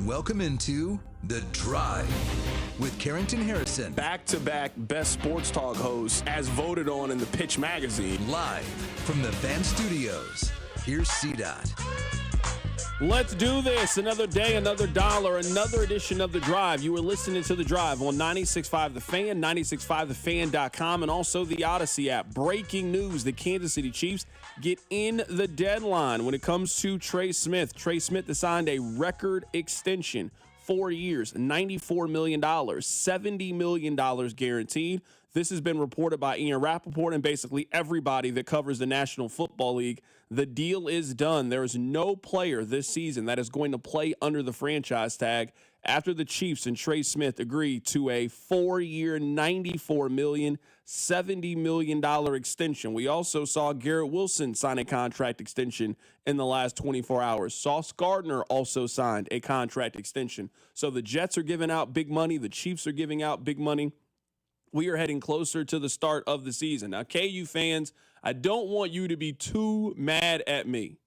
welcome into The Drive with Carrington Harrison. Back-to-back best sports talk hosts as voted on in the Pitch magazine. Live from the Fan Studios. Here's CDOT. Let's do this. Another day, another dollar, another edition of The Drive. You were listening to The Drive on 96.5 The Fan, 96.5thefan.com, and also the Odyssey app. Breaking news, the Kansas City Chiefs get in the deadline when it comes to Trey Smith. Trey Smith has signed a record extension. 4 years, $94 million, $70 million guaranteed. This has been reported by Ian Rappaport and basically everybody that covers the National Football League. The deal is done. There is no player this season that is going to play under the franchise tag after the Chiefs and Trey Smith agree to a 4-year, $94 million, $70 million extension. We also saw Garrett Wilson sign a contract extension in the last 24 hours. Sauce Gardner also signed a contract extension. So the Jets are giving out big money. The Chiefs are giving out big money. We are heading closer to the start of the season. Now, KU fans, I don't want you to be too mad at me.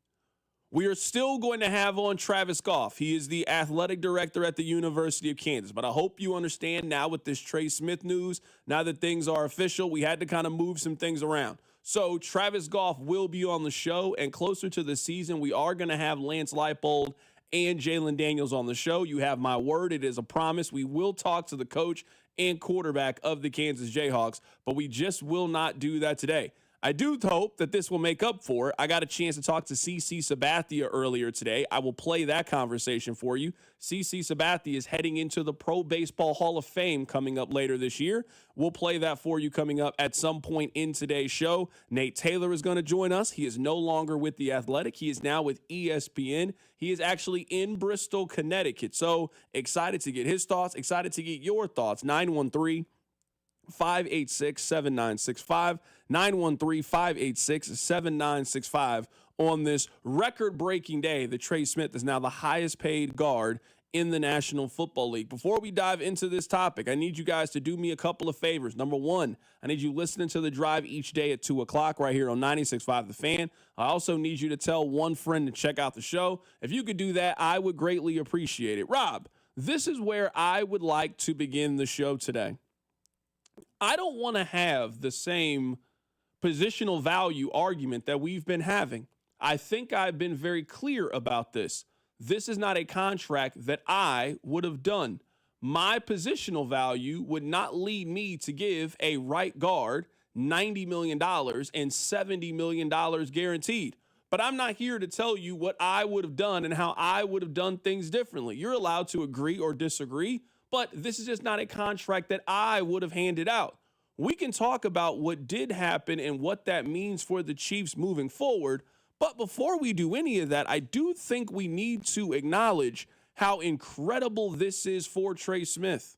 We are still going to have on Travis Goff. He is the athletic director at the University of Kansas. But I hope you understand now with this Trey Smith news, now that things are official, we had to kind of move some things around. So Travis Goff will be on the show, and closer to the season, we are going to have Lance Leipold and Jalen Daniels on the show. You have my word. It is a promise. We will talk to the coach and quarterback of the Kansas Jayhawks, but we just will not do that today. I do hope that this will make up for it. I got a chance to talk to CC Sabathia earlier today. I will play that conversation for you. CC Sabathia is heading into the Pro Baseball Hall of Fame coming up later this year. We'll play that for you coming up at some point in today's show. Nate Taylor is going to join us. He is no longer with The Athletic. He is now with ESPN. He is actually in Bristol, Connecticut. So excited to get his thoughts, excited to get your thoughts. 913-586-7965, 913-586-7965 on this record-breaking day that Trey Smith is now the highest-paid guard in the National Football League. Before we dive into this topic, I need you guys to do me a couple of favors. Number one, I need you listening to The Drive each day at 2 o'clock right here on 96.5 The Fan. I also need you to tell one friend to check out the show. If you could do that, I would greatly appreciate it. Rob, this is where I would like to begin the show today. I don't want to have the same positional value argument that we've been having. I think I've been very clear about this. This is not a contract that I would have done. My positional value would not lead me to give a right guard $90 million and $70 million guaranteed. But I'm not here to tell you what I would have done and how I would have done things differently. You're allowed to agree or disagree, but this is just not a contract that I would have handed out. We can talk about what did happen and what that means for the Chiefs moving forward. But before we do any of that, I do think we need to acknowledge how incredible this is for Trey Smith.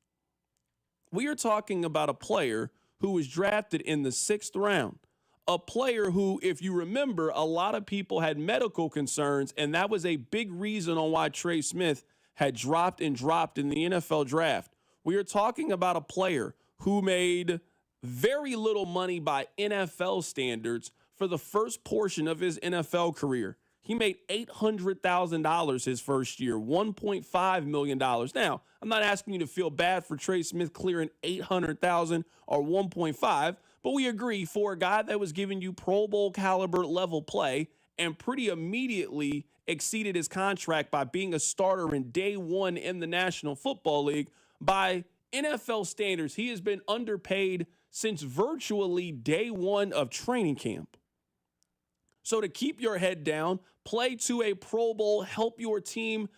We are talking about a player who was drafted in the 6th round, a player who, if you remember, a lot of people had medical concerns, and that was a big reason on why Trey Smith had dropped in the NFL draft. We are talking about a player who made very little money by NFL standards for the first portion of his NFL career. He made $800,000 his first year, $1.5 million. Now, I'm not asking you to feel bad for Trey Smith clearing $800,000 or $1.5, but we agree for a guy that was giving you Pro Bowl caliber level play and pretty immediately exceeded his contract by being a starter in day one in the National Football League. By NFL standards, he has been underpaid since virtually day one of training camp. So to keep your head down, play to a Pro Bowl, help your team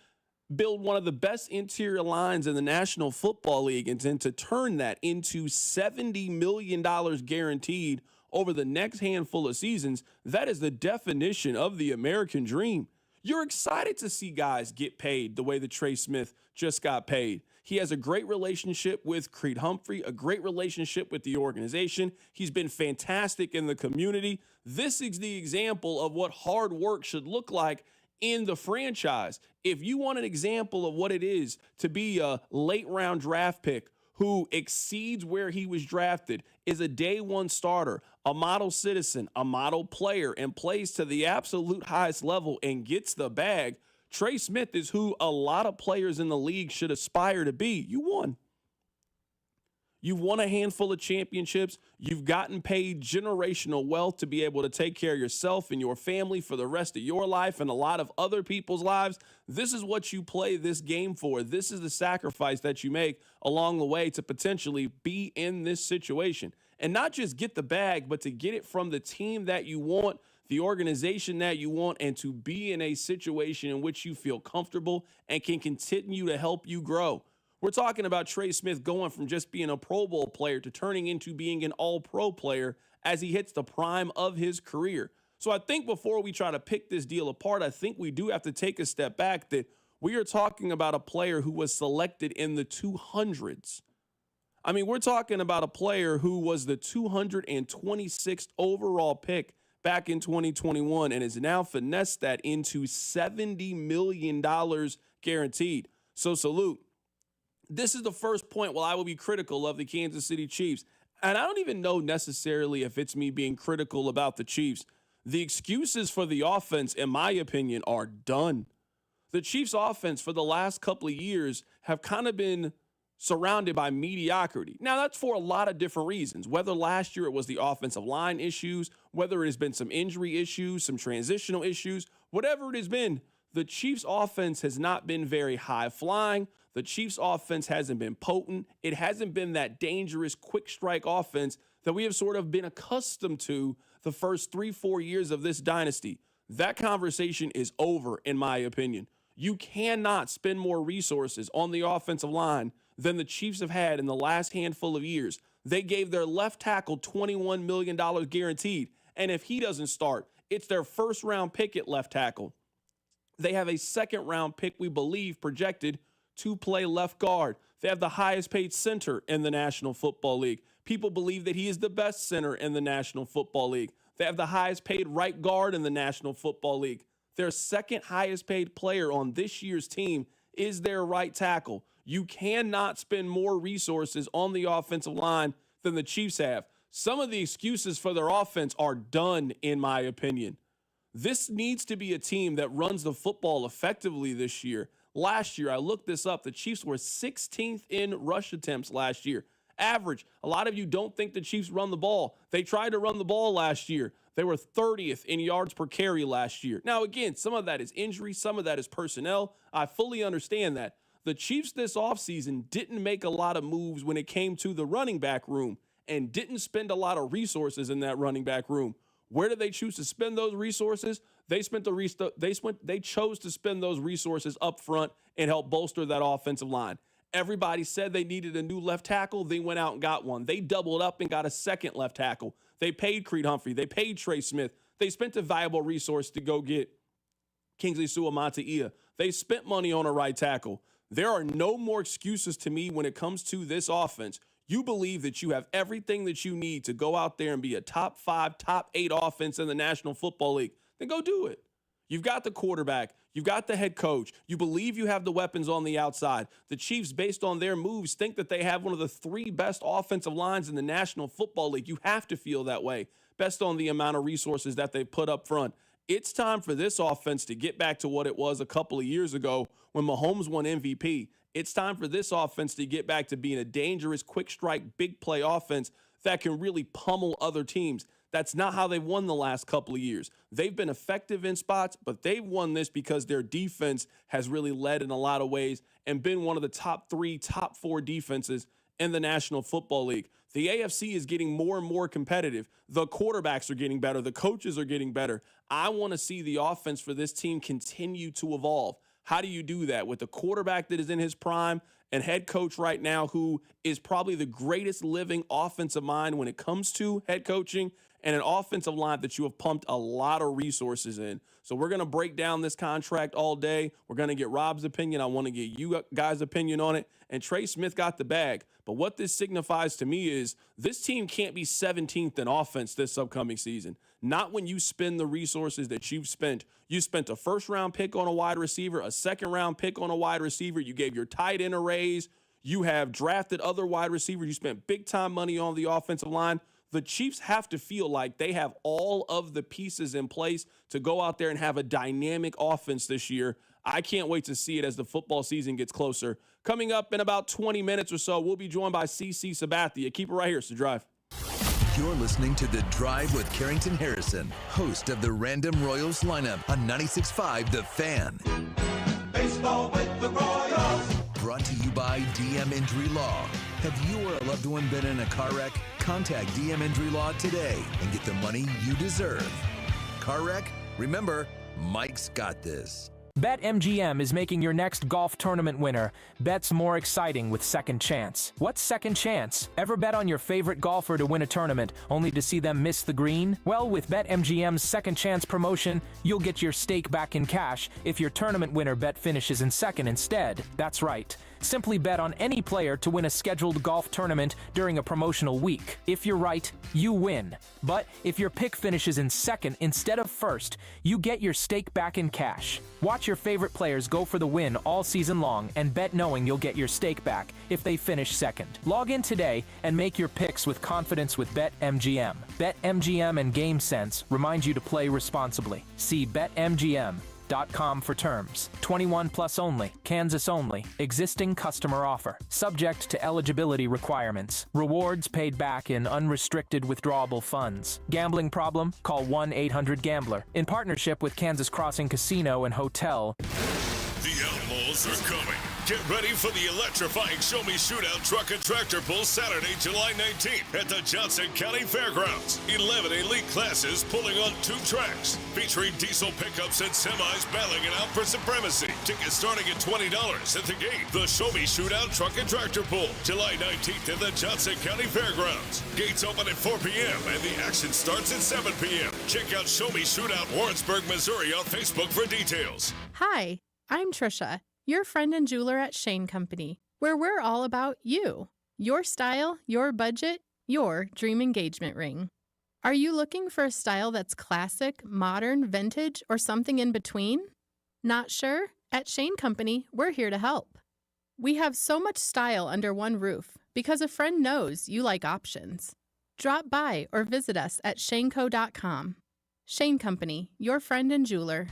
build one of the best interior lines in the National Football League, and then to turn that into $70 million guaranteed over the next handful of seasons, that is the definition of the American dream. You're excited to see guys get paid the way that Trey Smith just got paid. He has a great relationship with Creed Humphrey, a great relationship with the organization. He's been fantastic in the community. This is the example of what hard work should look like in the franchise. If you want an example of what it is to be a late round draft pick who exceeds where he was drafted, is a day one starter, a model citizen, a model player, and plays to the absolute highest level and gets the bag, Trey Smith is who a lot of players in the league should aspire to be. You won. You've won a handful of championships. You've gotten paid generational wealth to be able to take care of yourself and your family for the rest of your life and a lot of other people's lives. This is what you play this game for. This is the sacrifice that you make along the way to potentially be in this situation. And not just get the bag, but to get it from the team that you want, the organization that you want, and to be in a situation in which you feel comfortable and can continue to help you grow. We're talking about Trey Smith going from just being a Pro Bowl player to turning into being an all-pro player as he hits the prime of his career. So I think before we try to pick this deal apart, I think we do have to take a step back that we are talking about a player who was selected in the 200s. I mean, we're talking about a player who was the 226th overall pick back in 2021 and has now finessed that into $70 million guaranteed. So salute. This is the first point where I will be critical of the Kansas City Chiefs. And I don't even know necessarily if it's me being critical about the Chiefs. The excuses for the offense, in my opinion, are done. The Chiefs' offense for the last couple of years have kind of been surrounded by mediocrity. Now, that's for a lot of different reasons. Whether last year it was the offensive line issues, whether it has been some injury issues, some transitional issues, whatever it has been, the Chiefs' offense has not been very high flying. The Chiefs' offense hasn't been potent. It hasn't been that dangerous quick strike offense that we have sort of been accustomed to the first 3-4 years of this dynasty. That conversation is over, in my opinion. You cannot spend more resources on the offensive line than the Chiefs have had in the last handful of years. They gave their left tackle $21 million guaranteed. And if he doesn't start, it's their first-round pick at left tackle. They have a second-round pick, we believe, projected to play left guard. They have the highest paid center in the National Football League. People believe that he is the best center in the National Football League. They have the highest paid right guard in the National Football League. Their second highest paid player on this year's team is their right tackle. You cannot spend more resources on the offensive line than the Chiefs have. Some of the excuses for their offense are done, in my opinion. This needs to be a team that runs the football effectively this year. Last year, I looked this up, the Chiefs were 16th in rush attempts last year. Average. A lot of you don't think the Chiefs run the ball. They tried to run the ball last year. They were 30th in yards per carry last year. Now, again, some of that is injury. Some of that is personnel. I fully understand that. The Chiefs this offseason didn't make a lot of moves when it came to the running back room and didn't spend a lot of resources in that running back room. Where did they choose to spend those resources? They chose to spend those resources up front and help bolster that offensive line. Everybody said they needed a new left tackle. They went out and got one. They doubled up and got a second left tackle. They paid Creed Humphrey. They paid Trey Smith. They spent a valuable resource to go get Kingsley Suamataia. They spent money on a right tackle. There are no more excuses to me when it comes to this offense. You believe that you have everything that you need to go out there and be a top 5, top 8 offense in the National Football League, then go do it. You've got the quarterback. You've got the head coach. You believe you have the weapons on the outside. The Chiefs, based on their moves, think that they have one of the 3 best offensive lines in the National Football League. You have to feel that way, based on the amount of resources that they put up front. It's time for this offense to get back to what it was a couple of years ago when Mahomes won MVP. It's time for this offense to get back to being a dangerous, quick strike, big play offense that can really pummel other teams. That's not how they've won the last couple of years. They've been effective in spots, but they've won this because their defense has really led in a lot of ways and been one of the top 3, top 4 defenses in the National Football League. The AFC is getting more and more competitive. The quarterbacks are getting better. The coaches are getting better. I want to see the offense for this team continue to evolve. How do you do that? With a quarterback that is in his prime and head coach right now who is probably the greatest living offensive mind when it comes to head coaching, and an offensive line that you have pumped a lot of resources in. So we're going to break down this contract all day. We're going to get Rob's opinion. I want to get you guys' opinion on it. And Trey Smith got the bag. But what this signifies to me is this team can't be 17th in offense this upcoming season. Not when you spend the resources that you've spent. You spent a first-round pick on a wide receiver, a second-round pick on a wide receiver. You gave your tight end a raise. You have drafted other wide receivers. You spent big-time money on the offensive line. The Chiefs have to feel like they have all of the pieces in place to go out there and have a dynamic offense this year. I can't wait to see it as the football season gets closer. Coming up in about 20 minutes or so, we'll be joined by CC Sabathia. Keep it right here. It's The Drive. You're listening to The Drive with Carrington Harrison, host of the Random Royals lineup on 96.5 The Fan. Baseball with the Royals. Brought to you by DM Injury Law. Have you or a loved one been in a car wreck? Contact DM Injury Law today and get the money you deserve. Car wreck? Remember, Mike's got this. BetMGM is making your next golf tournament winner bets more exciting with Second Chance. What's Second Chance? Ever bet on your favorite golfer to win a tournament only to see them miss the green? Well, with BetMGM's Second Chance promotion, you'll get your stake back in cash if your tournament winner bet finishes in second instead. That's right. Simply bet on any player to win a scheduled golf tournament during a promotional week. If you're right, you win. But if your pick finishes in second instead of first, you get your stake back in cash. Watch your favorite players go for the win all season long and bet knowing you'll get your stake back if they finish second. Log in today and make your picks with confidence with BetMGM. BetMGM and GameSense remind you to play responsibly. See BetMGM.com for terms. 21 plus only. Kansas only. Existing customer offer. Subject to eligibility requirements. Rewards paid back in unrestricted withdrawable funds. Gambling problem? Call 1-800-GAMBLER. In partnership with Kansas Crossing Casino and Hotel. The Outlaws are coming. Get ready for the electrifying Show Me Shootout Truck and Tractor Pull Saturday, July 19th at the Johnson County Fairgrounds. 11 elite classes pulling on 2 tracks, featuring diesel pickups and semis battling it out for supremacy. Tickets starting at $20 at the gate. The Show Me Shootout Truck and Tractor Pull, July 19th at the Johnson County Fairgrounds. Gates open at 4 p.m. and the action starts at 7 p.m. Check out Show Me Shootout Warrensburg, Missouri on Facebook for details. Hi, I'm Trisha, your friend and jeweler at Shane Company, where we're all about you, your style, your budget, your dream engagement ring. Are you looking for a style that's classic, modern, vintage, or something in between? Not sure? At Shane Company, we're here to help. We have so much style under one roof because a friend knows you like options. Drop by or visit us at shaneco.com. Shane Company, your friend and jeweler.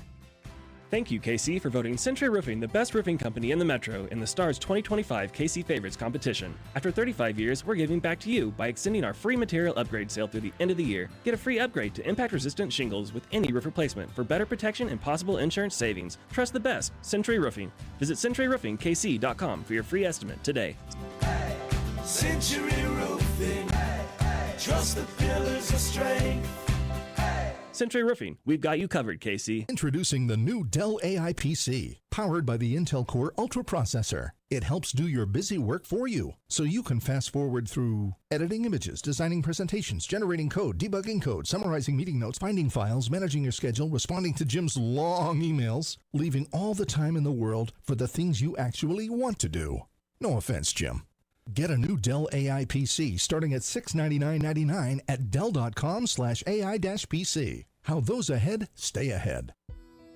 Thank you, KC, for voting Century Roofing the best roofing company in the Metro in the Stars 2025 KC Favorites competition. After 35 years, we're giving back to you by extending our free material upgrade sale through the end of the year. Get a free upgrade to impact-resistant shingles with any roof replacement for better protection and possible insurance savings. Trust the best, Century Roofing. Visit CenturyRoofingKC.com for your free estimate today. Hey, Century Roofing. Hey, trust the pillars of strength. Century Roofing, we've got you covered, KC. Introducing the new Dell AI PC, powered by the Intel Core Ultra processor. It helps do your busy work for you, so you can fast forward through editing images, designing presentations, generating code, debugging code, summarizing meeting notes, finding files, managing your schedule, responding to Jim's long emails, leaving all the time in the world for the things you actually want to do. No offense, Jim. Get a new Dell AI PC starting at $699.99 at Dell.com/AI-PC. How those ahead stay ahead.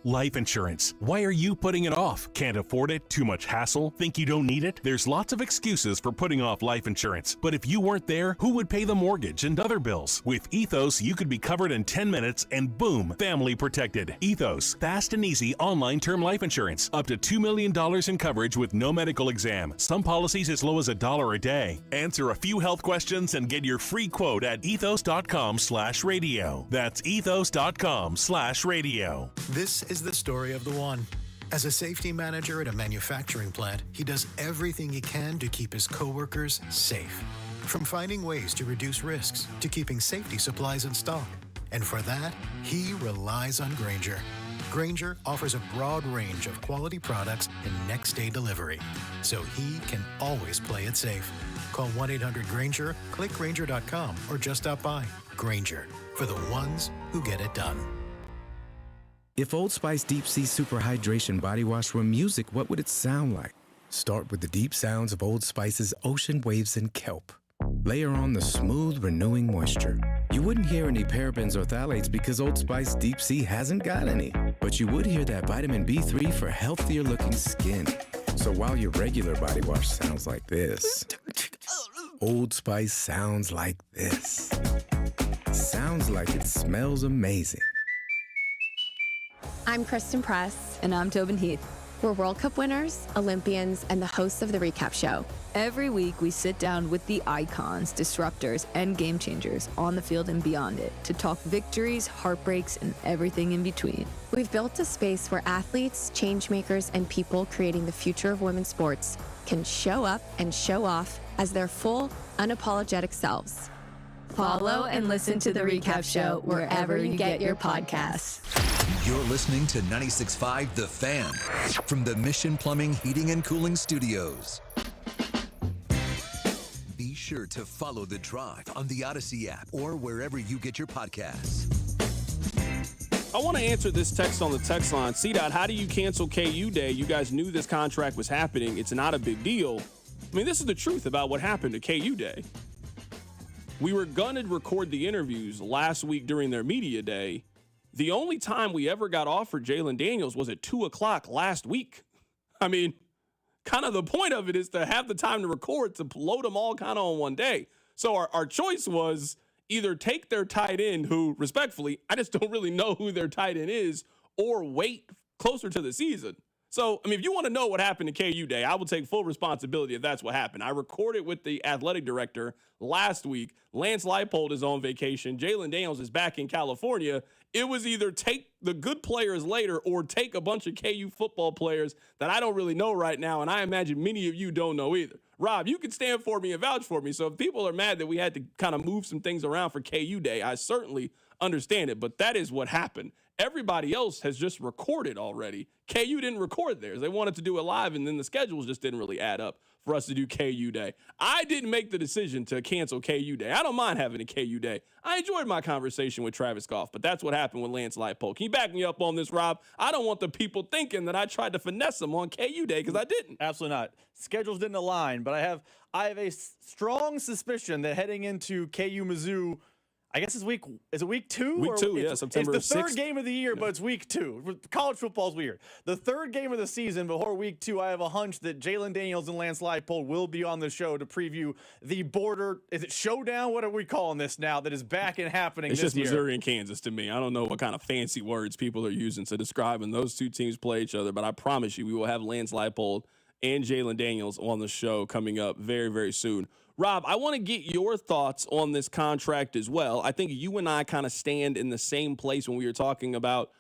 Life insurance. Why are you putting it off? Can't afford it? Too much hassle? Think you don't need it? There's lots of excuses for putting off life insurance. But if you weren't there, who would pay the mortgage and other bills? With Ethos, you could be covered in 10 minutes and boom, family protected. Ethos, fast and easy online term life insurance. Up to $2 million in coverage with no medical exam. Some policies as low as $1 a day. Answer a few health questions and get your free quote at ethos.com/radio. That's ethos.com/radio. This is the story of the one. As a safety manager at a manufacturing plant, he does everything he can to keep his coworkers safe. From finding ways to reduce risks to keeping safety supplies in stock. And for that, he relies on Grainger. Grainger offers a broad range of quality products and next-day delivery, so he can always play it safe. Call 1-800-GRAINGER, click Grainger.com, or just stop by. Grainger, for the ones who get it done. If Old Spice Deep Sea Super Hydration Body Wash were music, what would it sound like? Start with the deep sounds of Old Spice's ocean waves and kelp. Layer on the smooth, renewing moisture. You wouldn't hear any parabens or phthalates because Old Spice Deep Sea hasn't got any. But you would hear that vitamin B3 for healthier looking skin. So while your regular body wash sounds like this, Old Spice sounds like this. Sounds like it smells amazing. I'm Kristen Press. And I'm Tobin Heath. We're World Cup winners, Olympians, and the hosts of the Recap Show. Every week, we sit down with the icons, disruptors, and game changers on the field and beyond it to talk victories, heartbreaks, and everything in between. We've built a space where athletes, change makers, and people creating the future of women's sports can show up and show off as their full, unapologetic selves. Follow and listen to the Recap Show wherever you get your podcasts. You're listening to 96.5 The Fan from the Mission Plumbing, Heating, and Cooling Studios. Be sure to follow The Drive on the Odyssey app or wherever you get your podcasts. I want to answer this text on the text line. C-Dot, how do you cancel KU Day? You guys knew this contract was happening. It's not a big deal. I mean, this is the truth about what happened to KU Day. We were going to record the interviews last week during their media day. The only time we ever got offered Jalen Daniels was at 2 o'clock last week. I mean, kind of the point of it is to have the time to record, to load them all kind of on one day. So our choice was either take their tight end, who, respectfully, I just don't really know who their tight end is, or wait closer to the season. So, I mean, if you want to know what happened to KU Day, I will take full responsibility if that's what happened. I recorded with the athletic director last week. Lance Leipold is on vacation. Jalen Daniels is back in California. It was either take the good players later or take a bunch of KU football players that I don't really know right now, and I imagine many of you don't know either. Rob, you can stand for me and vouch for me. So if people are mad that we had to kind of move some things around for KU Day, I certainly understand it, but that is what happened. Everybody else has just recorded already. KU didn't record theirs. They wanted to do it live, and then the schedules just didn't really add up for us to do KU Day. I didn't make the decision to cancel KU Day. I don't mind having a KU Day. I enjoyed my conversation with Travis Goff, but that's what happened with Lance Leipold. Can you back me up on this, Rob? I don't want the people thinking that I tried to finesse them on KU Day, because I didn't. Absolutely not. Schedules didn't align, but I have a strong suspicion that heading into KU Mizzou, I guess is it week 2? Week 2, yeah, September 6th. It's the third game of the year, but it's week 2. College football's weird. The third game of the season before week 2, I have a hunch that Jalen Daniels and Lance Leipold will be on the show to preview the border. Is it showdown? What are we calling this now that is back and happening it's this year? It's just Missouri and Kansas to me. I don't know what kind of fancy words people are using to describe when those two teams play each other, but I promise you we will have Lance Leipold and Jalen Daniels on the show coming up very, very soon. Rob, I want to get your thoughts on this contract as well. I think you and I kind of stand in the same place when we were talking about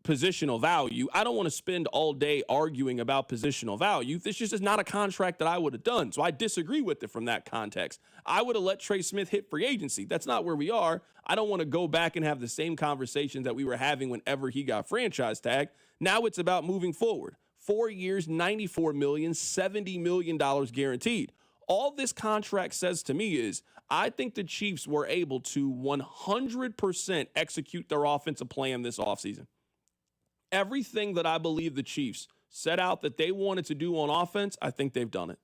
positional value. I don't want to spend all day arguing about positional value. This just is not a contract that I would have done, so I disagree with it from that context. I would have let Trey Smith hit free agency. That's not where we are. I don't want to go back and have the same conversations that we were having whenever he got franchise tagged. Now it's about moving forward. 4 years, $94 million, $70 million guaranteed. All this contract says to me is I think the Chiefs were able to 100% execute their offensive plan this offseason. Everything that I believe the Chiefs set out that they wanted to do on offense, I think they've done it.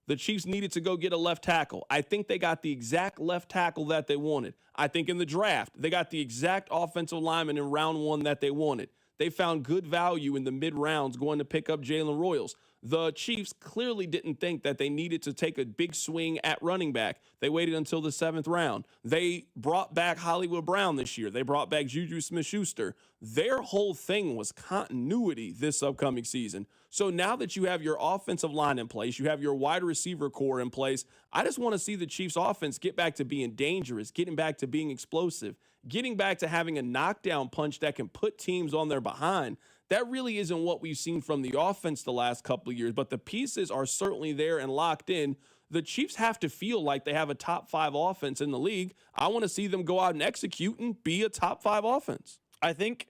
The Chiefs needed to go get a left tackle. I think they got the exact left tackle that they wanted. I think in the draft, they got the exact offensive lineman in round 1 that they wanted. They found good value in the mid-rounds going to pick up Jalen Royals. The Chiefs clearly didn't think that they needed to take a big swing at running back. They waited until the 7th round. They brought back Hollywood Brown this year. They brought back Juju Smith-Schuster. Their whole thing was continuity this upcoming season. So now that you have your offensive line in place, you have your wide receiver core in place, I just want to see the Chiefs offense get back to being dangerous, getting back to being explosive, getting back to having a knockdown punch that can put teams on their behind. That really isn't what we've seen from the offense the last couple of years, but the pieces are certainly there and locked in. The Chiefs have to feel like they have a top 5 offense in the league. I want to see them go out and execute and be a top 5 offense. I think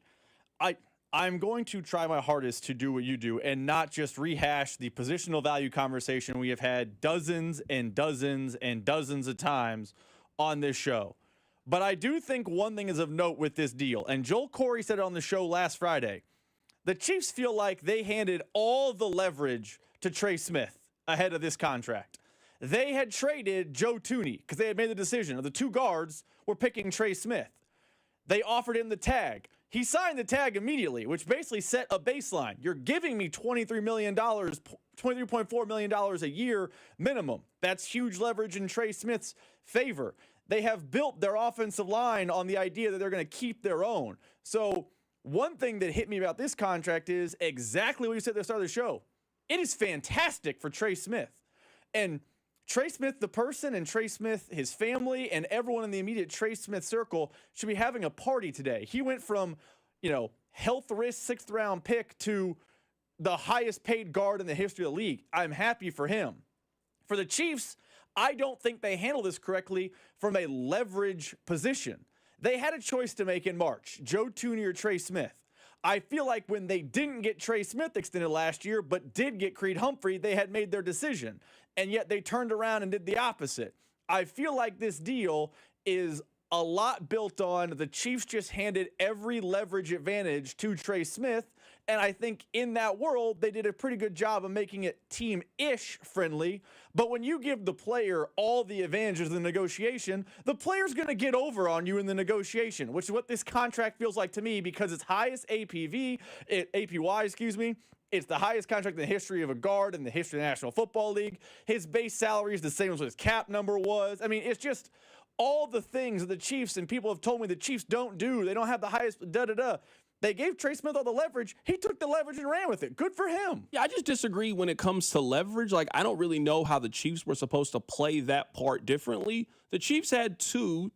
I'm going to try my hardest to do what you do and not just rehash the positional value conversation we have had dozens and dozens and dozens of times on this show. But I do think one thing is of note with this deal, and Joel Corey said it on the show last Friday. The Chiefs feel like they handed all the leverage to Trey Smith ahead of this contract. They had traded Joe Thuney because they had made the decision of the 2 guards were picking Trey Smith. They offered him the tag. He signed the tag immediately, which basically set a baseline. You're giving me $23 million, $23.4 million a year minimum. That's huge leverage in Trey Smith's favor. They have built their offensive line on the idea that they're going to keep their own. So one thing that hit me about this contract is exactly what you said at the start of the show. It is fantastic for Trey Smith. And Trey Smith, the person, and Trey Smith, his family, and everyone in the immediate Trey Smith circle should be having a party today. He went from, health risk 6th round pick to the highest paid guard in the history of the league. I'm happy for him. For the Chiefs, I don't think they handle this correctly from a leverage position. They had a choice to make in March, Joe Tooney or Trey Smith. I feel like when they didn't get Trey Smith extended last year, but did get Creed Humphrey, they had made their decision. And yet they turned around and did the opposite. I feel like this deal is a lot built on the Chiefs just handed every leverage advantage to Trey Smith. And I think in that world, they did a pretty good job of making it team-ish friendly. But when you give the player all the advantages in the negotiation, the player's going to get over on you in the negotiation, which is what this contract feels like to me because it's highest APY, It's the highest contract in the history of a guard in the history of the National Football League. His base salary is the same as what his cap number was. I mean, it's just all the things that the Chiefs, and people have told me the Chiefs don't do. They don't have the highest da-da-da. They gave Trey Smith all the leverage. He took the leverage and ran with it. Good for him. Yeah, I just disagree when it comes to leverage. Like, I don't really know how the Chiefs were supposed to play that part differently. The Chiefs had 2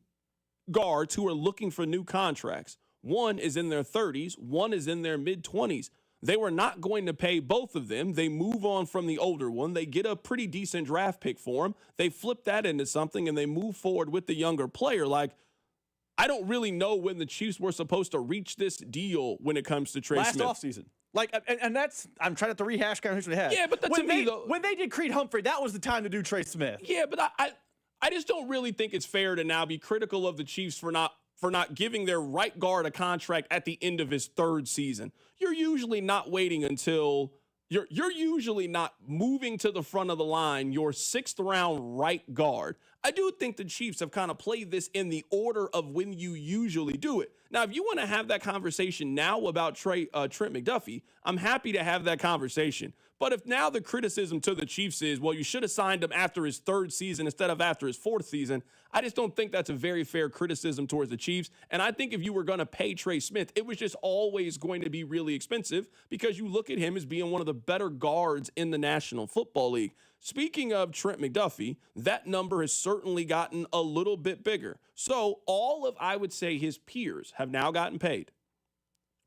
guards who are looking for new contracts. One is in their 30s. One is in their mid-20s. They were not going to pay both of them. They move on from the older one. They get a pretty decent draft pick for him. They flip that into something, and they move forward with the younger player. Like, I don't really know when the Chiefs were supposed to reach this deal when it comes to Trey Smith. Last offseason. Like, and that's, I'm trying not to rehash kind of history they had. Yeah, but when they did Creed Humphrey, that was the time to do Trey Smith. Yeah, but I just don't really think it's fair to now be critical of the Chiefs for not giving their right guard a contract at the end of his 3rd season. You're usually not waiting until you're usually not moving to the front of the line, your 6th round right guard. I do think the Chiefs have kind of played this in the order of when you usually do it. Now, if you want to have that conversation now about Trent McDuffie, I'm happy to have that conversation. But if now the criticism to the Chiefs is, well, you should have signed him after his 3rd season instead of after his 4th season, I just don't think that's a very fair criticism towards the Chiefs. And I think if you were going to pay Trey Smith, it was just always going to be really expensive because you look at him as being one of the better guards in the National Football League. Speaking of Trent McDuffie, that number has certainly gotten a little bit bigger. So all of, I would say, his peers have now gotten paid.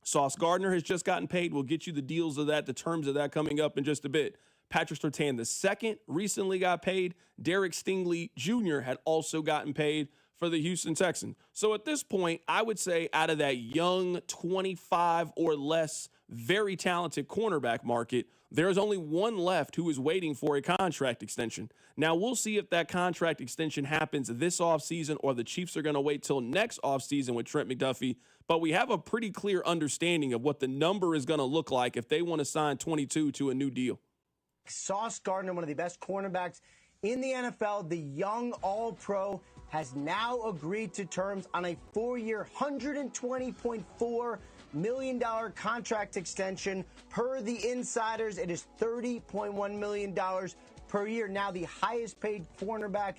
Sauce Gardner has just gotten paid. We'll get you the deals of that, the terms of that coming up in just a bit. Patrick Surtain II recently got paid. Derek Stingley Jr. had also gotten paid for the Houston Texans. So at this point, I would say out of that young 25 or less, very talented cornerback market, there's only one left who is waiting for a contract extension. Now, we'll see if that contract extension happens this offseason or the Chiefs are going to wait till next offseason with Trent McDuffie. But we have a pretty clear understanding of what the number is going to look like if they want to sign 22 to a new deal. Sauce Gardner, one of the best cornerbacks in the NFL, the young All-Pro, has now agreed to terms on a 4-year, $120.4 million contract extension. Per the insiders, it is $30.1 million per year. Now the highest paid cornerback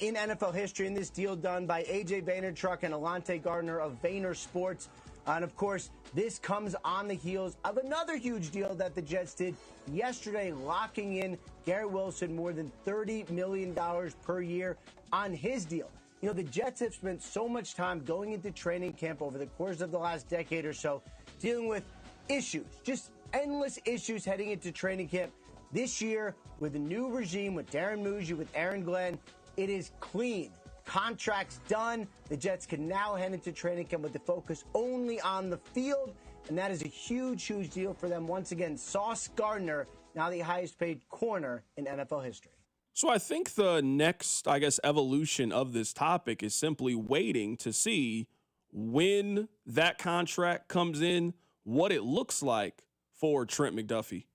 in NFL history in this deal done by A.J. Vaynerchuk and Alante Gardner of Vayner Sports. And, of course, this comes on the heels of another huge deal that the Jets did yesterday, locking in Garrett Wilson more than $30 million per year on his deal. You know, the Jets have spent so much time going into training camp over the course of the last decade or so, dealing with issues, just endless issues heading into training camp. This year, with a new regime, with Darren Muji, with Aaron Glenn, it is clean. Contracts done. The Jets can now head into training camp with the focus only on the field, and that is a huge, huge deal for them. Once again, Sauce Gardner, now the highest paid corner in NFL history. So I think the next, evolution of this topic is simply waiting to see when that contract comes in, what it looks like for Trent McDuffie.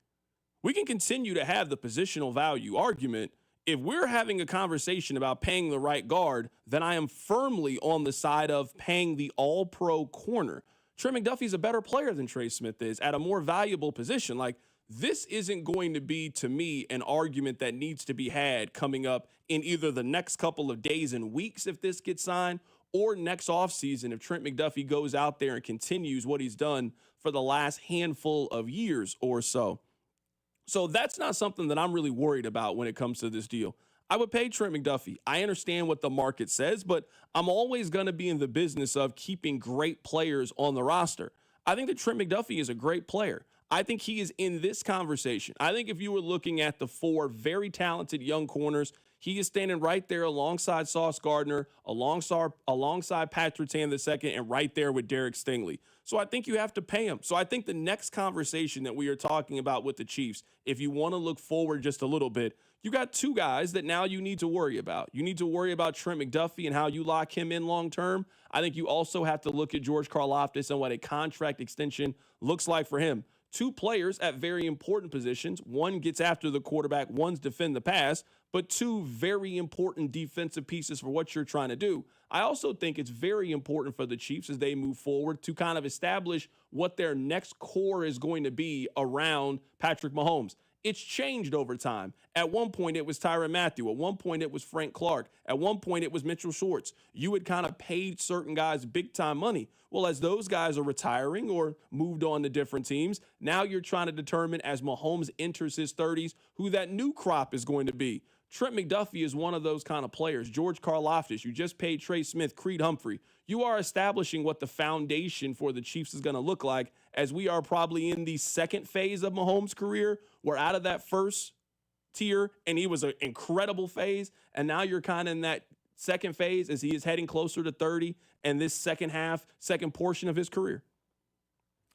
We can continue to have the positional value argument. If we're having a conversation about paying the right guard, then I am firmly on the side of paying the all-pro corner. Trey McDuffie's a better player than Trey Smith is at a more valuable position. Like, this isn't going to be, to me, an argument that needs to be had coming up in either the next couple of days and weeks if this gets signed, or next offseason if Trent McDuffie goes out there and continues what he's done for the last handful of years or so. So that's not something that I'm really worried about when it comes to this deal. I would pay Trent McDuffie. I understand what the market says, but I'm always going to be in the business of keeping great players on the roster. I think that Trent McDuffie is a great player. I think he is in this conversation. I think if you were looking at the four very talented young corners, he is standing right there alongside Sauce Gardner, alongside Patrick Surtain II, and right there with Derek Stingley. So I think you have to pay him. So I think the next conversation that we are talking about with the Chiefs, if you want to look forward just a little bit, you got two guys that now you need to worry about. You need to worry about Trent McDuffie and how you lock him in long term. I think you also have to look at George Karlaftis and what a contract extension looks like for him. Two players at very important positions. One gets after the quarterback, one's defend the pass, but two very important defensive pieces for what you're trying to do. I also think it's very important for the Chiefs as they move forward to kind of establish what their next core is going to be around Patrick Mahomes. It's changed over time. At one point, it was Tyrann Mathieu. At one point, it was Frank Clark. At one point, it was Mitchell Schwartz. You had kind of paid certain guys big-time money. Well, as those guys are retiring or moved on to different teams, now you're trying to determine, as Mahomes enters his 30s, who that new crop is going to be. Trent McDuffie is one of those kind of players. George Karlaftis, you just paid Trey Smith, Creed Humphrey. You are establishing what the foundation for the Chiefs is going to look like as we are probably in the second phase of Mahomes' career. We're out of that first tier, and he was an incredible phase, and now you're kind of in that second phase as he is heading closer to 30 and this second portion of his career.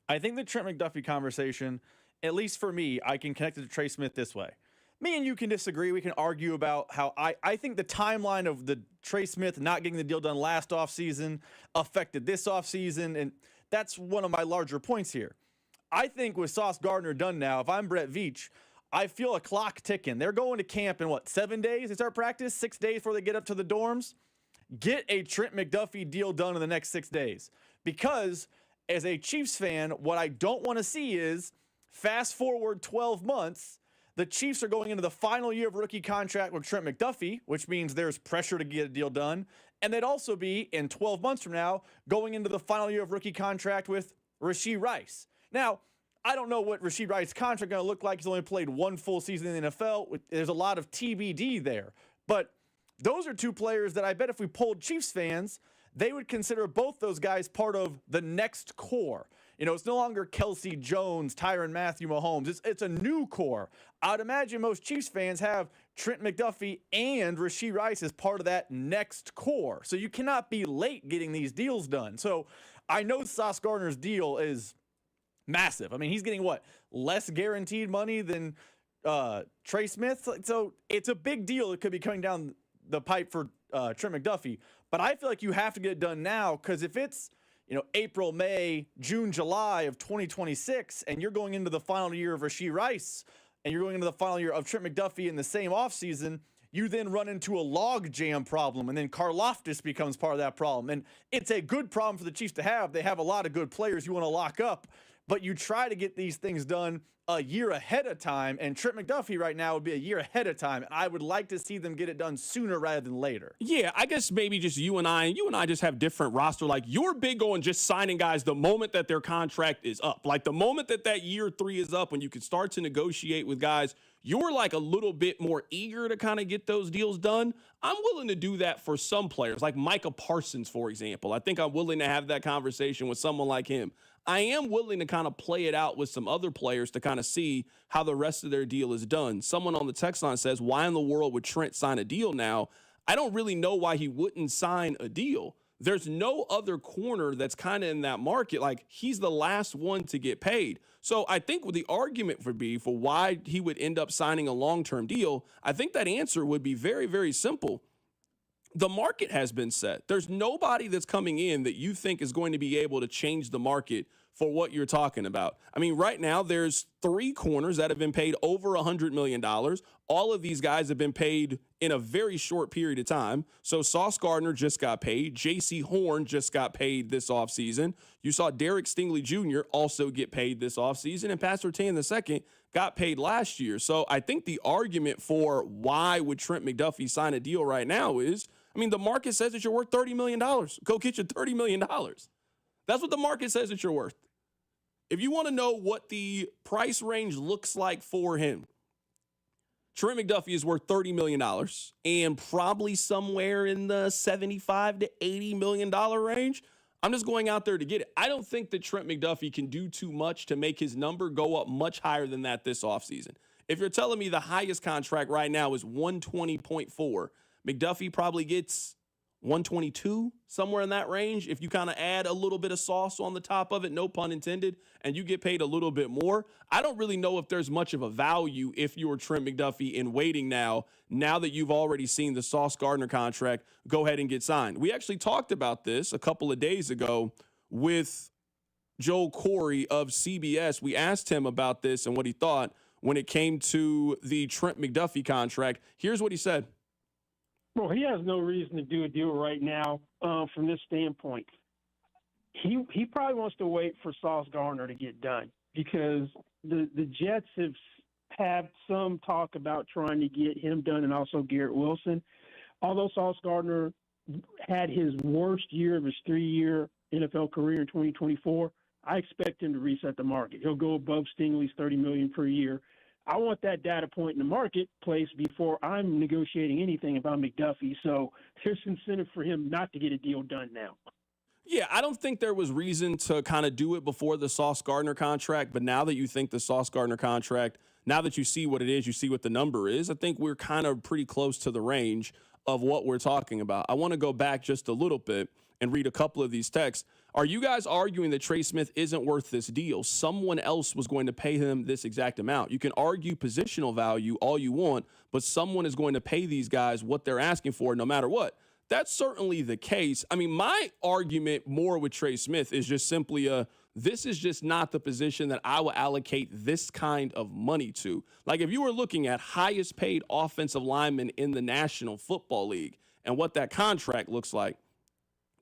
I think the Trent McDuffie conversation, at least for me, I can connect it to Trey Smith this way. Me and you can disagree. We can argue about how I think the timeline of the Trey Smith not getting the deal done last offseason affected this offseason, and that's one of my larger points here. I think with Sauce Gardner done now, if I'm Brett Veach, I feel a clock ticking. They're going to camp in, 7 days? They start practice? 6 days before they get up to the dorms? Get a Trent McDuffie deal done in the next 6 days. Because as a Chiefs fan, what I don't want to see is fast forward 12 months, the Chiefs are going into the final year of rookie contract with Trent McDuffie, which means there's pressure to get a deal done. And they'd also be, in 12 months from now, going into the final year of rookie contract with Rashee Rice. Now, I don't know what Rashee Rice's contract is going to look like. He's only played one full season in the NFL. There's a lot of TBD there. But those are two players that I bet if we polled Chiefs fans, they would consider both those guys part of the next core. It's no longer Kelsey Jones, Tyrann Mathieu, Mahomes. It's a new core. I'd imagine most Chiefs fans have Trent McDuffie and Rashee Rice as part of that next core. So you cannot be late getting these deals done. So I know Sauce Gardner's deal is massive. I mean, he's getting less guaranteed money than Trey Smith. So it's a big deal. It could be coming down the pipe for Trent McDuffie. But I feel like you have to get it done now, because if it's April, May, June, July of 2026, and you're going into the final year of Rashee Rice, and you're going into the final year of Trent McDuffie in the same offseason, you then run into a log jam problem, and then Karlaftis becomes part of that problem. And it's a good problem for the Chiefs to have. They have a lot of good players you want to lock up, but you try to get these things done a year ahead of time, and Trent McDuffie right now would be a year ahead of time. I would like to see them get it done sooner rather than later. Yeah, I guess maybe just you and I just have different roster. Like, you're big on just signing guys the moment that their contract is up. Like, the moment that year 3 is up, when you can start to negotiate with guys, you're like a little bit more eager to kind of get those deals done. I'm willing to do that for some players, like Micah Parsons, for example. I think I'm willing to have that conversation with someone like him. I am willing to kind of play it out with some other players to kind of see how the rest of their deal is done. Someone on the text line says, why in the world would Trent sign a deal now? I don't really know why he wouldn't sign a deal. There's no other corner that's kind of in that market. Like, he's the last one to get paid. So I think what the argument would be for why he would end up signing a long-term deal, I think that answer would be very, very simple. The market has been set. There's nobody that's coming in that you think is going to be able to change the market for what you're talking about. I mean, right now, there's 3 corners that have been paid over $100 million. All of these guys have been paid in a very short period of time. So Sauce Gardner just got paid. J.C. Horn just got paid this offseason. You saw Derek Stingley Jr. also get paid this offseason, and Patrick Surtain II got paid last year. So I think the argument for why would Trent McDuffie sign a deal right now is, I mean, the market says that you're worth $30 million. Go get your $30 million. That's what the market says that you're worth. If you want to know what the price range looks like for him, Trent McDuffie is worth $30 million and probably somewhere in the $75 to $80 million range. I'm just going out there to get it. I don't think that Trent McDuffie can do too much to make his number go up much higher than that this offseason. If you're telling me the highest contract right now is $120.4, McDuffie probably gets $122, somewhere in that range. If you kind of add a little bit of sauce on the top of it, no pun intended, and you get paid a little bit more, I don't really know if there's much of a value if you're Trent McDuffie in waiting now that you've already seen the Sauce Gardner contract go ahead and get signed. We actually talked about this a couple of days ago with Joel Corey of CBS. We asked him about this and what he thought when it came to the Trent McDuffie contract. Here's what he said. Well, he has no reason to do a deal right now from this standpoint. He probably wants to wait for Sauce Gardner to get done because the Jets have had some talk about trying to get him done and also Garrett Wilson. Although Sauce Gardner had his worst year of his 3-year NFL career in 2024, I expect him to reset the market. He'll go above Stingley's $30 million per year. I want that data point in the marketplace before I'm negotiating anything about McDuffie. So there's incentive for him not to get a deal done now. Yeah, I don't think there was reason to kind of do it before the Sauce Gardner contract. But now that you think the Sauce Gardner contract, now that you see what it is, you see what the number is, I think we're kind of pretty close to the range of what we're talking about. I want to go back just a little bit and read a couple of these texts. Are you guys arguing that Trey Smith isn't worth this deal? Someone else was going to pay him this exact amount. You can argue positional value all you want, but someone is going to pay these guys what they're asking for no matter what. That's certainly the case. I mean, my argument more with Trey Smith is just simply this is just not the position that I will allocate this kind of money to. Like if you were looking at highest paid offensive lineman in the National Football League and what that contract looks like,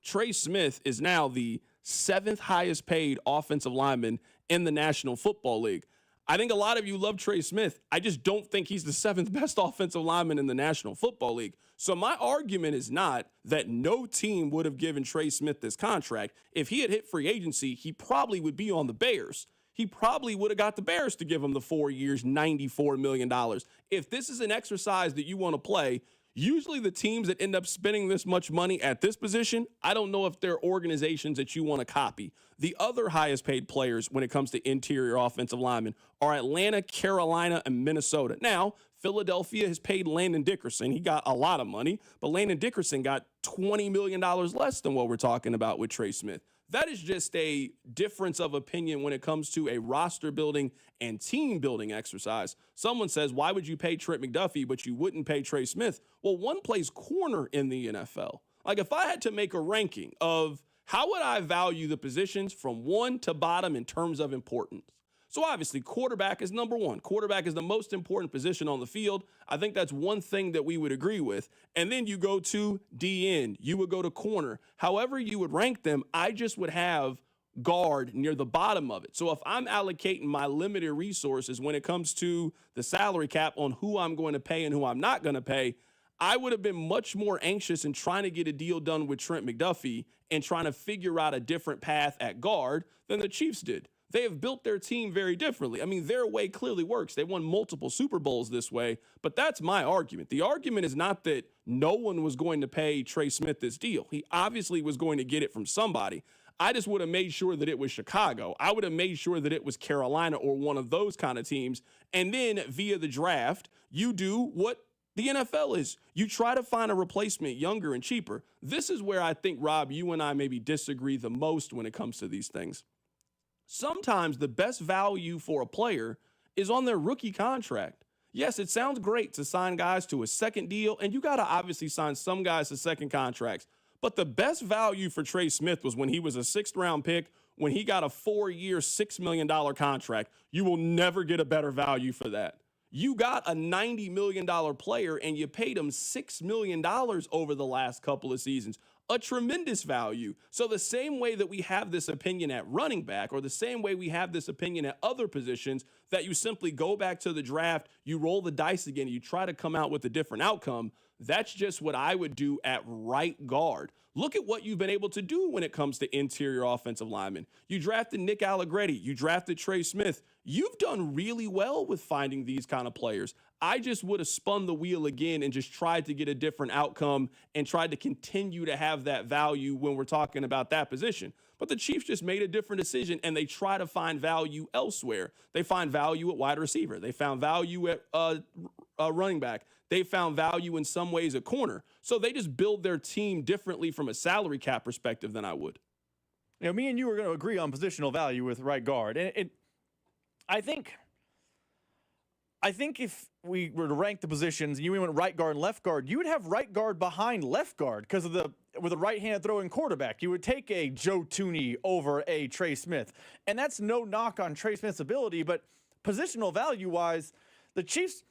Trey Smith is now the 7th highest paid offensive lineman in the National Football League. I think a lot of you love Trey Smith. I just don't think he's the 7th best offensive lineman in the National Football League. So my argument is not that no team would have given Trey Smith this contract. If he had hit free agency, he probably would be on the Bears. He probably would have got the Bears to give him the 4 years, $94 million. If this is an exercise that you want to play, usually the teams that end up spending this much money at this position, I don't know if they're organizations that you want to copy. The other highest paid players when it comes to interior offensive linemen are Atlanta, Carolina, and Minnesota. Now, Philadelphia has paid Landon Dickerson. He got a lot of money, but Landon Dickerson got $20 million less than what we're talking about with Trey Smith. That is just a difference of opinion when it comes to a roster building and team building exercise. Someone says, why would you pay Trent McDuffie, but you wouldn't pay Trey Smith? Well, one plays corner in the NFL. Like if I had to make a ranking of how would I value the positions from one to bottom in terms of importance? So obviously, quarterback is number one. Quarterback is the most important position on the field. I think that's one thing that we would agree with. And then you go to DN. You would go to corner. However you would rank them, I just would have guard near the bottom of it. So if I'm allocating my limited resources when it comes to the salary cap on who I'm going to pay and who I'm not going to pay, I would have been much more anxious in trying to get a deal done with Trent McDuffie and trying to figure out a different path at guard than the Chiefs did. They have built their team very differently. I mean, their way clearly works. They won multiple Super Bowls this way, but that's my argument. The argument is not that no one was going to pay Trey Smith this deal. He obviously was going to get it from somebody. I just would have made sure that it was Chicago. I would have made sure that it was Carolina or one of those kind of teams. And then via the draft, you do what the NFL is. You try to find a replacement younger and cheaper. This is where I think, Rob, you and I maybe disagree the most when it comes to these things. Sometimes the best value for a player is on their rookie contract. Yes, it sounds great to sign guys to a second deal, and you got to obviously sign some guys to second contracts. But the best value for Trey Smith was when he was a 6th-round pick, when he got a 4-year, $6 million contract. You will never get a better value for that. You got a $90 million player, and you paid him $6 million over the last couple of seasons. A tremendous value. So the same way that we have this opinion at running back, or the same way we have this opinion at other positions, that you simply go back to the draft, you roll the dice again, and you try to come out with a different outcome, That's just what I would do at right guard. Look at what you've been able to do when it comes to interior offensive linemen. You drafted Nick Allegretti. You drafted Trey Smith. You've done really well with finding these kind of players. I just would have spun the wheel again and just tried to get a different outcome and tried to continue to have that value when we're talking about that position. But the Chiefs just made a different decision, and they try to find value elsewhere. They find value at wide receiver. They found value at running back. They found value in some ways at corner. So they just build their team differently from a salary cap perspective than I would. You know, me and you are going to agree on positional value with right guard. And I think if we were to rank the positions, you went right guard and left guard, you would have right guard behind left guard because of with a right-hand throwing quarterback. You would take a Joe Tooney over a Trey Smith. And that's no knock on Trey Smith's ability, but positional value-wise, the Chiefs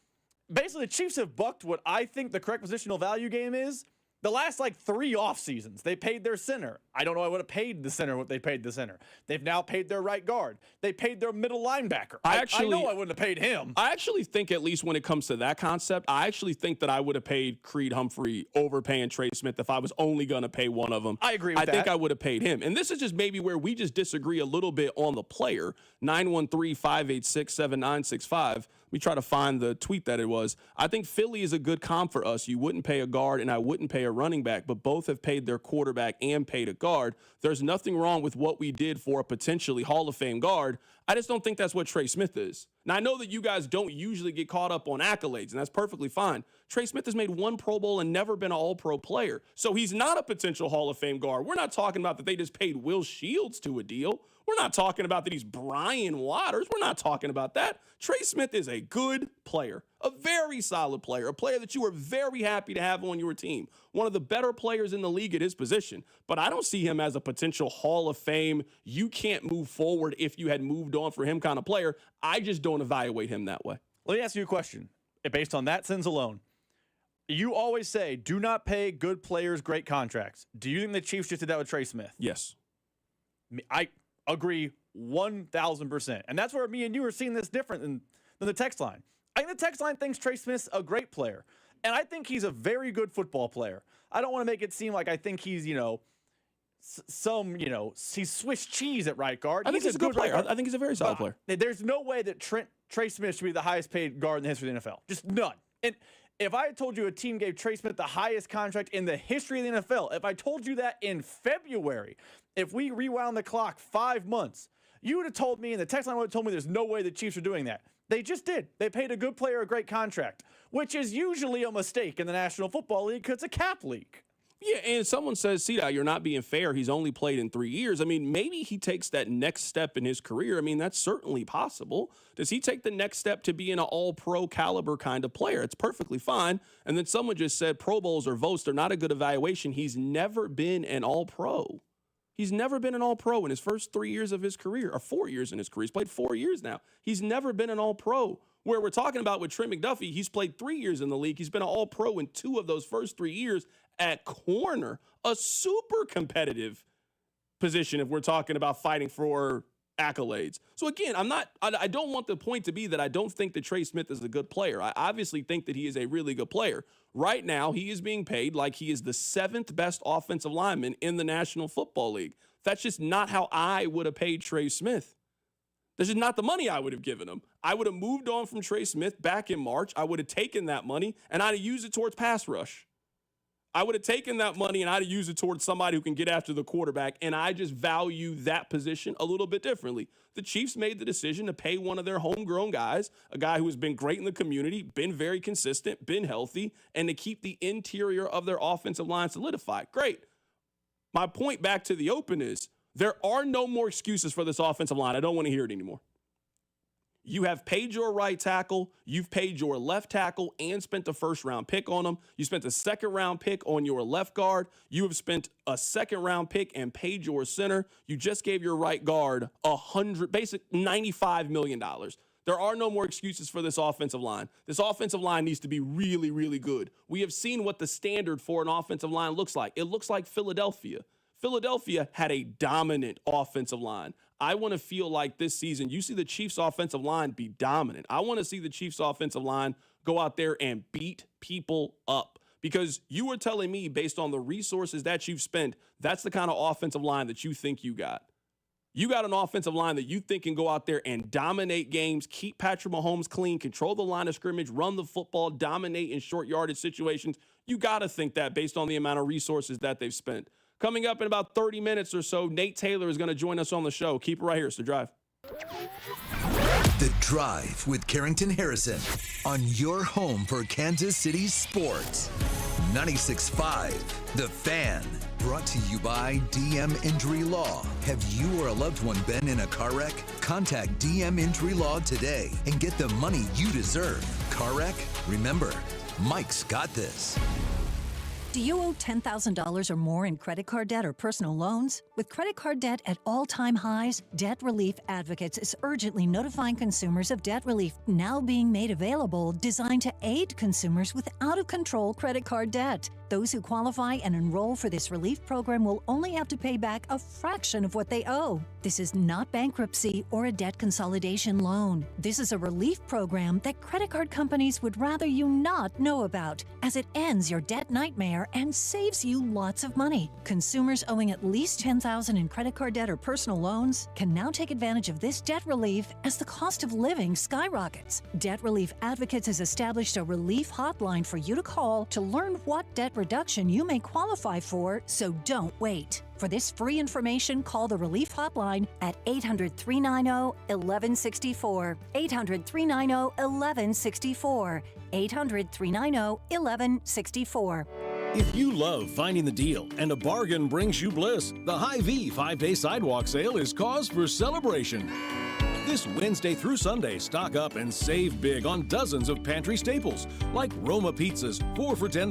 have bucked what I think the correct positional value game is. The last, 3 off seasons, they paid their center. I don't know I would have paid the center what they paid the center. They've now paid their right guard. They paid their middle linebacker. I know I wouldn't have paid him. I actually think, at least when it comes to that concept, I actually think that I would have paid Creed Humphrey over paying Trey Smith if I was only going to pay one of them. I agree with that. I think I would have paid him. And this is just maybe where we just disagree a little bit on the player. 913-586-7965. We try to find the tweet that it was. I think Philly is a good comp for us. You wouldn't pay a guard, and I wouldn't pay a running back, but both have paid their quarterback and paid a guard. There's nothing wrong with what we did for a potentially Hall of Fame guard. I just don't think that's what Trey Smith is. Now, I know that you guys don't usually get caught up on accolades, and that's perfectly fine. Trey Smith has made 1 Pro Bowl and never been an All-Pro player, so he's not a potential Hall of Fame guard. We're not talking about that they just paid Will Shields to a deal. We're not talking about that he's Brian Waters. We're not talking about that. Trey Smith is a good player, a very solid player, a player that you were very happy to have on your team, one of the better players in the league at his position. But I don't see him as a potential Hall of Fame, you can't move forward if you had moved on for him kind of player. I just don't evaluate him that way. Let me ask you a question. Based on that sentence alone, you always say, do not pay good players great contracts. Do you think the Chiefs just did that with Trey Smith? Yes. I agree 1,000%. And that's where me and you are seeing this different than the text line. I think the text line thinks Trey Smith's a great player. And I think he's a very good football player. I don't want to make it seem like I think he's, he's Swiss cheese at right guard. I think he's a good player. I think he's a very solid player. There's no way that Trey Smith should be the highest paid guard in the history of the NFL. Just none. And if I had told you a team gave Trey Smith the highest contract in the history of the NFL, if I told you that in February, if we rewound the clock 5 months, you would have told me, and the text line would have told me there's no way the Chiefs are doing that. They just did. They paid a good player a great contract, which is usually a mistake in the National Football League because it's a cap league. Yeah, and someone says, "See, you're not being fair. He's only played in 3 years." I mean, maybe he takes that next step in his career. I mean, that's certainly possible. Does he take the next step to being an all-pro caliber kind of player? It's perfectly fine. And then someone just said Pro Bowls or votes are not a good evaluation. He's never been an all-pro. He's never been an all-pro in his first 3 years of his career, or 4 years in his career. He's played 4 years now. He's never been an all-pro. Where we're talking about with Trey McDuffie, he's played 3 years in the league. He's been an all-pro in 2 of those first 3 years at corner, a super competitive position if we're talking about fighting for accolades. So again, I don't want the point to be that I don't think that Trey Smith is a good player. I obviously think that he is a really good player. Right now, he is being paid like he is the 7th best offensive lineman in the National Football League. That's just not how I would have paid Trey Smith. This is not the money I would have given him. I would have moved on from Trey Smith back in March. I would have taken that money, and I'd have used it towards pass rush. I would have taken that money, and I'd have used it towards somebody who can get after the quarterback, and I just value that position a little bit differently. The Chiefs made the decision to pay one of their homegrown guys, a guy who has been great in the community, been very consistent, been healthy, and to keep the interior of their offensive line solidified. Great. My point back to the open is there are no more excuses for this offensive line. I don't want to hear it anymore. You have paid your right tackle, you've paid your left tackle, and spent a first-round pick on them. You spent a second-round pick on your left guard. You have spent a second-round pick and paid your center. You just gave your right guard $95 million. There are no more excuses for this offensive line. This offensive line needs to be really, really good. We have seen what the standard for an offensive line looks like. It looks like Philadelphia. Philadelphia had a dominant offensive line. I want to feel like this season, you see the Chiefs' offensive line be dominant. I want to see the Chiefs' offensive line go out there and beat people up Because you were telling me, based on the resources that you've spent, that's the kind of offensive line that you think you got. You got an offensive line that you think can go out there and dominate games, keep Patrick Mahomes clean, control the line of scrimmage, run the football, dominate in short yardage situations. You got to think that based on the amount of resources that they've spent. Coming up in about 30 minutes or so, Nate Taylor is going to join us on the show. Keep it right here. It's The Drive. The Drive with Carrington Harrison on your home for Kansas City sports. 96.5, The Fan. Brought to you by DM Injury Law. Have you or a loved one been in a car wreck? Contact DM Injury Law today and get the money you deserve. Car wreck? Remember, Mike's got this. Do you owe $10,000 or more in credit card debt or personal loans? With credit card debt at all-time highs, Debt Relief Advocates is urgently notifying consumers of debt relief now being made available, designed to aid consumers with out-of-control credit card debt. Those who qualify and enroll for this relief program will only have to pay back a fraction of what they owe. This is not bankruptcy or a debt consolidation loan. This is a relief program that credit card companies would rather you not know about, as it ends your debt nightmare and saves you lots of money. Consumers owing at least $10,000 in credit card debt or personal loans can now take advantage of this debt relief as the cost of living skyrockets. Debt Relief Advocates has established a relief hotline for you to call to learn what debt reduction you may qualify for, so don't wait. For this free information, call the Relief Hotline at 800-390-1164. 800-390-1164. 800-390-1164. If you love finding the deal and a bargain brings you bliss, the Hy-Vee 5-Day Sidewalk Sale is cause for celebration. This Wednesday through Sunday, stock up and save big on dozens of pantry staples, like Roma pizzas, 4 for $10,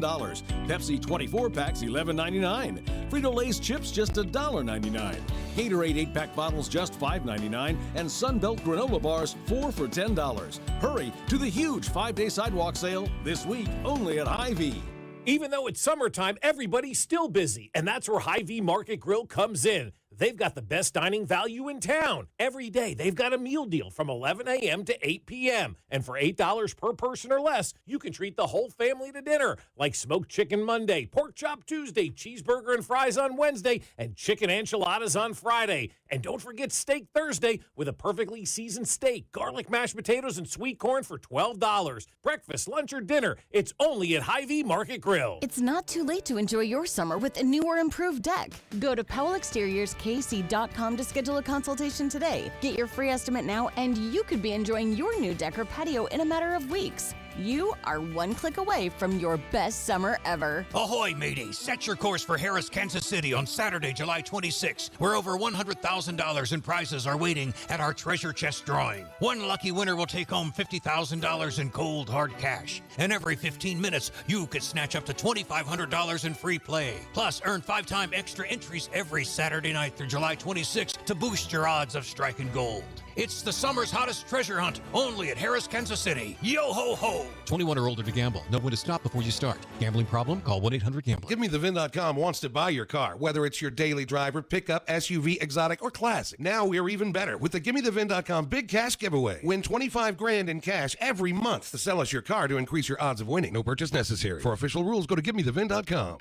Pepsi 24 packs, $11.99, Frito-Lay's chips, just $1.99, Gatorade 8-pack bottles, just $5.99, and Sunbelt granola bars, 4 for $10. Hurry to the huge 5-Day Sidewalk Sale this week, only at Hy-Vee. Even though it's summertime, everybody's still busy, and that's where Hy-Vee Market Grill comes in. They've got the best dining value in town. Every day, they've got a meal deal from 11 a.m. to 8 p.m. And for $8 per person or less, you can treat the whole family to dinner, like smoked chicken Monday, pork chop Tuesday, cheeseburger and fries on Wednesday, and chicken enchiladas on Friday. And don't forget Steak Thursday with a perfectly seasoned steak, garlic mashed potatoes, and sweet corn for $12. Breakfast, lunch, or dinner, it's only at Hy-Vee Market Grill. It's not too late to enjoy your summer with a new or improved deck. Go to PowellExteriorsKC.com to schedule a consultation today. Get your free estimate now, and you could be enjoying your new deck or patio in a matter of weeks. You are one click away from your best summer ever. Ahoy, mateys! Set your course for Harris, Kansas City on Saturday, July 26th, where over $100,000 in prizes are waiting at our treasure chest drawing. One lucky winner will take home $50,000 in cold, hard cash. And every 15 minutes, you could snatch up to $2,500 in free play. Plus, earn 5-time extra entries every Saturday night through July 26th to boost your odds of striking gold. It's the summer's hottest treasure hunt, only at Harris, Kansas City. Yo-ho-ho! 21 or older to gamble. Know when to stop before you start. Gambling problem? Call 1-800-GAMBLER. GiveMeTheVin.com wants to buy your car, whether it's your daily driver, pickup, SUV, exotic, or classic. Now we're even better with the GiveMeTheVin.com Big Cash Giveaway. Win $25,000 in cash every month to sell us your car to increase your odds of winning. No purchase necessary. For official rules, go to GiveMeTheVin.com.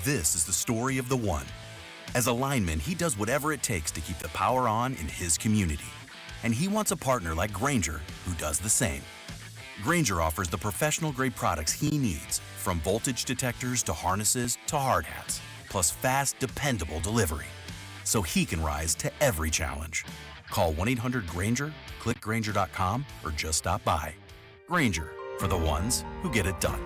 This is the story of the one. As a lineman, he does whatever it takes to keep the power on in his community. And he wants a partner like Grainger who does the same. Grainger offers the professional-grade products he needs, from voltage detectors to harnesses to hard hats, plus fast, dependable delivery, so he can rise to every challenge. Call 1-800-GRAINGER, click Grainger.com, or just stop by. Grainger, for the ones who get it done.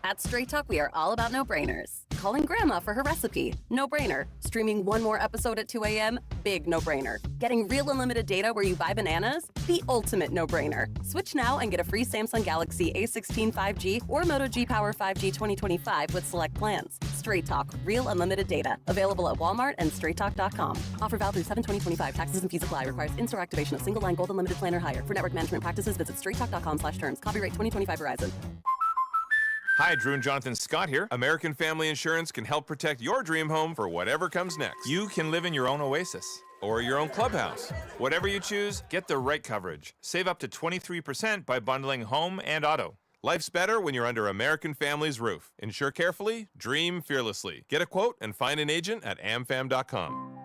At Straight Talk, we are all about no-brainers. Calling Grandma for her recipe, no-brainer. Streaming one more episode at 2 a.m., big no-brainer. Getting real unlimited data where you buy bananas, the ultimate no-brainer. Switch now and get a free Samsung Galaxy A16 5G or Moto G Power 5G 2025 with select plans. Straight Talk, real unlimited data. Available at Walmart and StraightTalk.com. Offer valid through 7/20/25. Taxes and fees apply. Requires in-store activation of single-line gold unlimited plan or higher. For network management practices, visit StraightTalk.com/terms. Copyright 2025 Verizon. Hi, Drew and Jonathan Scott here. American Family Insurance can help protect your dream home for whatever comes next. You can live in your own oasis. or your own clubhouse. Whatever you choose, get the right coverage. Save up to 23% by bundling home and auto. Life's better when you're under American Family's roof. Insure carefully, dream fearlessly. Get a quote and find an agent at amfam.com.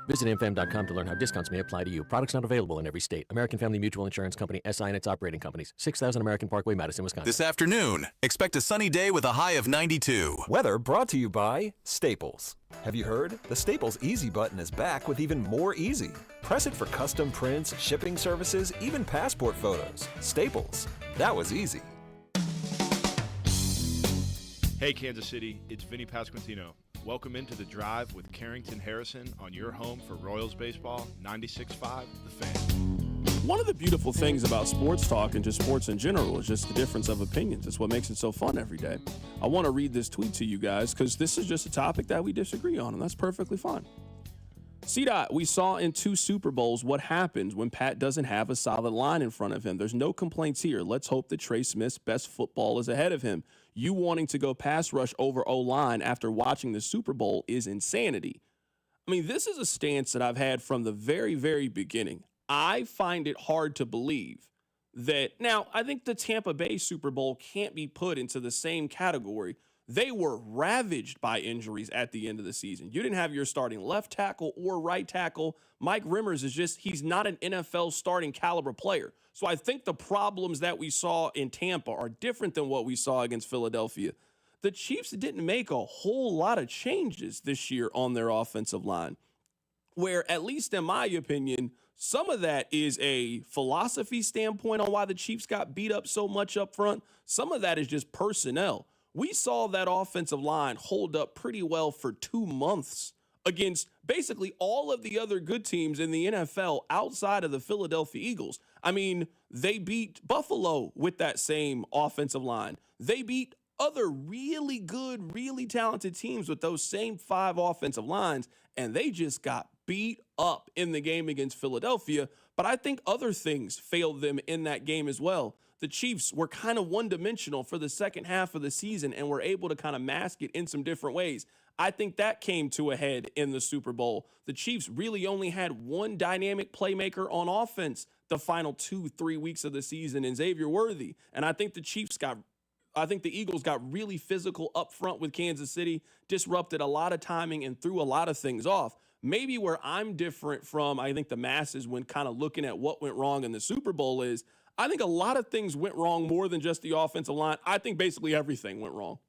Visit amfam.com to learn how discounts may apply to you. Products not available in every state. American Family Mutual Insurance Company, SI and its operating companies. 6000 American Parkway, Madison, Wisconsin. This afternoon, expect a sunny day with a high of 92. Weather brought to you by Staples. Have you heard? The Staples Easy button is back with even more easy. Press it for custom prints, shipping services, even passport photos. Staples. That was easy. Hey, Kansas City, it's Vinny Pasquantino. Welcome into The Drive with Carrington Harrison on your home for Royals baseball, 96.5 The Fan. One of the beautiful things about sports talk and just sports in general is just the difference of opinions. It's what makes it so fun every day. I want to read this tweet to you guys because this is just a topic that we disagree on, and that's perfectly fine. C-Dot, we saw in 2 Super Bowls what happens when Pat doesn't have a solid line in front of him. There's no complaints here. Let's hope that Trey Smith's best football is ahead of him. You wanting to go pass rush over O-line after watching the Super Bowl is insanity. I mean, this is a stance that I've had from the very, very beginning. I find it hard to believe that now, I think the Tampa Bay Super Bowl can't be put into the same category. They were ravaged by injuries at the end of the season. You didn't have your starting left tackle or right tackle. Mike Rimmers he's not an NFL starting caliber player. So I think the problems that we saw in Tampa are different than what we saw against Philadelphia. The Chiefs didn't make a whole lot of changes this year on their offensive line, where, at least in my opinion, some of that is a philosophy standpoint on why the Chiefs got beat up so much up front. Some of that is just personnel. We saw that offensive line hold up pretty well for 2 months against basically all of the other good teams in the NFL outside of the Philadelphia Eagles. I mean, they beat Buffalo with that same offensive line. They beat other really good, really talented teams with those same 5 offensive lines, and they just got beat up in the game against Philadelphia. But I think other things failed them in that game as well. The Chiefs were kind of one-dimensional for the second half of the season and were able to kind of mask it in some different ways. I think that came to a head in the Super Bowl. The Chiefs really only had one dynamic playmaker on offense the final 2-3 weeks of the season in Xavier Worthy. And I think the Eagles got really physical up front with Kansas City, disrupted a lot of timing and threw a lot of things off. Maybe where I'm different from, I think, the masses when kind of looking at what went wrong in the Super Bowl is, I think a lot of things went wrong more than just the offensive line. I think basically everything went wrong.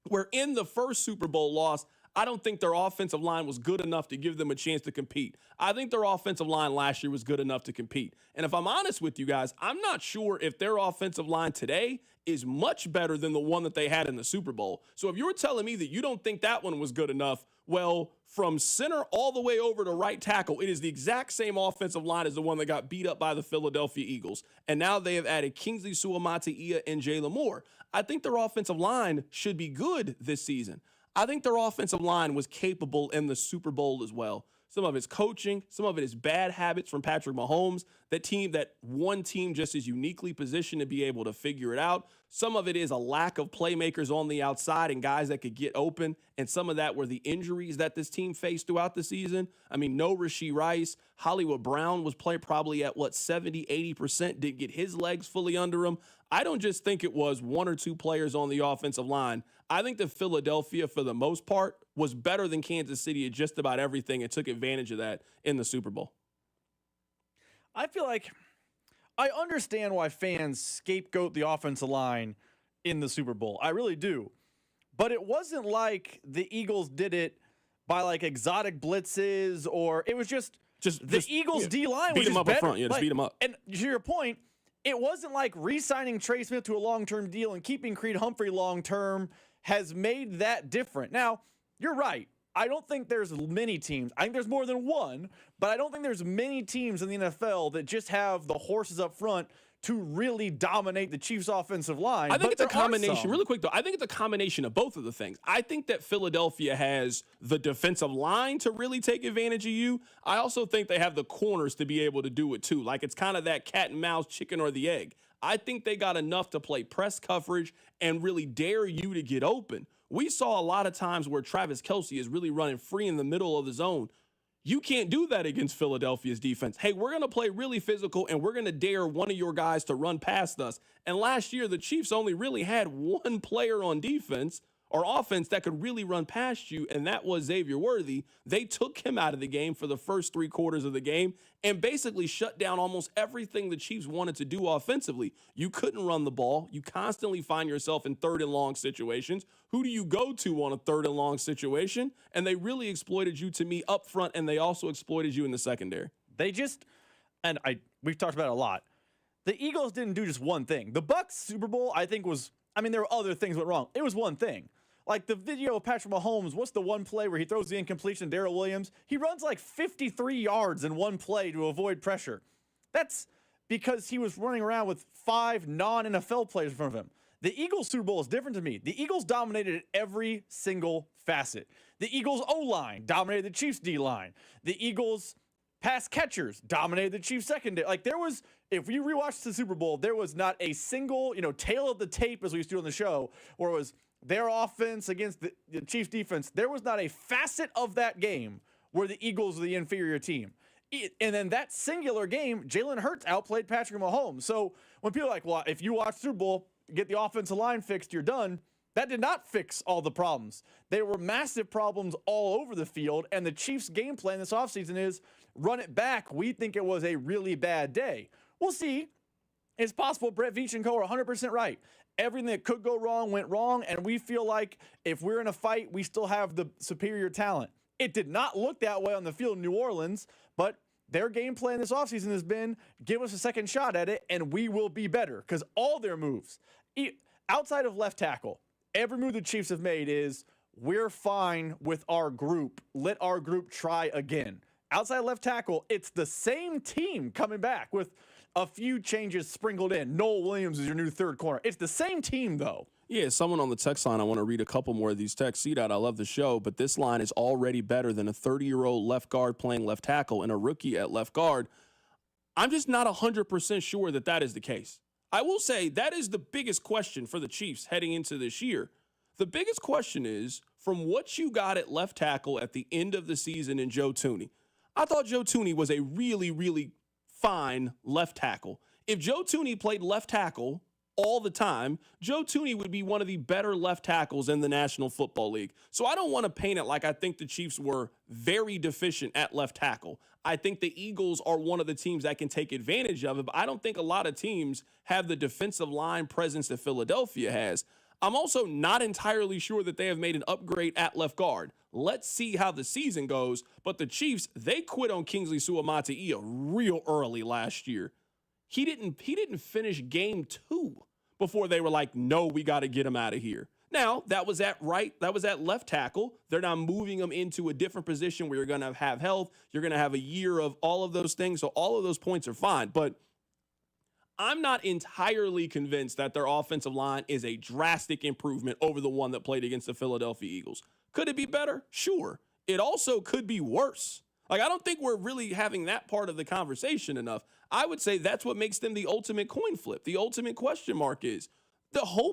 Where in the first Super Bowl loss, I don't think their offensive line was good enough to give them a chance to compete. I think their offensive line last year was good enough to compete. And if I'm honest with you guys, I'm not sure if their offensive line today is much better than the one that they had in the Super Bowl. So if you're telling me that you don't think that one was good enough, well, from center all the way over to right tackle, it is the exact same offensive line as the one that got beat up by the Philadelphia Eagles. And now they have added Kingsley Suamataia and Jalen Moore. I think their offensive line should be good this season. I think their offensive line was capable in the Super Bowl as well. Some of it's coaching, some of it is bad habits from Patrick Mahomes. That one team just is uniquely positioned to be able to figure it out. Some of it is a lack of playmakers on the outside and guys that could get open. And some of that were the injuries that this team faced throughout the season. I mean, no Rashee Rice. Hollywood Brown was playing probably at 70, 80%, didn't get his legs fully under him. I don't just think it was 1 or 2 players on the offensive line. I think that Philadelphia, for the most part, was better than Kansas City at just about everything and took advantage of that in the Super Bowl. I feel like I understand why fans scapegoat the offensive line in the Super Bowl. I really do. But it wasn't like the Eagles did it by like exotic blitzes, or it was just the Eagles' D-line was beat them up better. up front. Yeah, just beat them up. And to your point, it wasn't like re-signing Trey Smith to a long-term deal and keeping Creed Humphrey long-term has made that different. Now, you're right. I don't think there's many teams. I think there's more than one, but I don't think there's many teams in the NFL that just have the horses up front to really dominate the Chiefs' offensive line. I think it's a combination. Really quick, though, I think it's a combination of both of the things. I think that Philadelphia has the defensive line to really take advantage of you. I also think they have the corners to be able to do it, too. Like, it's kind of that cat and mouse, chicken or the egg. I think they got enough to play press coverage and really dare you to get open. We saw a lot of times where Travis Kelce is really running free in the middle of the zone. You can't do that against Philadelphia's defense. Hey, we're going to play really physical, and we're going to dare one of your guys to run past us. And last year, the Chiefs only really had one player on defense or offense that could really run past you, and that was Xavier Worthy. They took him out of the game for the first 3 quarters of the game and basically shut down almost everything the Chiefs wanted to do offensively. You couldn't run the ball. You constantly find yourself in 3rd and long situations. Who do you go to on a 3rd and long situation? And they really exploited you, to me, up front, and they also exploited you in the secondary. We've talked about it a lot. The Eagles didn't do just one thing. The Bucs Super Bowl, I think, there were other things went wrong. It was one thing. Like the video of Patrick Mahomes, what's the one play where he throws the incompletion to Darrell Williams? He runs like 53 yards in one play to avoid pressure. That's because he was running around with 5 non-NFL players in front of him. The Eagles Super Bowl is different to me. The Eagles dominated every single facet. The Eagles O-line dominated the Chiefs D-line. The Eagles pass catchers dominated the Chiefs secondary. Like if you rewatch the Super Bowl, there was not a single, tail of the tape, as we used to do on the show, where it was their offense against the Chiefs defense. There was not a facet of that game where the Eagles were the inferior team. And then that singular game, Jalen Hurts outplayed Patrick Mahomes. So when people are like, well, if you watch Super Bowl, get the offensive line fixed, you're done. That did not fix all the problems. There were massive problems all over the field, and the Chiefs' game plan this offseason is run it back. We think it was a really bad day. We'll see. It's possible Brett Veach and co are 100% right. Everything that could go wrong went wrong, and we feel like if we're in a fight, we still have the superior talent. It did not look that way on the field in New Orleans, but their game plan this offseason has been give us a second shot at it, and we will be better, because all their moves, outside of left tackle, every move the Chiefs have made is we're fine with our group. Let our group try again. Outside left tackle, it's the same team coming back with a few changes sprinkled in. Noel Williams is your new 3rd corner. It's the same team, though. Yeah, someone on the text line, I want to read a couple more of these texts. CDOT, I love the show, but this line is already better than a 30-year-old left guard playing left tackle and a rookie at left guard. I'm just not 100% sure that is the case. I will say that is the biggest question for the Chiefs heading into this year. The biggest question is, from what you got at left tackle at the end of the season in Joe Thuney, I thought Joe Thuney was a really, really fine left tackle. If Joe Thuney played left tackle all the time, Joe Thuney would be one of the better left tackles in the National Football League. So I don't want to paint it like I think the Chiefs were very deficient at left tackle. I think the Eagles are one of the teams that can take advantage of it, but I don't think a lot of teams have the defensive line presence that Philadelphia has. I'm also not entirely sure that they have made an upgrade at left guard. Let's see how the season goes. But the Chiefs, they quit on Kingsley Suamataia real early last year. He didn't finish game 2 before they were like, no, we got to get him out of here. Now, that was at left tackle. They're now moving him into a different position where you're going to have health. You're going to have a year of all of those things. So all of those points are fine. But I'm not entirely convinced that their offensive line is a drastic improvement over the one that played against the Philadelphia Eagles. Could it be better? Sure. It also could be worse. I don't think we're really having that part of the conversation enough. I would say that's what makes them the ultimate coin flip. The ultimate question mark is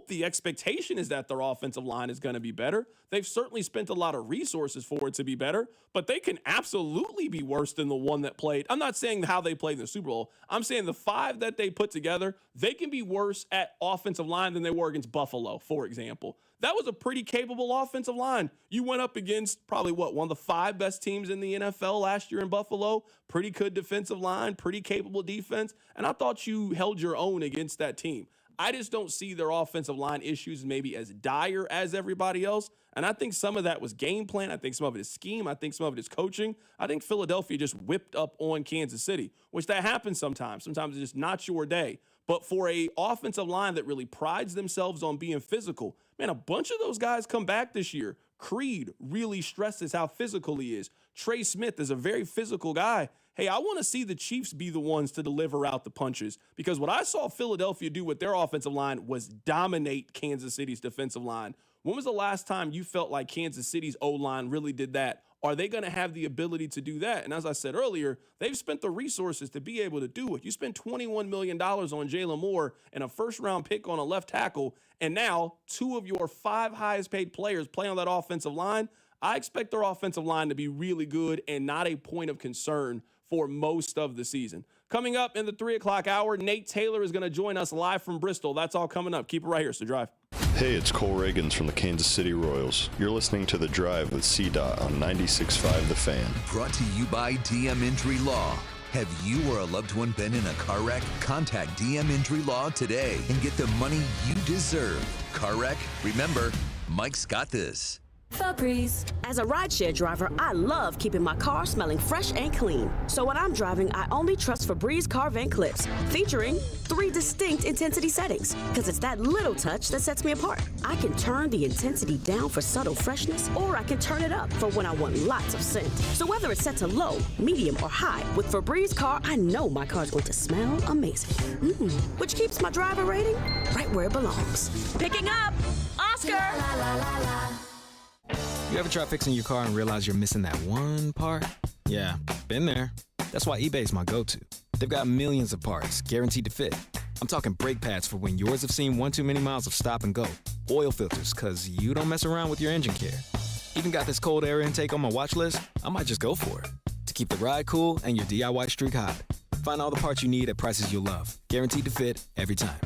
the expectation is that their offensive line is going to be better. They've certainly spent a lot of resources for it to be better, but they can absolutely be worse than the one that played. I'm not saying how they played in the Super Bowl. I'm saying the 5 that they put together, they can be worse at offensive line than they were against Buffalo, for example. That was a pretty capable offensive line. You went up against probably one of the 5 best teams in the NFL last year in Buffalo. Pretty good defensive line, pretty capable defense, and I thought you held your own against that team. I just don't see their offensive line issues maybe as dire as everybody else. And I think some of that was game plan. I think some of it is scheme. I think some of it is coaching. I think Philadelphia just whipped up on Kansas City, which that happens sometimes. Sometimes it's just not your day. But for a offensive line that really prides themselves on being physical, man, a bunch of those guys come back this year. Creed really stresses how physical he is. Trey Smith is a very physical guy. Hey, I want to see the Chiefs be the ones to deliver out the punches, because what I saw Philadelphia do with their offensive line was dominate Kansas City's defensive line. When was the last time you felt like Kansas City's O-line really did that? Are they going to have the ability to do that? And as I said earlier, they've spent the resources to be able to do it. You spent $21 million on Jalen Moore and a first-round pick on a left tackle, and now 2 of your 5 highest-paid players play on that offensive line. I expect their offensive line to be really good and not a point of concern for most of the season. Coming up in the 3 o'clock hour, Nate Taylor is going to join us live from Bristol. That's all coming up. Keep it right here. So Drive. Hey, it's Cole Reagans from the Kansas City Royals. You're listening to The Drive with CDOT on 96.5 The Fan. Brought to you by DM Injury Law. Have you or a loved one been in a car wreck? Contact DM Injury Law today and get the money you deserve. Car wreck? Remember, Mike's got this. Febreze. As a rideshare driver, I love keeping my car smelling fresh and clean. So when I'm driving, I only trust Febreze car vent clips, featuring 3 distinct intensity settings, because it's that little touch that sets me apart. I can turn the intensity down for subtle freshness, or I can turn it up for when I want lots of scent. So whether it's set to low, medium, or high, with Febreze car, I know my car's going to smell amazing. Which keeps my driver rating right where it belongs. Picking up Oscar! You ever try fixing your car and realize you're missing that one part? Yeah, been there. That's why eBay's my go-to. They've got millions of parts, guaranteed to fit. I'm talking brake pads for when yours have seen 1 too many miles of stop and go. Oil filters, cause you don't mess around with your engine care. Even got this cold air intake on my watch list. I might just go for it. To keep the ride cool and your DIY streak hot. Find all the parts you need at prices you'll love. Guaranteed to fit every time.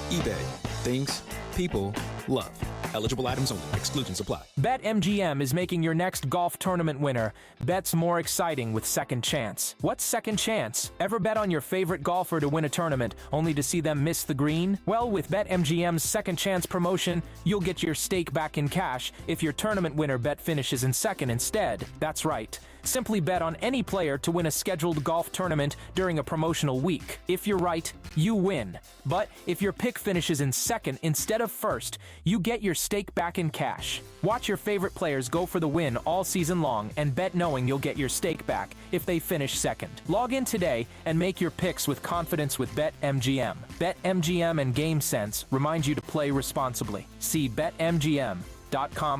eBay. Things people love. Eligible items only. Exclusions apply. BetMGM is making your next golf tournament winner bets more exciting with Second Chance. What's Second Chance? Ever bet on your favorite golfer to win a tournament only to see them miss the green? Well, with BetMGM's Second Chance promotion, you'll get your stake back in cash if your tournament winner bet finishes in second instead. That's right. Simply bet on any player to win a scheduled golf tournament during a promotional week. If you're right, you win. But if your pick finishes in second instead of first, you get your stake back in cash. Watch your favorite players go for the win all season long and bet knowing you'll get your stake back if they finish second. Log in today and make your picks with confidence with BetMGM. BetMGM and GameSense remind you to play responsibly. See BetMGM.com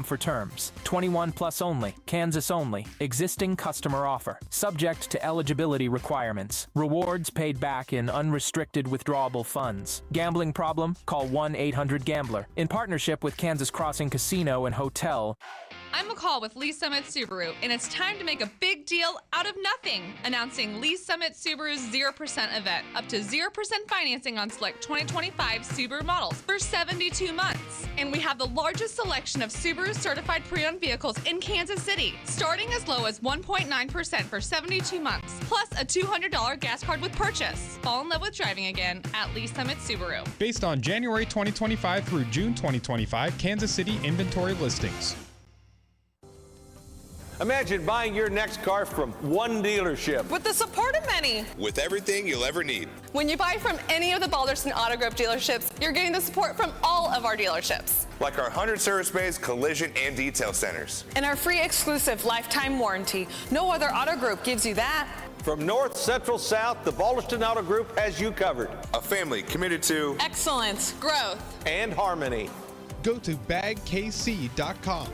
for terms. 21 plus only. Kansas only. Existing customer offer. Subject to eligibility requirements. Rewards paid back in unrestricted withdrawable funds. Gambling problem? Call 1-800-GAMBLER. In partnership with Kansas Crossing Casino and Hotel. I'm McCall with Lee Summit Subaru, and it's time to make a big deal out of nothing. Announcing Lee Summit Subaru's 0% event. Up to 0% financing on select 2025 Subaru models for 72 months. And we have the largest selection of Subaru certified pre-owned vehicles in Kansas City, starting as low as 1.9% for 72 months, plus a $200 gas card with purchase. Fall in love with driving again at Lee Summit Subaru. Based on January 2025 through June 2025 Kansas City inventory listings. Imagine buying your next car from one dealership. With the support of many. With everything you'll ever need. When you buy from any of the Balderson Auto Group dealerships, you're getting the support from all of our dealerships. Like our 100 service bays, collision, and detail centers. And our free exclusive lifetime warranty. No other auto group gives you that. From north, central, south, the Balderson Auto Group has you covered. A family committed to excellence, growth, and harmony. Go to bagkc.com.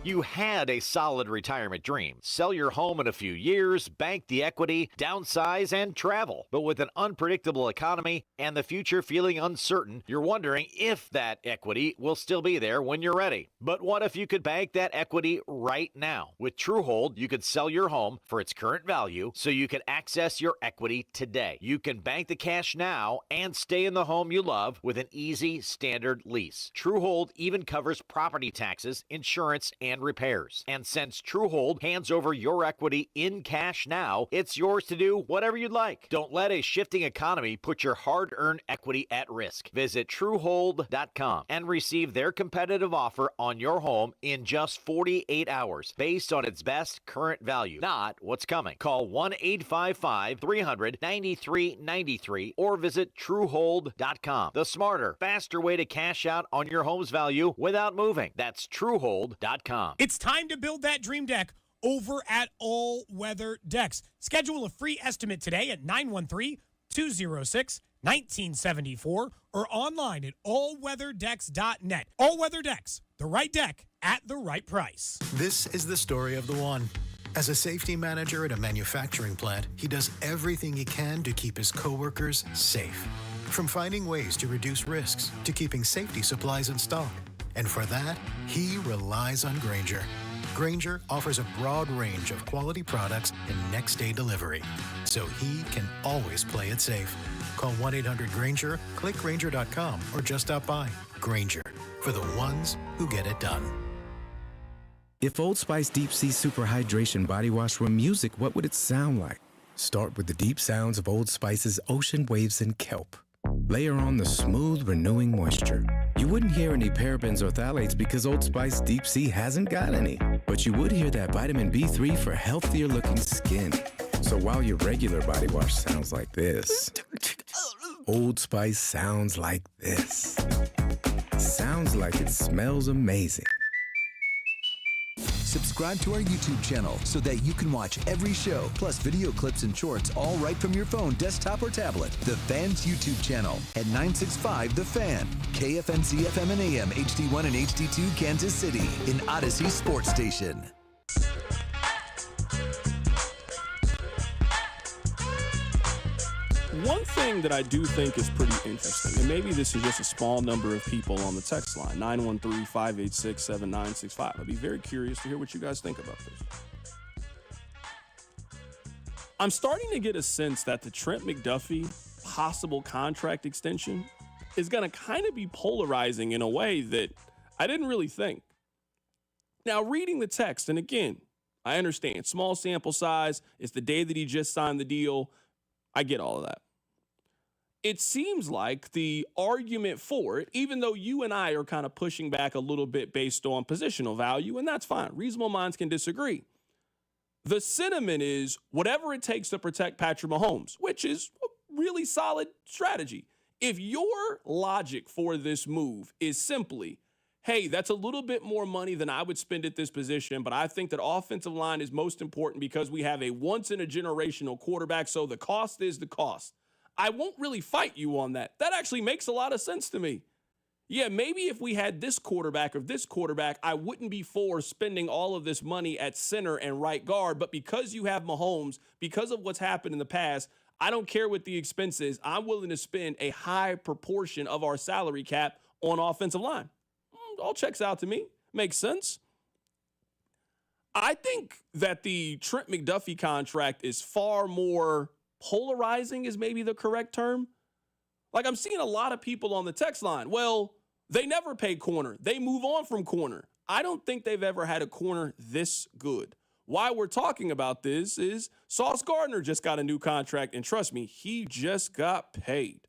You had a solid retirement dream. Sell your home in a few years, bank the equity, downsize, and travel. But with an unpredictable economy and the future feeling uncertain, you're wondering if that equity will still be there when you're ready. But what if you could bank that equity right now? With TrueHold, you could sell your home for its current value so you can access your equity today. You can bank the cash now and stay in the home you love with an easy standard lease. TrueHold even covers property taxes, insurance, and repairs. And since TrueHold hands over your equity in cash now, it's yours to do whatever you'd like. Don't let a shifting economy put your hard-earned equity at risk. Visit TrueHold.com and receive their competitive offer on your home in just 48 hours based on its best current value, not what's coming. Call 1-855-300-9393 or visit TrueHold.com. The smarter, faster way to cash out on your home's value without moving. That's TrueHold.com. It's time to build that dream deck over at All Weather Decks. Schedule a free estimate today at 913-206-1974 or online at allweatherdecks.net. All Weather Decks, the right deck at the right price. This is the story of the one. As a safety manager at a manufacturing plant, he does everything he can to keep his coworkers safe. From finding ways to reduce risks to keeping safety supplies in stock. And for that, he relies on Grainger. Grainger offers a broad range of quality products and next-day delivery, so he can always play it safe. Call 1-800-GRAINGER, click Grainger.com, or just stop by. Grainger, for the ones who get it done. If Old Spice Deep Sea Super Hydration Body Wash were music, what would it sound like? Start with the deep sounds of Old Spice's ocean waves and kelp. Layer on the smooth, renewing moisture. You wouldn't hear any parabens or phthalates because Old Spice Deep Sea hasn't got any. But you would hear that vitamin B3 for healthier looking skin. So while your regular body wash sounds like this, Old Spice sounds like this. Sounds like it smells amazing. Subscribe to our YouTube channel so that you can watch every show, plus video clips and shorts, all right from your phone, desktop, or tablet. The Fan's YouTube channel at 965 The Fan, KFNC FM and AM, HD1 and HD2, Kansas City, in Odyssey Sports Station. One thing that I do think is pretty interesting, and maybe this is just a small number of people on the text line, 913-586-7965. I'd be very curious to hear what you guys think about this. I'm starting to get a sense that the Trent McDuffie possible contract extension is going to kind of be polarizing in a way that I didn't really think. Now, reading the text, and again, I understand, small sample size, it's the day that he just signed the deal. I get all of that. It seems like the argument for it, even though you and I are kind of pushing back a little bit based on positional value, and that's fine. Reasonable minds can disagree. The sentiment is whatever it takes to protect Patrick Mahomes, which is a really solid strategy. If your logic for this move is simply, hey, that's a little bit more money than I would spend at this position, but I think that offensive line is most important because we have a once-in-a-generational quarterback, so the cost is the cost. I won't really fight you on that. That actually makes a lot of sense to me. Yeah, maybe if we had this quarterback or this quarterback, I wouldn't be for spending all of this money at center and right guard, but because you have Mahomes, because of what's happened in the past, I don't care what the expense is. I'm willing to spend a high proportion of our salary cap on offensive line. All checks out to me. Makes sense. I think that the Trent McDuffie contract is far more polarizing, is maybe the correct term. Like, I'm seeing a lot of people on the text line. Well, they never pay corner. They move on from corner. I don't think they've ever had a corner this good. Why we're talking about this is Sauce Gardner just got a new contract, and trust me, he just got paid.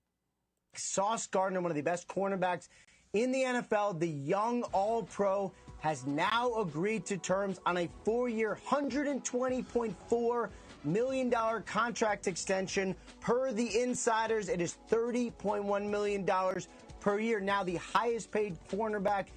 Sauce Gardner, one of the best cornerbacks in the NFL, the young All-Pro, has now agreed to terms on a 4-year, $120.4 million contract extension. Per the insiders, it is $30.1 million per year. Now the highest paid cornerback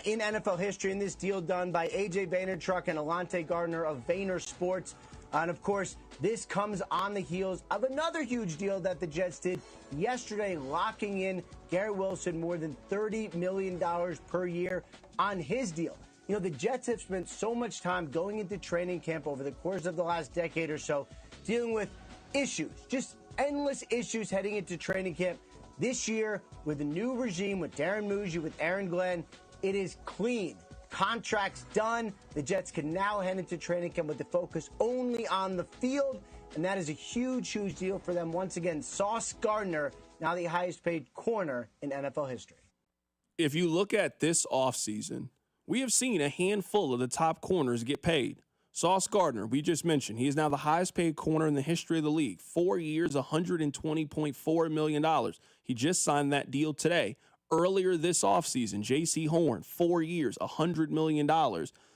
in NFL history in this deal done by A.J. Vaynerchuk and Alante Gardner of Vayner Sports. And, of course, this comes on the heels of another huge deal that the Jets did yesterday, locking in Garrett Wilson more than $30 million per year on his deal. You know, the Jets have spent so much time going into training camp over the course of the last decade or so, dealing with issues, just endless issues heading into training camp. This year, with the new regime, with Darren Muji, with Aaron Glenn, it is clean. Contracts done. The Jets can now head into training camp with the focus only on the field, and that is a huge, huge deal for them. Once again, Sauce Gardner, now the highest paid corner in NFL history. If you look at this offseason, we have seen a handful of the top corners get paid. Sauce Gardner, we just mentioned, he is now the highest paid corner in the history of the league. 4 years, $120.4 million. He just signed that deal today. Earlier this offseason, J.C. Horn, 4 years, $100 million.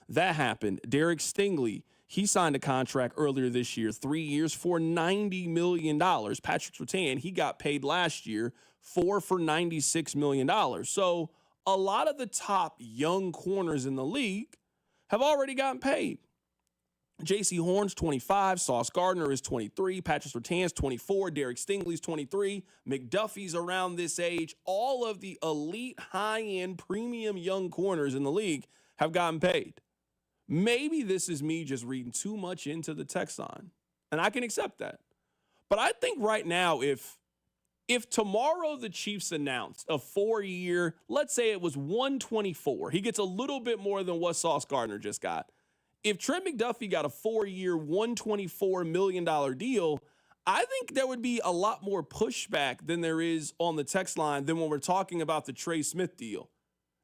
That happened. Derek Stingley, he signed a contract earlier this year, 3 years for $90 million. Patrick Surtain, he got paid last year, 4 for $96 million. So a lot of the top young corners in the league have already gotten paid. J.C. Horn's 25, Sauce Gardner is 23, Patrick Surtain's 24, Derek Stingley's 23, McDuffie's around this age. All of the elite, high-end, premium young corners in the league have gotten paid. Maybe this is me just reading too much into the text line, and I can accept that. But I think right now, if tomorrow the Chiefs announced a 4-year, let's say it was $124, he gets a little bit more than what Sauce Gardner just got. If Trent McDuffie got a 4-year, $124 million deal, I think there would be a lot more pushback than there is on the text line than when we're talking about the Trey Smith deal.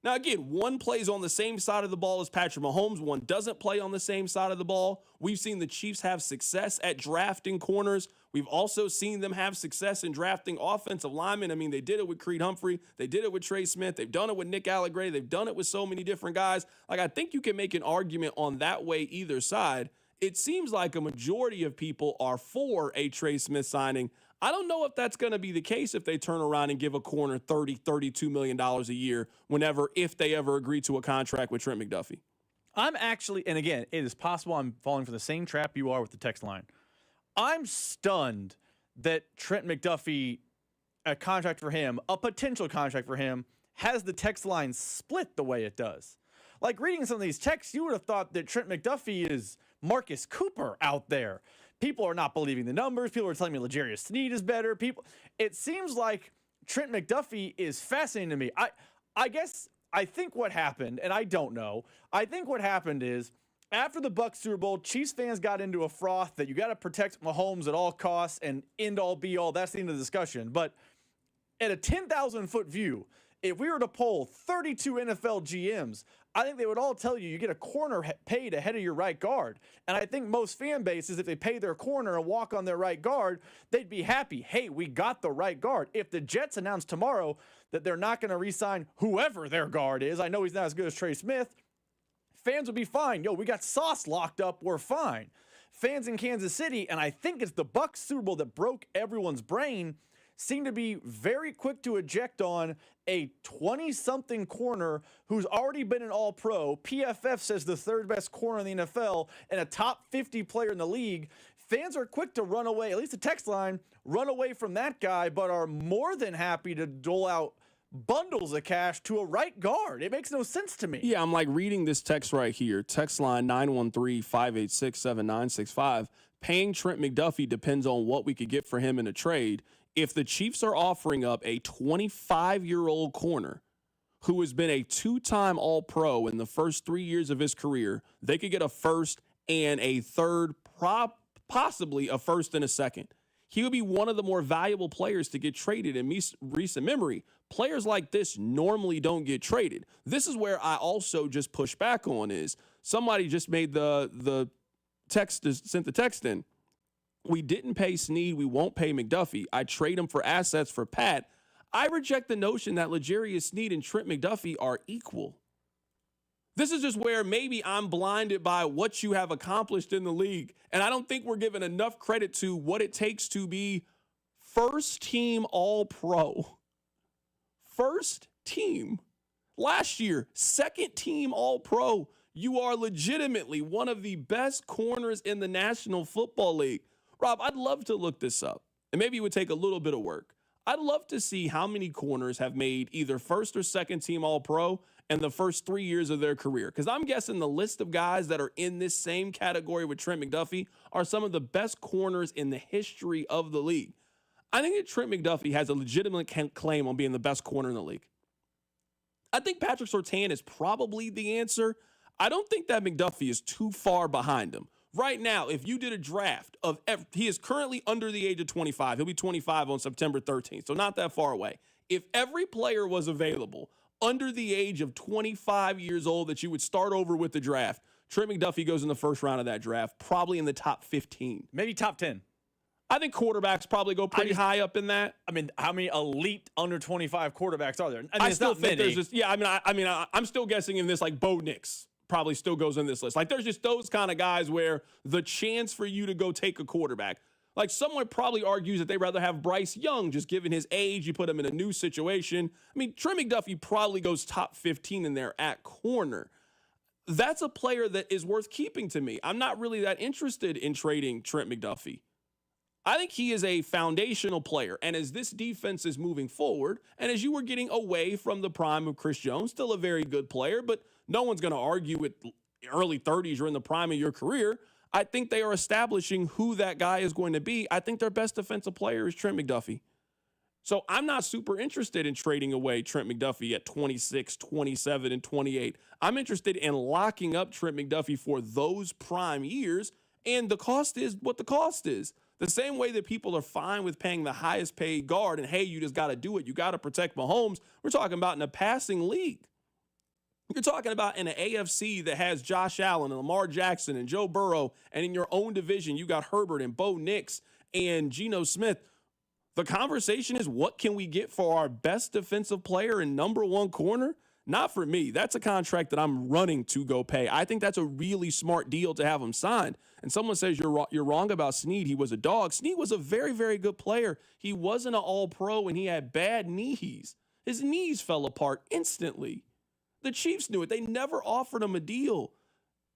Now, again, one plays on the same side of the ball as Patrick Mahomes. One doesn't play on the same side of the ball. We've seen the Chiefs have success at drafting corners. We've also seen them have success in drafting offensive linemen. I mean, they did it with Creed Humphrey. They did it with Trey Smith. They've done it with Nick Allegretti. They've done it with so many different guys. Like, I think you can make an argument on that way either side. It seems like a majority of people are for a Trey Smith signing. I don't know if that's going to be the case if they turn around and give a corner $32 million a year if they ever agree to a contract with Trent McDuffie. I'm actually, and again, it is possible I'm falling for the same trap you are with the text line. I'm stunned that Trent McDuffie, a contract for him, a potential contract for him, has the text line split the way it does. Like, reading some of these texts, you would have thought that Trent McDuffie is Marcus Cooper out there. People are not believing the numbers. People are telling me L'Jarius Sneed is better. It seems like Trent McDuffie is fascinating to me. I think what happened, and I don't know, I think what happened is after the Bucs Super Bowl, Chiefs fans got into a froth that you got to protect Mahomes at all costs and end all be all. That's the end of the discussion. But at a 10,000-foot view, if we were to poll 32 NFL GMs, I think they would all tell you get a corner paid ahead of your right guard. And I think most fan bases, if they pay their corner and walk on their right guard, they'd be happy. Hey, we got the right guard. If the Jets announce tomorrow that they're not going to re-sign whoever their guard is, I know he's not as good as Trey Smith, fans would be fine. Yo, we got Sauce locked up. We're fine. Fans in Kansas City, and I think it's the Bucs Super Bowl that broke everyone's brain, seem to be very quick to eject on a 20-something corner who's already been an All-Pro. PFF says the third best corner in the NFL and a top 50 player in the league. Fans are quick to run away, at least the text line, run away from that guy, but are more than happy to dole out bundles of cash to a right guard. It makes no sense to me. Yeah, I'm like reading this text right here. Text line 913-586-7965. Paying Trent McDuffie depends on what we could get for him in a trade. If the Chiefs are offering up a 25-year-old corner who has been a 2-time All-Pro in the first 3 years of his career, they could get a first and a third, possibly a first and a second. He would be one of the more valuable players to get traded in recent memory. Players like this normally don't get traded. This is where I also just push back on is somebody just made the text, sent the text in. We didn't pay Sneed. We won't pay McDuffie. I trade him for assets for Pat. I reject the notion that L'Jarius Sneed and Trent McDuffie are equal. This is just where maybe I'm blinded by what you have accomplished in the league. And I don't think we're giving enough credit to what it takes to be first team All-Pro. First team. Last year, second team All-Pro. You are legitimately one of the best corners in the National Football League. Rob, I'd love to look this up, and maybe it would take a little bit of work. I'd love to see how many corners have made either first or second team All-Pro in the first 3 years of their career, because I'm guessing the list of guys that are in this same category with Trent McDuffie are some of the best corners in the history of the league. I think that Trent McDuffie has a legitimate claim on being the best corner in the league. I think Patrick Surtain is probably the answer. I don't think that McDuffie is too far behind him. Right now, if you did a draft he is currently under the age of 25. He'll be 25 on September 13th, so not that far away. If every player was available under the age of 25 years old that you would start over with the draft, Trent McDuffie goes in the first round of that draft, probably in the top 15. Maybe top 10. I think quarterbacks probably go pretty high up in that. I mean, how many elite under 25 quarterbacks are there? I still think there's just, I'm still guessing in this, like Bo Nix probably still goes in this list. Like, there's just those kind of guys where the chance for you to go take a quarterback, like someone probably argues that they'd rather have Bryce Young, just given his age, you put him in a new situation. I mean, Trent McDuffie probably goes top 15 in there at corner. That's a player that is worth keeping to me. I'm not really that interested in trading Trent McDuffie. I think he is a foundational player. And as this defense is moving forward, and as you were getting away from the prime of Chris Jones, still a very good player, but no one's going to argue with early 30s, you're in the prime of your career. I think they are establishing who that guy is going to be. I think their best defensive player is Trent McDuffie. So I'm not super interested in trading away Trent McDuffie at 26, 27, and 28. I'm interested in locking up Trent McDuffie for those prime years, and the cost is what the cost is. The same way that people are fine with paying the highest paid guard and, hey, you just got to do it. You got to protect Mahomes. We're talking about in a passing league. You're talking about in an AFC that has Josh Allen and Lamar Jackson and Joe Burrow, and in your own division, you got Herbert and Bo Nix and Geno Smith. The conversation is, what can we get for our best defensive player and number one corner? Not for me. That's a contract that I'm running to go pay. I think that's a really smart deal to have him signed. And someone says you're wrong about Snead. He was a dog. Snead was a very, very good player. He wasn't an all-pro, and he had bad knees. His knees fell apart instantly. The Chiefs knew it. They never offered him a deal.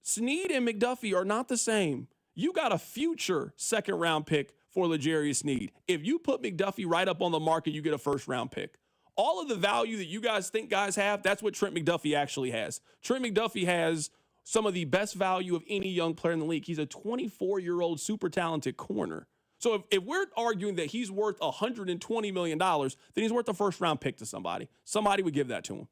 Snead and McDuffie are not the same. You got a future second-round pick for L'Jarius Snead. If you put McDuffie right up on the market, you get a first-round pick. All of the value that you guys think guys have, that's what Trent McDuffie actually has. Trent McDuffie has some of the best value of any young player in the league. He's a 24-year-old super talented corner. So if we're arguing that he's worth $120 million, then he's worth a first-round pick to somebody. Somebody would give that to him.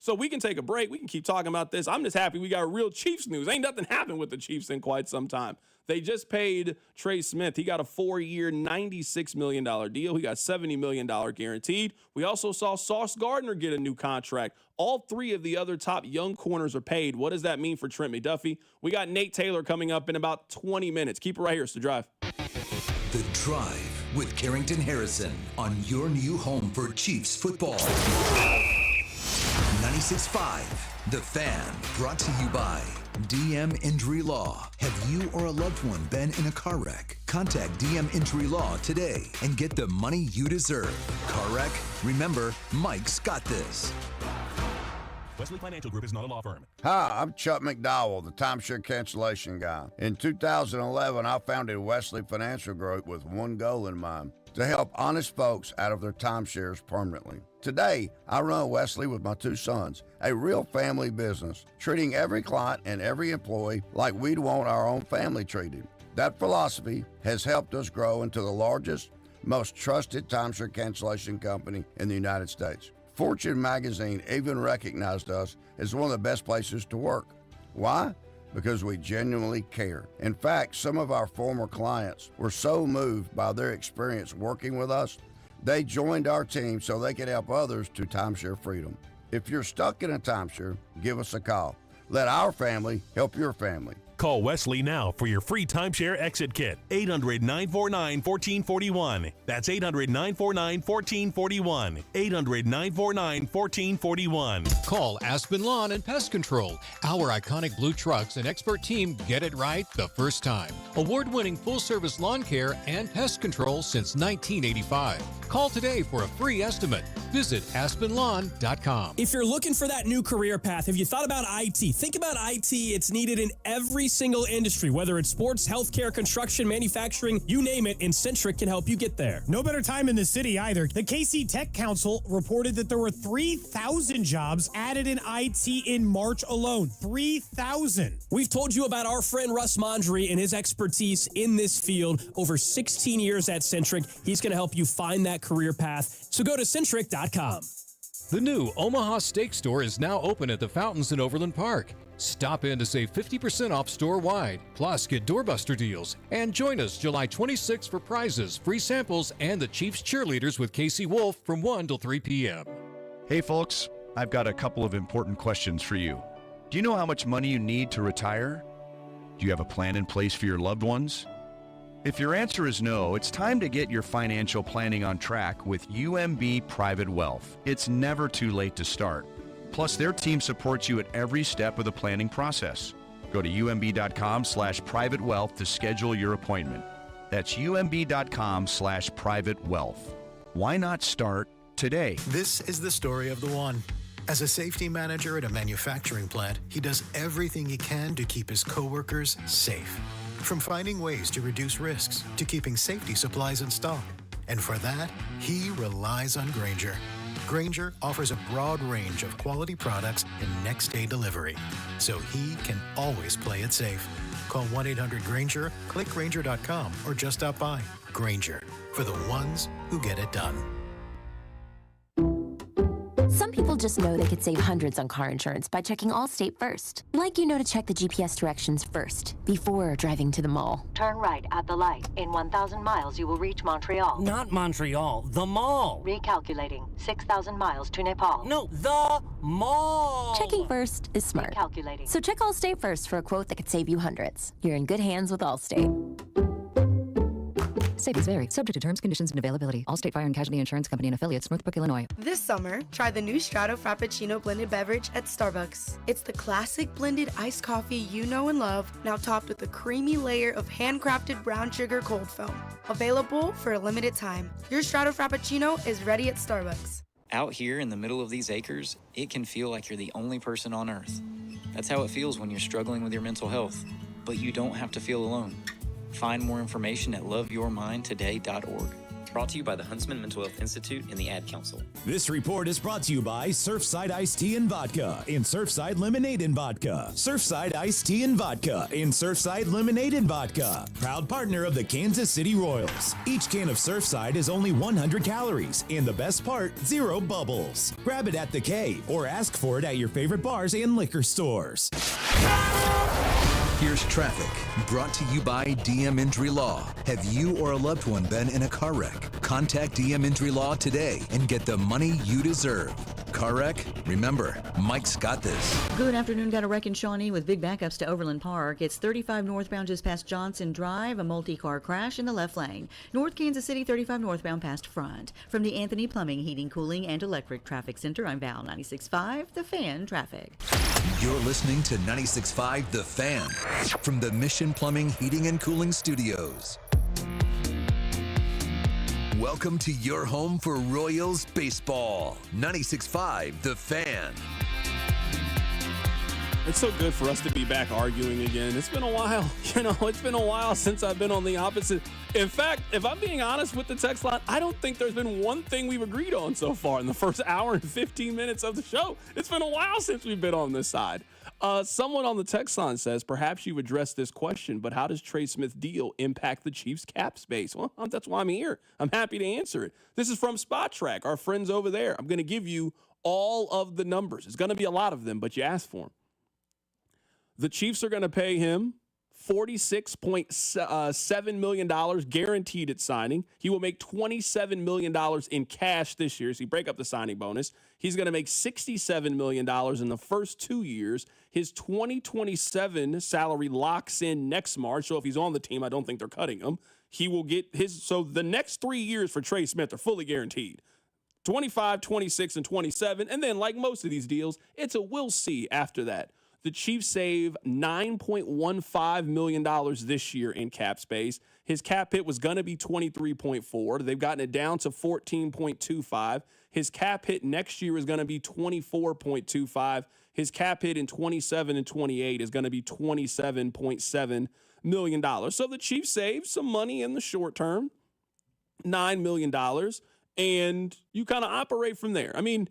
So we can take a break. We can keep talking about this. I'm just happy we got real Chiefs news. Ain't nothing happened with the Chiefs in quite some time. They just paid Trey Smith. He got a 4-year, $96 million deal. He got $70 million guaranteed. We also saw Sauce Gardner get a new contract. All three of the other top young corners are paid. What does that mean for Trent McDuffie? We got Nate Taylor coming up in about 20 minutes. Keep it right here. It's The Drive. The Drive with Carrington Harrison on your new home for Chiefs football. 96.5, The Fan, brought to you by DM Injury Law. Have you or a loved one been in a car wreck? Contact DM Injury Law today and get the money you deserve. Car wreck? Remember, Mike's got this. Wesley Financial Group is not a law firm. Hi, I'm Chuck McDowell, the timeshare cancellation guy. In 2011, I founded Wesley Financial Group with one goal in mind: to help honest folks out of their timeshares permanently. Today, I run Wesley with my two sons, a real family business, treating every client and every employee like we'd want our own family treated. That philosophy has helped us grow into the largest, most trusted timeshare cancellation company in the United States. Fortune magazine even recognized us as one of the best places to work. Why? Because we genuinely care. In fact, some of our former clients were so moved by their experience working with us, they joined our team so they could help others to timeshare freedom. If you're stuck in a timeshare, give us a call. Let our family help your family. Call Wesley now for your free timeshare exit kit. 800-949-1441. That's 800-949-1441. 800-949-1441. Call Aspen Lawn and Pest Control. Our iconic blue trucks and expert team get it right the first time. Award-winning full-service lawn care and pest control since 1985. Call today for a free estimate. Visit aspenlawn.com. If you're looking for that new career path, have you thought about IT? Think about IT. It's needed in every single industry, whether it's sports, healthcare, construction, manufacturing, you name it, and Centric can help you get there. No better time in the city either. The KC Tech Council reported that there were 3,000 jobs added in IT in March alone. 3,000. We've told you about our friend Russ Mondry and his expertise in this field. Over 16 years at Centric. He's going to help you find that career path. So go to Centric.com. The new Omaha Steak Store is now open at the Fountains in Overland Park. Stop in to save 50% off store-wide, plus get doorbuster deals. And join us July 26th for prizes, free samples, and the Chiefs cheerleaders with Casey Wolf from 1 till 3 p.m. Hey folks, I've got a couple of important questions for you. Do you know how much money you need to retire? Do you have a plan in place for your loved ones? If your answer is no, it's time to get your financial planning on track with UMB Private Wealth. It's never too late to start. Plus, their team supports you at every step of the planning process. Go to umb.com/privatewealth to schedule your appointment. That's umb.com/privatewealth. Why not start today? This is the story of the one. As a safety manager at a manufacturing plant, he does everything he can to keep his coworkers safe. From finding ways to reduce risks to keeping safety supplies in stock. And for that, he relies on Grainger. Grainger offers a broad range of quality products and next-day delivery, so he can always play it safe. Call 1-800-GRAINGER, click Grainger.com, or just stop by. Grainger, for the ones who get it done. Some people just know they could save hundreds on car insurance by checking Allstate first. Like to check the GPS directions first, before driving to the mall. Turn right at the light. In 1,000 miles, you will reach Montreal. Not Montreal, the mall. Recalculating. 6,000 miles to Nepal. No, the mall. Checking first is smart. Recalculating. So check Allstate first for a quote that could save you hundreds. You're in good hands with Allstate. Savings vary, subject to terms, conditions, and availability. Allstate Fire and Casualty Insurance Company and Affiliates, Northbrook, Illinois. This summer, try the new Strato Frappuccino blended beverage at Starbucks. It's the classic blended iced coffee you know and love, now topped with a creamy layer of handcrafted brown sugar cold foam. Available for a limited time. Your Strato Frappuccino is ready at Starbucks. Out here in the middle of these acres, it can feel like you're the only person on Earth. That's how it feels when you're struggling with your mental health. But you don't have to feel alone. Find more information at loveyourmindtoday.org. Brought to you by the Huntsman Mental Health Institute and the Ad Council. This report is brought to you by Surfside Iced Tea and Vodka and Surfside Lemonade and Vodka. Surfside Iced Tea and Vodka and Surfside Lemonade and Vodka. Proud partner of the Kansas City Royals. Each can of Surfside is only 100 calories and the best part, 0 bubbles. Grab it at the K or ask for it at your favorite bars and liquor stores. Here's traffic, brought to you by DM Injury Law. Have you or a loved one been in a car wreck? Contact DM Injury Law today and get the money you deserve. Car wreck? Remember, Mike's got this. Good afternoon. Got a wreck in Shawnee with big backups to Overland Park. It's 35 northbound just past Johnson Drive, a multi-car crash in the left lane. North Kansas City, 35 northbound past Front. From the Anthony Plumbing, Heating, Cooling, and Electric Traffic Center, I'm Val 96.5, The Fan Traffic. You're listening to 96.5 The Fan from the Mission Plumbing, Heating, and Cooling Studios. Welcome to your home for Royals baseball. 96.5 The Fan. It's so good for us to be back arguing again. It's been a while. It's been a while since I've been on the opposite. In fact, if I'm being honest with the text line, I don't think there's been one thing we've agreed on so far in the first hour and 15 minutes of the show. It's been a while since we've been on this side. Someone on the text line says, perhaps you've addressed this question, but how does Trey Smith's deal impact the Chiefs' cap space? Well, that's why I'm here. I'm happy to answer it. This is from Spot Track, our friends over there. I'm going to give you all of the numbers. It's going to be a lot of them, but you asked for them. The Chiefs are going to pay him $46.7 million guaranteed at signing. He will make $27 million in cash this year. So you break up the signing bonus. He's going to make $67 million in the first 2 years. His 2027 salary locks in next March. So if he's on the team, I don't think they're cutting him. He will get his. So the next 3 years for Trey Smith are fully guaranteed. 25, 26, and 27. And then, like most of these deals, it's a we'll see after that. The Chiefs save $9.15 million this year in cap space. His cap hit was going to be 23.4. They've gotten it down to 14.25. His cap hit next year is going to be 24.25. His cap hit in 27 and 28 is going to be $27.7 million. So the Chiefs save some money in the short term, $9 million, and you kind of operate from there. I mean,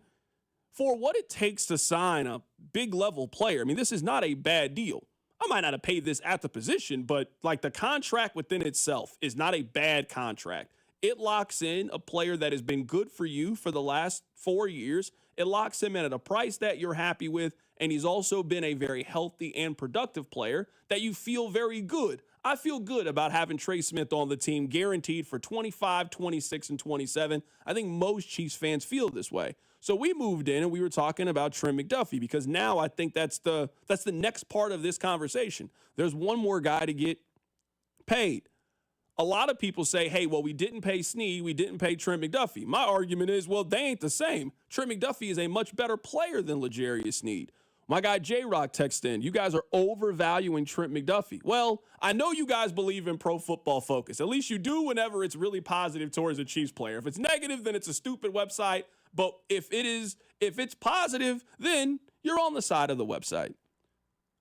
for what it takes to sign a big level player, I mean, this is not a bad deal. I might not have paid this at the position, but like the contract within itself is not a bad contract. It locks in a player that has been good for you for the last 4 years. It locks him in at a price that you're happy with, and he's also been a very healthy and productive player that you feel very good. I feel good about having Trey Smith on the team guaranteed for 25, 26, and 27. I think most Chiefs fans feel this way. So we moved in and we were talking about Trey McDuffie because now I think that's the next part of this conversation. There's one more guy to get paid. A lot of people say, hey, well, we didn't pay Snead, we didn't pay Trey McDuffie. My argument is, well, they ain't the same. Trey McDuffie is a much better player than L'Jarius Snead. My guy J-Rock texted in, you guys are overvaluing Trent McDuffie. Well, I know you guys believe in Pro Football Focus. At least you do whenever it's really positive towards a Chiefs player. If it's negative, then it's a stupid website. But if it's positive, then you're on the side of the website.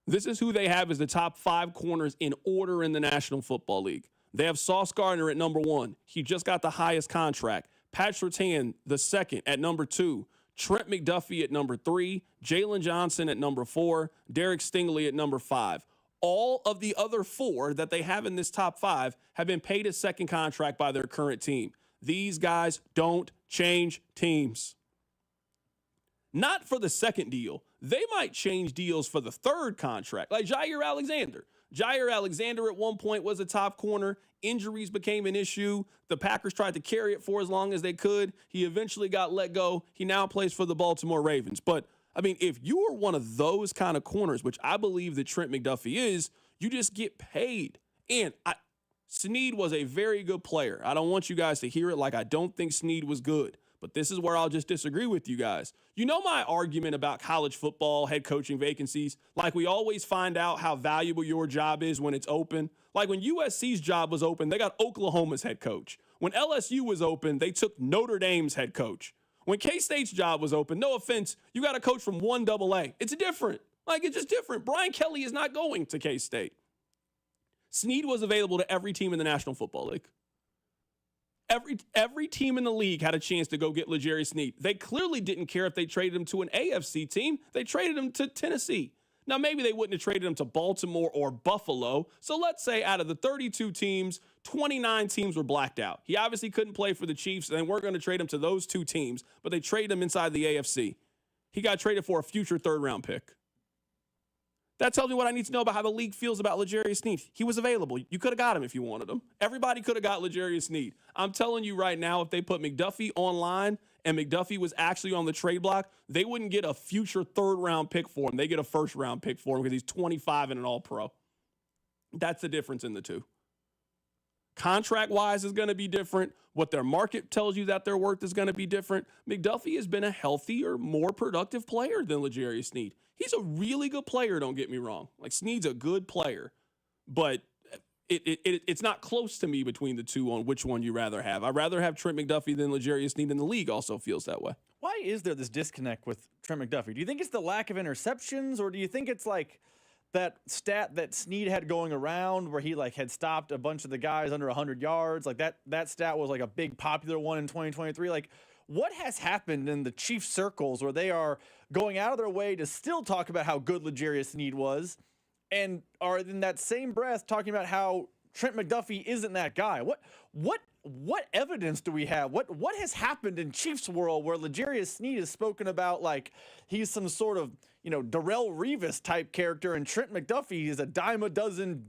This is who they have as the top 5 corners in order in the National Football League. They have Sauce Gardner at number 1. He just got the highest contract. Pat Surtain, the second, at number 2. Trent McDuffie at number 3, Jalen Johnson at number 4, Derek Stingley at number 5. All of the other 4 that they have in this top 5 have been paid a second contract by their current team. These guys don't change teams. Not for the second deal. They might change deals for the third contract, like Jair Alexander. Jair Alexander at one point was a top corner. Injuries became an issue. The Packers tried to carry it for as long as they could. He eventually got let go. He now plays for the Baltimore Ravens. But, I mean, if you are one of those kind of corners, which I believe that Trent McDuffie is, you just get paid. And Snead was a very good player. I don't want you guys to hear it like I don't think Snead was good. But this is where I'll just disagree with you guys. You know my argument about college football head coaching vacancies? Like, we always find out how valuable your job is when it's open. Like, when USC's job was open, they got Oklahoma's head coach. When LSU was open, they took Notre Dame's head coach. When K-State's job was open, no offense, you got a coach from 1AA. It's different. Like, it's just different. Brian Kelly is not going to K-State. Snead was available to every team in the National Football League. Every team in the league had a chance to go get L'Jarius Snead. They clearly didn't care if they traded him to an AFC team. They traded him to Tennessee. Now, maybe they wouldn't have traded him to Baltimore or Buffalo. So let's say out of the 32 teams, 29 teams were blacked out. He obviously couldn't play for the Chiefs, and they weren't going to trade him to those 2 teams, but they traded him inside the AFC. He got traded for a future third-round pick. That tells me what I need to know about how the league feels about L'Jarius Snead. He was available. You could have got him if you wanted him. Everybody could have got L'Jarius Snead. I'm telling you right now, if they put McDuffie online and McDuffie was actually on the trade block, they wouldn't get a future third-round pick for him. They get a first-round pick for him because he's 25 and an all-pro. That's the difference in the two. Contract-wise is going to be different. What their market tells you that their worth is going to be different. McDuffie has been a healthier, more productive player than L'Jarius Snead. He's a really good player, don't get me wrong. Like, Snead's a good player, but it's not close to me between the two on which one you rather have. I'd rather have Trent McDuffie than L'Jarius Snead, and the league also feels that way. Why is there this disconnect with Trent McDuffie? Do you think it's the lack of interceptions, or do you think it's like that stat that Snead had going around where he had stopped a bunch of the guys under 100 yards? Like that stat was like a big popular one in 2023. Like, what has happened in the Chiefs circles where they are going out of their way to still talk about how good L'Jarius Snead was and are in that same breath talking about how Trent McDuffie isn't that guy? What evidence do we have? What has happened in Chiefs world where L'Jarius Snead is spoken about like he's some sort of, Darrelle Revis type character, and Trent McDuffie is a dime a dozen,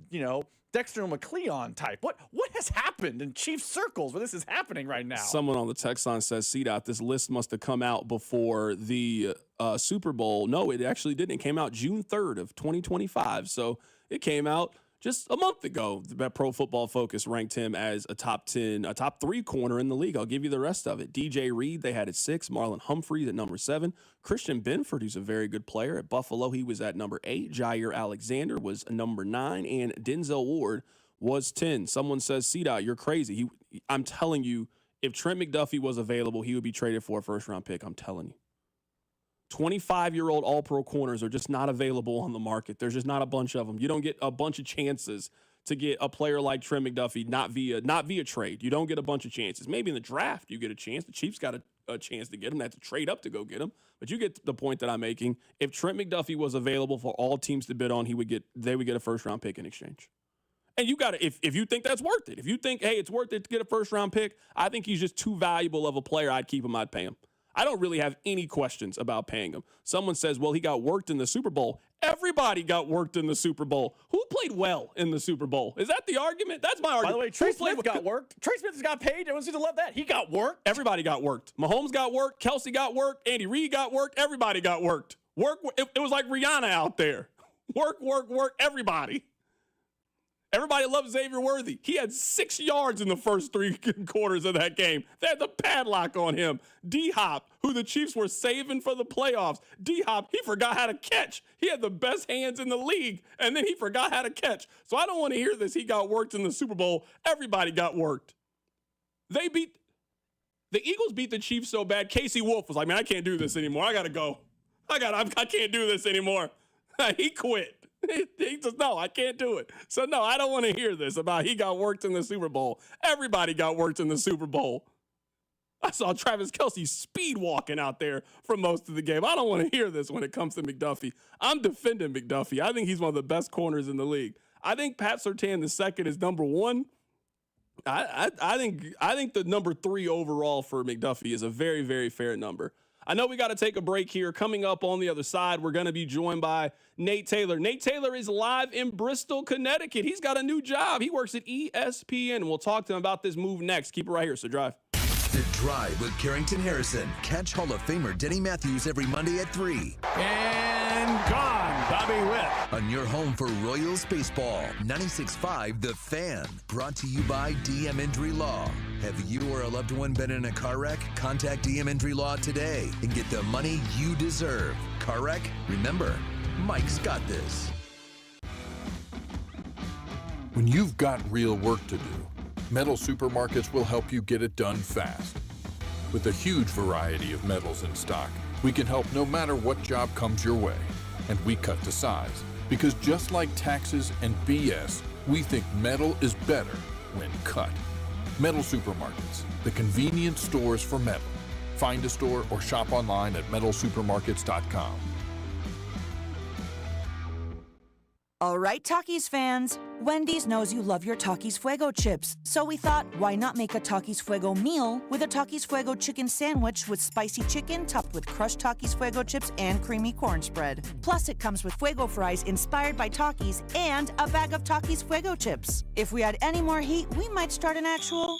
Dexter McCleon type? What has happened in Chiefs circles where this is happening right now? Someone on the text line says, CDOT, this list must have come out before the Super Bowl. No, it actually didn't. It came out June 3rd of 2025. So it came out just a month ago. Pro Football Focus ranked him as a top 3 corner in the league. I'll give you the rest of it. DJ Reed, they had at 6. Marlon Humphreys at number 7. Christian Benford, who's a very good player. At Buffalo, he was at number 8. Jair Alexander was number 9. And Denzel Ward was 10. Someone says, CDOT, you're crazy. I'm telling you, if Trent McDuffie was available, he would be traded for a first-round pick. I'm telling you. 25-year-old all-pro corners are just not available on the market. There's just not a bunch of them. You don't get a bunch of chances to get a player like Trent McDuffie not via trade. You don't get a bunch of chances. Maybe in the draft you get a chance. The Chiefs got a chance to get him. They have to trade up to go get him. But you get the point that I'm making. If Trent McDuffie was available for all teams to bid on, they would get a first-round pick in exchange. And you got to, if you think that's worth it, if you think, hey, it's worth it to get a first-round pick, I think he's just too valuable of a player. I'd keep him. I'd pay him. I don't really have any questions about paying him. Someone says, well, he got worked in the Super Bowl. Everybody got worked in the Super Bowl. Who played well in the Super Bowl? Is that the argument? That's my argument. By the way, Trey Smith got worked. Trey Smith got paid. Everyone seems to love that. He got worked. Everybody got worked. Mahomes got worked. Kelsey got worked. Andy Reid got worked. Everybody got worked. It was like Rihanna out there. Work, everybody. Everybody loves Xavier Worthy. He had 6 yards in the first 3 quarters of that game. They had the padlock on him. D-Hop, who the Chiefs were saving for the playoffs. D-Hop, he forgot how to catch. He had the best hands in the league, and then he forgot how to catch. So I don't want to hear this. He got worked in the Super Bowl. Everybody got worked. The Eagles beat the Chiefs so bad, Casey Wolf was like, man, I can't do this anymore. I got to go. I can't do this anymore. He quit. He says, no, I can't do it. So, no, I don't want to hear this about he got worked in the Super Bowl. Everybody got worked in the Super Bowl. I saw Travis Kelce speed walking out there for most of the game. I don't want to hear this when it comes to McDuffie. I'm defending McDuffie. I think he's one of the best corners in the league. I think Pat Surtain II is number one. I think the number 3 overall for McDuffie is a very, very fair number. I know we got to take a break here. Coming up on the other side, we're going to be joined by Nate Taylor. Nate Taylor is live in Bristol, Connecticut. He's got a new job. He works at ESPN, and we'll talk to him about this move next. Keep it right here, so drive. The Drive with Carrington Harrison. Catch Hall of Famer Denny Matthews every Monday at 3. And gone, Bobby Witt. On your home for Royals baseball, 96.5 The Fan. Brought to you by DM Injury Law. Have you or a loved one been in a car wreck? Contact DM Injury Law today and get the money you deserve. Car wreck? Remember, Mike's got this. When you've got real work to do, Metal Supermarkets will help you get it done fast. With a huge variety of metals in stock, we can help no matter what job comes your way. And we cut to size, because just like taxes and BS, we think metal is better when cut. Metal Supermarkets, the convenient stores for metal. Find a store or shop online at metalsupermarkets.com. All right, Takis fans. Wendy's knows you love your Takis Fuego chips, so we thought, why not make a Takis Fuego meal with a Takis Fuego chicken sandwich with spicy chicken topped with crushed Takis Fuego chips and creamy corn spread. Plus, it comes with Fuego fries inspired by Takis and a bag of Takis Fuego chips. If we had any more heat, we might start an actual...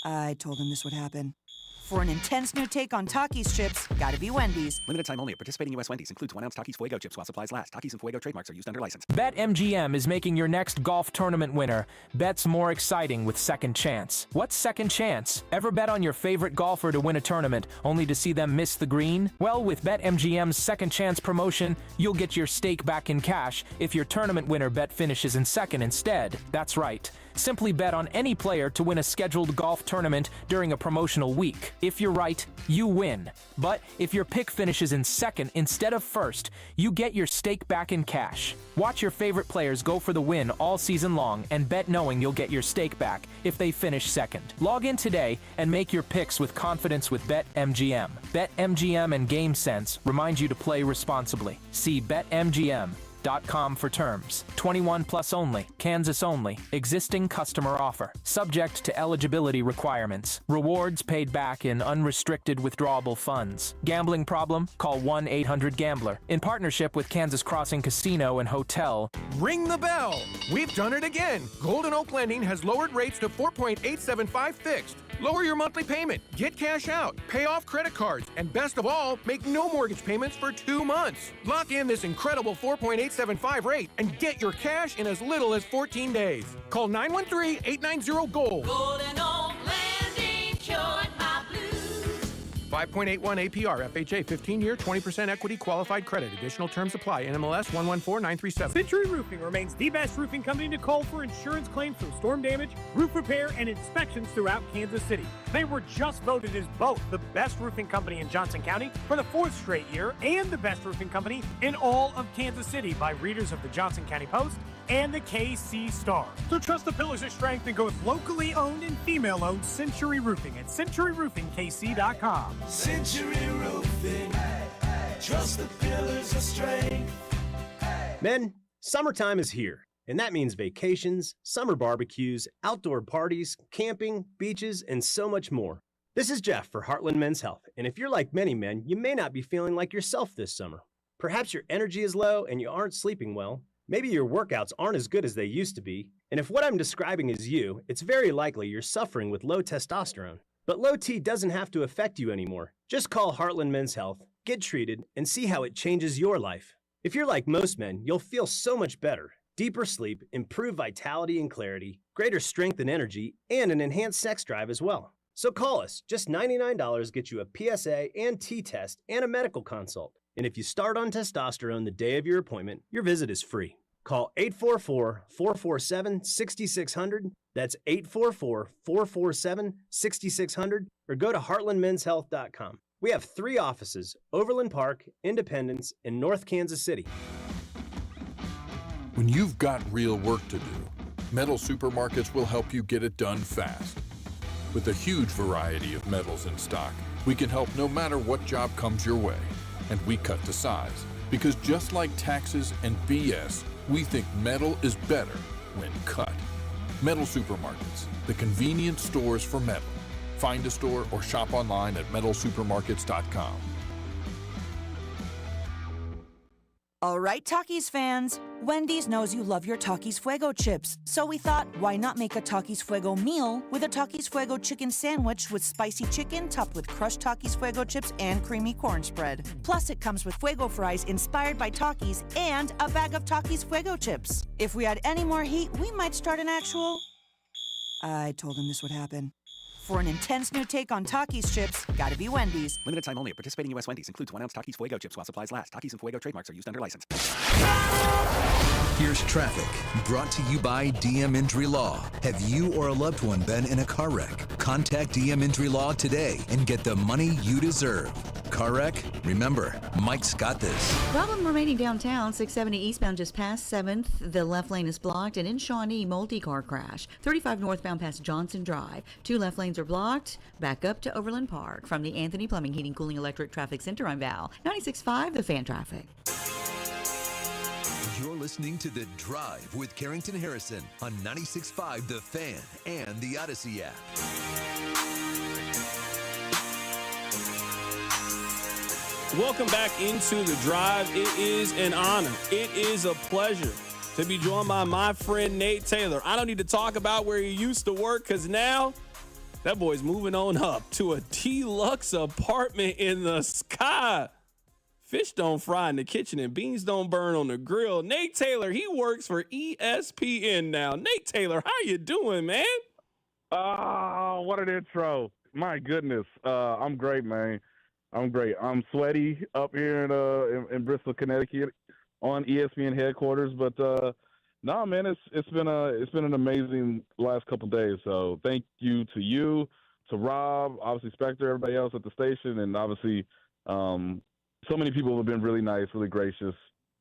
I told him this would happen. For an intense new take on Takis chips, gotta be Wendy's. Limited time only at participating U.S. Wendy's. Includes 1 ounce Takis Fuego chips while supplies last. Takis and Fuego trademarks are used under license. BetMGM is making your next golf tournament winner bets more exciting with Second Chance. What's Second Chance? Ever bet on your favorite golfer to win a tournament only to see them miss the green? Well, with BetMGM's Second Chance promotion, you'll get your stake back in cash if your tournament winner bet finishes in second instead. That's right. Simply bet on any player to win a scheduled golf tournament during a promotional week. If you're right, you win. But if your pick finishes in second instead of first, you get your stake back in cash. Watch your favorite players go for the win all season long and bet knowing you'll get your stake back if they finish second. Log in today and make your picks with confidence with BetMGM. BetMGM and GameSense remind you to play responsibly. See BetMGM.com for terms. 21 plus only. Kansas only. Existing customer offer. Subject to eligibility requirements. Rewards paid back in unrestricted withdrawable funds. Gambling problem? Call 1-800-GAMBLER. In partnership with Kansas Crossing Casino and Hotel. Ring the bell. We've done it again. Golden Oak Lending has lowered rates to 4.875 fixed. Lower your monthly payment, get cash out, pay off credit cards, and best of all, make no mortgage payments for 2 months. Lock in this incredible 4.875 rate and get your cash in as little as 14 days. Call 913-890-GOLD. Golden Oak Lending, cured my blues. 5.81 APR, FHA, 15-year, 20% equity qualified credit. Additional terms apply. NMLS 114937. Century Roofing remains the best roofing company to call for insurance claims from storm damage, roof repair, and inspections throughout Kansas City. They were just voted as both the best roofing company in Johnson County for the 4th straight year and the best roofing company in all of Kansas City by readers of the Johnson County Post and the KC Star. So trust the pillars of strength and go with locally owned and female-owned Century Roofing at CenturyRoofingKC.com. Century Roofing, trust the pillars of strength. Men, summertime is here, and that means vacations, summer barbecues, outdoor parties, camping, beaches, and so much more. This is Jeff for Heartland Men's Health, and if you're like many men, you may not be feeling like yourself this summer. Perhaps your energy is low and you aren't sleeping well. Maybe your workouts aren't as good as they used to be, and if what I'm describing is you, it's very likely you're suffering with low testosterone. But low T doesn't have to affect you anymore. Just call Heartland Men's Health, get treated, and see how it changes your life. If you're like most men, you'll feel so much better. Deeper sleep, improved vitality and clarity, greater strength and energy, and an enhanced sex drive as well. So call us. Just $99 gets you a PSA and T test and a medical consult. And if you start on testosterone the day of your appointment, your visit is free. Call 844-447-6600. That's 844-447-6600. Or go to heartlandmenshealth.com. We have 3 offices, Overland Park, Independence, and North Kansas City. When you've got real work to do, Metal Supermarkets will help you get it done fast. With a huge variety of metals in stock, we can help no matter what job comes your way. And we cut to size, because just like taxes and BS, we think metal is better when cut. Metal Supermarkets, the convenient stores for metal. Find a store or shop online at metalsupermarkets.com. All right, Takis fans. Wendy's knows you love your Takis Fuego chips, so we thought, why not make a Takis Fuego meal with a Takis Fuego chicken sandwich with spicy chicken topped with crushed Takis Fuego chips and creamy corn spread. Plus, it comes with Fuego fries inspired by Takis and a bag of Takis Fuego chips. If we had any more heat, we might start an actual... I told him this would happen. For an intense new take on Takis chips, gotta be Wendy's. Limited time only at participating U.S. Wendy's. Includes 1 ounce Takis Fuego chips while supplies last. Takis and Fuego trademarks are used under license. Here's traffic, brought to you by DM Injury Law. Have you or a loved one been in a car wreck? Contact DM Injury Law today and get the money you deserve. Car wreck? Remember, Mike's got this. Problem remaining downtown, 670 eastbound just past 7th. The left lane is blocked, and in Shawnee, multi-car crash. 35 northbound past Johnson Drive. 2 left lanes are blocked. Back up to Overland Park. From the Anthony Plumbing, Heating, Cooling, Electric Traffic Center, I'm Val. 96.5, The Fan Traffic. You're listening to The Drive with Carrington Harrison on 96.5 The Fan and the Odyssey app. Welcome back into The Drive. It is an honor. It is a pleasure to be joined by my friend Nate Taylor. I don't need to talk about where he used to work because now that boy's moving on up to a deluxe apartment in the sky. Fish don't fry in the kitchen and beans don't burn on the grill. Nate Taylor, he works for ESPN now. Nate Taylor, how you doing, man? Oh, what an intro. My goodness. I'm great, man. I'm great. I'm sweaty up here in Bristol, Connecticut on ESPN headquarters, but no, man, it's been an amazing last couple of days. So thank you, to Rob, obviously Spectre, everybody else at the station, and obviously so many people have been really nice, really gracious,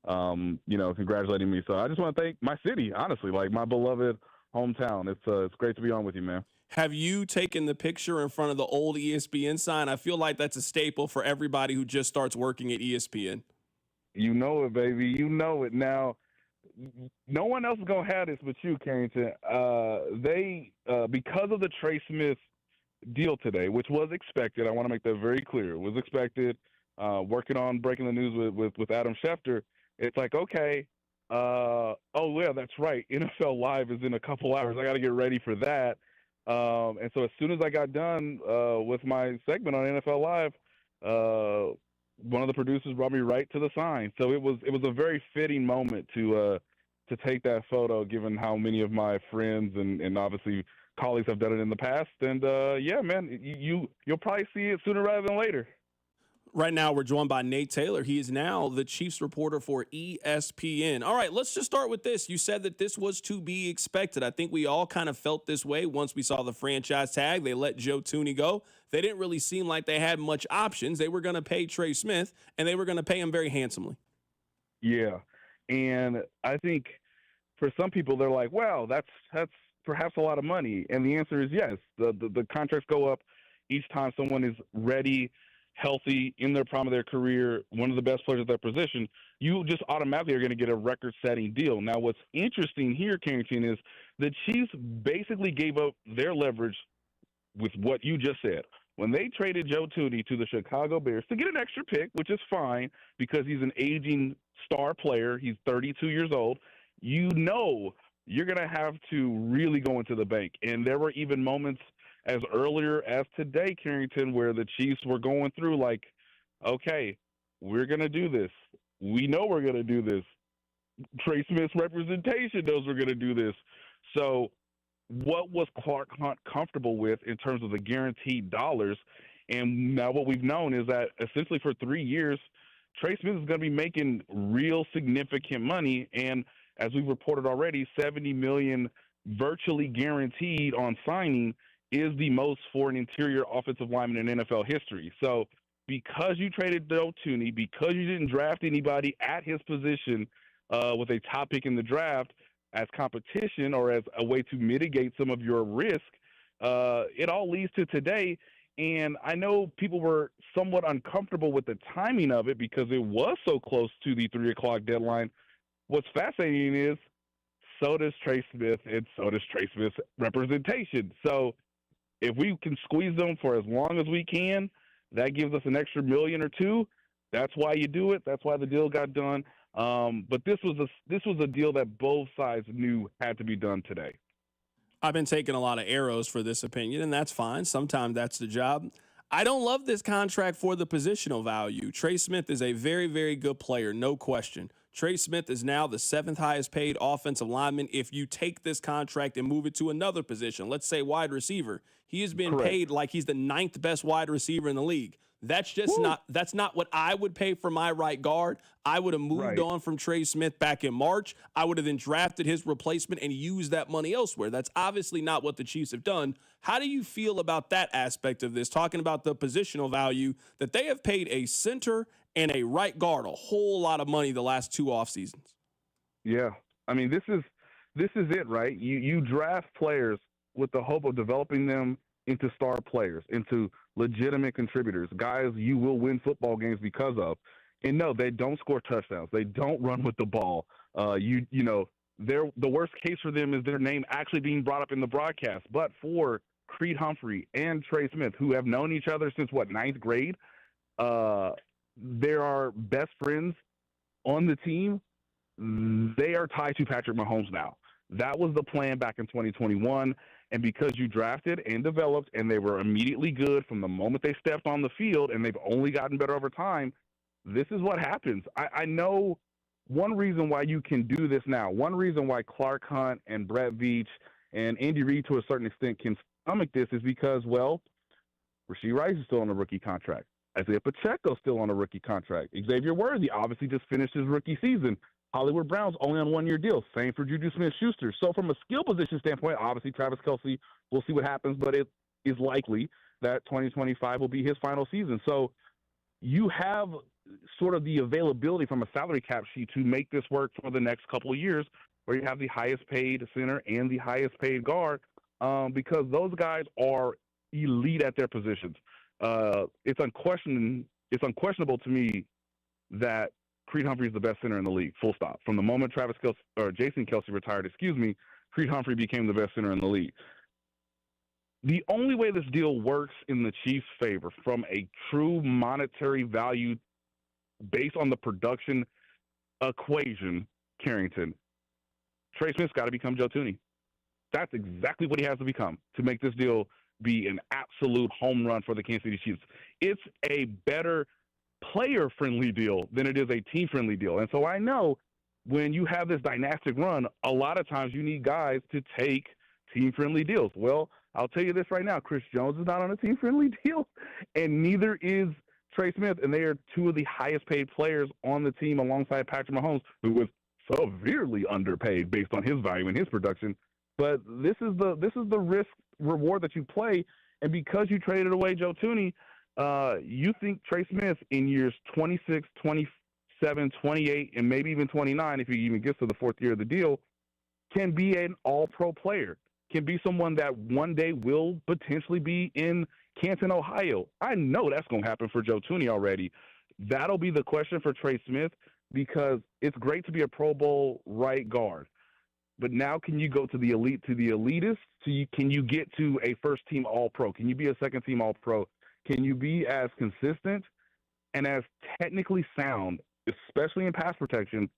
congratulating me. So I just want to thank my city, honestly, like my beloved hometown. It's great to be on with you, man. Have you taken the picture in front of the old ESPN sign? I feel like that's a staple for everybody who just starts working at ESPN. You know it, baby. You know it. Now, no one else is going to have this but you, Carrington. They because of the Trey Smith deal today, which was expected, I want to make that very clear. It was expected. Working on breaking the news with Adam Schefter, it's like, okay, oh, yeah, that's right. NFL Live is in a couple hours. I got to get ready for that. And so as soon as I got done with my segment on NFL Live, one of the producers brought me right to the sign. So it was a very fitting moment to take that photo, given how many of my friends and obviously colleagues have done it in the past. And yeah, man, you'll probably see it sooner rather than later. Right now, we're joined by Nate Taylor. He is now the Chiefs reporter for ESPN. All right, let's just start with this. You said that this was to be expected. I think we all kind of felt this way once we saw the franchise tag. They let Joe Thuney go. They didn't really seem like they had much options. They were going to pay Trey Smith, and they were going to pay him very handsomely. Yeah, and I think for some people, they're like, well, that's perhaps a lot of money. And the answer is yes. The contracts go up each time someone is ready, healthy, in their prime of their career, one of the best players at their position. You just automatically are going to get a record-setting deal. Now, what's interesting here, Carrington, is the Chiefs basically gave up their leverage with what you just said. When they traded Joe Thuney to the Chicago Bears to get an extra pick, which is fine because he's an aging star player, he's 32 years old, you know you're going to have to really go into the bank. And there were even moments as earlier as today, Carrington, where the Chiefs were going through like, okay, we're going to do this. We know we're going to do this. Trey Smith's representation knows we're going to do this. So what was Clark Hunt comfortable with in terms of the guaranteed dollars? And now what we've known is that essentially for 3 years, Trey Smith is going to be making real significant money. And as we've reported already, $70 million virtually guaranteed on signing is the most for an interior offensive lineman in NFL history. So because you traded Joe Thuney, because you didn't draft anybody at his position with a top pick in the draft as competition or as a way to mitigate some of your risk, it all leads to today. And I know people were somewhat uncomfortable with the timing of it because it was so close to the 3 o'clock deadline. What's fascinating is so does Trey Smith and so does Trey Smith's representation. So if we can squeeze them for as long as we can, that gives us an extra $1 million or $2 million. That's why you do it. That's why the deal got done. But this was a deal that both sides knew had to be done today. I've been taking a lot of arrows for this opinion, and that's fine. Sometimes that's the job. I don't love this contract for the positional value. Trey Smith is a very, very good player, no question. Trey Smith is now the 7th highest paid offensive lineman. If you take this contract and move it to another position, let's say wide receiver, he has been paid like he's the 9th best wide receiver in the league. That's just that's not what I would pay for my right guard. I would have moved on from Trey Smith back in March. I would have then drafted his replacement and used that money elsewhere. That's obviously not what the Chiefs have done. How do you feel about that aspect of this, talking about the positional value that they have paid a center and a right guard a whole lot of money the last 2 off seasons? Yeah. I mean, this is it, right? You draft players with the hope of developing them into star players, into legitimate contributors, guys you will win football games because of. And no, they don't score touchdowns. They don't run with the ball. The worst case for them is their name actually being brought up in the broadcast. But for Creed Humphrey and Trey Smith, who have known each other since, 9th grade, they are best friends on the team. They are tied to Patrick Mahomes now. That was the plan back in 2021. And because you drafted and developed and they were immediately good from the moment they stepped on the field, and they've only gotten better over time, this is what happens. I know one reason why you can do this now, one reason why Clark Hunt and Brett Veach and Andy Reid to a certain extent can stomach this is because, well, Rashee Rice is still on a rookie contract. Isaiah Pacheco's still on a rookie contract. Xavier Worthy obviously just finished his rookie season. Hollywood Brown's only on 1-year deal. Same for Juju Smith-Schuster. So from a skill position standpoint, obviously Travis Kelce, we'll see what happens, but it is likely that 2025 will be his final season. So you have sort of the availability from a salary cap sheet to make this work for the next couple of years, where you have the highest paid center and the highest paid guard, because those guys are elite at their positions. It's unquestionable to me that Creed Humphrey is the best center in the league, full stop. From the moment Jason Kelce retired, Creed Humphrey became the best center in the league. The only way this deal works in the Chiefs' favor from a true monetary value based on the production equation, Carrington, Trey Smith's got to become Joe Thuney. That's exactly what he has to become to make this deal be an absolute home run for the Kansas City Chiefs. It's a better player-friendly deal than it is a team-friendly deal. And so I know when you have this dynastic run, a lot of times you need guys to take team-friendly deals. Well, I'll tell you this right now. Chris Jones is not on a team-friendly deal, and neither is Trey Smith, and they are 2 of the highest-paid players on the team alongside Patrick Mahomes, who was severely underpaid based on his value and his production. But this is the risk-reward that you play, and because you traded away Joe Thuney, you think Trey Smith in years 26, 27, 28, and maybe even 29, if he even gets to the 4th year of the deal, can be an all-pro player, can be someone that one day will potentially be in Canton, Ohio. I know that's going to happen for Joe Thuney already. That'll be the question for Trey Smith, because it's great to be a Pro Bowl right guard. But now can you go to the elite, to the elitist? Can you get to a first-team all-pro? Can you be a second-team all-pro? Can you be as consistent and as technically sound, especially in pass protection,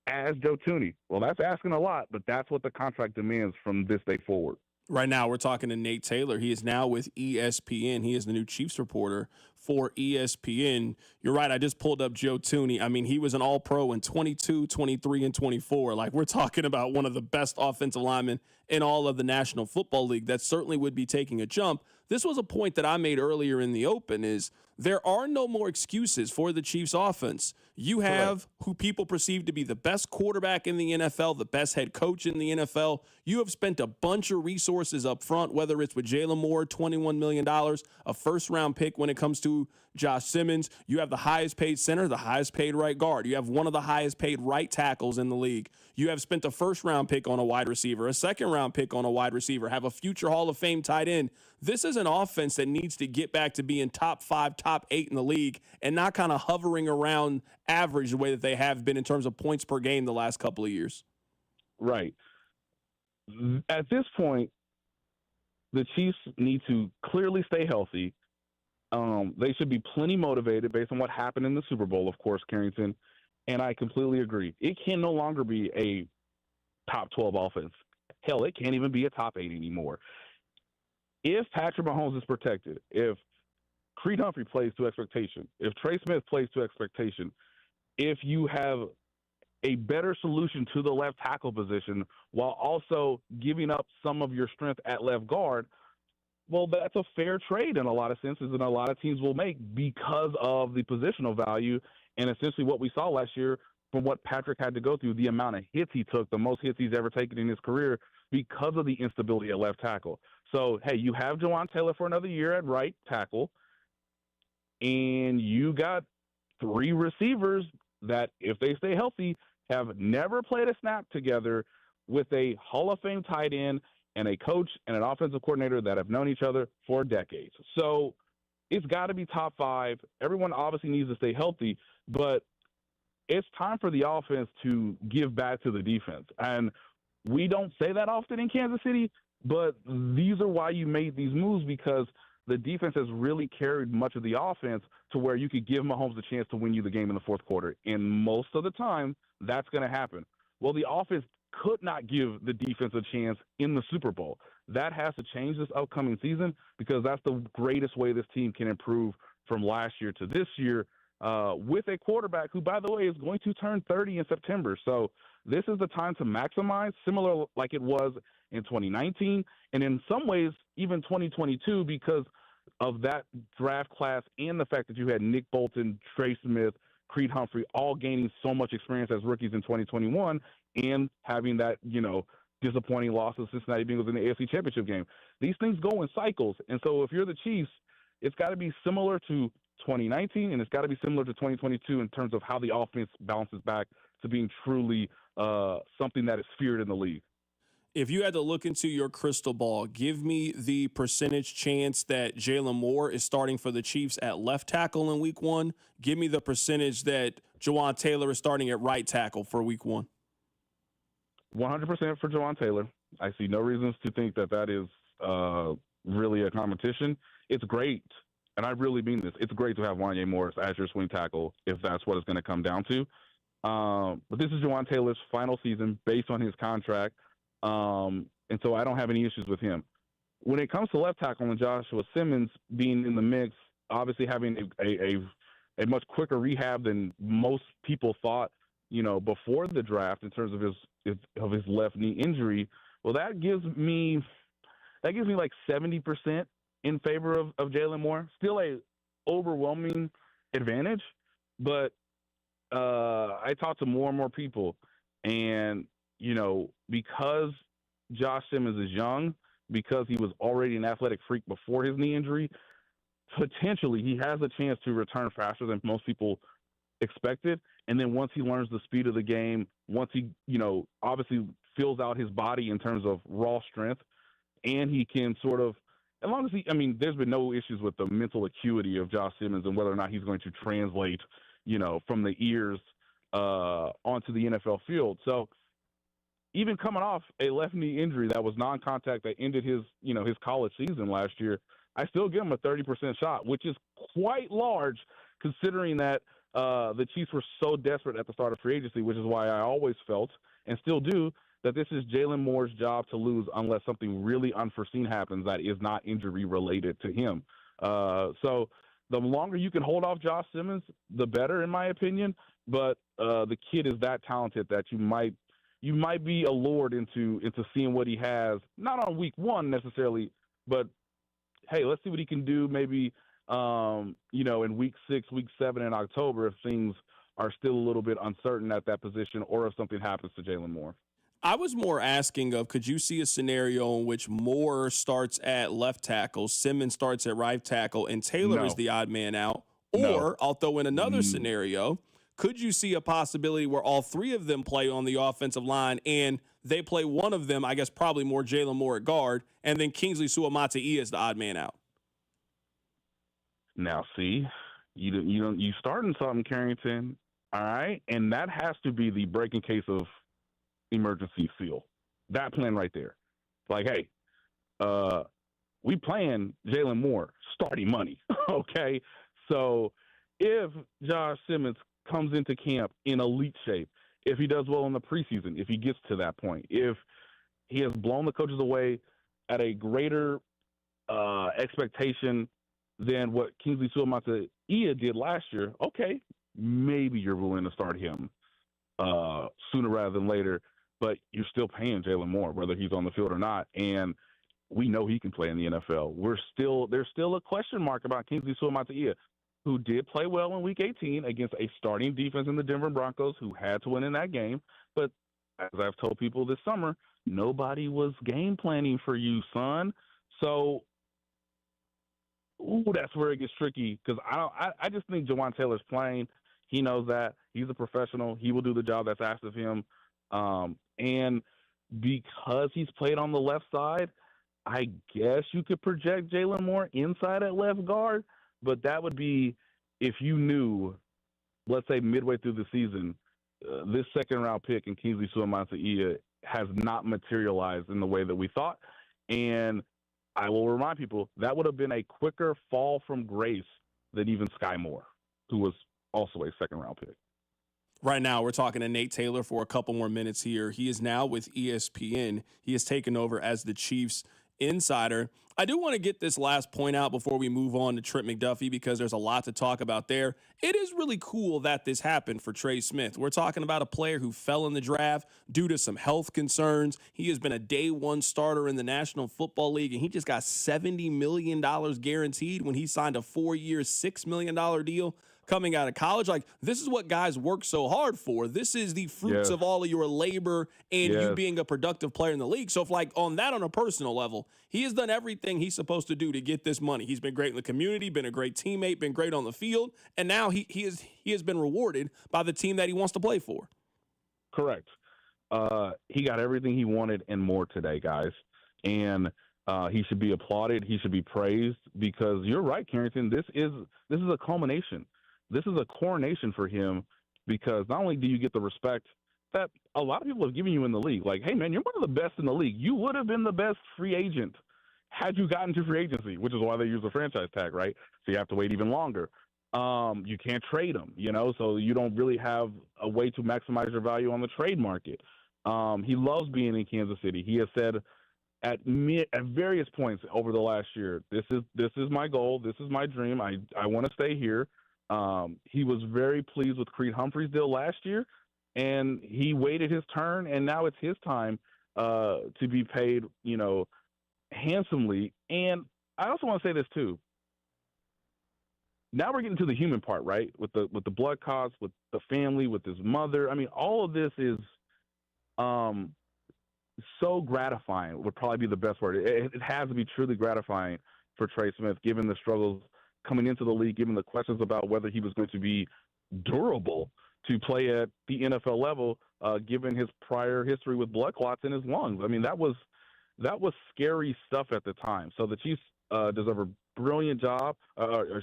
as Joe Thuney? Well, that's asking a lot, but that's what the contract demands from this day forward. Right now, we're talking to Nate Taylor. He is now with ESPN. He is the new Chiefs reporter for ESPN. You're right. I just pulled up Joe Thuney. I mean, he was an all-pro in 22, 23, and 24. Like, we're talking about one of the best offensive linemen in all of the National Football League. That certainly would be taking a jump. This was a point that I made earlier in the open is there are no more excuses for the Chiefs offense. You have who people perceive to be the best quarterback in the NFL, the best head coach in the NFL. You have spent a bunch of resources up front, whether it's with Jalen Moore, $21 million, a first-round pick when it comes to to Josh Simmons. You have the highest paid center, the highest paid right guard. You have one of the highest paid right tackles in the league. You have spent a first-round pick on a wide receiver, a second-round pick on a wide receiver, have a future Hall of Fame tight end. This is an offense that needs to get back to being top 5, top 8 in the league and not kind of hovering around average the way that they have been in terms of points per game the last couple of years. Right. At this point, the Chiefs need to clearly stay healthy. They should be plenty motivated based on what happened in the Super Bowl, of course, Carrington. And I completely agree. It can no longer be a top 12 offense. Hell, it can't even be a top 8 anymore. If Patrick Mahomes is protected, if Creed Humphrey plays to expectation, if Trey Smith plays to expectation, if you have a better solution to the left tackle position while also giving up some of your strength at left guard, well, that's a fair trade in a lot of senses, and a lot of teams will make because of the positional value and essentially what we saw last year from what Patrick had to go through, the amount of hits he took, the most hits he's ever taken in his career because of the instability at left tackle. So, hey, you have Jawan Taylor for another year at right tackle, and you got 3 receivers that, if they stay healthy, have never played a snap together with a Hall of Fame tight end and a coach and an offensive coordinator that have known each other for decades. So it's got to be top 5. Everyone obviously needs to stay healthy, but it's time for the offense to give back to the defense. And we don't say that often in Kansas City, but these are why you made these moves, because the defense has really carried much of the offense to where you could give Mahomes a chance to win you the game in the fourth quarter. And most of the time, that's going to happen. Well, the offense could not give the defense a chance in the Super Bowl. That has to change this upcoming season, because that's the greatest way this team can improve from last year to this year, with a quarterback who, by the way, is going to turn 30 in September. So this is the time to maximize, similar like it was in 2019, and in some ways even 2022, because of that draft class and the fact that you had Nick Bolton, Trey Smith, Creed Humphrey all gaining so much experience as rookies in 2021 and having that, disappointing loss to Cincinnati Bengals in the AFC Championship game. These things go in cycles. And so if you're the Chiefs, it's got to be similar to 2019, and it's got to be similar to 2022 in terms of how the offense bounces back to being truly something that is feared in the league. If you had to look into your crystal ball, give me the percentage chance that Jalen Moore is starting for the Chiefs at left tackle in week 1. Give me the percentage that Jawan Taylor is starting at right tackle for week 1. 100% for Jawan Taylor. I see no reasons to think that is really a competition. It's great, and I really mean this. It's great to have Wanya Morris as your swing tackle if that's what it's going to come down to. But this is Jawan Taylor's final season based on his contract. And so I don't have any issues with him. When it comes to left tackle and Joshua Simmons being in the mix, obviously having a much quicker rehab than most people thought, before the draft in terms of his left knee injury, well, that gives me like 70% in favor of Jalen Moore. Still a overwhelming advantage, but I talk to more and more people, and because Josh Simmons is young, because he was already an athletic freak before his knee injury, potentially he has a chance to return faster than most people expected. And then once he learns the speed of the game, once he, obviously fills out his body in terms of raw strength, and he can sort of, as long as there's been no issues with the mental acuity of Josh Simmons and whether or not he's going to translate, from the ears onto the NFL field. So, even coming off a left knee injury that was non-contact that ended his college season last year, I still give him a 30% shot, which is quite large considering that the Chiefs were so desperate at the start of free agency, which is why I always felt, and still do, that this is Jalen Moore's job to lose unless something really unforeseen happens that is not injury related to him. So the longer you can hold off Josh Simmons, the better, in my opinion. But the kid is that talented that you might be allured into seeing what he has, not on week 1 necessarily, but hey, let's see what he can do maybe, in week 6, week 7 in October if things are still a little bit uncertain at that position or if something happens to Jalen Moore. I was more asking of, could you see a scenario in which Moore starts at left tackle, Simmons starts at right tackle, and Taylor is the odd man out? Or I'll throw in another scenario. Could you see a possibility where all three of them play on the offensive line and they play one of them, I guess probably more Jalen Moore at guard, and then Kingsley Suamataia is the odd man out? Now, see, you starting something, Carrington, all right? And that has to be the break in case of emergency seal. That plan right there. Like, hey, we playing Jalen Moore starting money, okay? So if Josh Simmons comes into camp in elite shape, if he does well in the preseason, if he gets to that point, if he has blown the coaches away at a greater expectation than what Kingsley Suamataia did last year, okay, maybe you're willing to start him sooner rather than later, but you're still paying Jalen Moore, whether he's on the field or not, and we know he can play in the NFL. There's still a question mark about Kingsley Suamataia, who did play well in Week 18 against a starting defense in the Denver Broncos, who had to win in that game. But as I've told people this summer, nobody was game planning for you, son. So, that's where it gets tricky, because I just think Jawan Taylor's playing. He knows that. He's a professional. He will do the job that's asked of him. And because he's played on the left side, I guess you could project Jalen Moore inside at left guard, but that would be if you knew, let's say midway through the season, this second-round pick in Kingsley Suamataia has not materialized in the way that we thought. And I will remind people, that would have been a quicker fall from grace than even Sky Moore, who was also a second-round pick. Right now, we're talking to Nate Taylor for a couple more minutes here. He is now with ESPN. He has taken over as the Chiefs insider. I do want to get this last point out before we move on to Trent McDuffie, because there's a lot to talk about there. It is really cool that this happened for Trey Smith. We're talking about a player who fell in the draft due to some health concerns. He has been a day one starter in the National Football League, and he just got $70 million guaranteed when he signed a 4-year, $6 million deal coming out of college. Like, this is what guys work so hard for. This is the fruits of all of your labor and you being a productive player in the league. So if, like, on a personal level, he has done everything he's supposed to do to get this money. He's been great in the community, been a great teammate, been great on the field, and now he has been rewarded by the team that he wants to play for. Correct. He got everything he wanted and more today, guys. And he should be applauded. He should be praised, because you're right, Carrington. This is a culmination. This is a coronation for him, because not only do you get the respect that a lot of people have given you in the league, like, hey, man, you're one of the best in the league. You would have been the best free agent had you gotten to free agency, which is why they use the franchise tag, right? So you have to wait even longer. You can't trade him, so you don't really have a way to maximize your value on the trade market. He loves being in Kansas City. He has said at various points over the last year, this is my goal. This is my dream. I want to stay here. He was very pleased with Creed Humphrey's deal last year, and he waited his turn, and now it's his time to be paid, handsomely. And I also want to say this too. Now we're getting to the human part, right? With the blood costs, with the family, with his mother. I mean, all of this is so gratifying. Would probably be the best word. It has to be truly gratifying for Trey Smith, given the struggles coming into the league, given the questions about whether he was going to be durable to play at the NFL level, given his prior history with blood clots in his lungs. I mean, that was scary stuff at the time. So the Chiefs deserve a brilliant job, a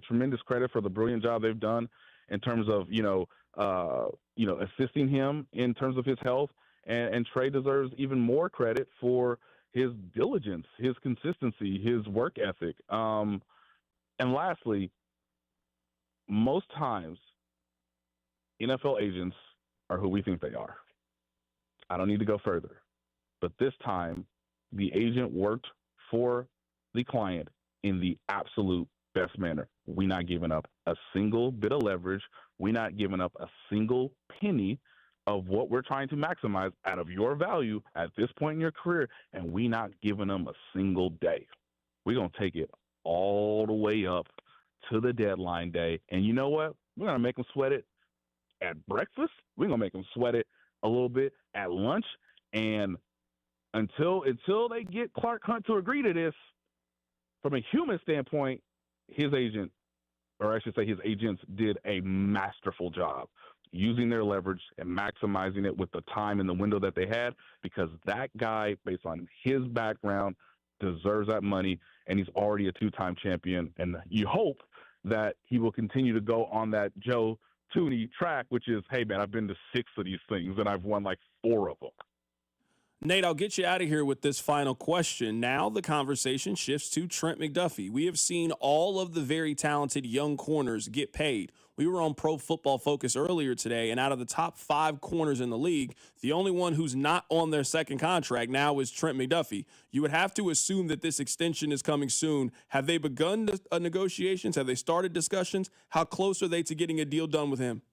tremendous credit for the brilliant job they've done in terms of, assisting him in terms of his health. And Trey deserves even more credit for his diligence, his consistency, his work ethic. And lastly, most times, NFL agents are who we think they are. I don't need to go further. But this time, the agent worked for the client in the absolute best manner. We're not giving up a single bit of leverage. We're not giving up a single penny of what we're trying to maximize out of your value at this point in your career, and we're not giving them a single day. We're going to take it all the way up to the deadline day. And you know what? We're going to make them sweat it at breakfast. We're going to make them sweat it a little bit at lunch. And until they get Clark Hunt to agree to this, from a human standpoint, his agent, or I should say his agents, did a masterful job using their leverage and maximizing it with the time and the window that they had, because that guy, based on his background, deserves that money, and he's already a two-time champion. And you hope that he will continue to go on that Joe Tooney track, which is, hey, man, I've been to 6 of these things, and I've won like 4 of them. Nate, I'll get you out of here with this final question. Now the conversation shifts to Trent McDuffie. We have seen all of the very talented young corners get paid. We were on Pro Football Focus earlier today, and out of the top 5 corners in the league, the only one who's not on their second contract now is Trent McDuffie. You would have to assume that this extension is coming soon. Have they begun negotiations? Have they started discussions? How close are they to getting a deal done with him?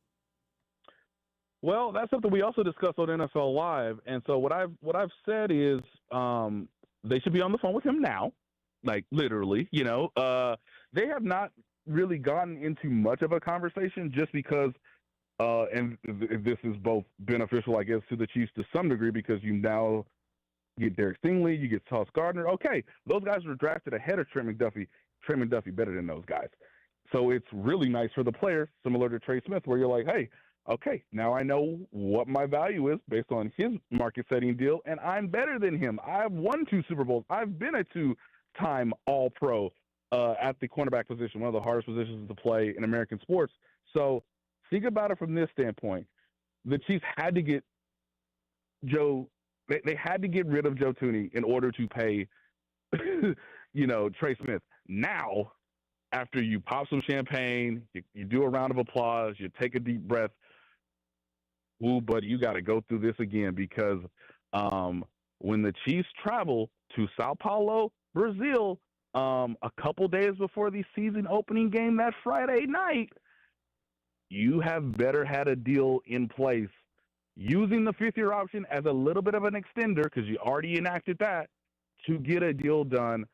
Well, that's something we also discussed on NFL Live, and so what I've said is they should be on the phone with him now, like literally. They have not really gotten into much of a conversation just because, and this is both beneficial, I guess, to the Chiefs to some degree, because you now get Derek Stingley, you get Sauce Gardner. Okay, those guys were drafted ahead of Trent McDuffie. Trent McDuffie better than those guys, so it's really nice for the players, similar to Trey Smith, where you're like, hey. Okay, now I know what my value is based on his market-setting deal, and I'm better than him. I've won 2 Super Bowls. I've been a 2-time All-Pro at the cornerback position, one of the hardest positions to play in American sports. So think about it from this standpoint. The Chiefs had to get they had to get rid of Joe Tooney in order to pay, Trey Smith. Now, after you pop some champagne, you do a round of applause, you take a deep breath, ooh, buddy, you got to go through this again, because when the Chiefs travel to Sao Paulo, Brazil, a couple days before the season opening game that Friday night, you have better had a deal in place using the 5th-year option as a little bit of an extender, because you already enacted that, to get a deal done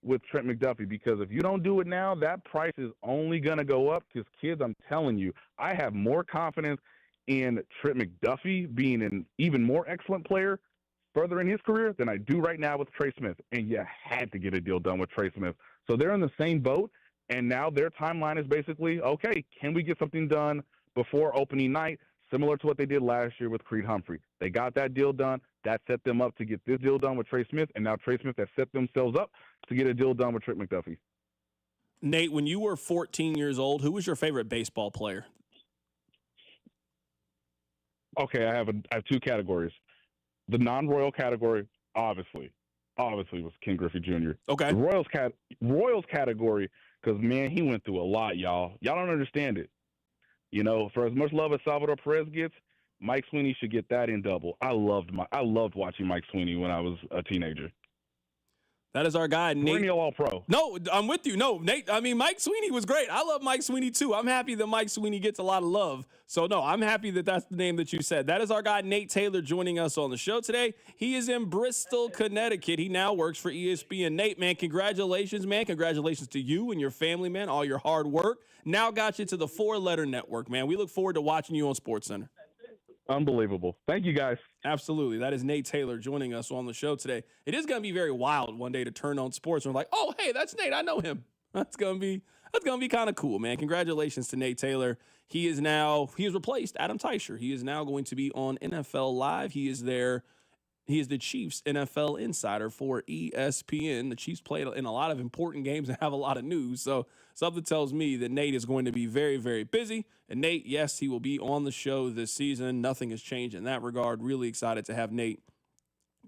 with Trent McDuffie. Because if you don't do it now, that price is only going to go up, because, kids, I'm telling you, I have more confidence in Trent McDuffie being an even more excellent player further in his career than I do right now with Trey Smith. And you had to get a deal done with Trey Smith. So they're in the same boat, and now their timeline is basically, okay, can we get something done before opening night, similar to what they did last year with Creed Humphrey. They got that deal done. That set them up to get this deal done with Trey Smith, and now Trey Smith has set themselves up to get a deal done with Trent McDuffie. Nate, when you were 14 years old, who was your favorite baseball player? Okay, I have 2 categories. The non-Royal category, obviously was Ken Griffey Jr. Okay. The Royals category, because, man, he went through a lot, y'all. Y'all don't understand it. For as much love as Salvador Perez gets, Mike Sweeney should get that in double. I loved watching Mike Sweeney when I was a teenager. That is our guy, Nate. Perennial All-Pro. No, I'm with you. No, Nate, Mike Sweeney was great. I love Mike Sweeney, too. I'm happy that Mike Sweeney gets a lot of love. So, no, I'm happy that that's the name that you said. That is our guy, Nate Taylor, joining us on the show today. He is in Bristol, Connecticut. He now works for ESPN. Nate, man, congratulations, man. Congratulations to you and your family, man, all your hard work. Now got you to the 4-letter network, man. We look forward to watching you on SportsCenter. Unbelievable. Thank you, guys. Absolutely. That is Nate Taylor joining us on the show today. It is going to be very wild one day to turn on sports and we're like, oh, hey, that's Nate. I know him. That's going to be kind of cool, man. Congratulations to Nate Taylor. He has replaced Adam Teicher. He is now going to be on NFL Live. He is the Chiefs NFL insider for ESPN. The Chiefs play in a lot of important games and have a lot of news. So something tells me that Nate is going to be very, very busy. And Nate, yes, he will be on the show this season. Nothing has changed in that regard. Really excited to have Nate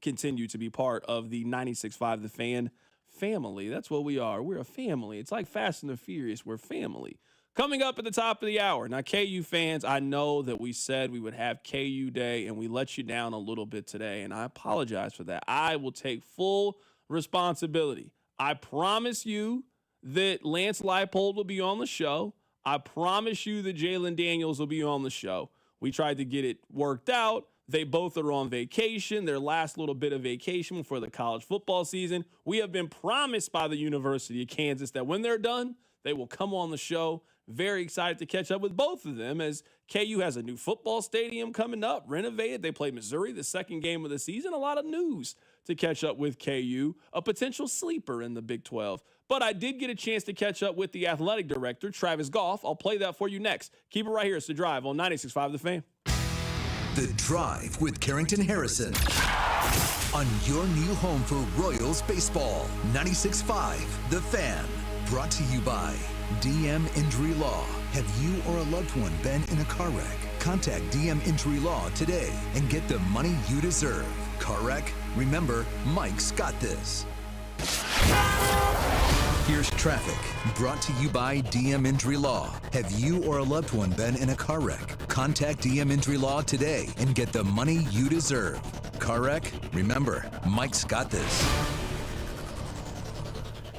continue to be part of the 96.5 The Fan family. That's what we are. We're a family. It's like Fast and the Furious. We're family. Coming up at the top of the hour. Now, KU fans, I know that we said we would have KU Day, and we let you down a little bit today, and I apologize for that. I will take full responsibility. I promise you that Lance Leipold will be on the show. I promise you that Jalen Daniels will be on the show. We tried to get it worked out. They both are on vacation, their last little bit of vacation before the college football season. We have been promised by the University of Kansas that when they're done, They will come on the show. Very excited to catch up with both of them as KU has a new football stadium coming up, renovated. They play Missouri, the second game of the season. A lot of news to catch up with KU, a potential sleeper in the Big 12. But I did get a chance to catch up with the athletic director, Travis Goff. I'll play that for you next. Keep it right here. It's The Drive on 96.5 The Fan. The Drive with Carrington Harrison on your new home for Royals baseball. 96.5 The Fan. Brought to you by DM Injury Law. Have you or a loved one been in a car wreck? Contact DM Injury Law today and get the money you deserve. Car wreck? Remember, Mike's got this. Here's traffic, brought to you by DM Injury Law. Have you or a loved one been in a car wreck? Contact DM Injury Law today and get the money you deserve. Car wreck? Remember, Mike's got this.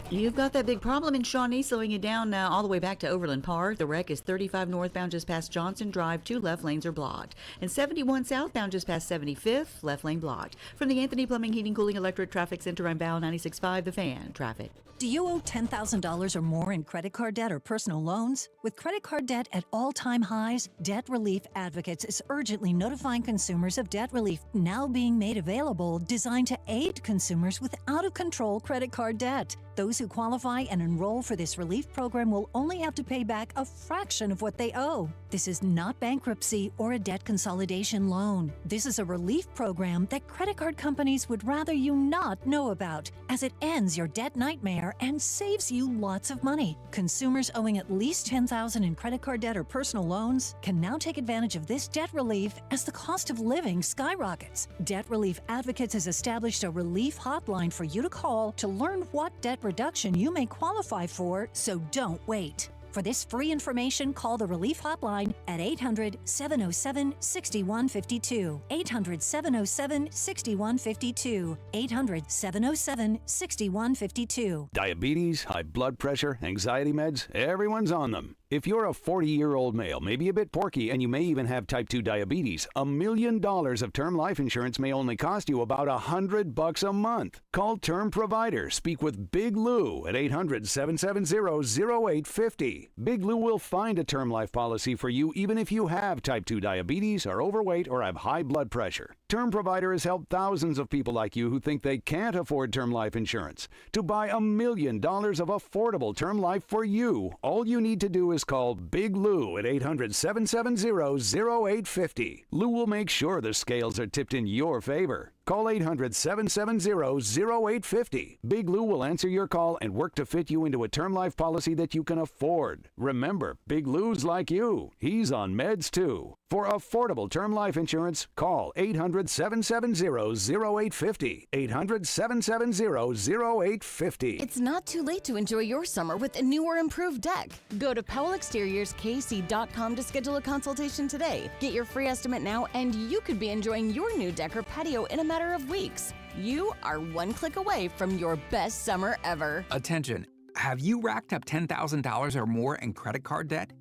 You've got that big problem in Shawnee slowing you down all the way back to Overland Park. The wreck is 35 northbound just past Johnson Drive. 2 left lanes are blocked. And 71 southbound just past 75th, left lane blocked. From the Anthony Plumbing, Heating, Cooling, Electric Traffic Center, I'm Bow 96.5 The Fan. Traffic. Do you owe $10,000 or more in credit card debt or personal loans? With credit card debt at all-time highs, Debt Relief Advocates is urgently notifying consumers of debt relief now being made available, designed to aid consumers with out-of-control credit card debt. Those who qualify and enroll for this relief program will only have to pay back a fraction of what they owe. This is not bankruptcy or a debt consolidation loan. This is a relief program that credit card companies would rather you not know about, as it ends your debt nightmare and saves you lots of money. Consumers owing at least $10,000 in credit card debt or personal loans can now take advantage of this debt relief as the cost of living skyrockets. Debt Relief Advocates has established a relief hotline for you to call to learn what debt reduction you may qualify for, so don't wait. For this free information, call the Relief Hotline at 800-707-6152. 800-707-6152. 800-707-6152. Diabetes, high blood pressure, anxiety meds, everyone's on them. If you're a 40-year-old male, maybe a bit porky, and you may even have type 2 diabetes, $1 million of term life insurance may only cost you about $100 a month. Call Term Provider. Speak with Big Lou at 800-770-0850. Big Lou will find a term life policy for you even if you have type 2 diabetes, are overweight, or have high blood pressure. Term Provider has helped thousands of people like you who think they can't afford term life insurance to buy $1 million of affordable term life for you. All you need to do is call Big Lou at 800-770-0850. Lou will make sure the scales are tipped in your favor. Call 800-770-0850. Big Lou will answer your call and work to fit you into a term life policy that you can afford. Remember, Big Lou's like you. He's on meds too. For affordable term life insurance, call 800-770-0850. 800-770-0850. It's not too late to enjoy your summer with a new or improved deck. Go to PowellExteriorsKC.com to schedule a consultation today. Get your free estimate now, and you could be enjoying your new deck or patio in a matter of weeks. You are one click away from your best summer ever. Attention. Have you racked up $10,000 or more in credit card debt?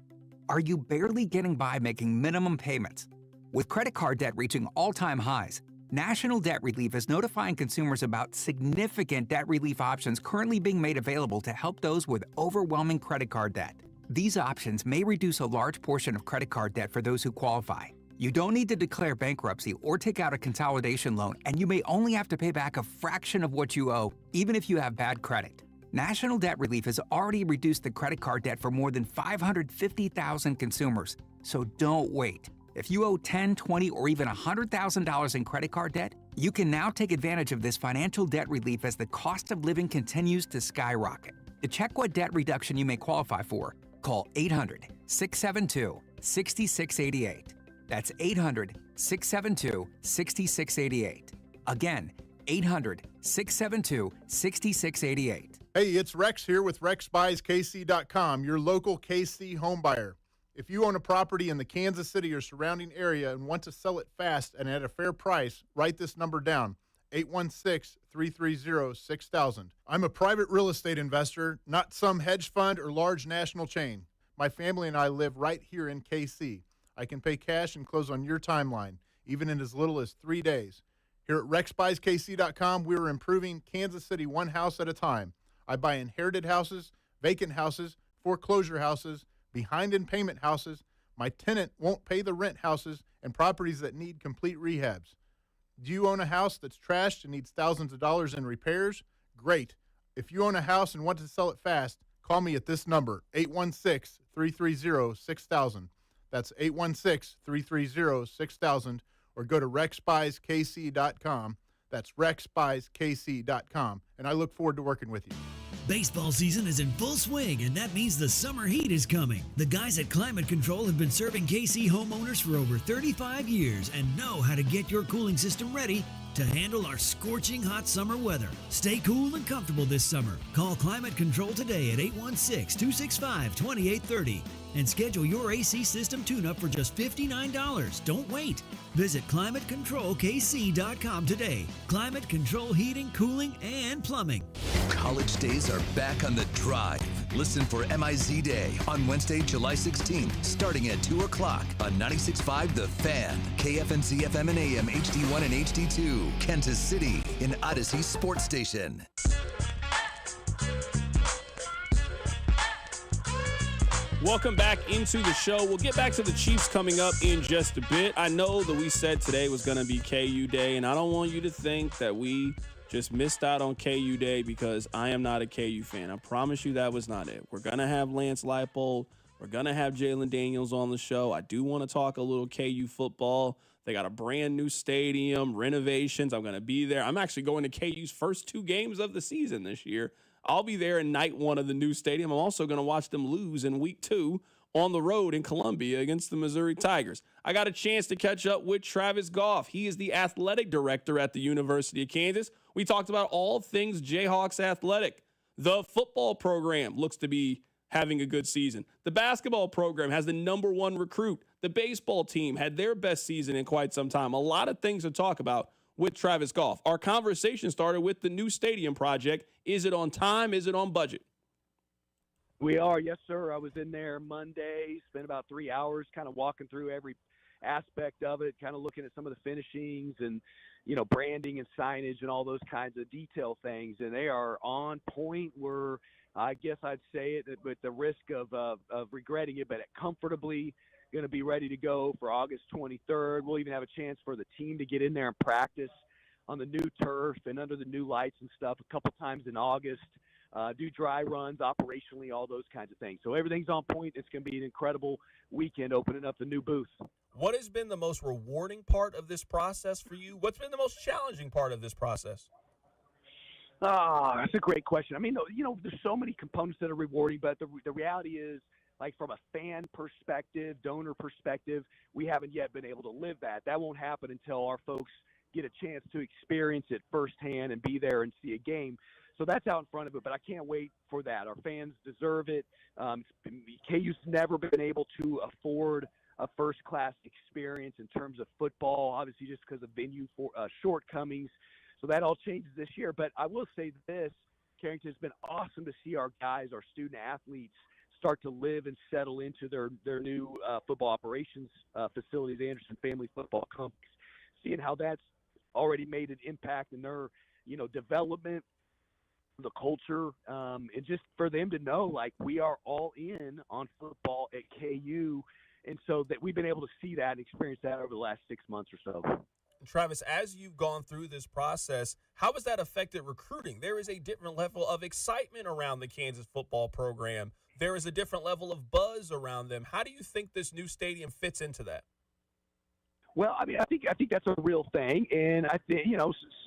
Are you barely getting by making minimum payments? With credit card debt reaching all-time highs, National Debt Relief is notifying consumers about significant debt relief options currently being made available to help those with overwhelming credit card debt. These options may reduce a large portion of credit card debt for those who qualify. You don't need to declare bankruptcy or take out a consolidation loan, and you may only have to pay back a fraction of what you owe, even if you have bad credit. National Debt Relief has already reduced the credit card debt for more than 550,000 consumers, so don't wait. If you owe $10,000, $20,000, or even $100,000 in credit card debt, you can now take advantage of this financial debt relief as the cost of living continues to skyrocket. To check what debt reduction you may qualify for, call 800-672-6688. That's 800-672-6688. Again, 800-672-6688. Hey, it's Rex here with RexBuysKC.com, your local KC home buyer. If you own a property in the Kansas City or surrounding area and want to sell it fast and at a fair price, write this number down, 816-330-6000. I'm a private real estate investor, not some hedge fund or large national chain. My family and I live right here in KC. I can pay cash and close on your timeline, even in as little as 3 days. Here at RexBuysKC.com, we're improving Kansas City one house at a time. I buy inherited houses, vacant houses, foreclosure houses, behind in payment houses, my tenant won't pay the rent houses, and properties that need complete rehabs. Do you own a house that's trashed and needs thousands of dollars in repairs? Great. If you own a house and want to sell it fast, call me at this number, 816-330-6000. That's 816-330-6000, or go to rexbuyskc.com. That's rexbuyskc.com, and I look forward to working with you. Baseball season is in full swing, and that means the summer heat is coming. The guys at Climate Control have been serving KC homeowners for over 35 years and know how to get your cooling system ready to handle our scorching hot summer weather. Stay cool and comfortable this summer. Call Climate Control today at 816-265-2830 and schedule your AC system tune-up for just $59. Don't wait. Visit ClimateControlKC.com today. Climate Control Heating, Cooling, and Plumbing. College days are back on the drive. Listen for MIZ Day on Wednesday, July 16th, starting at 2 o'clock on 96.5 The Fan, KFNC FM and AM HD1 and HD2, Kansas City, in Odyssey Sports Station. Welcome back into the show. We'll get back to the Chiefs coming up in just a bit. I know that we said today was going to be KU Day, and I don't want you to think that we just missed out on KU Day because I am not a KU fan. I promise you that was not it. We're going to have Lance Leipold. We're going to have Jalen Daniels on the show. I do want to talk a little KU football. They got a brand new stadium, renovations. I'm going to be there. I'm actually going to KU's first 2 games of the season this year. I'll be there in night 1 of the new stadium. I'm also going to watch them lose in week 2 on the road in Columbia against the Missouri Tigers. I got a chance to catch up with Travis Goff. He is the athletic director at the University of Kansas. We talked about all things Jayhawks athletic. The football program looks to be having a good season. The basketball program has the #1 recruit. The baseball team had their best season in quite some time. A lot of things to talk about with Travis Goff. Our conversation started with the new stadium project. Is it on time? Is it on budget? We are, yes, sir. I was in there Monday, spent about 3 hours kind of walking through every aspect of it, kind of looking at some of the finishings and, branding and signage and all those kinds of detail things. And they are on point. I guess I'd say it with the risk of regretting it, but comfortably going to be ready to go for August 23rd. We'll even have a chance for the team to get in there and practice on the new turf and under the new lights and stuff a couple times in August, do dry runs operationally, all those kinds of things. So everything's on point. It's going to be an incredible weekend opening up the new booth. What has been the most rewarding part of this process for you? What's been the most challenging part of this process? That's a great question. I mean, there's so many components that are rewarding, but the reality is, like from a fan perspective, donor perspective, we haven't yet been able to live that. That won't happen until our folks get a chance to experience it firsthand and be there and see a game. So that's out in front of it, but I can't wait for that. Our fans deserve it. KU's never been able to afford a first-class experience in terms of football, obviously just because of venue shortcomings. So that all changes this year. But I will say this, Carrington, it's been awesome to see our guys, our student-athletes, start to live and settle into their new football operations facilities, Anderson Family Football Complex, seeing how that's already made an impact in their, development, the culture, and just for them to know, like, we are all in on football at KU, and so that we've been able to see that and experience that over the last 6 months or so. Travis, as you've gone through this process, how has that affected recruiting? There is a different level of excitement around the Kansas football program. There is a different level of buzz around them. How do you think this new stadium fits into that? Well, I mean, I think that's a real thing, and I think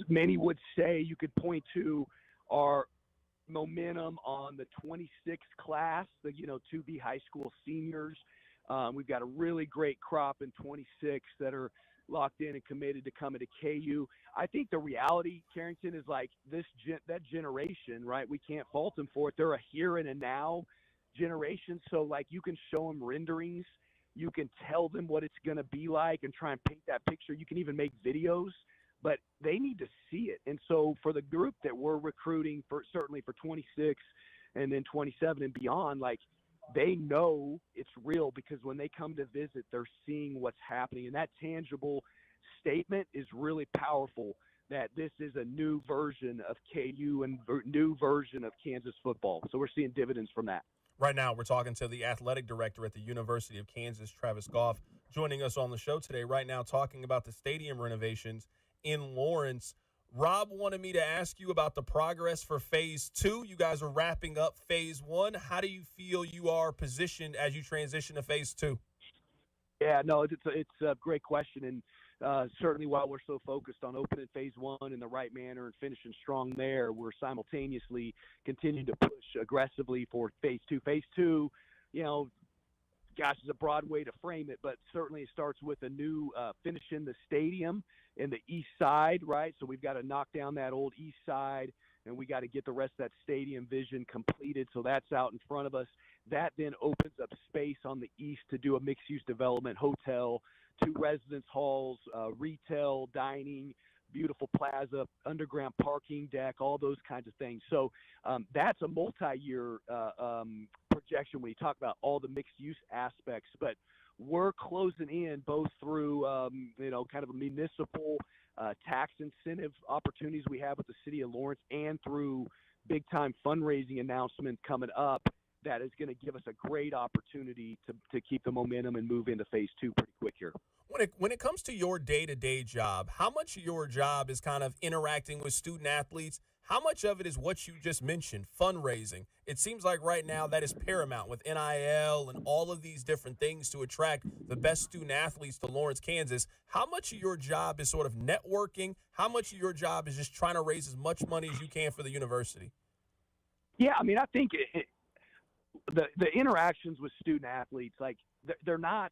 many would say you could point to our momentum on the 26 class, the to-be high school seniors. We've got a really great crop in 26 that are locked in and committed to coming to KU. I think the reality, Carrington, is like that generation, right? We can't fault them for it. They're a here and a now generation, so like you can show them renderings. You can tell them what it's going to be like and try and paint that picture. You can even make videos, but they need to see it. And so for the group that we're recruiting, certainly for 26 and then 27 and beyond, like they know it's real because when they come to visit, they're seeing what's happening. And that tangible statement is really powerful, that this is a new version of KU and new version of Kansas football. So we're seeing dividends from that. Right now, we're talking to the athletic director at the University of Kansas, Travis Goff, joining us on the show today, right now, talking about the stadium renovations in Lawrence. Rob wanted me to ask you about the progress for Phase 2. You guys are wrapping up Phase 1. How do you feel you are positioned as you transition to Phase 2? Yeah, no, it's a great question, and certainly while we're so focused on opening Phase 1 in the right manner and finishing strong there, we're simultaneously continuing to push aggressively for Phase 2. Phase 2, gosh, is a broad way to frame it, but certainly it starts with a new finishing the stadium in the east side, right? So we've got to knock down that old east side, and we got to get the rest of that stadium vision completed. So that's out in front of us. That then opens up space on the east to do a mixed-use development, hotel, 2 residence halls, retail, dining, beautiful plaza, underground parking deck, all those kinds of things. So that's a multi-year projection when you talk about all the mixed-use aspects. But we're closing in both through, kind of a municipal tax incentive opportunities we have with the city of Lawrence and through big-time fundraising announcement coming up that is going to give us a great opportunity to keep the momentum and move into Phase 2 pretty quick here. When it comes to your day-to-day job, how much of your job is kind of interacting with student athletes? How much of it is what you just mentioned, fundraising? It seems like right now that is paramount with NIL and all of these different things to attract the best student athletes to Lawrence, Kansas. How much of your job is sort of networking? How much of your job is just trying to raise as much money as you can for the university? Yeah, I mean, I think the interactions with student athletes, like they're not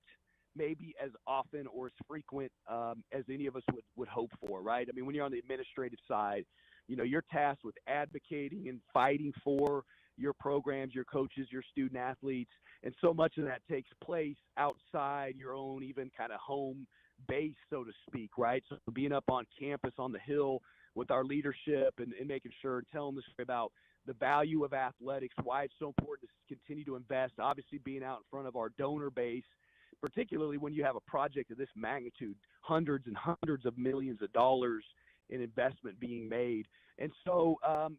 maybe as often or as frequent as any of us would hope for, right? I mean, when you're on the administrative side, you're tasked with advocating and fighting for your programs, your coaches, your student athletes, and so much of that takes place outside your own even kind of home base, so to speak, right? So being up on campus on the Hill with our leadership and making sure and telling the story about the value of athletics, why it's so important to continue to invest, obviously being out in front of our donor base, particularly when you have a project of this magnitude, hundreds and hundreds of millions of dollars in investment being made. And so, I'm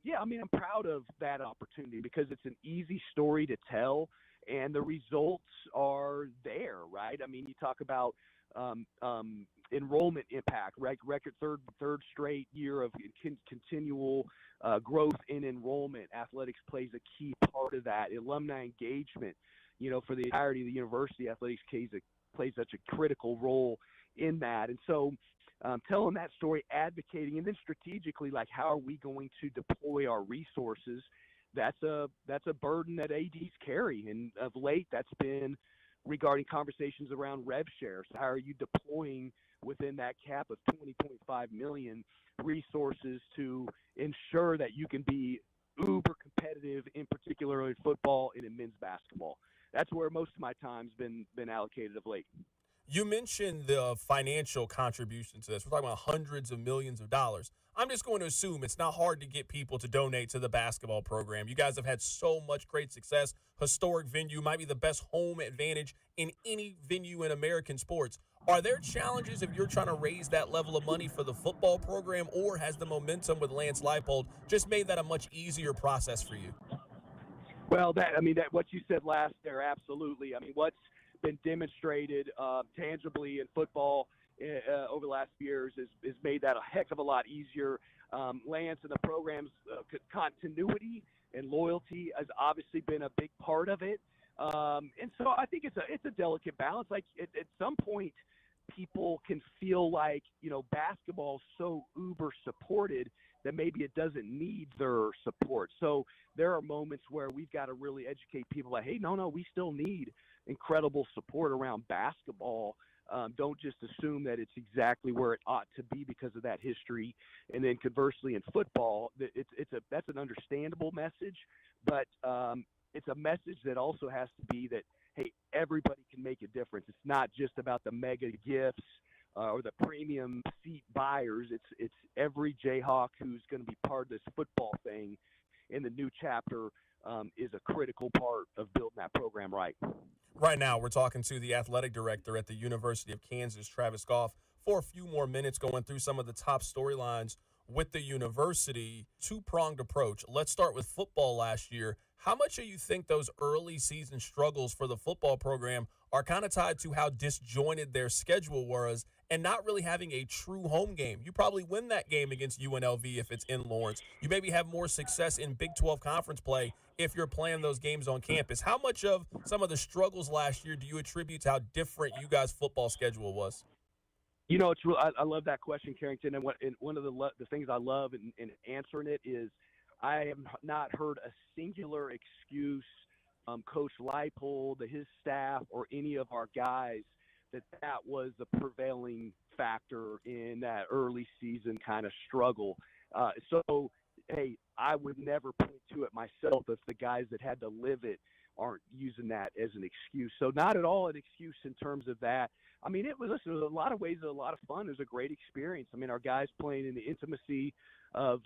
proud of that opportunity because it's an easy story to tell and the results are there, right? I mean, you talk about enrollment impact, right? Record third straight year of continual growth in enrollment. Athletics plays a key part of that. Alumni engagement, for the entirety of the university, athletics plays such a critical role in that. And so telling that story, advocating, and then strategically, like how are we going to deploy our resources, that's a burden that ADs carry. And of late, that's been regarding conversations around rev share. So how are you deploying within that cap of $20.5 million resources to ensure that you can be uber competitive, in particular in football and in men's basketball? That's where most of my time's been allocated of late. You mentioned the financial contribution to this. We're talking about hundreds of millions of dollars. I'm just going to assume it's not hard to get people to donate to the basketball program. You guys have had so much great success. Historic venue, might be the best home advantage in any venue in American sports. Are there challenges if you're trying to raise that level of money for the football program, or has the momentum with Lance Leipold just made that a much easier process for you? Well, that what you said last there, absolutely. I mean, what's been demonstrated tangibly in football over the last few years has made that a heck of a lot easier. Lance and the program's continuity and loyalty has obviously been a big part of it. And so I think it's a delicate balance. Like at some point, people can feel like, basketball is so uber supported that maybe it doesn't need their support. So there are moments where we've got to really educate people like, hey, no, we still need incredible support around basketball. Don't just assume that it's exactly where it ought to be because of that history. And then conversely in football, that's an understandable message, but it's a message that also has to be that, hey, everybody can make a difference. It's not just about the mega gifts or the premium seat buyers. It's every Jayhawk who's going to be part of this football thing in the new chapter is a critical part of building that program right. Right now, we're talking to the athletic director at the University of Kansas, Travis Goff, for a few more minutes going through some of the top storylines with the university. Two-pronged approach. Let's start with football last year. How much do you think those early season struggles for the football program are kind of tied to how disjointed their schedule was and not really having a true home game? You probably win that game against UNLV if it's in Lawrence. You maybe have more success in Big 12 conference play if you're playing those games on campus. How much of some of the struggles last year do you attribute to how different you guys' football schedule was? You know, I love that question, Carrington. And one of the things I love in answering it is I have not heard a singular excuse, Coach Leipold, his staff, or any of our guys that was the prevailing factor in that early season kind of struggle. So, hey, I would never point to it myself if the guys that had to live it aren't using that as an excuse. So not at all an excuse in terms of that. I mean, it was a lot of ways, a lot of fun. It was a great experience. I mean, our guys playing in the intimacy of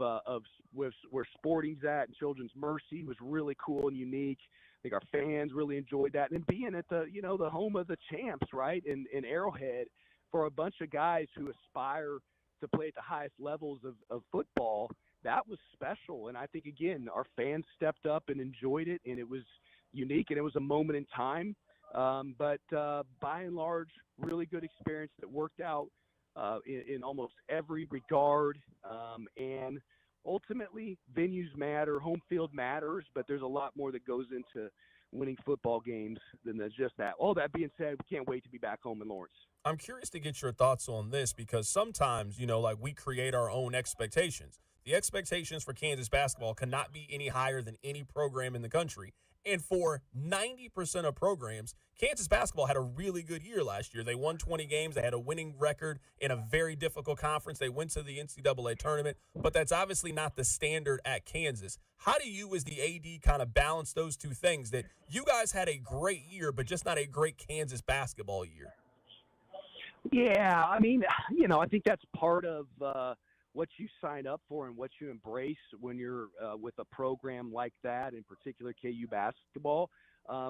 where Sporting's at and Children's Mercy was really cool and unique. I think our fans really enjoyed that. And being at the home of the champs, right, in Arrowhead, for a bunch of guys who aspire to play at the highest levels of football, that was special. And I think, again, our fans stepped up and enjoyed it, and it was unique, and it was a moment in time. But by and large, really good experience that worked out in almost every regard. And ultimately, venues matter, home field matters, but there's a lot more that goes into winning football games than just that. All that being said, we can't wait to be back home in Lawrence. I'm curious to get your thoughts on this because sometimes, like we create our own expectations. The expectations for Kansas basketball cannot be any higher than any program in the country. And for 90% of programs, Kansas basketball had a really good year last year. They won 20 games. They had a winning record in a very difficult conference. They went to the NCAA tournament, but that's obviously not the standard at Kansas. How do you as the AD kind of balance those two things, that you guys had a great year, but just not a great Kansas basketball year? Yeah, I mean, I think that's part of what you sign up for and what you embrace when you're with a program like that, in particular KU basketball,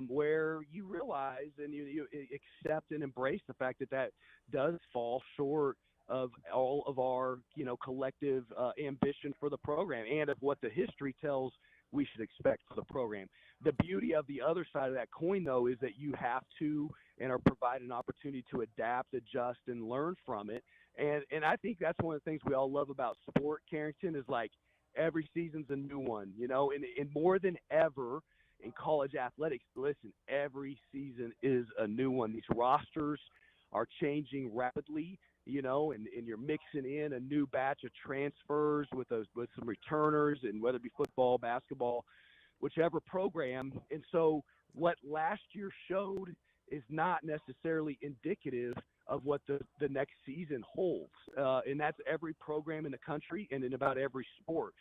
where you realize and you accept and embrace the fact that does fall short of all of our, collective ambition for the program and of what the history tells we should expect for the program. The beauty of the other side of that coin, though, is that you have to and are provided an opportunity to adapt, adjust, and learn from it. And I think that's one of the things we all love about sport, Carrington, is like every season's a new one, and more than ever in college athletics, listen, every season is a new one. These rosters are changing rapidly, and you're mixing in a new batch of transfers with some returners, and whether it be football, basketball, whichever program. And so what last year showed is not necessarily indicative of what the next season holds. And that's every program in the country and in about every sport.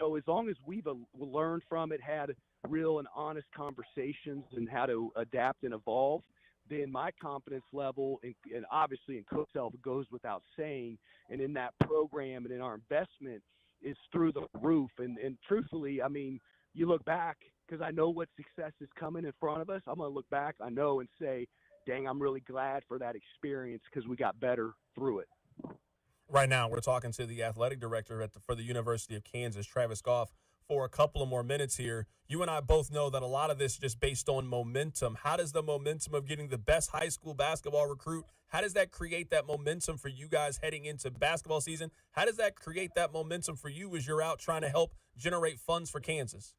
So as long as we've learned from it, had real and honest conversations and how to adapt and evolve, then my confidence level, and obviously in Coach Self, goes without saying, and in that program and in our investment is through the roof. And truthfully, I mean, you look back, because I know what success is coming in front of us. I'm going to look back, I know, and say, dang, I'm really glad for that experience because we got better through it. Right now, we're talking to the athletic director for the University of Kansas, Travis Goff, for a couple of more minutes here. You and I both know that a lot of this is just based on momentum. How does the momentum of getting the best high school basketball recruit, how does that create that momentum for you guys heading into basketball season? How does that create that momentum for you as you're out trying to help generate funds for Kansas?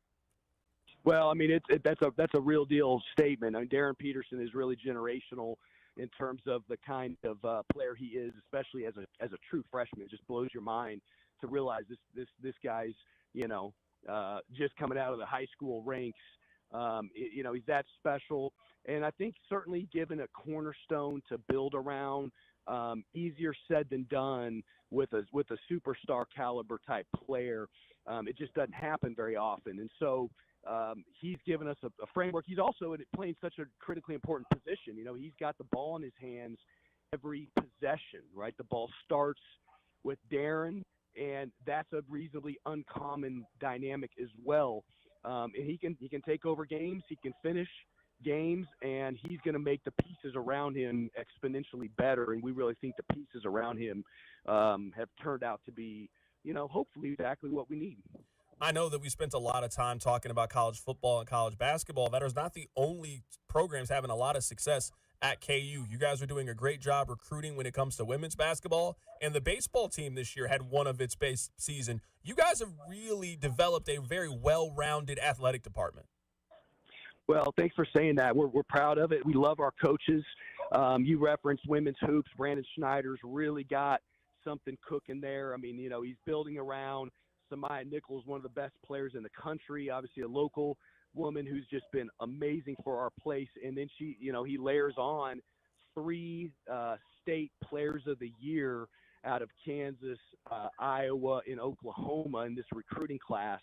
Well, I mean, that's a real deal statement. I mean, Darren Peterson is really generational in terms of the kind of player he is, especially as a true freshman. It just blows your mind to realize this guy's just coming out of the high school ranks. He's that special, and I think certainly given a cornerstone to build around. Easier said than done with a superstar caliber type player. It just doesn't happen very often, and so. He's given us a framework. He's also playing such a critically important position. He's got the ball in his hands every possession, right? The ball starts with Darren, and that's a reasonably uncommon dynamic as well. And he can take over games. He can finish games, and he's going to make the pieces around him exponentially better. And we really think the pieces around him have turned out to be, hopefully exactly what we need. I know that we spent a lot of time talking about college football and college basketball. That is not the only programs having a lot of success at KU. You guys are doing a great job recruiting when it comes to women's basketball, and the baseball team this year had one of its base season. You guys have really developed a very well-rounded athletic department. Well, thanks for saying that. We're proud of it. We love our coaches. You referenced women's hoops. Brandon Schneider's really got something cooking there. I mean, he's building around Samaya Nichols, one of the best players in the country, obviously a local woman who's just been amazing for our place. And then he layers on 3 state players of the year out of Kansas, Iowa, and Oklahoma in this recruiting class.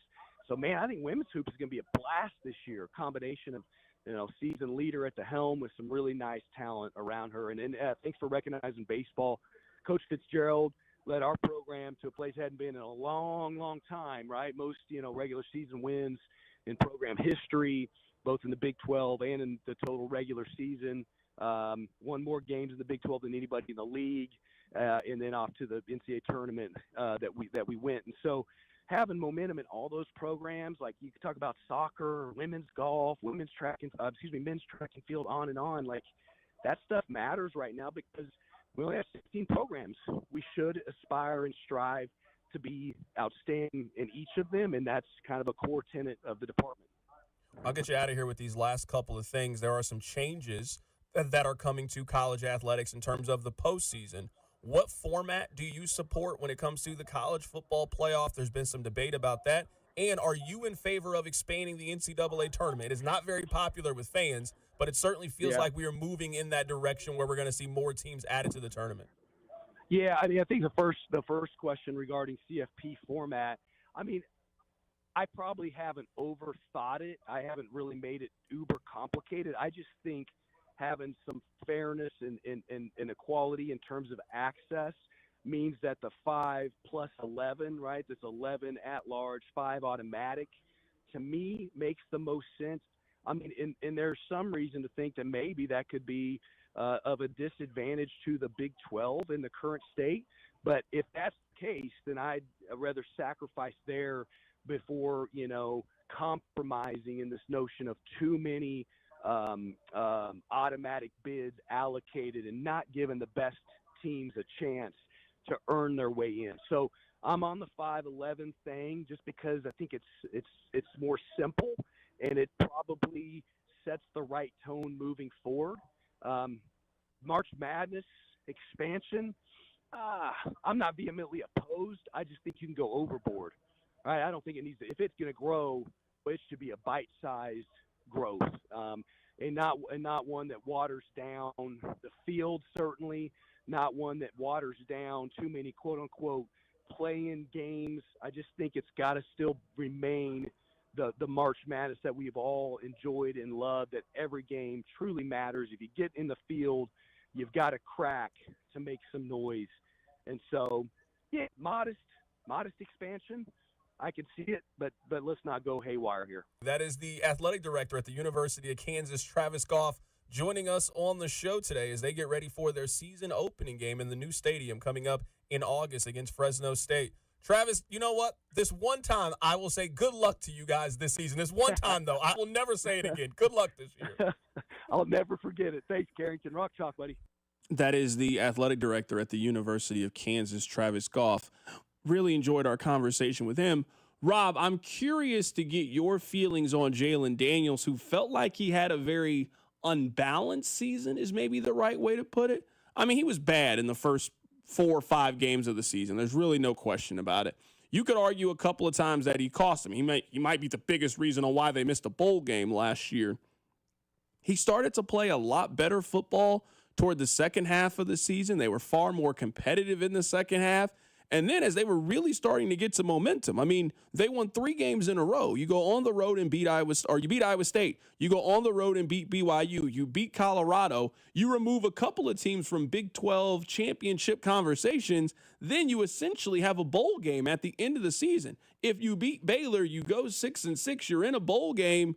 So, man, I think women's hoops is going to be a blast this year. Combination of, seasoned leader at the helm with some really nice talent around her. And thanks for recognizing baseball. Coach Fitzgerald led our program to a place it hadn't been in a long, long time, right? Most, regular season wins in program history, both in the Big 12 and in the total regular season. Won more games in the Big 12 than anybody in the league, and then off to the NCAA tournament that we went. And so having momentum in all those programs, like you could talk about soccer, women's golf, men's track and field, on and on. Like that stuff matters right now because we only have 16 programs. We should aspire and strive to be outstanding in each of them, and that's kind of a core tenet of the department. I'll get you out of here with these last couple of things. There are some changes that are coming to college athletics in terms of the postseason. What format do you support when it comes to the college football playoff? There's been some debate about that. And are you in favor of expanding the NCAA tournament? It is not very popular with fans, but it certainly feels like we are moving in that direction where we're going to see more teams added to the tournament. Yeah, I mean, I think the first question regarding CFP format, I mean, I probably haven't overthought it. I haven't really made it uber complicated. I just think having some fairness and equality in terms of access means that the 5 plus 11, right, this 11 at large, 5 automatic, to me makes the most sense. I mean, and there's some reason to think that maybe that could be of a disadvantage to the Big 12 in the current state. But if that's the case, then I'd rather sacrifice there before, compromising in this notion of too many automatic bids allocated and not giving the best teams a chance to earn their way in. So I'm on the 5-11 thing just because I think it's more simple and it probably sets the right tone moving forward. March Madness expansion, I'm not vehemently opposed. I just think you can go overboard. Right? I don't think it needs to. If it's going to grow, it should be a bite-sized growth, and not one that waters down the field. Certainly, not one that waters down too many quote-unquote play-in games. I just think it's got to still remain the March Madness that we've all enjoyed and loved, that every game truly matters. If you get in the field, you've got to crack to make some noise. And so, yeah, modest expansion. I can see it, but let's not go haywire here. That is the athletic director at the University of Kansas, Travis Goff, joining us on the show today as they get ready for their season opening game in the new stadium coming up in August against Fresno State. Travis, you know what? This one time, I will say good luck to you guys this season. This one time, though, I will never say it again. Good luck this year. I'll never forget it. Thanks, Carrington. Rock chalk, buddy. That is the athletic director at the University of Kansas, Travis Goff. Really enjoyed our conversation with him. Rob, I'm curious to get your feelings on Jalen Daniels, who felt like he had a very unbalanced season, is maybe the right way to put it. I mean, he was bad in the first 4 or 5 games of the season. There's really no question about it. You could argue a couple of times that he cost them. He might be the biggest reason on why they missed a bowl game last year. He started to play a lot better football toward the second half of the season. They were far more competitive in the second half. And then as they were really starting to get some momentum, I mean, they won 3 games in a row. You go on the road and beat Iowa State. You go on the road and beat BYU. You beat Colorado. You remove a couple of teams from Big 12 championship conversations. Then you essentially have a bowl game at the end of the season. If you beat Baylor, you go 6-6. You're in a bowl game.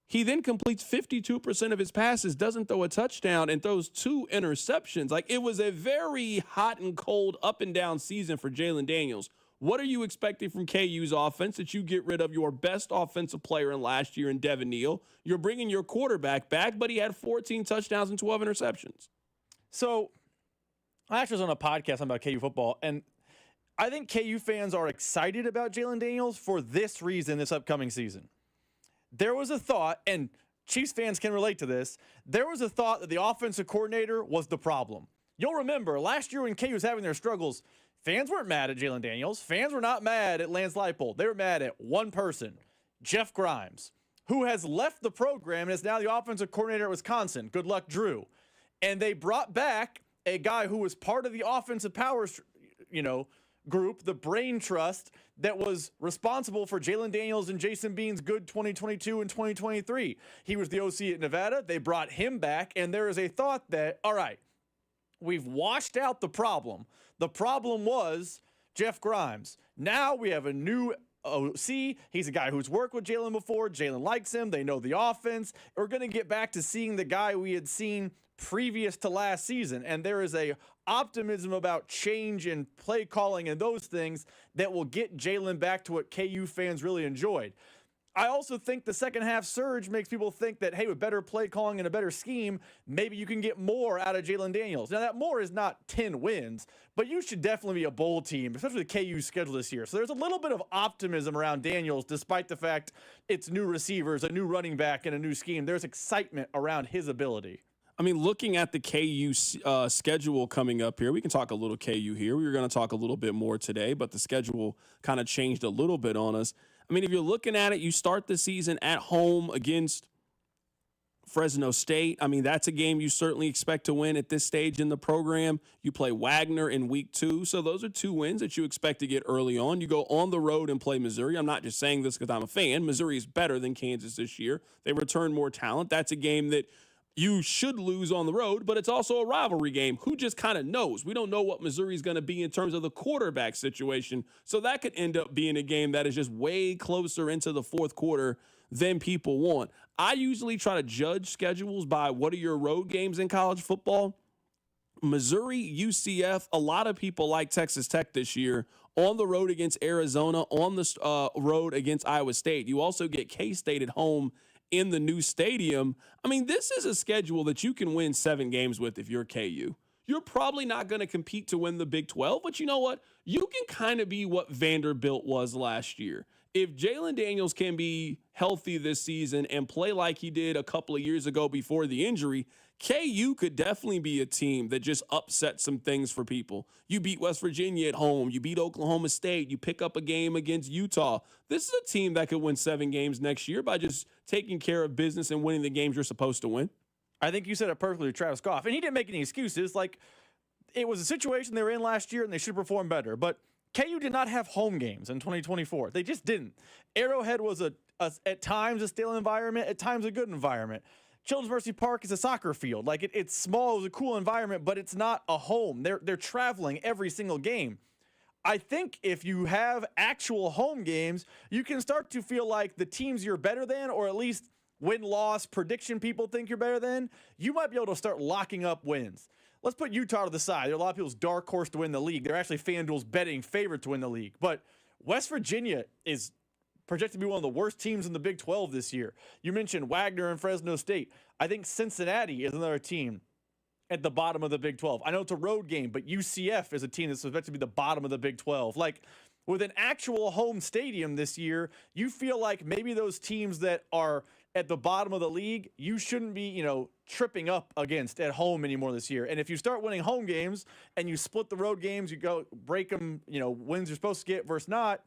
He then completes 52% of his passes, doesn't throw a touchdown, and throws 2 interceptions. Like, it was a very hot and cold, up and down season for Jalen Daniels. What are you expecting from KU's offense that you get rid of your best offensive player in last year in Devin Neal? You're bringing your quarterback back, but he had 14 touchdowns and 12 interceptions. So I actually was on a podcast about KU football, and I think KU fans are excited about Jalen Daniels for this reason this upcoming season. There was a thought, and Chiefs fans can relate to this, there was a thought that the offensive coordinator was the problem. You'll remember last year when KU was having their struggles, fans weren't mad at Jalen Daniels. Fans were not mad at Lance Leipold. They were mad at one person, Jeff Grimes, who has left the program and is now the offensive coordinator at Wisconsin. Good luck, Drew. And they brought back a guy who was part of the offensive powers, group, the brain trust that was responsible for Jalen Daniels and Jason Bean's good 2022 and 2023. He was the OC at Nevada. They brought him back, and there is a thought that, all right, we've washed out the problem. The problem was Jeff Grimes. Now we have a new OC. He's a guy who's worked with Jalen before. Jalen likes him. They know the offense. We're going to get back to seeing the guy we had seen previous to last season. And there is a optimism about change and play calling and those things that will get Jalen back to what KU fans really enjoyed. I also think the second half surge makes people think that, hey, with better play calling and a better scheme, maybe you can get more out of Jalen Daniels. Now, that more is not 10 wins, but you should definitely be a bowl team, especially the KU schedule this year. So there's a little bit of optimism around Daniels, despite the fact it's new receivers, a new running back, and a new scheme. There's excitement around his ability. I mean, looking at the KU schedule coming up here, we can talk a little KU here. We were going to talk a little bit more today, but the schedule kind of changed a little bit on us. I mean, if you're looking at it, you start the season at home against Fresno State. I mean, that's a game you certainly expect to win at this stage in the program. You play Wagner in week 2. So those are 2 wins that you expect to get early on. You go on the road and play Missouri. I'm not just saying this because I'm a fan. Missouri is better than Kansas this year. They return more talent. That's a game that you should lose on the road, but it's also a rivalry game. Who just kind of knows? We don't know what Missouri is going to be in terms of the quarterback situation. So that could end up being a game that is just way closer into the fourth quarter than people want. I usually try to judge schedules by what are your road games in college football. Missouri, UCF, a lot of people like Texas Tech this year on the road against Arizona, on the road against Iowa State. You also get K-State at home in the new stadium. I mean, this is a schedule that you can win 7 games with if you're KU. You're probably not going to compete to win the Big 12, but you know what? You can kind of be what Vanderbilt was last year. If Jalen Daniels can be healthy this season and play like he did a couple of years ago before the injury, KU could definitely be a team that just upsets some things for people. You beat West Virginia at home. You beat Oklahoma State. You pick up a game against Utah. This is a team that could win 7 games next year by just taking care of business and winning the games you're supposed to win. I think you said it perfectly with Travis Goff, and he didn't make any excuses. Like, it was a situation they were in last year, and they should perform better. But KU did not have home games in 2024. They just didn't. Arrowhead was at times a stale environment, at times a good environment. Children's Mercy Park is a soccer field. Like, it's small, it was a cool environment, but it's not a home. They're traveling every single game. I think if you have actual home games, you can start to feel like the teams you're better than, or at least win-loss prediction people think you're better than, you might be able to start locking up wins. Let's put Utah to the side. There are a lot of people's dark horse to win the league. They're actually FanDuel's betting favorite to win the league. But West Virginia is projected to be one of the worst teams in the Big 12 this year. You mentioned Wagner and Fresno State. I think Cincinnati is another team at the bottom of the Big 12. I know it's a road game, but UCF is a team that's expected to be the bottom of the Big 12. Like, with an actual home stadium this year, you feel like maybe those teams that are at the bottom of the league, you shouldn't be, tripping up against at home anymore this year. And if you start winning home games and you split the road games, you go break them, wins you're supposed to get versus not,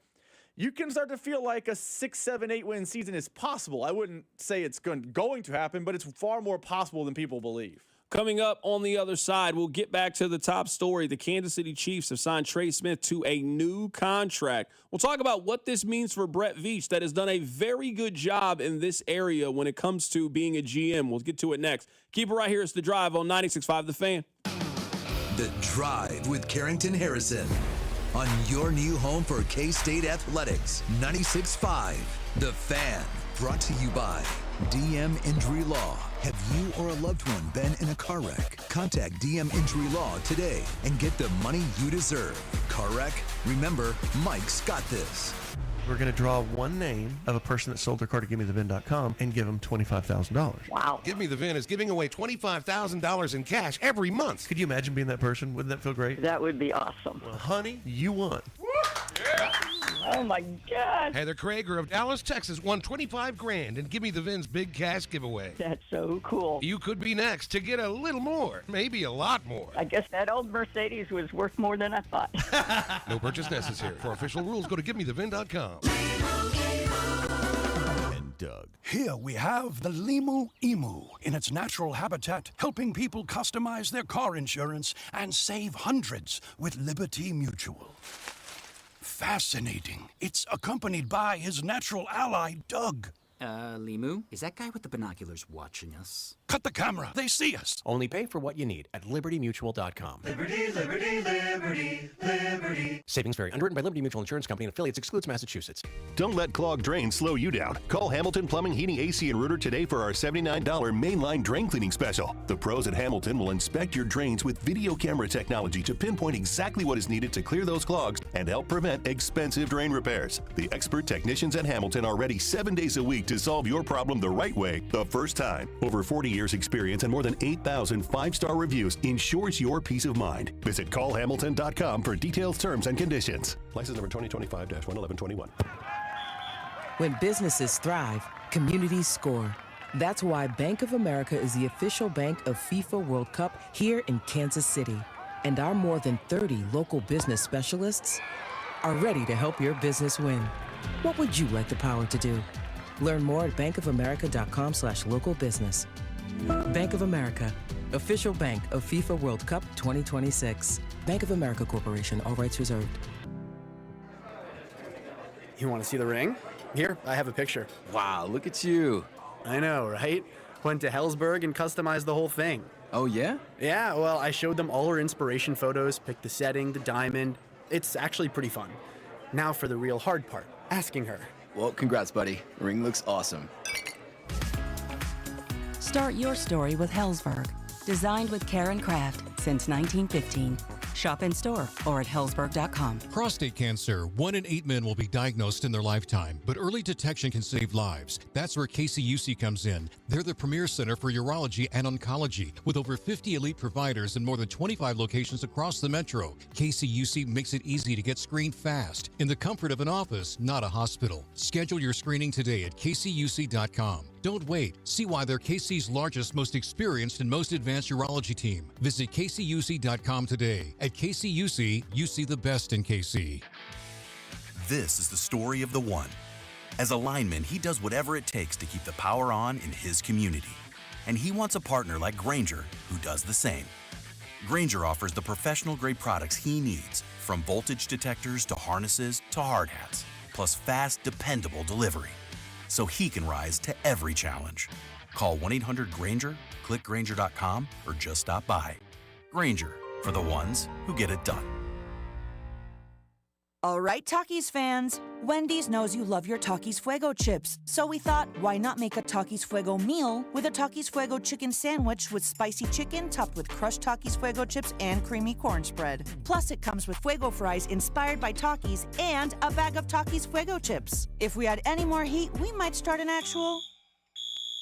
you can start to feel like a 6, 7, 8 win season is possible. I wouldn't say it's going to happen, but it's far more possible than people believe. Coming up on the other side, we'll get back to the top story. The Kansas City Chiefs have signed Trey Smith to a new contract. We'll talk about what this means for Brett Veach, that has done a very good job in this area when it comes to being a GM. We'll get to it next. Keep it right here. It's The Drive on 96.5 The Fan. The Drive with Carrington Harrison on your new home for K-State Athletics. 96.5 The Fan. Brought to you by DM Injury Law. Have you or a loved one been in a car wreck? Contact DM Injury Law today and get the money you deserve. Car wreck? Remember, Mike's got this. We're going to draw one name of a person that sold their car to GiveMeTheVin.com and give them $25,000. Wow. Give Me the VIN is giving away $25,000 in cash every month. Could you imagine being that person? Wouldn't that feel great? That would be awesome. Well, honey, you won. Oh my God. Heather Krager of Dallas, Texas won $25,000 and Give Me the VIN's big cash giveaway. That's so cool. You could be next to get a little more, maybe a lot more. I guess that old Mercedes was worth more than I thought. No purchase necessary. For official rules, go to GiveMeTheVin.com. And Doug. Here we have the Limu Emu in its natural habitat, helping people customize their car insurance and save hundreds with Liberty Mutual. Fascinating. It's accompanied by his natural ally, Doug. Limu, is that guy with the binoculars watching us? Cut the camera. They see us. Only pay for what you need at LibertyMutual.com. Liberty, liberty, liberty, liberty. Savings vary. Underwritten by Liberty Mutual Insurance Company and affiliates. Excludes Massachusetts. Don't let clogged drains slow you down. Call Hamilton Plumbing, Heating, AC, and Rooter today for our $79 mainline drain cleaning special. The pros at Hamilton will inspect your drains with video camera technology to pinpoint exactly what is needed to clear those clogs and help prevent expensive drain repairs. The expert technicians at Hamilton are ready 7 days a week to solve your problem the right way, the first time. Over 40 years experience and more than 8,000 five-star reviews ensures your peace of mind. Visit callhamilton.com for details, terms, and conditions. License number 2025-11121. When businesses thrive, communities score. That's why Bank of America is the official bank of FIFA World Cup here in Kansas City. And our more than 30 local business specialists are ready to help your business win. What would you like the power to do? Learn more at bankofamerica.com/local business. Bank of America, official bank of FIFA World Cup 2026. Bank of America Corporation, all rights reserved. You want to see the ring? Here, I have a picture. Wow, look at you. I know, right? Went to Hellsberg and customized the whole thing. Oh, yeah? Yeah, well, I showed them all her inspiration photos, picked the setting, the diamond. It's actually pretty fun. Now for the real hard part, asking her. Well, congrats, buddy. The ring looks awesome. Start your story with Hellsberg. Designed with care and craft since 1915. Shop in store or at hellsberg.com. Prostate cancer. 1 in 8 men will be diagnosed in their lifetime, but early detection can save lives. That's where KCUC comes in. They're the premier center for urology and oncology, with over 50 elite providers in more than 25 locations across the metro. KCUC makes it easy to get screened fast in the comfort of an office, not a hospital. Schedule your screening today at kcuc.com. Don't wait. See why they're KC's largest, most experienced, and most advanced urology team. Visit kcuc.com today. At KCUC, you see the best in KC. This is the story of the one. As a lineman, he does whatever it takes to keep the power on in his community. And he wants a partner like Grainger who does the same. Grainger offers the professional-grade products he needs, from voltage detectors to harnesses to hard hats, plus fast, dependable delivery, so he can rise to every challenge. Call 1-800-GRAINGER, click Grainger.com, or just stop by. Grainger, for the ones who get it done. All right, Takis fans. Wendy's knows you love your Takis Fuego chips, so we thought, why not make a Takis Fuego meal with a Takis Fuego chicken sandwich with spicy chicken topped with crushed Takis Fuego chips and creamy corn spread. Plus, it comes with Fuego fries inspired by Takis and a bag of Takis Fuego chips. If we had any more heat, we might start an actual...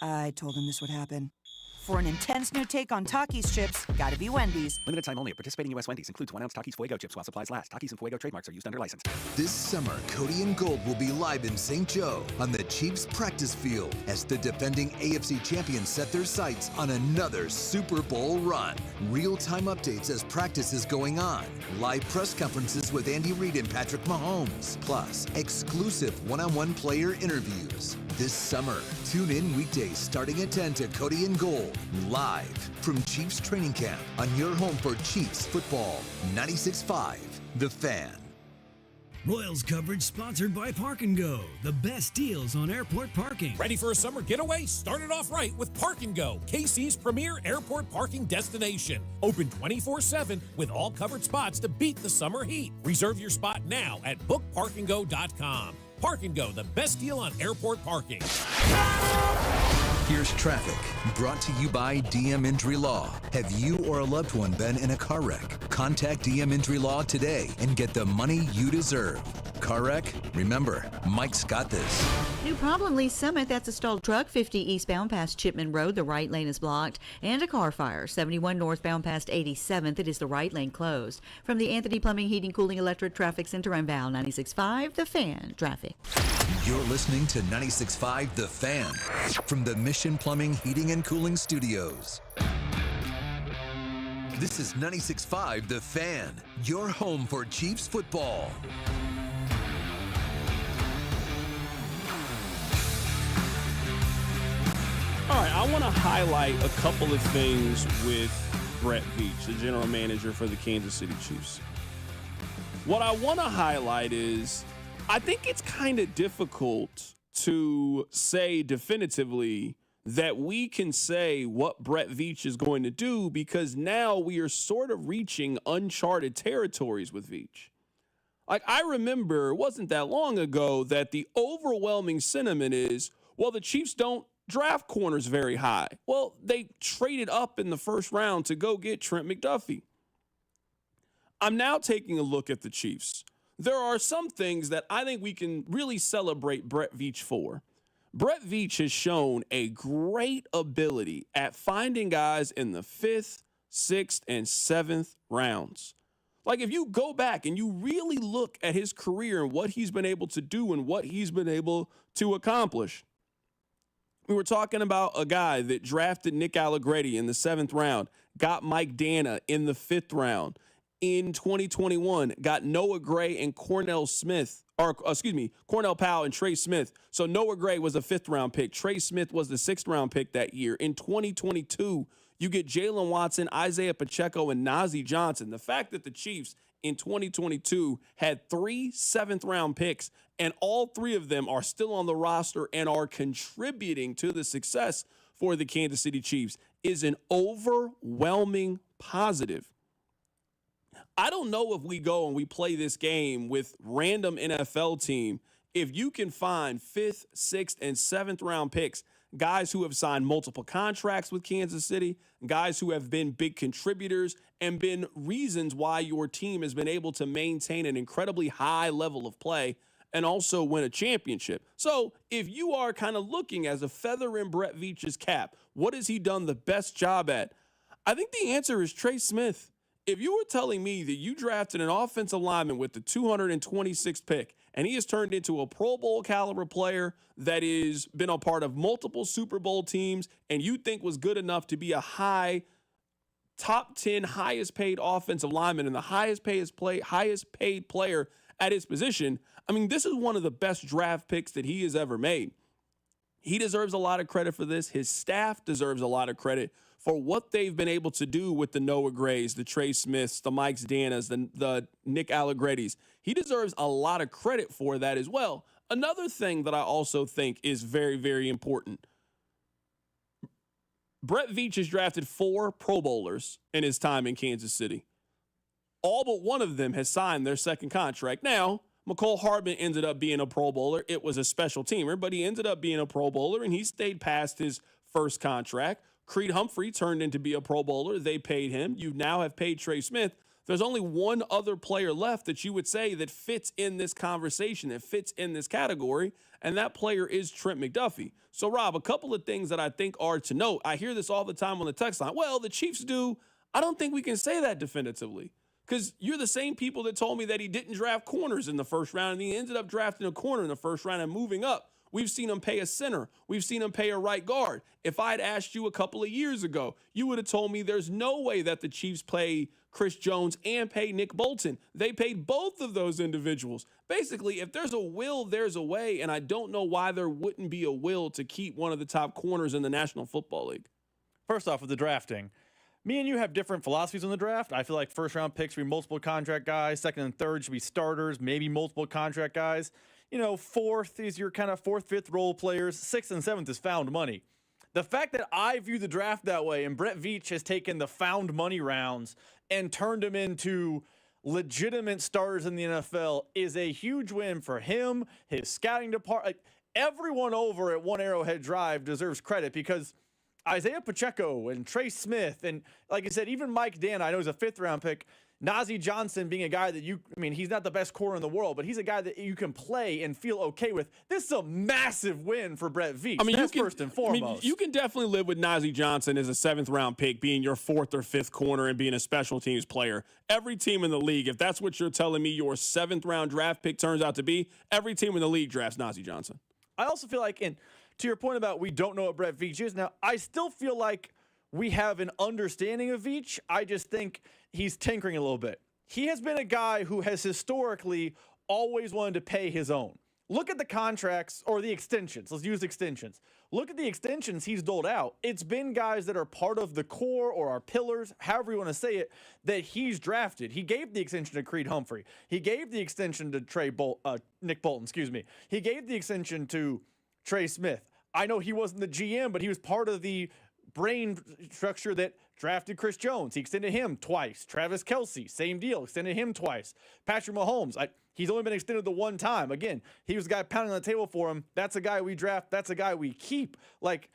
I told him this would happen. For an intense new take on Takis chips, gotta be Wendy's. Limited time only at participating U.S. Wendy's. Includes 1 ounce Takis Fuego chips while supplies last. Takis and Fuego trademarks are used under license. This summer, Cody and Gold will be live in St. Joe on the Chiefs practice field as the defending AFC champions set their sights on another Super Bowl run. Real-time updates as practice is going on. Live press conferences with Andy Reid and Patrick Mahomes. Plus, exclusive one-on-one player interviews. This summer, tune in weekdays starting at 10 to Cody and Gold, live from Chiefs training camp on your home for Chiefs football. 96.5, The Fan. Royals coverage sponsored by Park & Go, the best deals on airport parking. Ready for a summer getaway? Start it off right with Park & Go, KC's premier airport parking destination. Open 24/7 with all covered spots to beat the summer heat. Reserve your spot now at bookparkandgo.com. Park & Go, the best deal on airport parking. Here's traffic, brought to you by DM Injury Law. Have you or a loved one been in a car wreck? Contact DM Injury Law today and get the money you deserve. Car wreck? Remember, Mike's got this. New problem, Lee Summit. That's a stalled truck 50 eastbound past Chipman Road. The right lane is blocked. And a car fire 71 northbound past 87th. It is the right lane closed. From the Anthony Plumbing, Heating, Cooling, Electric Traffic Center, I'm Val 96.5, The Fan Traffic. You're listening to 96.5 The Fan from the Mission Plumbing, Heating, and Cooling Studios. This is 96.5 The Fan, your home for Chiefs football. All right, I want to highlight a couple of things with Brett Veach, the general manager for the Kansas City Chiefs. What I want to highlight is I think it's kind of difficult to say definitively that we can say what Brett Veach is going to do because now we are sort of reaching uncharted territories with Veach. Like, I remember, it wasn't that long ago that the overwhelming sentiment is, well, the Chiefs don't draft corners very high. Well, they traded up in the first round to go get Trent McDuffie. I'm now taking a look at the Chiefs. There are some things that I think we can really celebrate Brett Veach for. Brett Veach has shown a great ability at finding guys in the 5th, 6th, and 7th rounds. Like, if you go back and you really look at his career and what he's been able to do and what he's been able to accomplish, we were talking about a guy that drafted Nick Allegretti in the 7th round, got Mike Dana in the 5th round. In 2021, got Noah Gray and Cornell Powell and Trey Smith. So Noah Gray was a 5th round pick. Trey Smith was the 6th round pick that year. In 2022, you get Jalen Watson, Isaiah Pacheco, and Najee Johnson. The fact that the Chiefs in 2022 had 3 7th round picks and all 3 of them are still on the roster and are contributing to the success for the Kansas City Chiefs is an overwhelming positive. I don't know if we go and we play this game with random NFL team, if you can find 5th, 6th, and 7th round picks, guys who have signed multiple contracts with Kansas City, guys who have been big contributors and been reasons why your team has been able to maintain an incredibly high level of play and also win a championship. So if you are kind of looking as a feather in Brett Veach's cap, what has he done the best job at? I think the answer is Trey Smith. If you were telling me that you drafted an offensive lineman with the 226th pick and he has turned into a Pro Bowl caliber player that has been a part of multiple Super Bowl teams and you think was good enough to be a high top 10 highest paid offensive lineman and the highest paid player at his position, I mean, this is one of the best draft picks that he has ever made. He deserves a lot of credit for this. His staff deserves a lot of credit for what they've been able to do with the Noah Grays, the Trey Smiths, the Mike Danas, the Nick Allegrettis. He deserves a lot of credit for that as well. Another thing that I also think is very, very important. Brett Veach has drafted 4 Pro Bowlers in his time in Kansas City. All but one of them has signed their 2nd contract. Now, McCole Hardman ended up being a Pro Bowler. It was a special teamer, but he ended up being a Pro Bowler, and he stayed past his 1st contract. Creed Humphrey turned into be a Pro Bowler. They paid him. You now have paid Trey Smith. There's only one other player left that you would say that fits in this conversation, that fits in this category, and that player is Trent McDuffie. So, Rob, a couple of things that I think are to note. I hear this all the time on the text line. Well, the Chiefs do. I don't think we can say that definitively because you're the same people that told me that he didn't draft corners in the 1st round, and he ended up drafting a corner in the 1st round and moving up. We've seen him pay a center. We've seen him pay a right guard. If I had asked you a couple of years ago, you would have told me there's no way that the Chiefs pay Chris Jones and pay Nick Bolton. They paid both of those individuals. Basically, if there's a will, there's a way, and I don't know why there wouldn't be a will to keep one of the top corners in the National Football League. First off, with the drafting, me and you have different philosophies on the draft. I feel like 1st round picks should be multiple contract guys. 2nd and 3rd should be starters, maybe multiple contract guys. 4th is your kind of 4th, 5th role players. 6th and 7th is found money. The fact that I view the draft that way and Brett Veach has taken the found money rounds and turned them into legitimate starters in the NFL is a huge win for him, his scouting department. everyone over at One Arrowhead Drive deserves credit because Isaiah Pacheco and Trey Smith and, like I said, even Mike Dan, I know he's a 5th-round pick. Najee Johnson being a guy that he's not the best corner in the world, but he's a guy that you can play and feel okay with. This is a massive win for Brett Veach. That's first and foremost. You can definitely live with Najee Johnson as a 7th-round pick being your 4th or 5th corner and being a special teams player. Every team in the league, if that's what you're telling me your 7th-round draft pick turns out to be, every team in the league drafts Najee Johnson. I also feel like, and to your point about we don't know what Brett Veach is, now I still feel like we have an understanding of Veach. I just think he's tinkering a little bit. He has been a guy who has historically always wanted to pay his own. Look at the contracts or the extensions. Let's use extensions. Look at the extensions he's doled out. It's been guys that are part of the core or our pillars, however you want to say it, that he's drafted. He gave the extension to Creed Humphrey. He gave the extension to Nick Bolton, He gave the extension to Trey Smith. I know he wasn't the GM, but he was part of the brain structure that drafted Chris Jones. He extended him twice. Travis Kelce, same deal, extended him twice. Patrick Mahomes, he's only been extended the one time. Again, he was the guy pounding on the table for him. That's a guy we draft. That's a guy we keep. Like,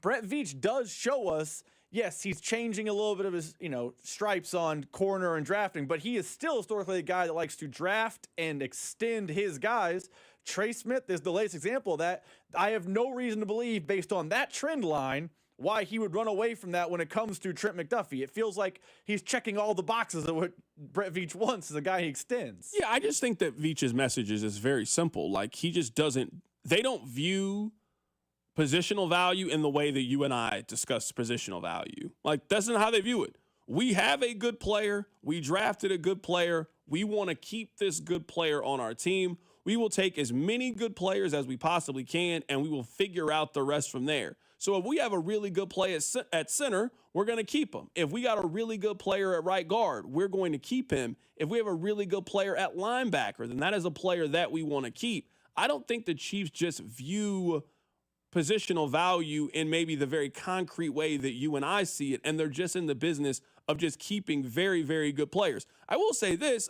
Brett Veach does show us, yes, he's changing a little bit of his, stripes on corner and drafting, but he is still historically a guy that likes to draft and extend his guys. Trey Smith is the latest example of that. I have no reason to believe, based on that trend line, why he would run away from that when it comes to Trent McDuffie. It feels like he's checking all the boxes of what Brett Veach wants as a guy he extends. Yeah, I just think that Veach's message is very simple. Like, he just doesn't – they don't view positional value in the way that you and I discuss positional value. Like, that's not how they view it. We have a good player. We drafted a good player. We want to keep this good player on our team. We will take as many good players as we possibly can, and we will figure out the rest from there. So if we have a really good player at center, we're going to keep him. If we got a really good player at right guard, we're going to keep him. If we have a really good player at linebacker, then that is a player that we want to keep. I don't think the Chiefs just view positional value in maybe the very concrete way that you and I see it, and they're just in the business of just keeping very, very good players. I will say this,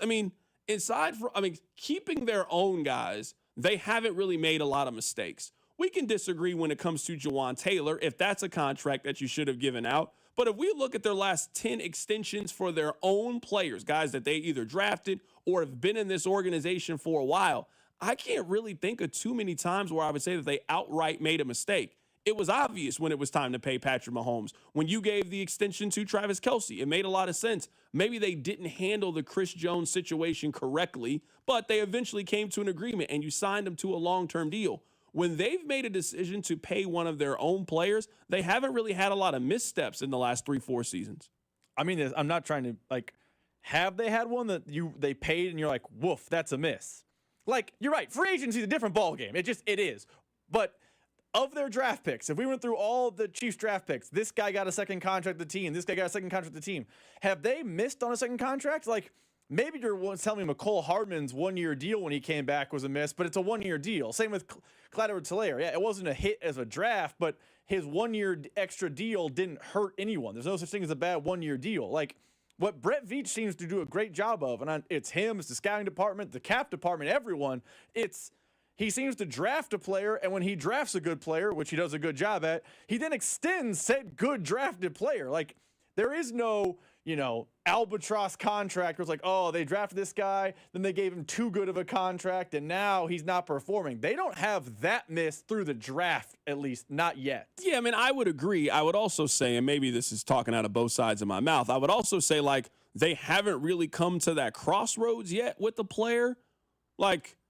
keeping their own guys, they haven't really made a lot of mistakes. We can disagree when it comes to Jawan Taylor, if that's a contract that you should have given out. But if we look at their last 10 extensions for their own players, guys that they either drafted or have been in this organization for a while, I can't really think of too many times where I would say that they outright made a mistake. It was obvious when it was time to pay Patrick Mahomes. When you gave the extension to Travis Kelce, it made a lot of sense. Maybe they didn't handle the Chris Jones situation correctly, but they eventually came to an agreement and you signed them to a long-term deal. When they've made a decision to pay one of their own players, they haven't really had a lot of missteps in the last 3-4 seasons. I mean, I'm not trying to, have they had one that they paid and you're like, woof, that's a miss? Like, you're right, free agency is a different ballgame. It is. But of their draft picks, if we went through all the Chiefs draft picks, this guy got a second contract with the team, this guy got a second contract with the team. Have they missed on a second contract? Like, maybe you're telling me McCole Hardman's one-year deal when he came back was a miss, but it's a one-year deal. Same with Clyde Edwards-Helaire. Yeah, it wasn't a hit as a draft, but his one-year extra deal didn't hurt anyone. There's no such thing as a bad one-year deal. Like, what Brett Veach seems to do a great job of, and it's him, it's the scouting department, the cap department, everyone, he seems to draft a player, and when he drafts a good player, which he does a good job at, he then extends said good drafted player. Like, there is no, albatross contract where it's like, oh, they drafted this guy, then they gave him too good of a contract, and now he's not performing. They don't have that miss through the draft, at least not yet. Yeah, I would agree. I would also say, and maybe this is talking out of both sides of my mouth, I would also say, they haven't really come to that crossroads yet with the player.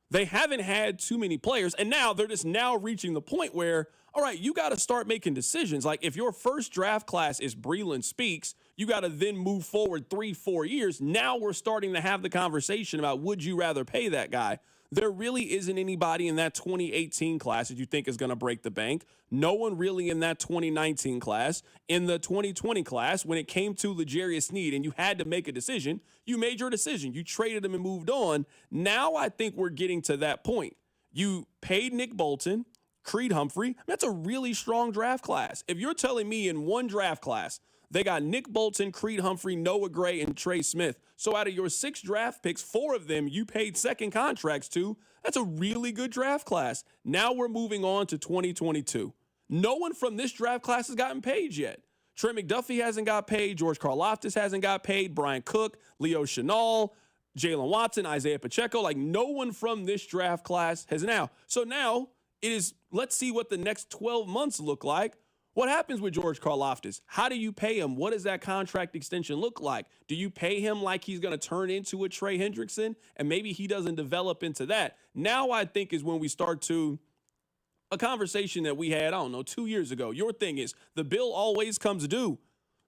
They haven't had too many players, and now they're just now reaching the point where, all right, you got to start making decisions. Like, if your first draft class is Breeland Speaks, you got to then move forward 3-4 years. Now we're starting to have the conversation about, would you rather pay that guy? There really isn't anybody in that 2018 class that you think is going to break the bank. No one really in that 2019 class. In the 2020 class, when it came to L'Jarius Sneed and you had to make a decision, you made your decision. You traded him and moved on. Now I think we're getting to that point. You paid Nick Bolton, Creed Humphrey. That's a really strong draft class. If you're telling me in one draft class, they got Nick Bolton, Creed Humphrey, Noah Gray, and Trey Smith. So out of your 6 draft picks, 4 of them you paid second contracts to. That's a really good draft class. Now we're moving on to 2022. No one from this draft class has gotten paid yet. Trey McDuffie hasn't got paid. George Karlaftis hasn't got paid. Brian Cook, Leo Chenal, Jalen Watson, Isaiah Pacheco. Like, no one from this draft class has now. So now it is, let's see what the next 12 months look like. What happens with George Karlaftis? How do you pay him? What does that contract extension look like? Do you pay him like he's going to turn into a Trey Hendrickson? And maybe he doesn't develop into that. Now I think is when we start to a conversation that we had, 2 years ago. Your thing is the bill always comes due.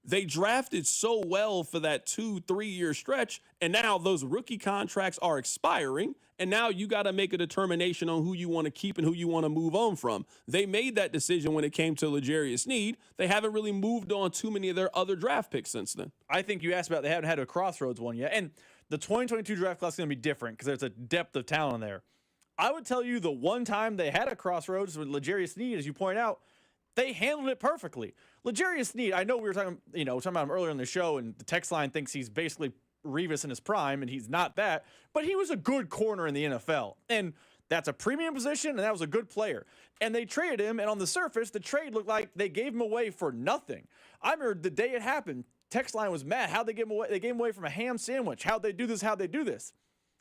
They drafted so well for that 2-3 year stretch, and now those rookie contracts are expiring, and now you got to make a determination on who you want to keep and who you want to move on from. They made that decision when it came to L'Jarius Sneed. They haven't really moved on too many of their other draft picks since then. I think you asked about they haven't had a crossroads one yet, and the 2022 draft class is going to be different because there's a depth of talent in there. I would tell you the one time they had a crossroads with L'Jarius Sneed, as you point out, they handled it perfectly. L'Jarius Sneed, I know we were talking about him earlier in the show, and the text line thinks he's basically Revis in his prime, and he's not that, but he was a good corner in the NFL. And that's a premium position, and that was a good player. And they traded him, and on the surface, the trade looked like they gave him away for nothing. I remember the day it happened, text line was mad. How'd they give him away? They gave him away from a ham sandwich. How'd they do this? How'd they do this?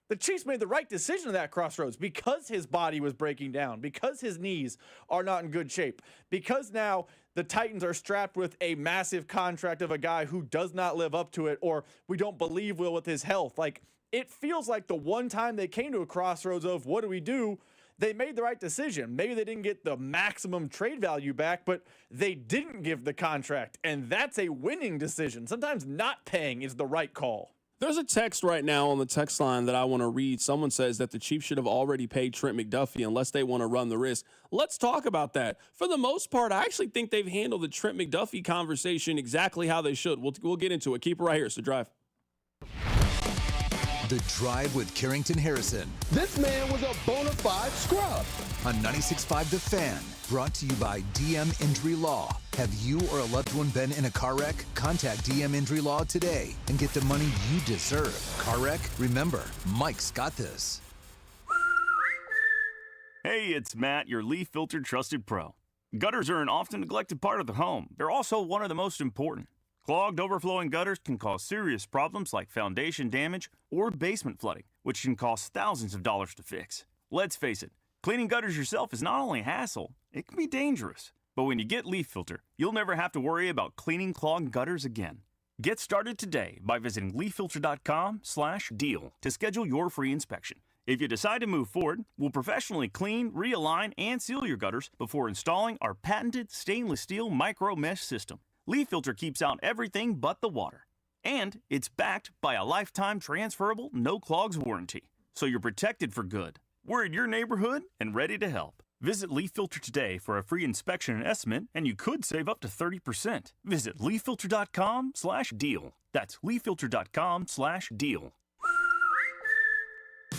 The Chiefs made the right decision at that crossroads because his body was breaking down, because his knees are not in good shape, because now the Titans are strapped with a massive contract of a guy who does not live up to it, or we don't believe will with his health. Like, it feels like the one time they came to a crossroads of what do we do, they made the right decision. Maybe they didn't get the maximum trade value back, but they didn't give the contract, and that's a winning decision. Sometimes not paying is the right call. There's a text right now on the text line that I want to read. Someone says that the Chiefs should have already paid Trent McDuffie unless they want to run the risk. Let's talk about that. For the most part, I actually think they've handled the Trent McDuffie conversation exactly how they should. We'll get into it. Keep it right here. It's The Drive. The Drive with Carrington Harrison. This man was a bona fide scrub. On 96.5 The Fan. Brought to you by DM Injury Law. Have you or a loved one been in a car wreck? Contact DM Injury Law today and get the money you deserve. Car wreck? Remember, Mike's got this. Hey, it's Matt, your leaf filter trusted pro. Gutters are an often neglected part of the home. They're also one of the most important. Clogged, overflowing gutters can cause serious problems like foundation damage or basement flooding, which can cost thousands of dollars to fix. Let's face it, cleaning gutters yourself is not only a hassle, it can be dangerous. But when you get Leaf Filter, you'll never have to worry about cleaning clogged gutters again. Get started today by visiting leaffilter.com/deal to schedule your free inspection. If you decide to move forward, we'll professionally clean, realign, and seal your gutters before installing our patented stainless steel micro mesh system. Leaf Filter keeps out everything but the water. And it's backed by a lifetime transferable no clogs warranty. So you're protected for good. We're in your neighborhood and ready to help. Visit Leaf Filter today for a free inspection and estimate, and you could save up to 30%. Visit leaffilter.com/deal. That's leaffilter.com/deal.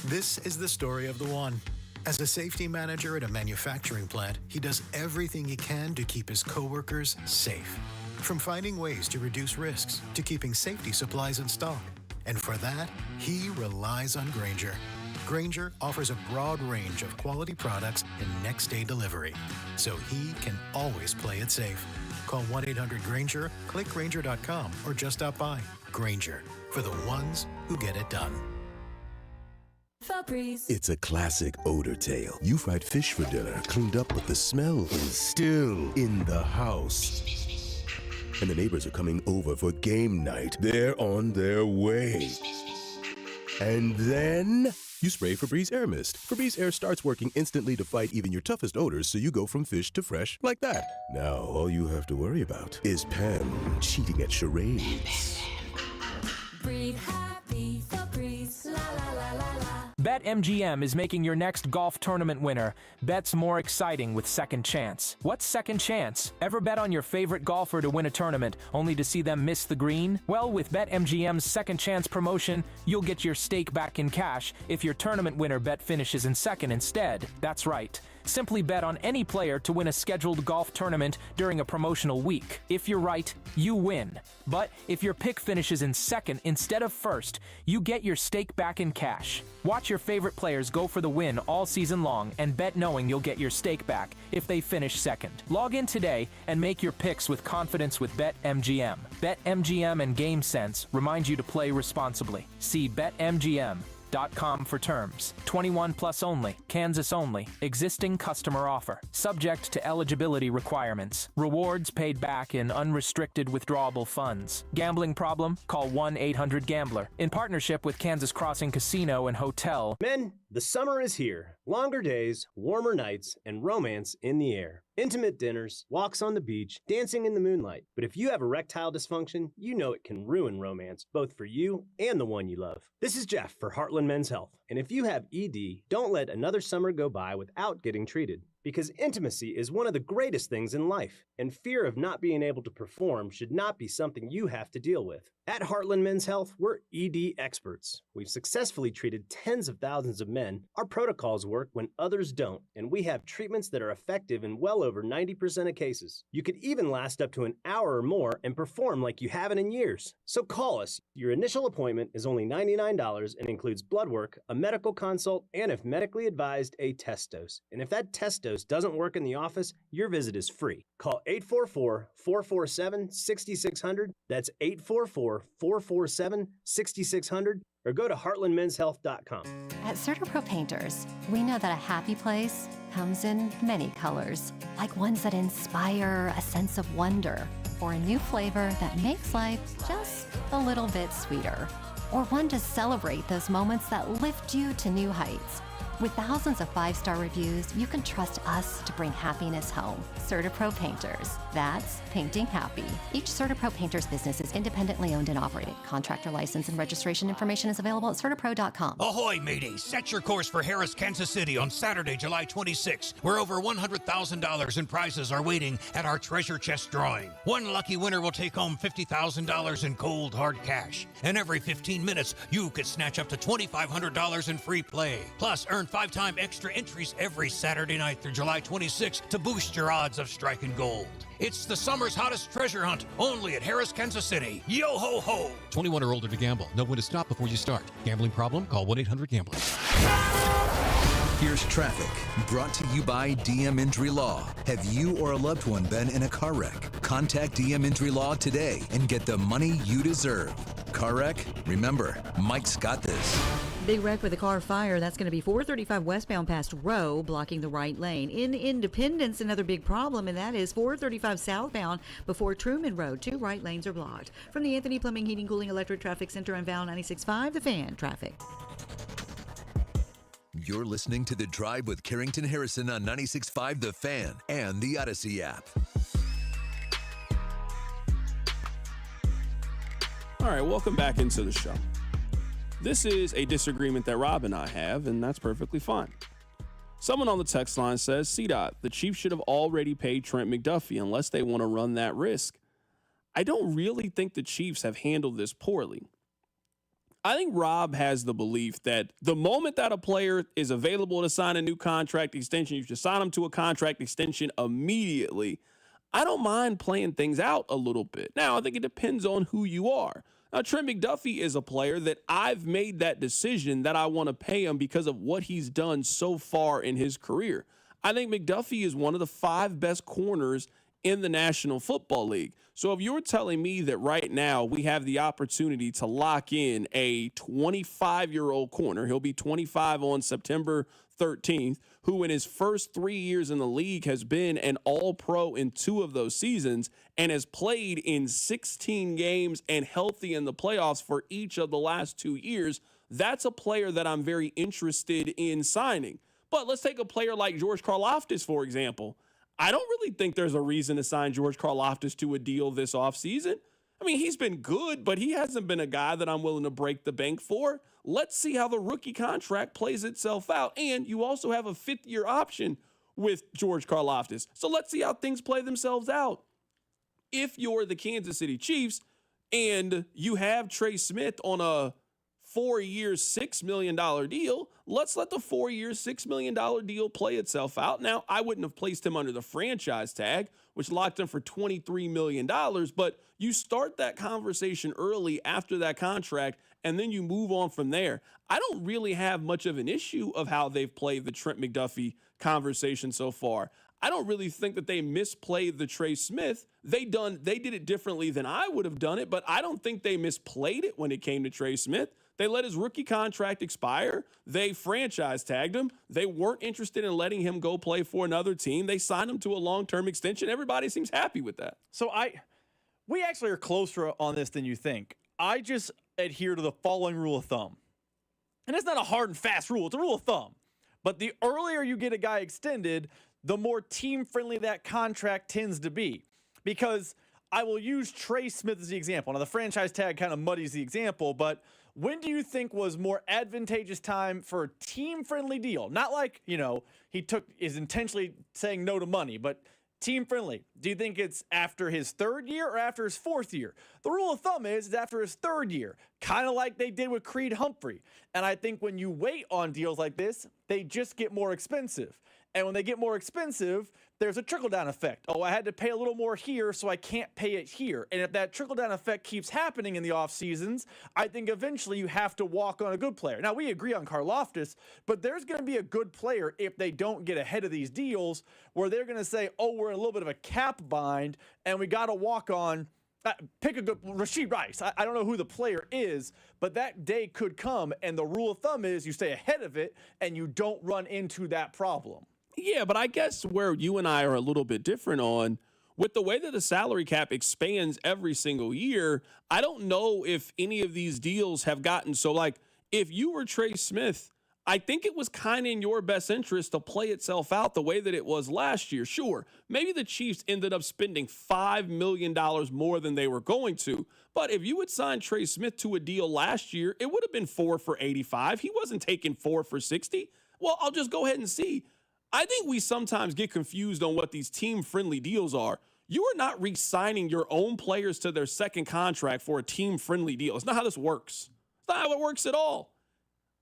This is the story of the one. As a safety manager at a manufacturing plant, he does everything he can to keep his coworkers safe. From finding ways to reduce risks to keeping safety supplies in stock. And for that, he relies on Grainger. Grainger offers a broad range of quality products and next-day delivery, so he can always play it safe. Call 1-800-GRAINGER, click Grainger.com, or just stop by. Grainger, for the ones who get it done. Febreze. It's a classic odor tale. You fried fish for dinner, cleaned up, but the smell is still in the house. And the neighbors are coming over for game night. They're on their way. And then you spray Febreze Air Mist. Febreze Air starts working instantly to fight even your toughest odors, so you go from fish to fresh like that. Now, all you have to worry about is Pam cheating at charades. Breathe happy, Febreze, la la la la la. BetMGM is making your next golf tournament winner bets more exciting with Second Chance. What's Second Chance? Ever bet on your favorite golfer to win a tournament only to see them miss the green? Well, with BetMGM's Second Chance promotion, you'll get your stake back in cash if your tournament winner bet finishes in second instead. That's right. Simply bet on any player to win a scheduled golf tournament during a promotional week. If you're right, you win. But if your pick finishes in second instead of first, you get your stake back in cash. Watch your favorite players go for the win all season long and bet knowing you'll get your stake back if they finish second. Log in today and make your picks with confidence with BetMGM. BetMGM and GameSense remind you to play responsibly. See BetMGM.com for terms. 21 plus only. Kansas only. Existing customer offer. Subject to eligibility requirements. Rewards paid back in unrestricted withdrawable funds. Gambling problem? Call 1-800-GAMBLER. In partnership with Kansas Crossing Casino and Hotel. Men, the summer is here. Longer days, warmer nights, and romance in the air. Intimate dinners, walks on the beach, dancing in the moonlight. But if you have erectile dysfunction, you know it can ruin romance, both for you and the one you love. This is Jeff for Heartland Men's Health. And if you have ED, don't let another summer go by without getting treated. Because intimacy is one of the greatest things in life, and fear of not being able to perform should not be something you have to deal with. At Heartland Men's Health, we're ED experts. We've successfully treated tens of thousands of men. Our protocols work when others don't, and we have treatments that are effective in well over 90% of cases. You could even last up to an hour or more and perform like you haven't in years. So call us. Your initial appointment is only $99 and includes blood work, a medical consult, and if medically advised, a test dose. And if that test dose doesn't work in the office, your visit is free. Call 844-447-6600. That's 844-447-6600. Or go to heartlandmenshealth.com. At CertaPro Painters, we know that a happy place comes in many colors, like ones that inspire a sense of wonder, or a new flavor that makes life just a little bit sweeter, or one to celebrate those moments that lift you to new heights. With thousands of 5-star reviews, you can trust us to bring happiness home. CertaPro Painters. That's painting happy. Each CertaPro Painters business is independently owned and operated. Contractor license and registration information is available at CertaPro.com. Ahoy, mateys! Set your course for Harris, Kansas City on Saturday, July 26th, where over $100,000 in prizes are waiting at our treasure chest drawing. One lucky winner will take home $50,000 in cold, hard cash. And every 15 minutes, you could snatch up to $2,500 in free play. Plus, earn 5-time extra entries every Saturday night through July 26th to boost your odds of striking gold. It's the summer's hottest treasure hunt, only at Harris, Kansas City. Yo-ho-ho! 21 or older to gamble. Know when to stop before you start. Gambling problem? Call 1-800-GAMBLER. Here's traffic, brought to you by DM Injury Law. Have you or a loved one been in a car wreck? Contact DM Injury Law today and get the money you deserve. Car wreck? Remember, Mike's got this. Big wreck with a car fire. That's going to be 435 westbound past Rowe, blocking the right lane. In Independence, another big problem, and that is 435 southbound before Truman Road. 2 right lanes are blocked. From the Anthony Plumbing, Heating, Cooling, Electric Traffic Center on Val 96.5, The Fan. Traffic. You're listening to The Drive with Carrington Harrison on 96.5 The Fan and the Odyssey app. All right, welcome back into the show. This is a disagreement that Rob and I have, and that's perfectly fine. Someone on the text line says, CDOT, the Chiefs should have already paid Trent McDuffie unless they want to run that risk. I don't really think the Chiefs have handled this poorly. I think Rob has the belief that the moment that a player is available to sign a new contract extension, you should sign them to a contract extension immediately. I don't mind playing things out a little bit. Now, I think it depends on who you are. Now, Trent McDuffie is a player that I've made that decision that I want to pay him because of what he's done so far in his career. I think McDuffie is one of the 5 best corners in the National Football League. So if you're telling me that right now we have the opportunity to lock in a 25-year-old corner, he'll be 25 on September 13th, who in his first 3 years in the league has been an all-pro in 2 of those seasons and has played in 16 games and healthy in the playoffs for each of the last 2 years, that's a player that I'm very interested in signing. But let's take a player like George Karlaftis, for example. I don't really think there's a reason to sign George Karlaftis to a deal this offseason. I mean, he's been good, but he hasn't been a guy that I'm willing to break the bank for. Let's see how the rookie contract plays itself out. And you also have a 5th-year option with George Karlaftis. So let's see how things play themselves out. If you're the Kansas City Chiefs and you have Trey Smith on a 4-year, $6 million deal. Let's let the 4-year, $6 million deal play itself out. Now, I wouldn't have placed him under the franchise tag, which locked him for $23 million, but you start that conversation early after that contract, and then you move on from there. I don't really have much of an issue of how they've played the Trent McDuffie conversation so far. I don't really think that they misplayed the Trey Smith. They did it differently than I would have done it, but I don't think they misplayed it when it came to Trey Smith. They let his rookie contract expire. They franchise tagged him. They weren't interested in letting him go play for another team. They signed him to a long-term extension. Everybody seems happy with that. So we actually are closer on this than you think. I just adhere to the following rule of thumb. And it's not a hard and fast rule. It's a rule of thumb. But the earlier you get a guy extended, the more team-friendly that contract tends to be. Because I will use Trey Smith as the example. Now, the franchise tag kind of muddies the example, but when do you think was more advantageous time for a team-friendly deal? Not like, he is intentionally saying no to money, but team-friendly. Do you think it's after his 3rd year or after his 4th year? The rule of thumb is it's after his 3rd year, kind of like they did with Creed Humphrey. And I think when you wait on deals like this, they just get more expensive. And when they get more expensive, there's a trickle-down effect. Oh, I had to pay a little more here, so I can't pay it here. And if that trickle-down effect keeps happening in the off seasons, I think eventually you have to walk on a good player. Now, we agree on Karlaftis, but there's going to be a good player if they don't get ahead of these deals where they're going to say, oh, we're in a little bit of a cap bind, and we got to walk on. Pick a good Rashid Rice. I don't know who the player is, but that day could come, and the rule of thumb is you stay ahead of it, and you don't run into that problem. Yeah, but I guess where you and I are a little bit different on, with the way that the salary cap expands every single year, I don't know if any of these deals have gotten so, like, if you were Trey Smith, I think it was kind of in your best interest to play itself out the way that it was last year. Sure, maybe the Chiefs ended up spending $5 million more than they were going to, but if you had signed Trey Smith to a deal last year, it would have been 4 for $85. He wasn't taking 4 for $60. Well, I'll just go ahead and see. I think we sometimes get confused on what these team-friendly deals are. You are not re-signing your own players to their second contract for a team-friendly deal. It's not how this works. It's not how it works at all.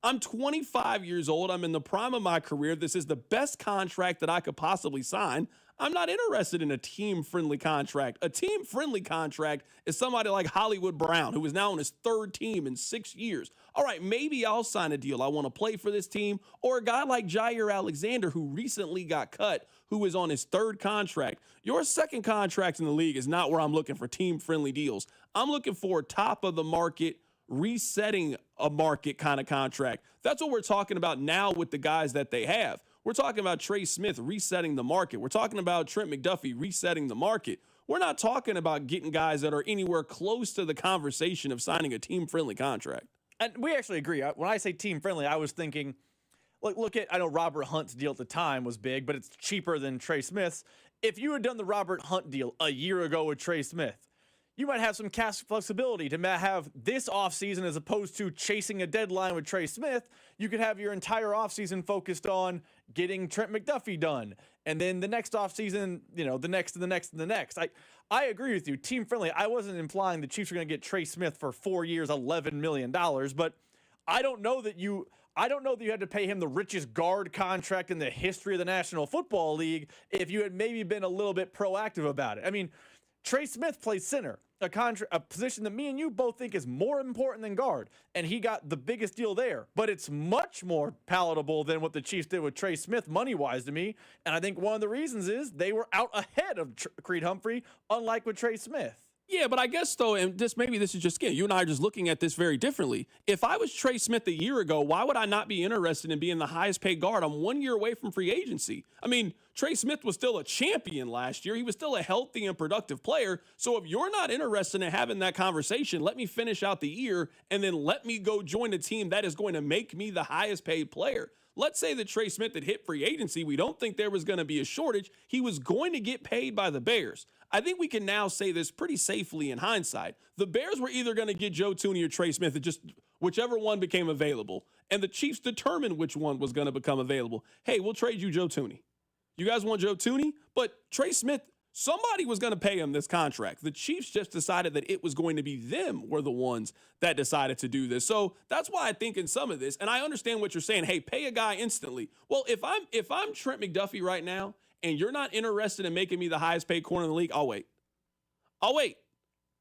I'm 25 years old. I'm in the prime of my career. This is the best contract that I could possibly sign. I'm not interested in a team-friendly contract. A team-friendly contract is somebody like Hollywood Brown, who is now on his 3rd team in 6 years. All right, maybe I'll sign a deal. I want to play for this team. Or a guy like Jair Alexander, who recently got cut, who is on his 3rd contract. Your second contract in the league is not where I'm looking for team-friendly deals. I'm looking for top-of-the-market, resetting a market kind of contract. That's what we're talking about now with the guys that they have. We're talking about Trey Smith resetting the market. We're talking about Trent McDuffie resetting the market. We're not talking about getting guys that are anywhere close to the conversation of signing a team-friendly contract. And we actually agree. When I say team-friendly, I was thinking, look at, I know Robert Hunt's deal at the time was big, but it's cheaper than Trey Smith's. If you had done the Robert Hunt deal a year ago with Trey Smith, you might have some cash flexibility to have this offseason as opposed to chasing a deadline with Trey Smith. You could have your entire offseason focused on getting Trent McDuffie done. And then the next offseason, the next and the next and the next. I agree with you. Team friendly. I wasn't implying the Chiefs are going to get Trey Smith for 4 years, $11 million. But I don't know that you had to pay him the richest guard contract in the history of the National Football League if you had maybe been a little bit proactive about it. I mean, Trey Smith plays center, a position that me and you both think is more important than guard, and he got the biggest deal there. But it's much more palatable than what the Chiefs did with Trey Smith money-wise to me, and I think one of the reasons is they were out ahead of Creed Humphrey, unlike with Trey Smith. Yeah, but I guess, though, and maybe this is just, again, you and I are just looking at this very differently. If I was Trey Smith a year ago, why would I not be interested in being the highest paid guard? I'm 1 year away from free agency. I mean, Trey Smith was still a champion last year. He was still a healthy and productive player. So if you're not interested in having that conversation, let me finish out the year and then let me go join a team that is going to make me the highest paid player. Let's say that Trey Smith had hit free agency. We don't think there was going to be a shortage. He was going to get paid by the Bears. I think we can now say this pretty safely in hindsight. The Bears were either going to get Joe Thuney or Trey Smith, just whichever one became available. And the Chiefs determined which one was going to become available. Hey, we'll trade you Joe Thuney. You guys want Joe Thuney? But Trey Smith Somebody was going to pay him this contract. The Chiefs just decided that it was going to be them were the ones that decided to do this. So that's why I think in some of this, and I understand what you're saying, hey, pay a guy instantly. Well, if I'm Trent McDuffie right now and you're not interested in making me the highest paid corner in the league, I'll wait.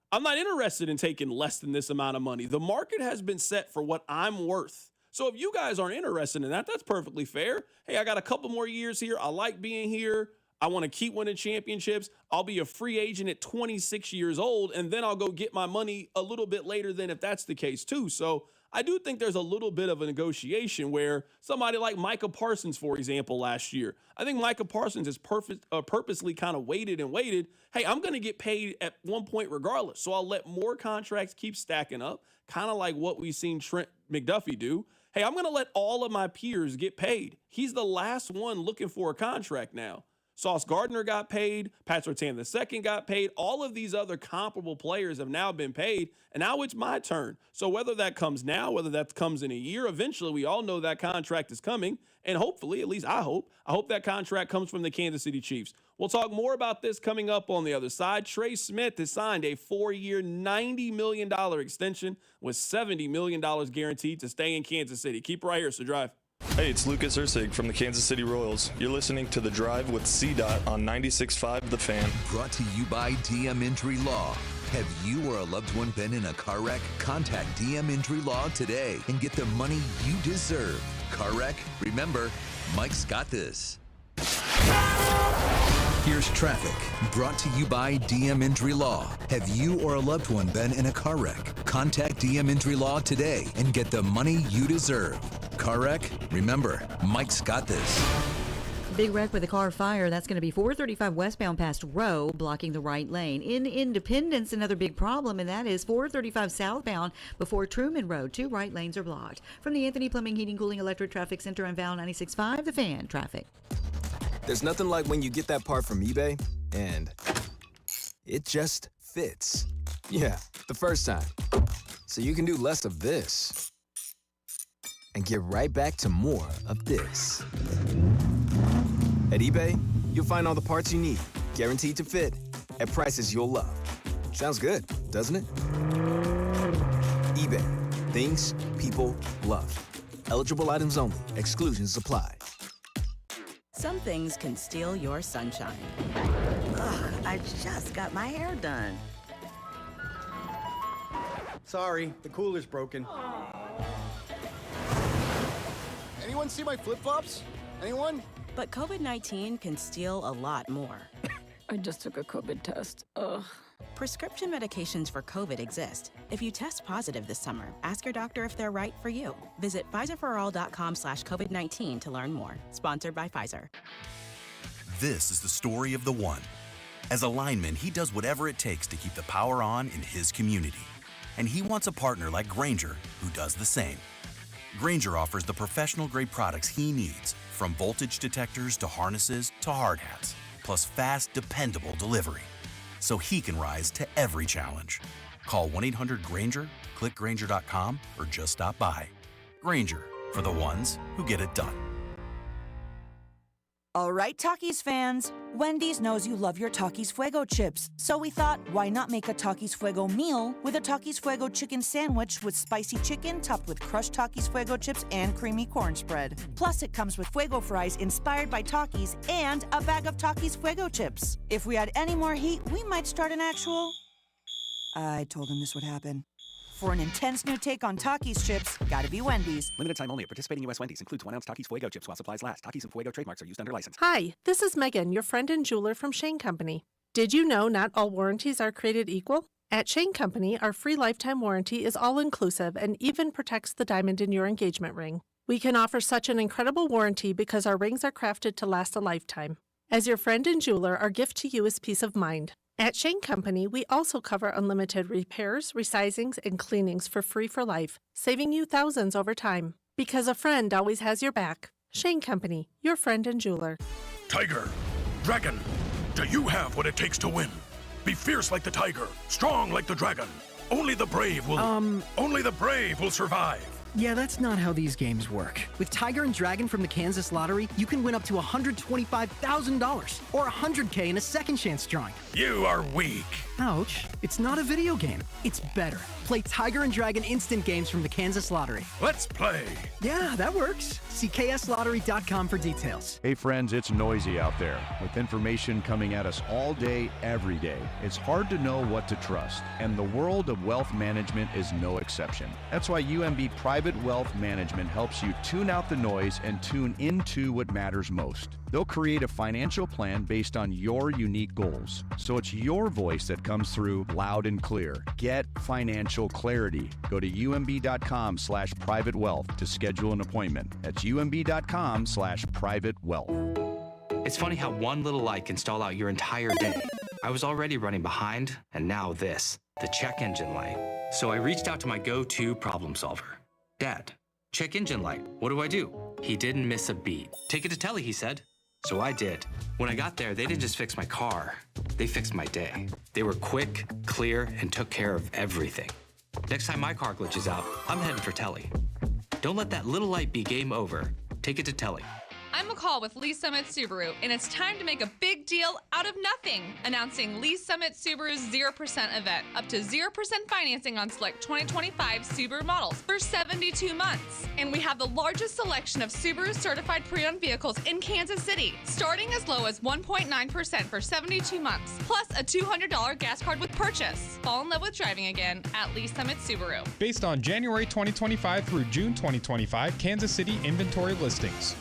I'm not interested in taking less than this amount of money. The market has been set for what I'm worth. So if you guys aren't interested in that, that's perfectly fair. Hey, I got a couple more years here. I like being here. I want to keep winning championships. I'll be a free agent at 26 years old, and then I'll go get my money a little bit later than if that's the case too. So I do think there's a little bit of a negotiation where somebody like Micah Parsons, for example, last year, I think Micah Parsons has purposely kind of waited. Hey, I'm going to get paid at one point regardless. So I'll let more contracts keep stacking up, kind of like what we've seen Trent McDuffie do. Hey, I'm going to let all of my peers get paid. He's the last one looking for a contract now. Sauce Gardner got paid. Pat Surtain II got paid. All of these other comparable players have now been paid, and now it's my turn. So whether that comes now, whether that comes in a year, eventually we all know that contract is coming, and hopefully, at least I hope that contract comes from the Kansas City Chiefs. We'll talk more about this coming up on the other side. Trey Smith has signed a 4-year, $90 million extension with $70 million guaranteed to stay in Kansas City. Keep right here, so drive. Hey, it's Lucas Ursig from the Kansas City Royals. You're listening to The Drive with C-Dot on 96.5 The Fan. Brought to you by DM Injury Law. Have you or a loved one been in a car wreck? Contact DM Injury Law today and get the money you deserve. Car wreck? Remember, Mike's got this. Here's traffic, brought to you by DM Injury Law. Have you or a loved one been in a car wreck? Contact DM Injury Law today and get the money you deserve. Car wreck? Remember, Mike's got this. Big wreck with a car fire. That's going to be 435 westbound past Rowe, blocking the right lane. In Independence, another big problem, and that is 435 southbound before Truman Road. 2 right lanes are blocked. From the Anthony Plumbing, Heating, Cooling, Electric Traffic Center on Val 96.5, The Fan. Traffic. There's nothing like when you get that part from eBay and it just fits. Yeah, the first time. So you can do less of this and get right back to more of this. At eBay, you'll find all the parts you need, guaranteed to fit, at prices you'll love. Sounds good, doesn't it? eBay, things people love. Eligible items only. Exclusions apply. Some things can steal your sunshine. Ugh, I just got my hair done. Sorry, the cooler's broken. Anyone see my flip-flops? Anyone? But COVID-19 can steal a lot more. I just took a COVID test. Ugh. Prescription medications for COVID exist. If you test positive this summer, ask your doctor if they're right for you. Visit PfizerForAll.com/COVID-19 to learn more. Sponsored by Pfizer. This is the story of the one. As a lineman, he does whatever it takes to keep the power on in his community. And he wants a partner like Grainger who does the same. Grainger offers the professional-grade products he needs, from voltage detectors to harnesses to hard hats, plus fast, dependable delivery, so he can rise to every challenge. Call 1-800-GRAINGER, click Grainger.com, or just stop by. Grainger, for the ones who get it done. All right, Takis fans. Wendy's knows you love your Takis Fuego chips, so we thought, why not make a Takis Fuego meal with a Takis Fuego chicken sandwich with spicy chicken topped with crushed Takis Fuego chips and creamy corn spread. Plus, it comes with Fuego fries inspired by Takis and a bag of Takis Fuego chips. If we had any more heat, we might start an actual... I told him this would happen. For an intense new take on Takis chips, gotta be Wendy's. Limited time only at participating U.S. Wendy's. Includes 1-ounce Takis Fuego chips while supplies last. Takis and Fuego trademarks are used under license. Hi, this is Megan, your friend and jeweler from Shane Company. Did you know not all warranties are created equal? At Shane Company, our free lifetime warranty is all-inclusive and even protects the diamond in your engagement ring. We can offer such an incredible warranty because our rings are crafted to last a lifetime. As your friend and jeweler, our gift to you is peace of mind. At Shane Company, we also cover unlimited repairs, resizings, and cleanings for free for life, saving you thousands over time. Because a friend always has your back. Shane Company, your friend and jeweler. Tiger, dragon, do you have what it takes to win? Be fierce like the tiger, strong like the dragon. Only the brave will survive. Yeah, that's not how these games work. With Tiger and Dragon from the Kansas Lottery, you can win up to $125,000 or $100K in a second chance drawing. You are weak. Ouch. It's not a video game. It's better. Play Tiger and Dragon instant games from the Kansas Lottery. Let's play. Yeah, that works. See kslottery.com for details. Hey friends, it's noisy out there. With information coming at us all day, every day, it's hard to know what to trust. And the world of wealth management is no exception. That's why UMB Private Wealth Management helps you tune out the noise and tune into what matters most. They'll create a financial plan based on your unique goals. So it's your voice that comes through loud and clear. Get financial clarity. Go to umb.com/private wealth to schedule an appointment. That's umb.com/private wealth. It's funny how one little light can stall out your entire day. I was already running behind, and now this, the check engine light. So I reached out to my go-to problem solver. Dad, check engine light. What do I do? He didn't miss a beat. Take it to Telly, he said. So I did. When I got there, they didn't just fix my car. They fixed my day. They were quick, clear, and took care of everything. Next time my car glitches out, I'm heading for Telly. Don't let that little light be game over. Take it to Telly. I'm McCall with Lee Summit Subaru, and it's time to make a big deal out of nothing. Announcing Lee Summit Subaru's 0% event. Up to 0% financing on select 2025 Subaru models for 72 months. And we have the largest selection of Subaru certified pre-owned vehicles in Kansas City, starting as low as 1.9% for 72 months, plus a $200 gas card with purchase. Fall in love with driving again at Lee Summit Subaru. Based on January 2025 through June 2025 Kansas City inventory listings.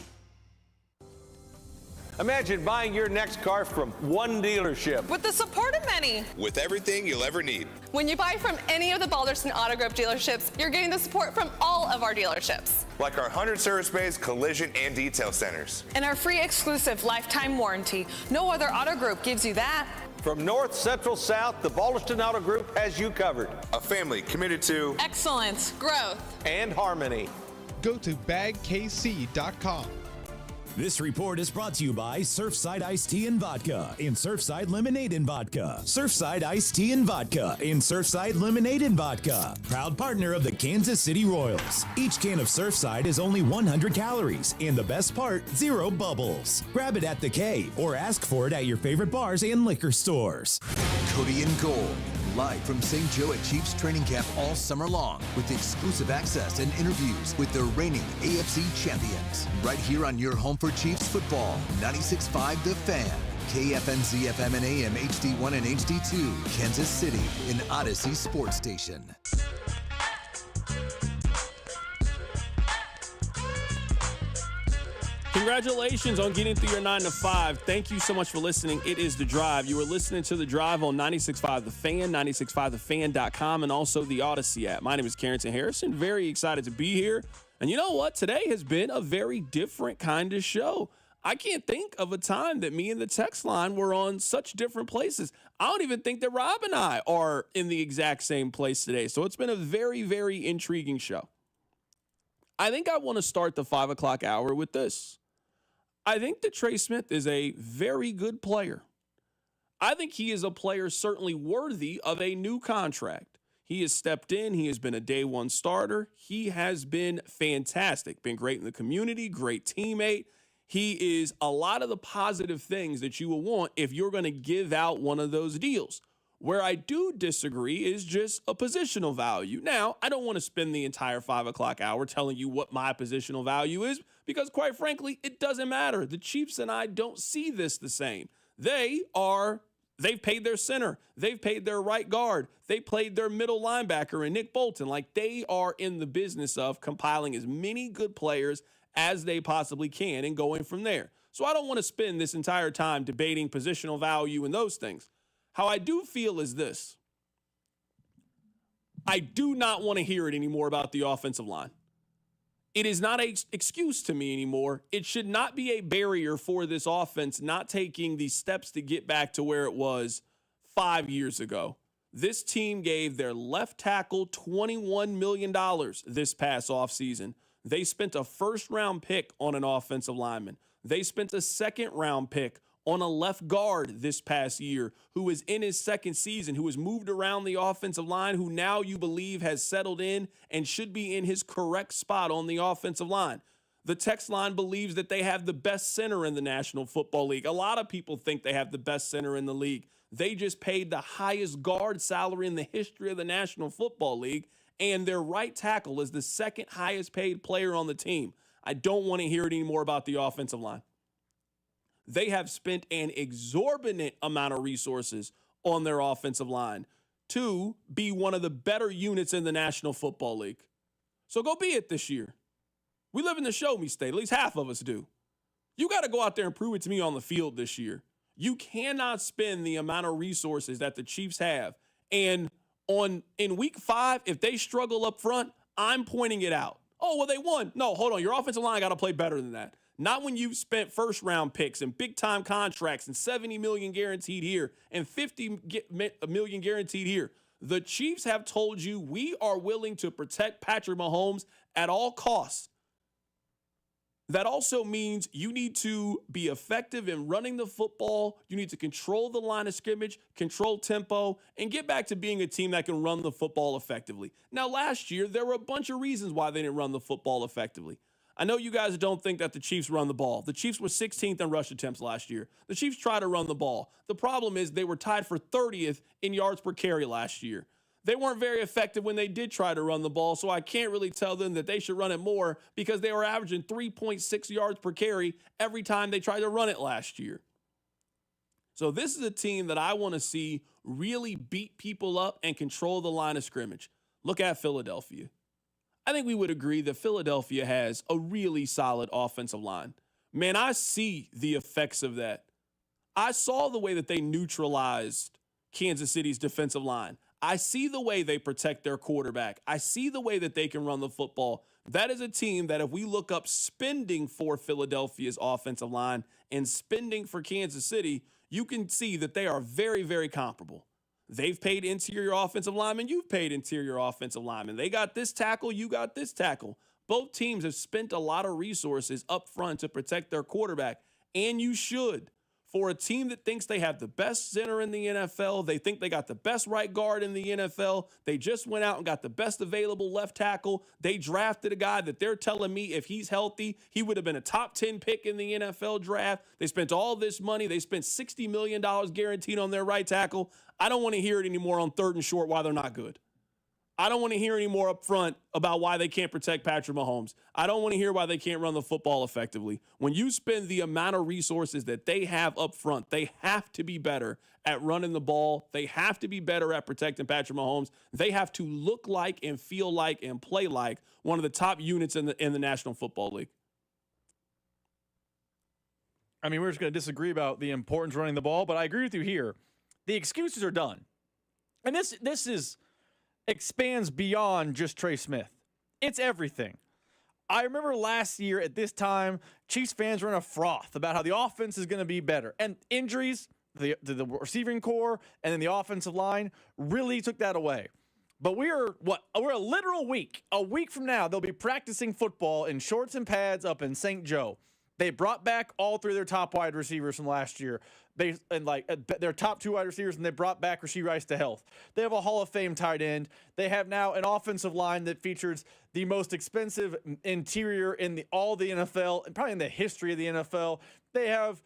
Imagine buying your next car from one dealership. With the support of many. With everything you'll ever need. When you buy from any of the Balderson Auto Group dealerships, you're getting the support from all of our dealerships. Like our 100 service bays, collision, and detail centers. And our free exclusive lifetime warranty. No other auto group gives you that. From north, central, south, the Balderson Auto Group has you covered. A family committed to excellence, growth, and harmony. Go to bagkc.com. This report is brought to you by Surfside Iced Tea and Vodka and Surfside Lemonade and Vodka. Surfside Iced Tea and Vodka and Surfside Lemonade and Vodka. Proud partner of the Kansas City Royals. Each can of Surfside is only 100 calories and the best part, 0 bubbles. Grab it at the K or ask for it at your favorite bars and liquor stores. Cody and Gold, live from St. Joe at Chiefs training camp all summer long with exclusive access and interviews with the reigning AFC champions. Right here on your home for Chiefs football, 96.5 The Fan, KFNZ FM and AM HD1 and HD2, Kansas City, an Odyssey sports station. Congratulations on getting through your 9 to 5. Thank you so much for listening. It is The Drive. You are listening to The Drive on 96.5 The Fan, 96.5thefan.com, and also the Odyssey app. My name is Carrington Harrison. Very excited to be here. And you know what? Today has been a very different kind of show. I can't think of a time that me and the text line were on such different places. I don't even think that Rob and I are in the exact same place today. So it's been a very, very intriguing show. I think I want to start the 5 o'clock hour with this. I think that Trey Smith is a very good player. I think he is a player certainly worthy of a new contract. He has stepped in. He has been a day one starter. He has been fantastic, been great in the community, great teammate. He is a lot of the positive things that you will want if you're going to give out one of those deals. Where I do disagree is just a positional value. Now, I don't want to spend the entire 5 o'clock hour telling you what my positional value is because, quite frankly, it doesn't matter. The Chiefs and I don't see this the same. They've paid their center. They've paid their right guard. They played their middle linebacker and Nick Bolton. Like, they are in the business of compiling as many good players as they possibly can and going from there. So I don't want to spend this entire time debating positional value and those things. How I do feel is this. I do not want to hear it anymore about the offensive line. It is not an excuse to me anymore. It should not be a barrier for this offense not taking the steps to get back to where it was 5 years ago. This team gave their left tackle $21 million this past offseason. They spent a first-round pick on an offensive lineman. They spent a second-round pick on a left guard this past year who is in his second season, who has moved around the offensive line, who now you believe has settled in and should be in his correct spot on the offensive line. The text line believes that they have the best center in the National Football League. A lot of people think they have the best center in the league. They just paid the highest guard salary in the history of the National Football League, and their right tackle is the second highest paid player on the team. I don't want to hear it anymore about the offensive line. They have spent an exorbitant amount of resources on their offensive line to be one of the better units in the National Football League. So go be it this year. We live in the show me state. At least half of us do. You got to go out there and prove it to me on the field this year. You cannot spend the amount of resources that the Chiefs have. And in week 5, if they struggle up front, I'm pointing it out. Oh, well, they won. No, hold on. Your offensive line got to play better than that. Not when you've spent first-round picks and big-time contracts and $70 million guaranteed here and $50 million guaranteed here. The Chiefs have told you we are willing to protect Patrick Mahomes at all costs. That also means you need to be effective in running the football. You need to control the line of scrimmage, control tempo, and get back to being a team that can run the football effectively. Now, last year, there were a bunch of reasons why they didn't run the football effectively. I know you guys don't think that the Chiefs run the ball. The Chiefs were 16th in rush attempts last year. The Chiefs try to run the ball. The problem is they were tied for 30th in yards per carry last year. They weren't very effective when they did try to run the ball, so I can't really tell them that they should run it more because they were averaging 3.6 yards per carry every time they tried to run it last year. So this is a team that I want to see really beat people up and control the line of scrimmage. Look at Philadelphia. I think we would agree that Philadelphia has a really solid offensive line. Man, I see the effects of that. I saw the way that they neutralized Kansas City's defensive line. I see the way they protect their quarterback. I see the way that they can run the football. That is a team that if we look up spending for Philadelphia's offensive line and spending for Kansas City, you can see that they are very, very comparable. They've paid interior offensive linemen. You've paid interior offensive linemen. They got this tackle. You got this tackle. Both teams have spent a lot of resources up front to protect their quarterback, and you should. For a team that thinks they have the best center in the NFL, they think they got the best right guard in the NFL, they just went out and got the best available left tackle. They drafted a guy that they're telling me if he's healthy, he would have been a top 10 pick in the NFL draft. They spent all this money. They spent $60 million guaranteed on their right tackle. I don't want to hear it anymore on 3rd and short why they're not good. I don't want to hear any more up front about why they can't protect Patrick Mahomes. I don't want to hear why they can't run the football effectively. When you spend the amount of resources that they have up front, they have to be better at running the ball. They have to be better at protecting Patrick Mahomes. They have to look like and feel like and play like one of the top units in the National Football League. I mean, we're just going to disagree about the importance of running the ball, but I agree with you here. The excuses are done. And this expands beyond just Trey Smith. It's everything. I remember last year at this time, Chiefs fans were in a froth about how the offense is going to be better. And injuries, the receiving core, and then the offensive line really took that away. But we're a literal week. A week from now, they'll be practicing football in shorts and pads up in St. Joe. They brought back all 3 of their top wide receivers from last year. Their top 2 wide receivers, and they brought back Rashee Rice to health. They have a Hall of Fame tight end. They have now an offensive line that features the most expensive interior in all the NFL, and probably in the history of the NFL. They have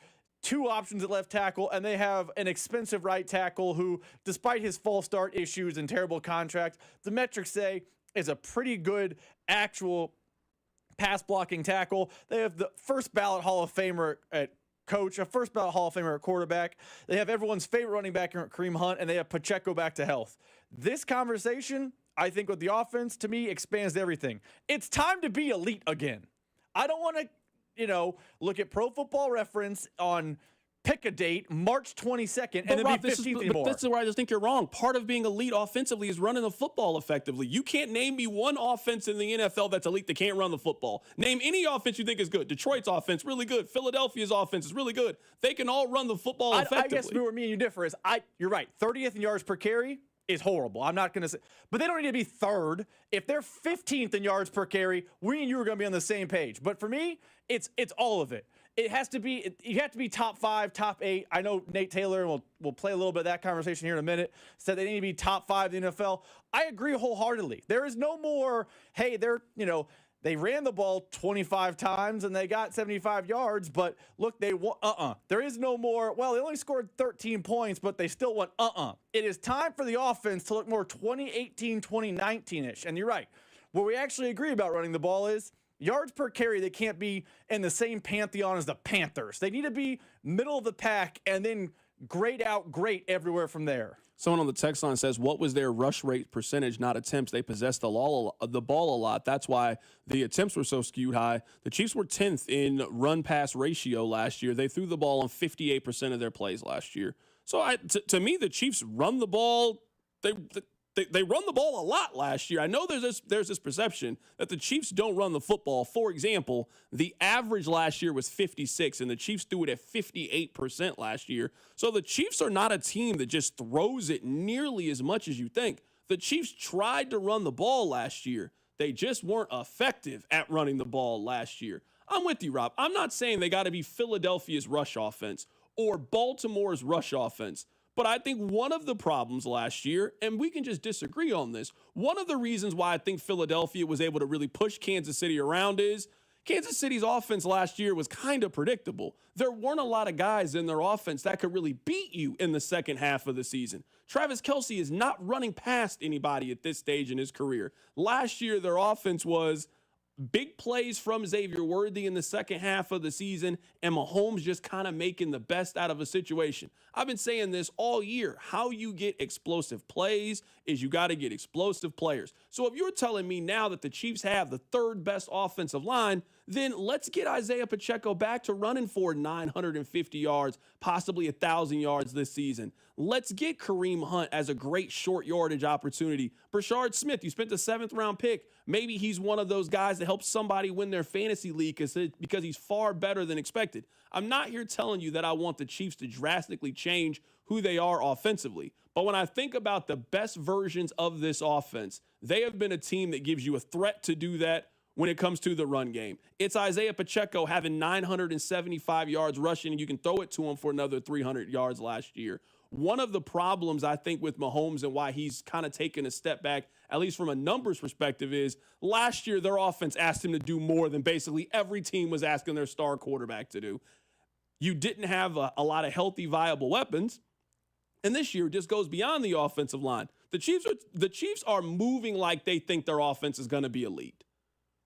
2 options at left tackle, and they have an expensive right tackle who, despite his false start issues and terrible contract, the metrics say is a pretty good actual pass blocking tackle. They have the first ballot Hall of Famer at coach, a first ballot Hall of Famer at quarterback. They have everyone's favorite running back, Kareem Hunt, and they have Pacheco back to health. This conversation, I think, with the offense, to me, expands everything. It's time to be elite again. I don't want to, look at Pro Football Reference on pick a date, March 22nd, and then Rob, be 15th anymore. This is where I just think you're wrong. Part of being elite offensively is running the football effectively. You can't name me one offense in the NFL that's elite that can't run the football. Name any offense you think is good. Detroit's offense, really good. Philadelphia's offense is really good. They can all run the football effectively. I guess where me and you differ is, you're right, 30th in yards per carry is horrible. I'm not going to say, but they don't need to be 3rd. If they're 15th in yards per carry, we and you are going to be on the same page. But for me, it's all of it. it has to be, you have to be top 5, top 8. I know Nate Taylor, and we'll play a little bit of that conversation here in a minute, said they need to be top 5 in the NFL. I agree wholeheartedly. There is no more, hey, they ran the ball 25 times and they got 75 yards, but look, they won. There is no more, well, they only scored 13 points, but they still won. It is time for the offense to look more 2018, 2019-ish. And you're right. What we actually agree about running the ball is yards per carry. They can't be in the same pantheon as the Panthers. They need to be middle of the pack and then grade out great everywhere from there. Someone on the text line says, what was their rush rate percentage, not attempts? They possessed the ball a lot. That's why the attempts were so skewed high. The Chiefs were 10th in run-pass ratio last year. They threw the ball on 58% of their plays last year. So to me, the Chiefs run the ball. They run the ball a lot last year. I know there's this perception that the Chiefs don't run the football. For example, the average last year was 56, and the Chiefs threw it at 58% last year. So the Chiefs are not a team that just throws it nearly as much as you think. The Chiefs tried to run the ball last year. They just weren't effective at running the ball last year. I'm with you, Rob. I'm not saying they got to be Philadelphia's rush offense or Baltimore's rush offense. But I think one of the problems last year, and we can just disagree on this, one of the reasons why I think Philadelphia was able to really push Kansas City around is Kansas City's offense last year was kind of predictable. There weren't a lot of guys in their offense that could really beat you in the second half of the season. Travis Kelce is not running past anybody at this stage in his career. Last year, their offense was big plays from Xavier Worthy in the second half of the season, and Mahomes just kind of making the best out of a situation. I've been saying this all year. How you get explosive plays is you got to get explosive players. So if you're telling me now that the Chiefs have the third best offensive line, then let's get Isaiah Pacheco back to running for 950 yards, possibly 1,000 yards this season. Let's get Kareem Hunt as a great short yardage opportunity. Brashard Smith, you spent the 7th round pick. Maybe he's one of those guys that helps somebody win their fantasy league because he's far better than expected. I'm not here telling you that I want the Chiefs to drastically change who they are offensively. But when I think about the best versions of this offense, they have been a team that gives you a threat to do that when it comes to the run game. It's Isaiah Pacheco having 975 yards rushing, and you can throw it to him for another 300 yards last year. One of the problems, I think, with Mahomes and why he's kind of taken a step back, at least from a numbers perspective, is last year their offense asked him to do more than basically every team was asking their star quarterback to do. You didn't have a lot of healthy, viable weapons, and this year just goes beyond the offensive line. The Chiefs are moving like they think their offense is going to be elite.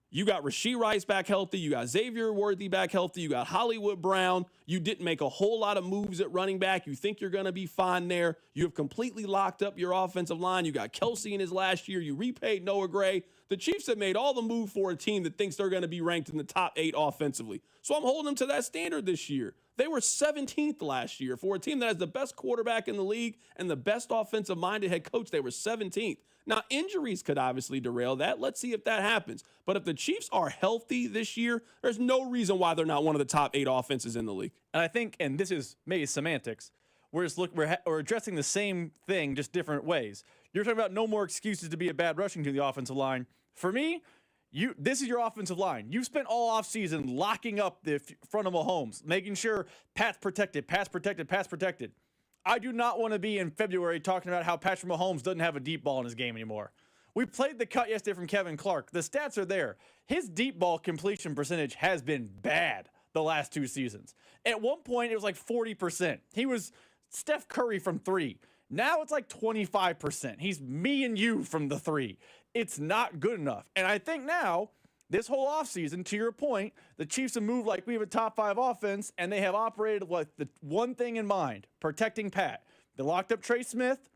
You got Rashee Rice back healthy. You got Xavier Worthy back healthy. You got Hollywood Brown. You didn't make a whole lot of moves at running back. You think you're going to be fine there. You have completely locked up your offensive line. You got Kelce in his last year. You repaid Noah Gray. The Chiefs have made all the move for a team that thinks they're going to be ranked in the top 8 offensively. So I'm holding them to that standard this year. They were 17th last year. For a team that has the best quarterback in the league and the best offensive-minded head coach, they were 17th. Now, injuries could obviously derail that. Let's see if that happens. But if the Chiefs are healthy this year, there's no reason why they're not one of the top 8 offenses in the league. And I think, and this is maybe semantics, we're addressing the same thing, just different ways. You're talking about no more excuses to be a bad rushing to the offensive line. For me, this is your offensive line. You've spent all offseason locking up the front of Mahomes, making sure Pat's protected, pass protected, pass protected. I do not want to be in February talking about how Patrick Mahomes doesn't have a deep ball in his game anymore. We played the cut yesterday from Kevin Clark. The stats are there. His deep ball completion percentage has been bad the last 2 seasons. At one point, it was like 40%. He was Steph Curry from 3. Now it's like 25%. He's me and you from the 3. It's not good enough. And I think now, this whole offseason, to your point, the Chiefs have moved like we have a top 5 offense, and they have operated with the one thing in mind, protecting Pat. They locked up Trey Smith.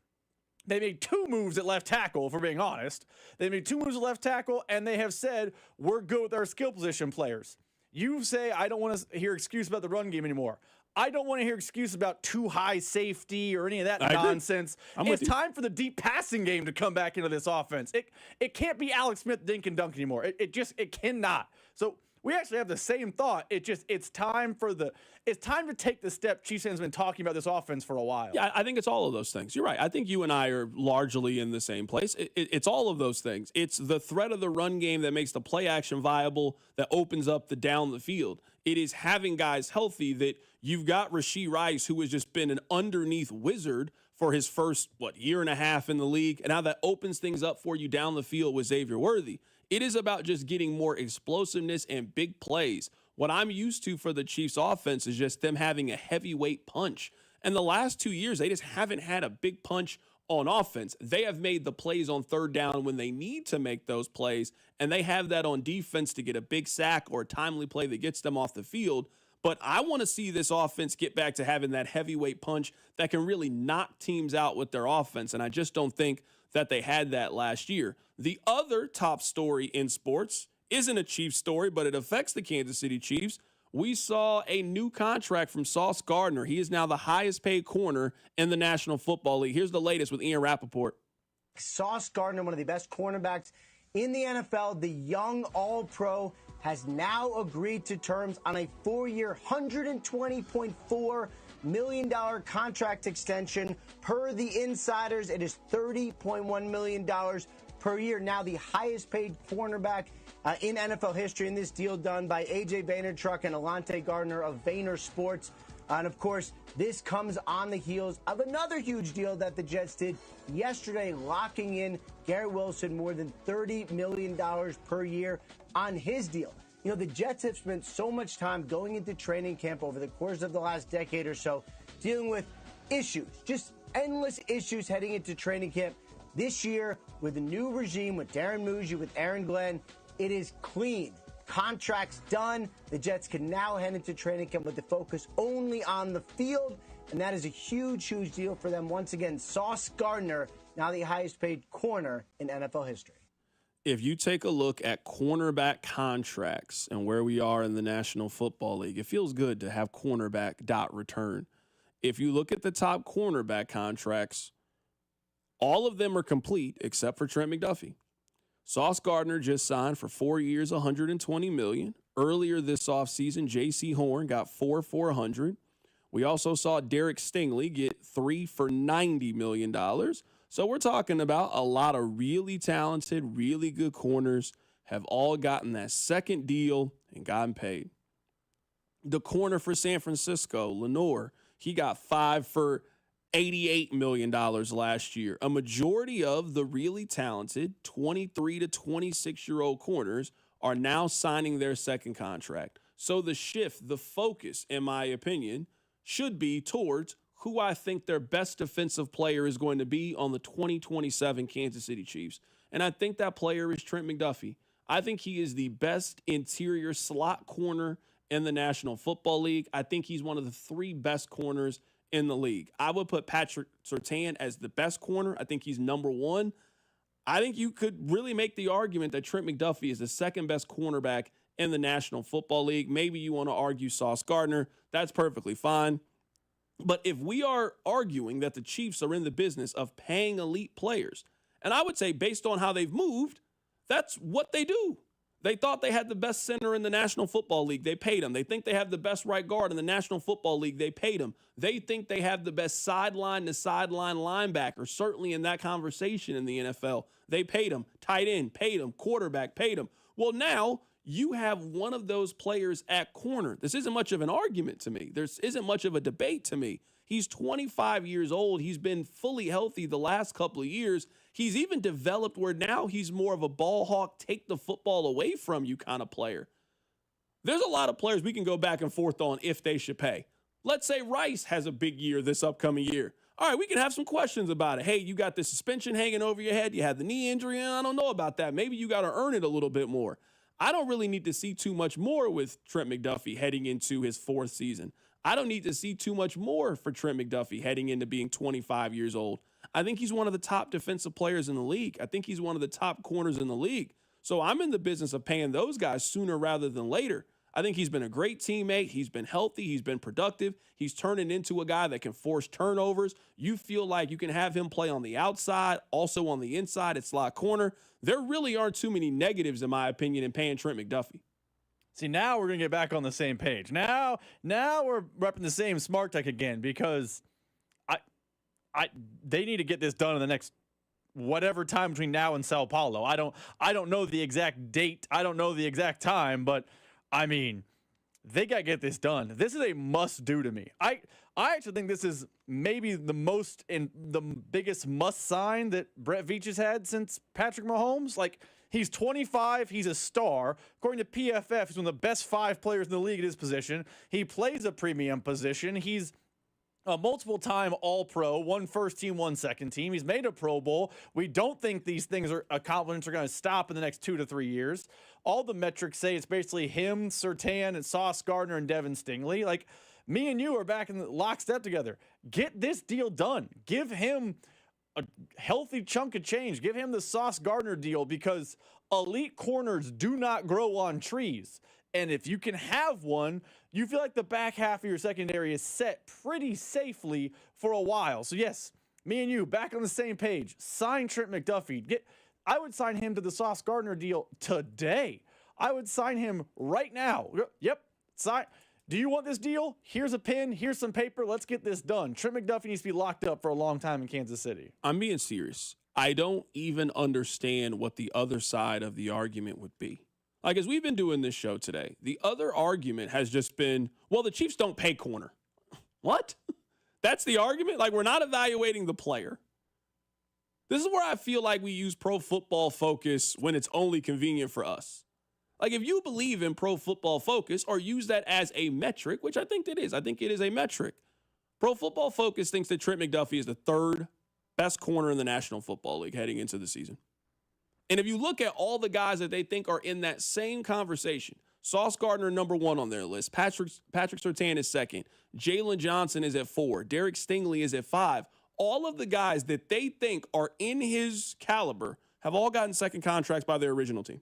They made 2 moves at left tackle, if we're being honest. They made 2 moves at left tackle, and they have said, we're good with our skill position players. You say, I don't want to hear excuse about the run game anymore. I don't want to hear excuses about too high safety or any of that nonsense. It's time for the deep passing game to come back into this offense. It can't be Alex Smith, dink and dunk anymore. It cannot. So we actually have the same thought. It's time to take the step Chiefs fans have been talking about this offense for a while. Yeah, I think it's all of those things. You're right. I think you and I are largely in the same place. It's all of those things. It's the threat of the run game that makes the play action viable, that opens up the down the field. It is having guys healthy that you've got Rashee Rice, who has just been an underneath wizard for his first, year and a half in the league. And how that opens things up for you down the field with Xavier Worthy. It is about just getting more explosiveness and big plays. What I'm used to for the Chiefs offense is just them having a heavyweight punch. And the last 2 years, they just haven't had a big punch on offense. They have made the plays on third down when they need to make those plays, and they have that on defense to get a big sack or a timely play that gets them off the field. But I want to see this offense get back to having that heavyweight punch that can really knock teams out with their offense, and I just don't think that they had that last year. The other top story in sports isn't a Chiefs story, but it affects the Kansas City Chiefs. We saw a new contract from Sauce Gardner. He is now the highest paid corner in the National Football League. Here's the latest with Ian Rappaport. Sauce Gardner, one of the best cornerbacks in the NFL, the young All-Pro, has now agreed to terms on a 4-year, $120.4 million contract extension. Per the insiders, it is $30.1 million per year. Now the highest paid cornerback in NFL history, in this deal done by A.J. Vaynerchuk and Alante Gardner of Vayner Sports. And, of course, this comes on the heels of another huge deal that the Jets did yesterday, locking in Garrett Wilson more than $30 million per year on his deal. You know, the Jets have spent so much time going into training camp over the course of the last decade or so, dealing with issues, just endless issues heading into training camp. This year, with a new regime, with Darren Muji, with Aaron Glenn, it is clean. Contracts done. The Jets can now head into training camp with the focus only on the field, and that is a huge, huge deal for them. Once again, Sauce Gardner, now the highest paid corner in NFL history. If you take a look at cornerback contracts and where we are in the National Football League, it feels good to have cornerback dot return. If you look at the top cornerback contracts, all of them are complete except for Trent McDuffie. Sauce Gardner just signed for 4 years, $120 million. Earlier this offseason, J.C. Horn got 4 for $100. We also saw Derek Stingley get 3 for $90 million. So we're talking about a lot of really talented, really good corners have all gotten that second deal and gotten paid. The corner for San Francisco, Lenore, he got 5 for $88 million last year. A majority of the really talented 23 to 26-year-old corners are now signing their second contract. So the shift, the focus, in my opinion, should be towards who I think their best defensive player is going to be on the 2027 Kansas City Chiefs. And I think that player is Trent McDuffie. I think he is the best interior slot corner in the National Football League. I think he's one of the 3 best corners in the league. I would put Patrick Surtain as the best corner. I think he's number 1. I think you could really make the argument that Trent McDuffie is the second best cornerback in the National Football League. Maybe you want to argue Sauce Gardner. That's perfectly fine. But if we are arguing that the Chiefs are in the business of paying elite players, and I would say based on how they've moved, that's what they do. They thought they had the best center in the National Football League. They paid him. They think they have the best right guard in the National Football League. They paid him. They think they have the best sideline-to-sideline linebacker, certainly in that conversation in the NFL. They paid him. Tight end, paid him. Quarterback, paid him. Well, now you have one of those players at corner. This isn't much of an argument to me. There isn't much of a debate to me. He's 25 years old. He's been fully healthy the last couple of years. He's even developed where now he's more of a ball hawk, take the football away from you kind of player. There's a lot of players we can go back and forth on if they should pay. Let's say Rice has a big year this upcoming year. All right, we can have some questions about it. Hey, you got this suspension hanging over your head. You had the knee injury, and I don't know about that. Maybe you got to earn it a little bit more. I don't really need to see too much more with Trent McDuffie heading into his 4th season. I don't need to see too much more for Trent McDuffie heading into being 25 years old. I think he's one of the top defensive players in the league. I think he's one of the top corners in the league. So I'm in the business of paying those guys sooner rather than later. I think he's been a great teammate. He's been healthy. He's been productive. He's turning into a guy that can force turnovers. You feel like you can have him play on the outside, also on the inside at slot corner. There really aren't too many negatives, in my opinion, in paying Trent McDuffie. See, now we're going to get back on the same page. Now we're repping the same smart tech again because they need to get this done in the next whatever time between now and Sao Paulo. I don't know the exact date. I don't know the exact time, but I mean, they got to get this done. This is a must-do to me. I actually think this is maybe the biggest must-sign that Brett Veach has had since Patrick Mahomes. Like, he's 25. He's a star. According to PFF, he's one of the best 5 players in the league at his position. He plays a premium position. He's a multiple-time All-Pro, 1 first team, 1 second team. He's made a Pro Bowl. We don't think these things accomplishments are going to stop in the next 2 to 3 years. All the metrics say it's basically him, Surtain, and Sauce Gardner, and Devin Stingley. Like, me and you are back in the lockstep together. Get this deal done. Give him a healthy chunk of change. Give him the Sauce Gardner deal, because elite corners do not grow on trees. And if you can have one, you feel like the back half of your secondary is set pretty safely for a while. So yes, me and you back on the same page. Sign Trent McDuffie. I would sign him to the Sauce Gardner deal today. I would sign him right now. Yep. Sign. Do you want this deal? Here's a pen. Here's some paper. Let's get this done. Trent McDuffie needs to be locked up for a long time in Kansas City. I'm being serious. I don't even understand what the other side of the argument would be. Like, as we've been doing this show today, the other argument has just been, well, the Chiefs don't pay corner. What? That's the argument? Like, we're not evaluating the player. This is where I feel like we use Pro Football Focus when it's only convenient for us. Like, if you believe in Pro Football Focus or use that as a metric, which I think it is. I think it is a metric. Pro Football Focus thinks that Trent McDuffie is the 3rd best corner in the National Football League heading into the season. And if you look at all the guys that they think are in that same conversation, Sauce Gardner, number 1 on their list. Patrick Surtain is 2nd. Jalen Johnson is at 4. Derek Stingley is at 5. All of the guys that they think are in his caliber have all gotten second contracts by their original team.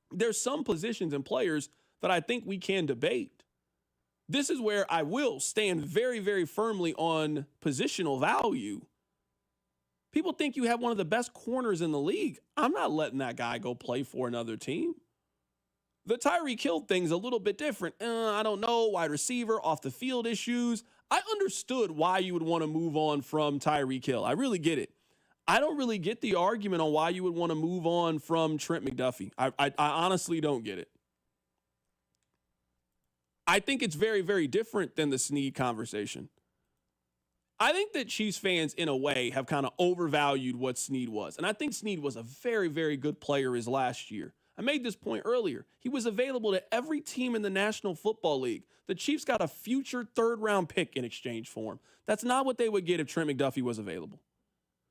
There's some positions and players that I think we can debate. This is where I will stand very, very firmly on positional value. People think you have one of the best corners in the league. I'm not letting that guy go play for another team. The Tyreek Hill thing's a little bit different. I don't know, wide receiver, off the field issues. I understood why you would want to move on from Tyreek Hill. I really get it. I don't really get the argument on why you would want to move on from Trent McDuffie. I honestly don't get it. I think it's very, very different than the Snead conversation. I think that Chiefs fans, in a way, have kind of overvalued what Snead was. And I think Snead was a very, very good player his last year. I made this point earlier. He was available to every team in the National Football League. The Chiefs got a future 3rd-round pick in exchange for him. That's not what they would get if Trent McDuffie was available.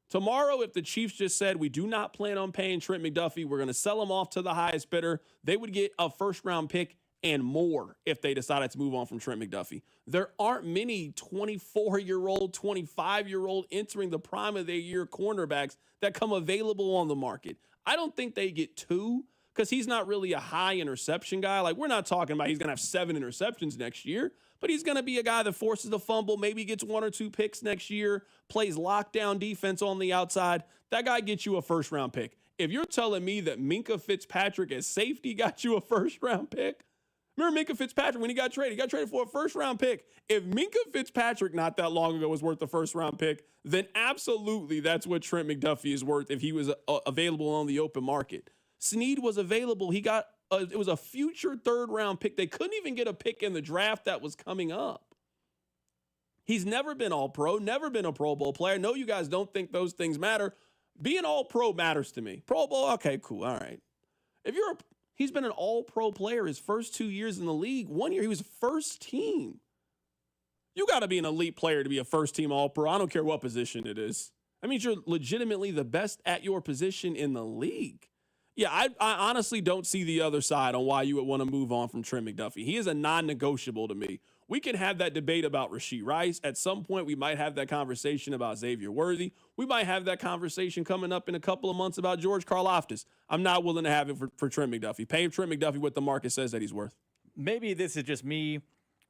Tomorrow, if the Chiefs just said, we do not plan on paying Trent McDuffie, we're going to sell him off to the highest bidder, they would get a 1st-round pick and more if they decided to move on from Trent McDuffie. There aren't many 24-year-old, 25-year-old entering the prime of their year cornerbacks that come available on the market. I don't think they get 2 because he's not really a high interception guy. Like, we're not talking about he's going to have 7 interceptions next year, but he's going to be a guy that forces the fumble, maybe gets 1 or 2 picks next year, plays lockdown defense on the outside. That guy gets you a 1st-round pick. If you're telling me that Minkah Fitzpatrick as safety got you a 1st-round pick, remember Minkah Fitzpatrick when he got traded for a 1st-round pick. If Minkah Fitzpatrick not that long ago was worth a 1st-round pick, then absolutely that's what Trent McDuffie is worth if he was available on the open market. Snead was available. It was a future 3rd-round pick. They couldn't even get a pick in the draft that was coming up. He's never been All-Pro, never been a Pro Bowl player. No, you guys don't think those things matter. Being All-Pro matters to me. Pro Bowl, okay, cool, all right. He's been an All-Pro player his first 2 years in the league. 1 year, he was 1st team. You got to be an elite player to be a 1st-team All-Pro. I don't care what position it is. That means you're legitimately the best at your position in the league. Yeah, I honestly don't see the other side on why you would want to move on from Trent McDuffie. He is a non-negotiable to me. We can have that debate about Rashee Rice. At some point, we might have that conversation about Xavier Worthy. We might have that conversation coming up in a couple of months about George Karlaftis. I'm not willing to have it for Trent McDuffie. Pay Trent McDuffie what the market says that he's worth. Maybe this is just me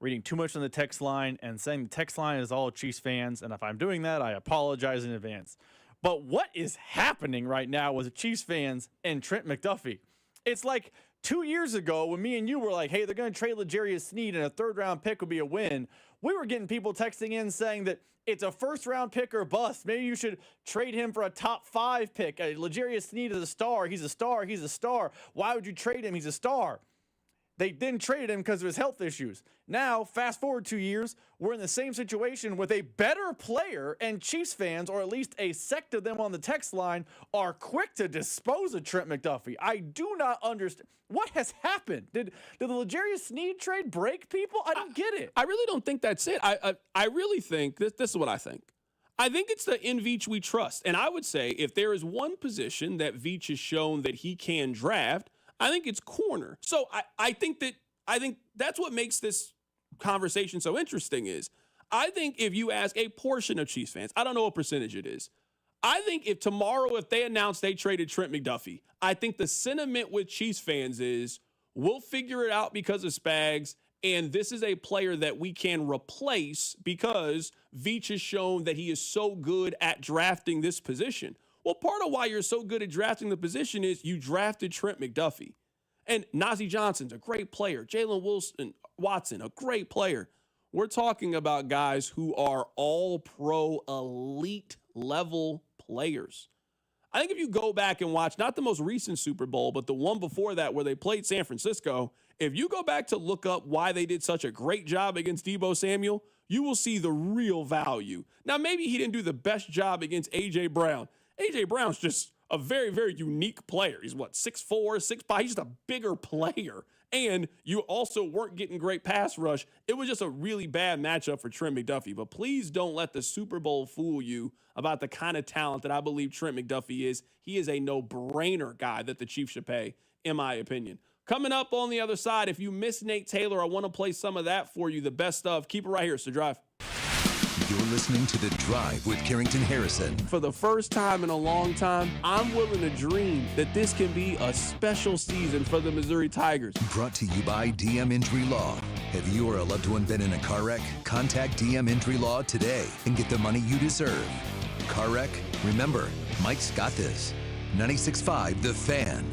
reading too much on the text line and saying the text line is all Chiefs fans, and if I'm doing that, I apologize in advance. But what is happening right now with the Chiefs fans and Trent McDuffie? It's like 2 years ago when me and you were like, hey, they're going to trade L'Jarius Sneed and a 3rd-round pick would be a win. We were getting people texting in saying that it's a 1st-round pick or bust. Maybe you should trade him for a top 5 pick. L'Jarius Sneed is a star. He's a star. He's a star. Why would you trade him? He's a star. They then traded him because of his health issues. Now, fast forward 2 years, we're in the same situation with a better player, and Chiefs fans, or at least a sect of them on the text line, are quick to dispose of Trent McDuffie. I do not understand. What has happened? Did the L'Jarius Sneed trade break people? I don't get it. I really don't think that's it. I really think, this is what I think. I think it's the in Veach we trust. And I would say if there is one position that Veach has shown that he can draft, I think it's corner. So I think that's what makes this conversation so interesting is I think if you ask a portion of Chiefs fans, I don't know what percentage it is, I think if tomorrow, if they announce they traded Trent McDuffie, I think the sentiment with Chiefs fans is we'll figure it out because of Spags, and this is a player that we can replace because Veach has shown that he is so good at drafting this position. Well, part of why you're so good at drafting the position is you drafted Trent McDuffie. And Najee Johnson's a great player. Jalen Watson, a great player. We're talking about guys who are all-pro elite level players. I think if you go back and watch, not the most recent Super Bowl, but the one before that where they played San Francisco, if you go back to look up why they did such a great job against Deebo Samuel, you will see the real value. Now, maybe he didn't do the best job against A.J. Brown. A.J. Brown's just a very, very unique player. He's 6'4", 6'5". He's just a bigger player. And you also weren't getting great pass rush. It was just a really bad matchup for Trent McDuffie. But please don't let the Super Bowl fool you about the kind of talent that I believe Trent McDuffie is. He is a no-brainer guy that the Chiefs should pay, in my opinion. Coming up on the other side, if you miss Nate Taylor, I want to play some of that for you, the best of. Keep it right here, so Drive. You're listening to The Drive with Carrington Harrison. For the first time in a long time, I'm willing to dream that this can be a special season for the Missouri Tigers. Brought to you by DM Injury Law. Have you or a loved one been in a car wreck? Contact DM Injury Law today and get the money you deserve. Car wreck? Remember, Mike's got this. 96.5 The Fan.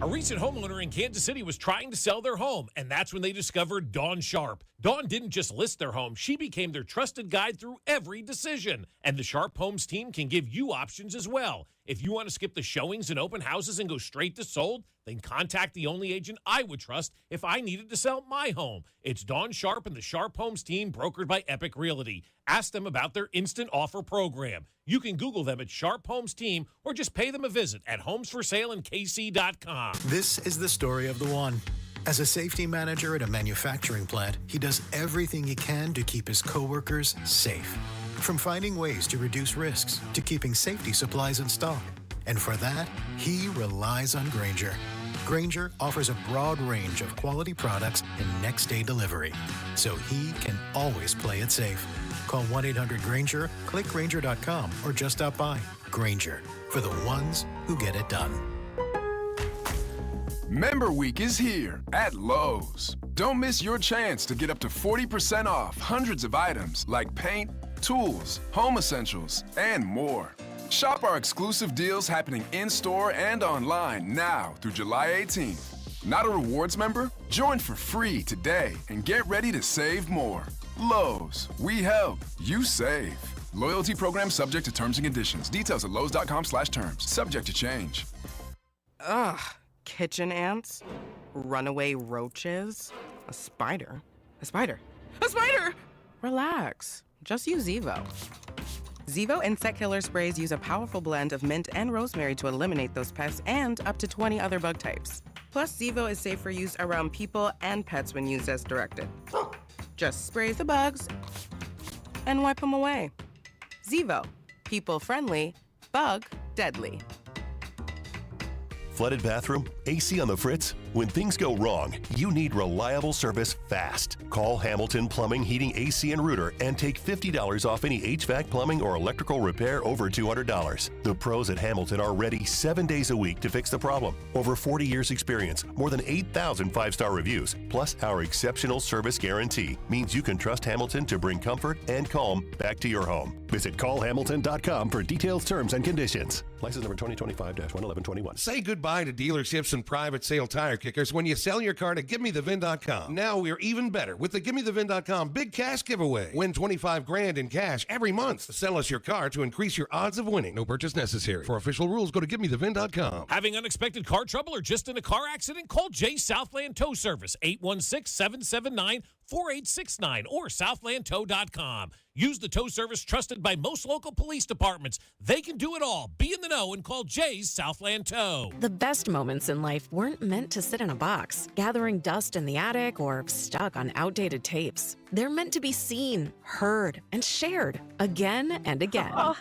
A recent homeowner in Kansas City was trying to sell their home, and that's when they discovered Dawn Sharp. Dawn didn't just list their home. She became their trusted guide through every decision. And the Sharp Homes team can give you options as well. If you want to skip the showings and open houses and go straight to sold, then contact the only agent I would trust if I needed to sell my home. It's Dawn Sharp and the Sharp Homes team, brokered by Epic Realty. Ask them about their instant offer program. You can Google them at Sharp Homes Team or just pay them a visit at homesforsaleandkc.com. This is the story of the one. As a safety manager at a manufacturing plant, he does everything he can to keep his coworkers safe. From finding ways to reduce risks to keeping safety supplies in stock. And for that, he relies on Grainger. Grainger offers a broad range of quality products and next-day delivery, so he can always play it safe. Call 1-800-GRAINGER, click Grainger.com, or just stop by. Grainger, for the ones who get it done. Member Week is here at Lowe's. Don't miss your chance to get up to 40% off hundreds of items like paint, tools, home essentials, and more. Shop our exclusive deals happening in-store and online now through July 18th. Not a rewards member? Join for free today and get ready to save more. Lowe's, we help, you save. Loyalty program subject to terms and conditions. Details at lowes.com/terms. Subject to change. Ugh, kitchen ants, runaway roaches, a spider. A spider. A spider! Relax, just use Zevo. Zevo insect killer sprays use a powerful blend of mint and rosemary to eliminate those pests and up to 20 other bug types. Plus, Zevo is safe for use around people and pets when used as directed. Just spray the bugs and wipe them away. Zevo, people friendly, bug deadly. Flooded bathroom? AC on the fritz? When things go wrong, you need reliable service fast. Call Hamilton Plumbing, Heating, AC, and Rooter and take $50 off any HVAC, plumbing, or electrical repair over $200. The pros at Hamilton are ready 7 days a week to fix the problem. Over 40 years experience, more than 8,000 five-star reviews, plus our exceptional service guarantee means you can trust Hamilton to bring comfort and calm back to your home. Visit callhamilton.com for details, terms, and conditions. License number 2025-11121. Say goodbye goodbye to dealerships and private sale tire kickers when you sell your car to GiveMeTheVin.com. Now we're even better with the GiveMeTheVin.com big cash giveaway. Win $25,000 in cash every month. Sell us your car to increase your odds of winning. No purchase necessary. For official rules, go to GiveMeTheVin.com. Having unexpected car trouble or just in a car accident? Call Jay Southland Tow Service, 816-779-4869 or southlandtow.com. Use the tow service trusted by most local police departments. They can do it all. Be in the know and call Jay's Southland Tow. The best moments in life weren't meant to sit in a box, gathering dust in the attic or stuck on outdated tapes. They're meant to be seen, heard, and shared again and again. Oh,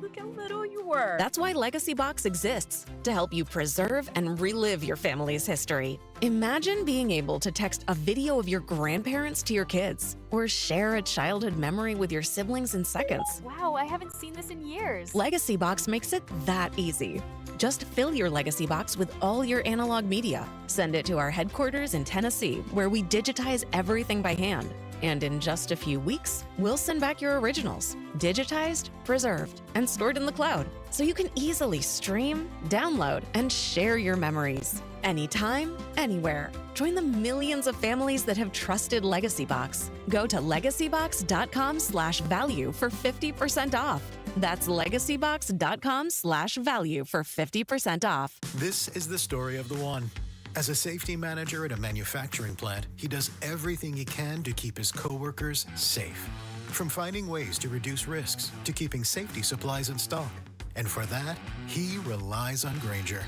look how little you were. That's why Legacy Box exists, to help you preserve and relive your family's history. Imagine being able to text a video of your grandparents to your kids, or share a childhood memory with your siblings in seconds. Wow, I haven't seen this in years. Legacy Box makes it that easy. Just fill your Legacy Box with all your analog media. Send it to our headquarters in Tennessee, where we digitize everything by hand. And in just a few weeks, we'll send back your originals, digitized, preserved, and stored in the cloud, so you can easily stream, download, and share your memories. Anytime, anywhere. Join the millions of families that have trusted Legacy Box. Go to legacybox.com/value for 50% off. That's legacybox.com/value for 50% off. This is the story of the one. As a safety manager at a manufacturing plant, he does everything he can to keep his coworkers safe. From finding ways to reduce risks to keeping safety supplies in stock. And for that, he relies on Grainger.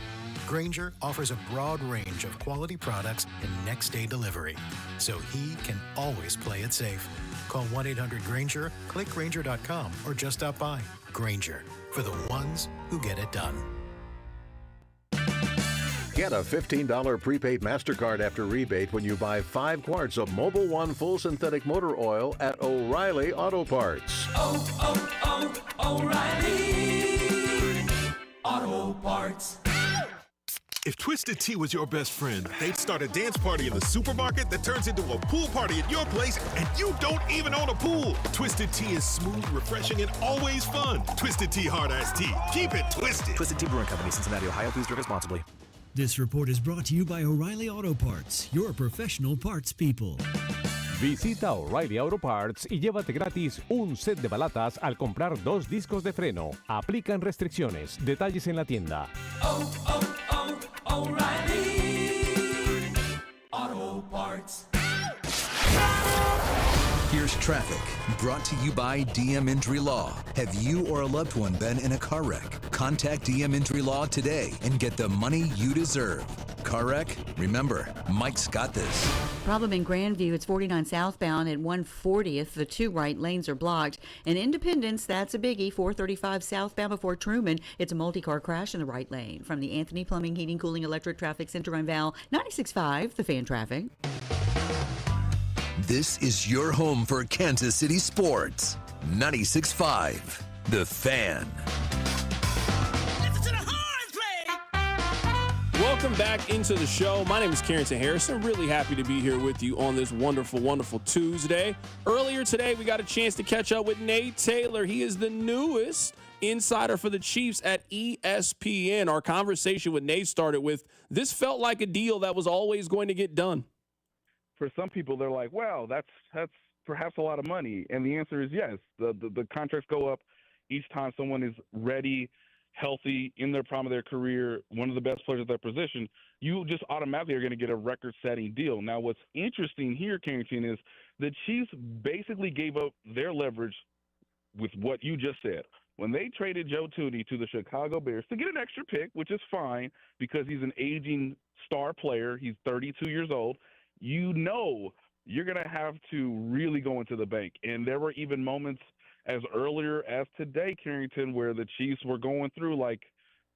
Grainger offers a broad range of quality products and next-day delivery, so he can always play it safe. Call 1-800-GRAINGER, click Grainger.com, or just stop by. Grainger, for the ones who get it done. Get a $15 prepaid MasterCard after rebate when you buy 5 quarts of Mobil 1 full synthetic motor oil at O'Reilly Auto Parts. O'Reilly Auto Parts. If Twisted Tea was your best friend, they'd start a dance party in the supermarket that turns into a pool party at your place, and you don't even own a pool. Twisted Tea is smooth, refreshing, and always fun. Twisted Tea Hard Iced Tea. Keep it twisted. Twisted Tea Brewing Company, Cincinnati, Ohio. Please drink responsibly. This report is brought to you by O'Reilly Auto Parts, your professional parts people. Visita O'Reilly Auto Parts y llévate gratis un set de balatas al comprar 2 discos de freno. Aplican restricciones. Detalles en la tienda. O'Reilly Auto Parts. Here's traffic, brought to you by DM Injury Law. Have you or a loved one been in a car wreck? Contact DM Injury Law today and get the money you deserve. Car wreck? Remember, Mike's got this. Problem in Grandview, it's 49 southbound at 140th. The 2 right lanes are blocked. In Independence, that's a biggie. 435 southbound before Truman. It's a multi-car crash in the right lane. From the Anthony Plumbing, Heating, Cooling, Electric Traffic Center on Val, 96.5, the Fan Traffic. This is your home for Kansas City sports. 96.5, The Fan. Welcome back into the show. My name is Carrington Harrison. Really happy to be here with you on this wonderful, wonderful Tuesday. Earlier today, we got a chance to catch up with Nate Taylor. He is the newest insider for the Chiefs at ESPN. Our conversation with Nate started with, this felt like a deal that was always going to get done. For some people, they're like, well, that's perhaps a lot of money. And the answer is yes. The contracts go up each time someone is ready, healthy, in their prime of their career, one of the best players at their position. You just automatically are going to get a record-setting deal. Now, what's interesting here, Carrington, is the Chiefs basically gave up their leverage with what you just said. When they traded Joe Thuney to the Chicago Bears to get an extra pick, which is fine because he's an aging star player, he's 32 years old, you know you're going to have to really go into the bank. And there were even moments as earlier as today, Carrington, where the Chiefs were going through like,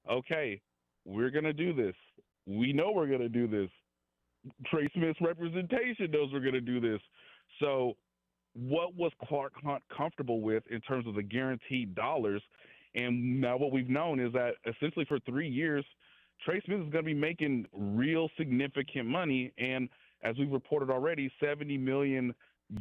okay, we're going to do this. We know we're going to do this. Trey Smith's representation knows we're going to do this. So what was Clark Hunt comfortable with in terms of the guaranteed dollars? And now what we've known is that essentially for 3 years, Trey Smith is going to be making real significant money. And as we've reported already, $70 million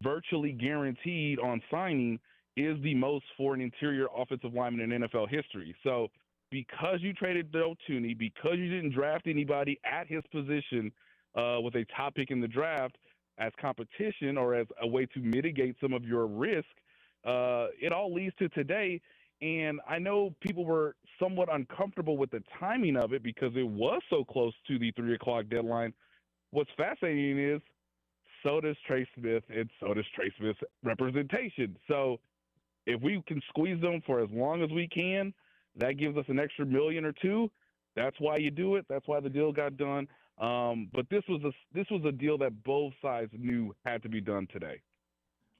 virtually guaranteed on signing is the most for an interior offensive lineman in NFL history. So because you traded Joe Thuney, because you didn't draft anybody at his position with a top pick in the draft as competition or as a way to mitigate some of your risk, it all leads to today. And I know people were somewhat uncomfortable with the timing of it because it was so close to the 3 o'clock deadline. What's fascinating is so does Trey Smith and so does Trey Smith's representation. So if we can squeeze them for as long as we can, that gives us an extra $1 million or $2 million. That's why you do it. That's why the deal got done. But this was a deal that both sides knew had to be done today.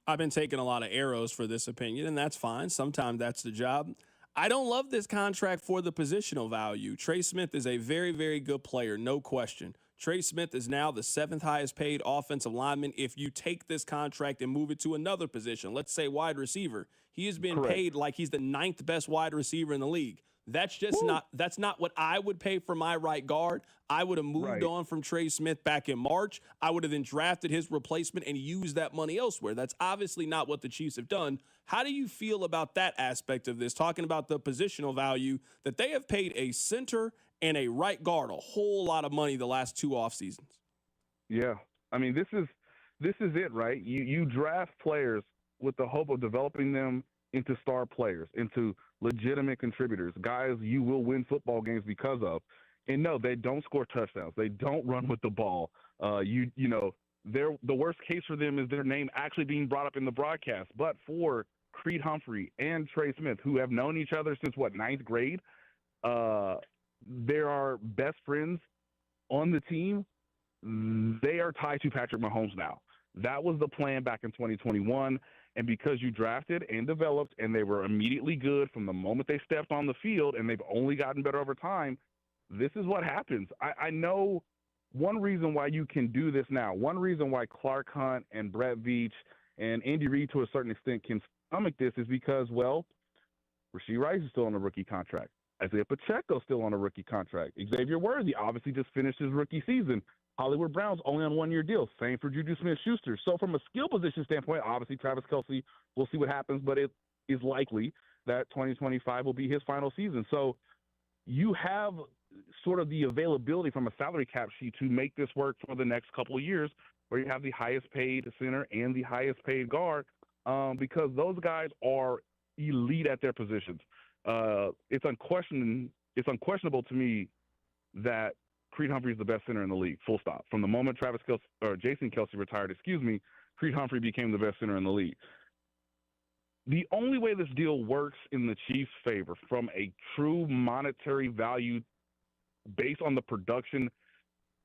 I've been taking a lot of arrows for this opinion, and that's fine. Sometimes that's the job. I don't love this contract for the positional value. Trey Smith is a very, very good player, no question. Trey Smith is now the 7th highest paid offensive lineman. If you take this contract and move it to another position, let's say wide receiver, he has been paid like he's the 9th best wide receiver in the league. That's just that's not what I would pay for my right guard. I would have moved on from Trey Smith back in March. I would have then drafted his replacement and used that money elsewhere. That's obviously not what the Chiefs have done. How do you feel about that aspect of this, talking about the positional value that they have paid a center and a right guard a whole lot of money the last 2 off seasons? Yeah. I mean, this is it, right? You draft players with the hope of developing them into star players, into legitimate contributors, guys you will win football games because of. And no, they don't score touchdowns. They don't run with the ball. You know, the worst case for them is their name actually being brought up in the broadcast. But for Creed Humphrey and Trey Smith, who have known each other since, 9th grade, they are best friends on the team. They are tied to Patrick Mahomes now. That was the plan back in 2021. And because you drafted and developed and they were immediately good from the moment they stepped on the field, and they've only gotten better over time, this is what happens. I know one reason why you can do this now, one reason why Clark Hunt and Brett Veach and Andy Reid to a certain extent can stomach this is because, well, Rashee Rice is still on a rookie contract. Isaiah Pacheco's still on a rookie contract. Xavier Worthy obviously just finished his rookie season. Hollywood Brown's only on 1-year deal. Same for Juju Smith-Schuster. So from a skill position standpoint, obviously Travis Kelce, we'll see what happens, but it is likely that 2025 will be his final season. So you have sort of the availability from a salary cap sheet to make this work for the next couple of years, where you have the highest paid center and the highest paid guard, because those guys are elite at their positions. It's unquestionable to me that Creed Humphrey is the best center in the league, full stop. From the moment Jason Kelce retired, Creed Humphrey became the best center in the league. The only way this deal works in the Chiefs' favor from a true monetary value based on the production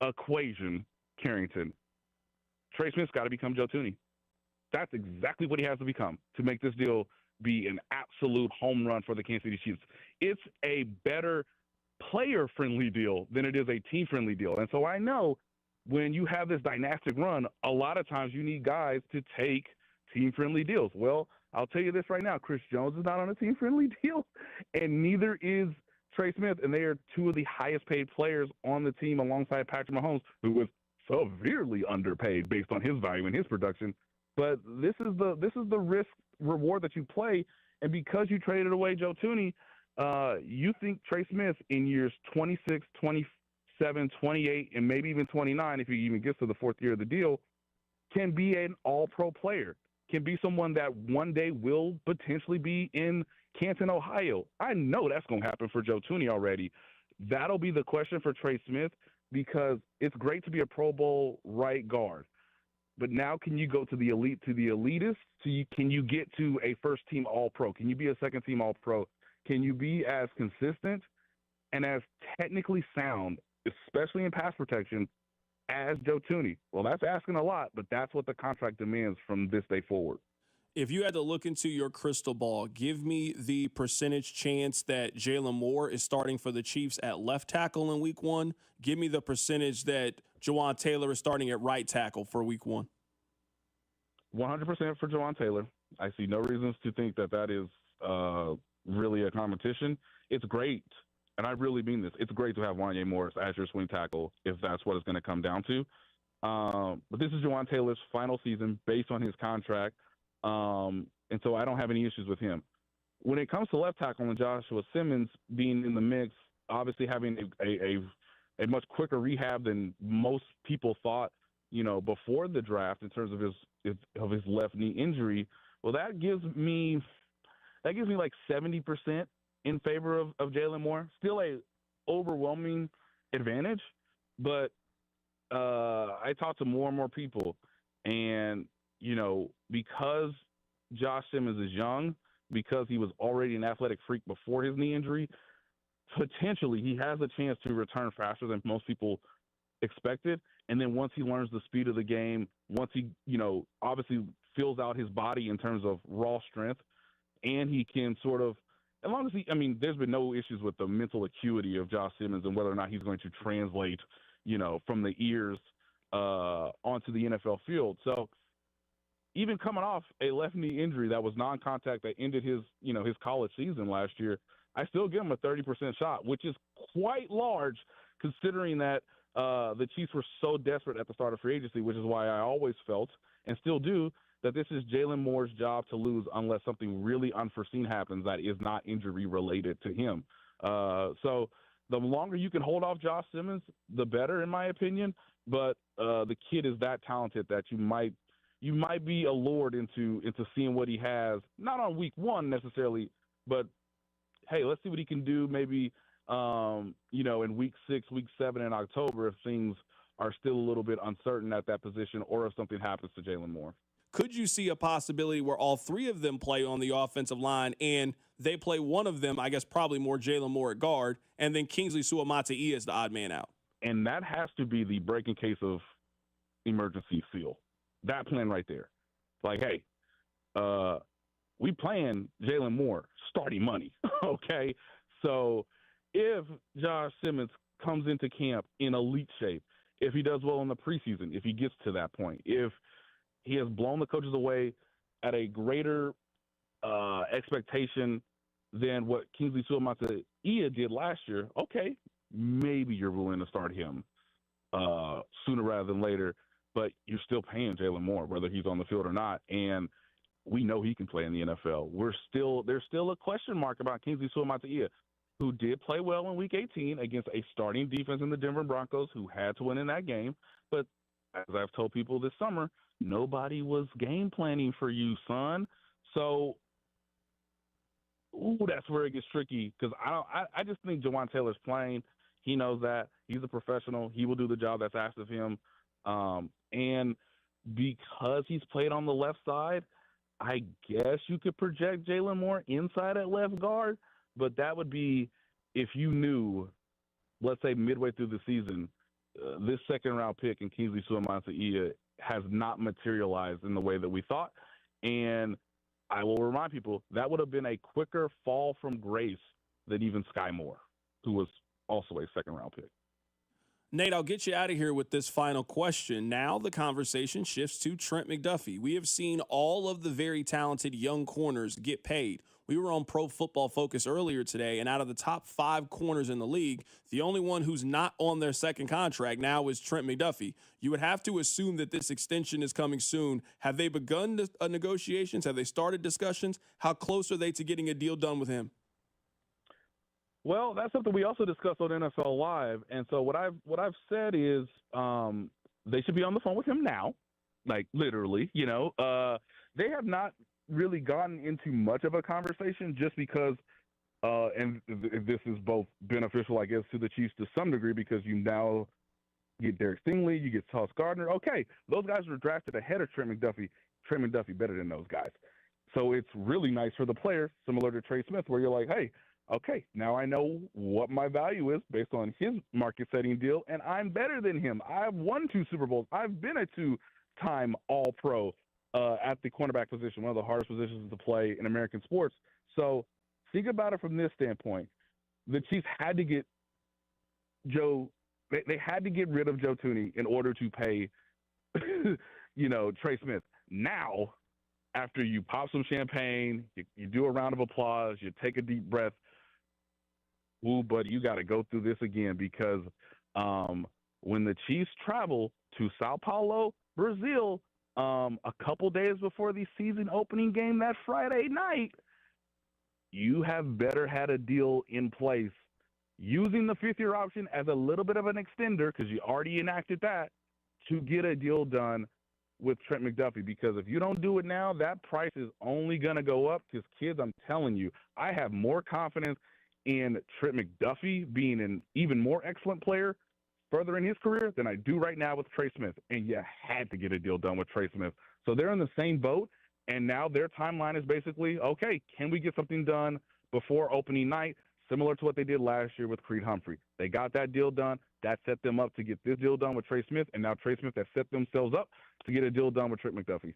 equation, Carrington, Trey Smith's got to become Joe Thuney. That's exactly what he has to become to make this deal be an absolute home run for the Kansas City Chiefs. It's a better player-friendly deal than it is a team-friendly deal. And so I know when you have this dynastic run, a lot of times you need guys to take team-friendly deals. Well, I'll tell you this right now. Chris Jones is not on a team-friendly deal, and neither is Trey Smith, and they are 2 of the highest-paid players on the team alongside Patrick Mahomes, who was severely underpaid based on his value and his production. But this is the risk-reward that you play, and because you traded away Joe Thuney, you think Trey Smith in years 26, 27, 28, and maybe even 29, if he even gets to the 4th year of the deal, can be an all-pro player, can be someone that one day will potentially be in Canton, Ohio. I know that's going to happen for Joe Thuney already. That'll be the question for Trey Smith, because it's great to be a Pro Bowl right guard. But now can you go to the elite, to the elitist? Can you get to a first-team All-Pro? Can you be a second-team All-Pro? Can you be as consistent and as technically sound, especially in pass protection, as Joe Thuney? Well, that's asking a lot, but that's what the contract demands from this day forward. If you had to look into your crystal ball, give me the percentage chance that Jalen Moore is starting for the Chiefs at left tackle in week 1. Give me the percentage that Jawan Taylor is starting at right tackle for week 1. 100% for Jawan Taylor. I see no reasons to think that is really a competition. It's great, and I really mean this. It's great to have Wanya Morris as your swing tackle if that's what it's going to come down to. But this is Jawan Taylor's final season based on his contract, and so I don't have any issues with him. when it comes to left tackle and Joshua Simmons being in the mix, obviously having a much quicker rehab than most people thought, before the draft in terms of his left knee injury, well, that gives me like 70% in favor of Jalen Moore. Still a overwhelming advantage, but I talk to more and more people, and because Josh Simmons is young, because he was already an athletic freak before his knee injury, potentially he has a chance to return faster than most people expected. And then once he learns the speed of the game, once he, obviously fills out his body in terms of raw strength, and he can sort of, as long as there's been no issues with the mental acuity of Josh Simmons and whether or not he's going to translate, from the ears onto the NFL field. So even coming off a left knee injury that was non-contact that ended his college season last year, I still give him a 30% shot, which is quite large considering that the Chiefs were so desperate at the start of free agency, which is why I always felt and still do that this is Jalen Moore's job to lose unless something really unforeseen happens that is not injury related to him. So the longer you can hold off Josh Simmons, the better, in my opinion. But the kid is that talented that you might be allured into seeing what he has, not on week one necessarily, but hey, let's see what he can do maybe, in week 6, week 7 in October if things are still a little bit uncertain at that position or if something happens to Jalen Moore. Could you see a possibility where all three of them play on the offensive line and they play one of them, I guess probably more Jalen Moore at guard, and then Kingsley Suamataia is the odd man out? And that has to be the breaking case of emergency seal. That plan right there. Like, hey, we playing Jalen Moore starting money, okay? So if Josh Simmons comes into camp in elite shape, if he does well in the preseason, if he gets to that point, if he has blown the coaches away at a greater expectation than what Kingsley Suamataia did last year, okay, maybe you're willing to start him sooner rather than later, but you're still paying Jalen Moore, whether he's on the field or not, and we know he can play in the NFL. There's still a question mark about Kingsley Suamataia, who did play well in Week 18 against a starting defense in the Denver Broncos who had to win in that game, but as I've told people this summer, nobody was game planning for you, son. So, that's where it gets tricky because I just think Jawan Taylor's playing. He knows that. He's a professional. He will do the job that's asked of him. And because he's played on the left side, I guess you could project Jalen Moore inside at left guard, but that would be if you knew, let's say midway through the season, this second-round pick in Kingsley Suamataia has not materialized in the way that we thought. And I will remind people that would have been a quicker fall from grace than even Sky Moore, who was also a second-round pick. Nate, I'll get you out of here with this final question. Now the conversation shifts to Trent McDuffie. We have seen all of the very talented young corners get paid. We were on Pro Football Focus earlier today, and out of the top 5 corners in the league, the only one who's not on their second contract now is Trent McDuffie. You would have to assume that this extension is coming soon. Have they begun negotiations? Have they started discussions? How close are they to getting a deal done with him? Well, that's something we also discussed on NFL Live, and so what I've said is they should be on the phone with him now, like literally. They have not really gotten into much of a conversation just because, and this is both beneficial, I guess, to the Chiefs to some degree because you now get Derek Stingley, you get Sauce Gardner. Okay, those guys were drafted ahead of Trey McDuffie. Trey McDuffie better than those guys, so it's really nice for the players, similar to Trey Smith, where you're like, hey. Okay, now I know what my value is based on his market-setting deal, and I'm better than him. I've won 2 Super Bowls. I've been a 2-time All-Pro at the cornerback position, one of the hardest positions to play in American sports. So think about it from this standpoint. The Chiefs had to get they had to get rid of Joe Thuney in order to pay, Trey Smith. Now, after you pop some champagne, you do a round of applause, you take a deep breath, ooh, buddy, you got to go through this again because when the Chiefs travel to Sao Paulo, Brazil, a couple days before the season opening game that Friday night, you have better had a deal in place using the fifth-year option as a little bit of an extender, because you already enacted that, to get a deal done with Trent McDuffie. Because if you don't do it now, that price is only going to go up. Because, kids, I'm telling you, I have more confidence in Trent McDuffie being an even more excellent player further in his career than I do right now with Trey Smith. And you had to get a deal done with Trey Smith. So they're in the same boat, and now their timeline is basically, okay, can we get something done before opening night, similar to what they did last year with Creed Humphrey? They got that deal done. That set them up to get this deal done with Trey Smith, and now Trey Smith has set themselves up to get a deal done with Trent McDuffie.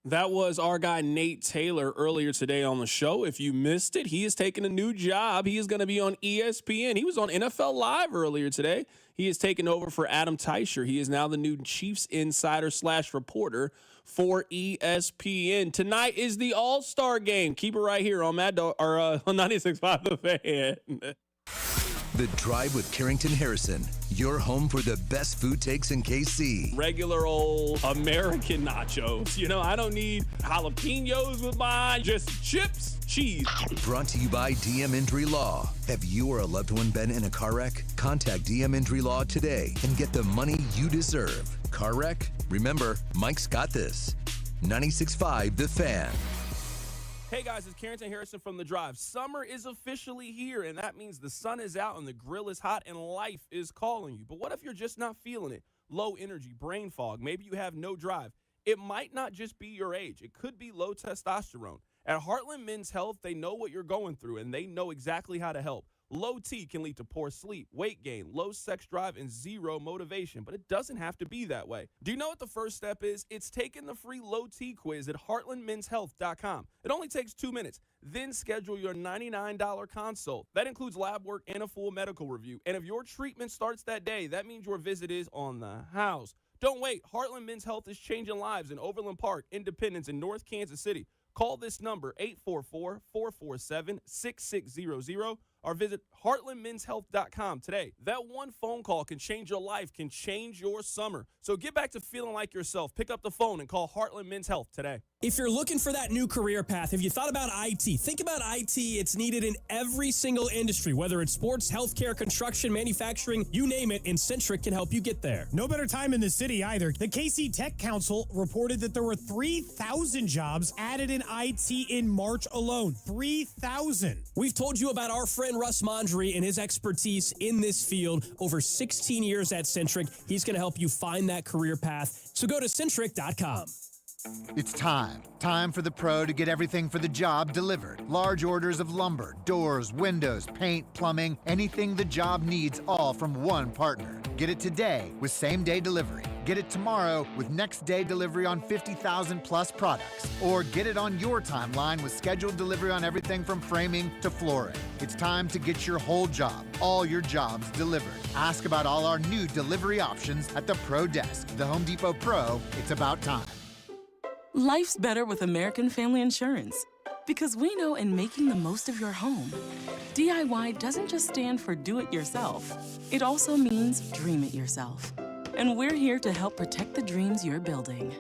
That was our guy Nate Taylor earlier today on the show. If you missed it, he has taken a new job. He is going to be on ESPN. He was on NFL Live earlier today. He has taken over for Adam Teicher. He is now the new Chiefs insider / reporter for ESPN. Tonight is the All-Star game. Keep it right here on on 96.5 The Fan. The Drive with Carrington Harrison, your home for the best food takes in KC. Regular old American nachos. You know, I don't need jalapenos with mine, just chips, cheese. Brought to you by DM Injury Law. Have you or a loved one been in a car wreck? Contact DM Injury Law today and get the money you deserve. Car wreck? Remember, Mike's got this. 96.5 The Fan. Hey guys, it's Carrington Harrison from The Drive. Summer is officially here, and that means the sun is out and the grill is hot and life is calling you. But what if you're just not feeling it? Low energy, brain fog, maybe you have no drive. It might not just be your age. It could be low testosterone. At Heartland Men's Health, they know what you're going through, and they know exactly how to help. Low T can lead to poor sleep, weight gain, low sex drive, and zero motivation, but it doesn't have to be that way. Do you know what the first step is? It's taking the free Low T quiz at heartlandmenshealth.com. It only takes 2 minutes. Then schedule your $99 consult. That includes lab work and a full medical review. And if your treatment starts that day, that means your visit is on the house. Don't wait. Heartland Men's Health is changing lives in Overland Park, Independence, and North Kansas City. Call this number, 844-447-6600, or visit heartlandmenshealth.com today. That one phone call can change your life, can change your summer. So get back to feeling like yourself. Pick up the phone and call Heartland Men's Health today. If you're looking for that new career path, have you thought about IT? Think about IT. It's needed in every single industry, whether it's sports, healthcare, construction, manufacturing, you name it, and Centric can help you get there. No better time in the city either. The KC Tech Council reported that there were 3,000 jobs added in IT in March alone. 3,000. We've told you about our friend Russ Mondry and his expertise in this field. Over 16 years at Centric. He's going to help you find that career path. So go to Centric.com. It's time. Time for the pro to get everything for the job delivered. Large orders of lumber, doors, windows, paint, plumbing, anything the job needs, all from one partner. Get it today with same-day delivery. Get it tomorrow with next-day delivery on 50,000 plus products. Or get it on your timeline with scheduled delivery on everything from framing to flooring. It's time to get your whole job, all your jobs delivered. Ask about all our new delivery options at the Pro Desk. The Home Depot Pro, it's about time. Life's better with American Family Insurance. Because we know in making the most of your home, DIY doesn't just stand for do it yourself. It also means dream it yourself. And we're here to help protect the dreams you're building.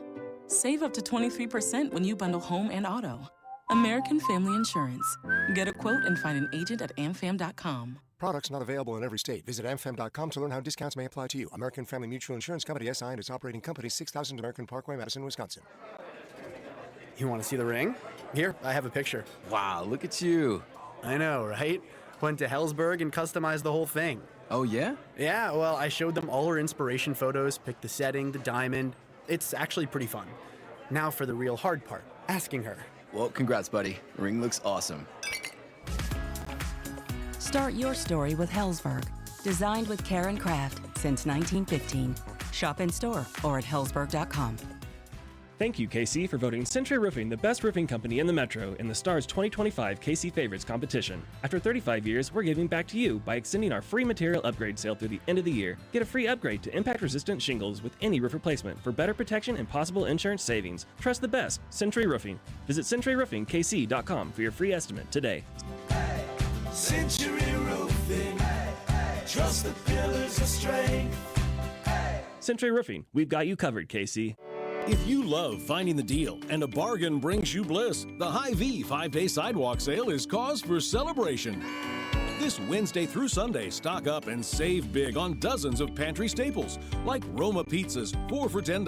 Save up to 23% when you bundle home and auto. American Family Insurance. Get a quote and find an agent at amfam.com. Products not available in every state. Visit amfam.com to learn how discounts may apply to you. American Family Mutual Insurance Company, SI, and its operating company, 6000 American Parkway, Madison, Wisconsin. You want to see the ring? Here, I have a picture. Wow, look at you. I know, right? Went to Hellsberg and customized the whole thing. Oh, yeah? Yeah, well, I showed them all her inspiration photos, picked the setting, the diamond. It's actually pretty fun. Now for the real hard part, asking her. Well, congrats, buddy. The ring looks awesome. Start your story with Hellsberg. Designed with care and craft since 1915. Shop in store or at hellsberg.com. Thank you, KC, for voting Century Roofing the best roofing company in the Metro in the Stars 2025 KC Favorites competition. After 35 years, we're giving back to you by extending our free material upgrade sale through the end of the year. Get a free upgrade to impact-resistant shingles with any roof replacement for better protection and possible insurance savings. Trust the best, Century Roofing. Visit CenturyRoofingKC.com for your free estimate today. Century Roofing. Trust the pillars of strength. Century Roofing, we've got you covered, KC. If you love finding the deal and a bargain brings you bliss, the Hy-Vee 5-Day Sidewalk Sale is cause for celebration. This Wednesday through Sunday, stock up and save big on dozens of pantry staples, like Roma pizzas, 4 for $10,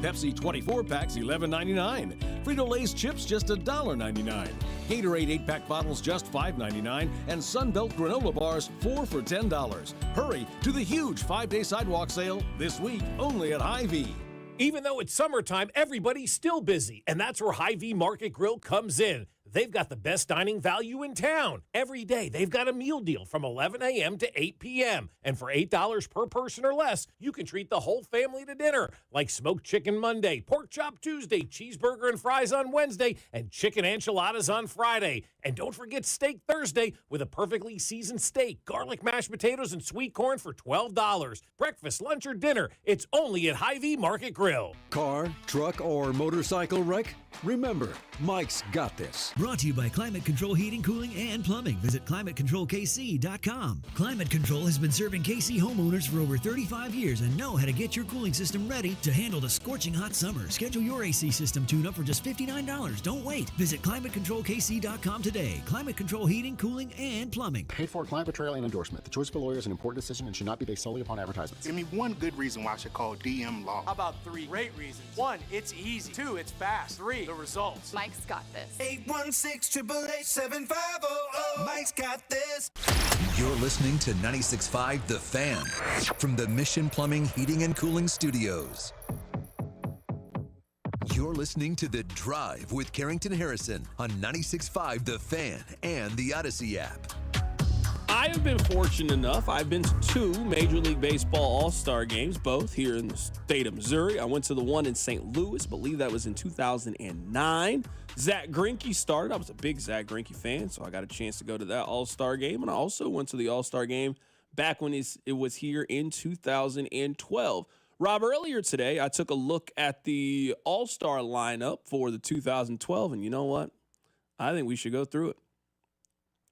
Pepsi 24 packs, $11.99, Frito-Lay's chips, just $1.99, Gatorade 8-pack bottles, just $5.99, and Sunbelt granola bars, 4 for $10. Hurry to the huge 5-Day Sidewalk Sale this week, only at Hy-Vee. Even though it's summertime, everybody's still busy, and that's where Hy-Vee Market Grill comes in. They've got the best dining value in town. Every day, they've got a meal deal from 11 a.m. to 8 p.m. And for $8 per person or less, you can treat the whole family to dinner, like smoked chicken Monday, pork chop Tuesday, cheeseburger and fries on Wednesday, and chicken enchiladas on Friday. And don't forget Steak Thursday with a perfectly seasoned steak, garlic mashed potatoes, and sweet corn for $12. Breakfast, lunch, or dinner, it's only at Hy-Vee Market Grill. Car, truck, or motorcycle wreck? Remember, Mike's got this. Brought to you by Climate Control Heating, Cooling, and Plumbing. Visit ClimateControlKC.com. Climate Control has been serving KC homeowners for over 35 years and know how to get your cooling system ready to handle the scorching hot summer. Schedule your AC system tune-up for just $59. Don't wait. Visit ClimateControlKC.com today. Climate Control Heating, Cooling, and Plumbing. Paid for Client Betrayal and Endorsement. The choice of a lawyer is an important decision and should not be based solely upon advertisements. Give me one good reason why I should call DM Law. How about 3 great reasons? 1, it's easy. 2, it's fast. 3, the results. Mike's got this. 816-888-7500. Mike's got this. You're listening to 96.5 The Fan from the Mission Plumbing, Heating, and Cooling Studios. You're listening to The Drive with Carrington Harrison on 96.5 The Fan and the Odyssey app. I have been fortunate enough. I've been to 2 Major League Baseball All-Star games, both here in the state of Missouri. I went to the one in St. Louis. I believe that was in 2009. Zach Greinke started. I was a big Zach Greinke fan, so I got a chance to go to that All-Star game. And I also went to the All-Star game back when it was here in 2012. Rob, earlier today, I took a look at the All-Star lineup for the 2012, and you know what? I think we should go through it.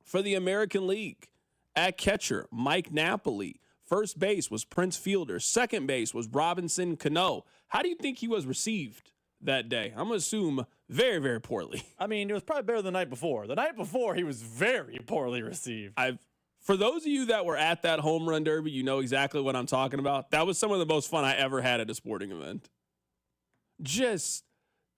For the American League, at catcher, Mike Napoli. First base was Prince Fielder. Second base was Robinson Cano. How do you think he was received that day? I'm going to assume very, very poorly. I mean, it was probably better than the night before. The night before, he was very poorly received. For those of you that were at that home run derby, you know exactly what I'm talking about. That was some of the most fun I ever had at a sporting event. Just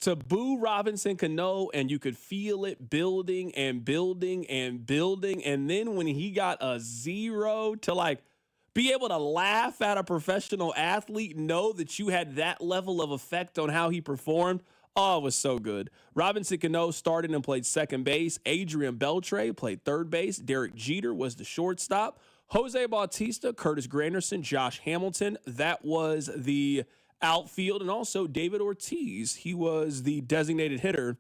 to boo Robinson Cano, and you could feel it building and building and building. And then when he got a 0, to be able to laugh at a professional athlete, know that you had that level of effect on how he performed. Oh, it was so good. Robinson Cano started and played second base. Adrian Beltre played third base. Derek Jeter was the shortstop. Jose Bautista, Curtis Granderson, Josh Hamilton. That was the outfield. And also David Ortiz. He was the designated hitter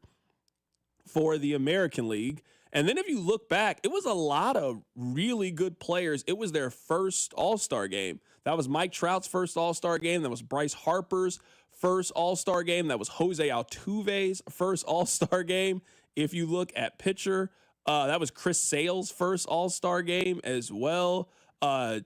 for the American League. And then if you look back, it was a lot of really good players. It was their first All-Star game. That was Mike Trout's first All-Star game. That was Bryce Harper's first All-Star game. That was Jose Altuve's first All-Star game. If you look at pitcher, that was Chris Sale's first All-Star game as well.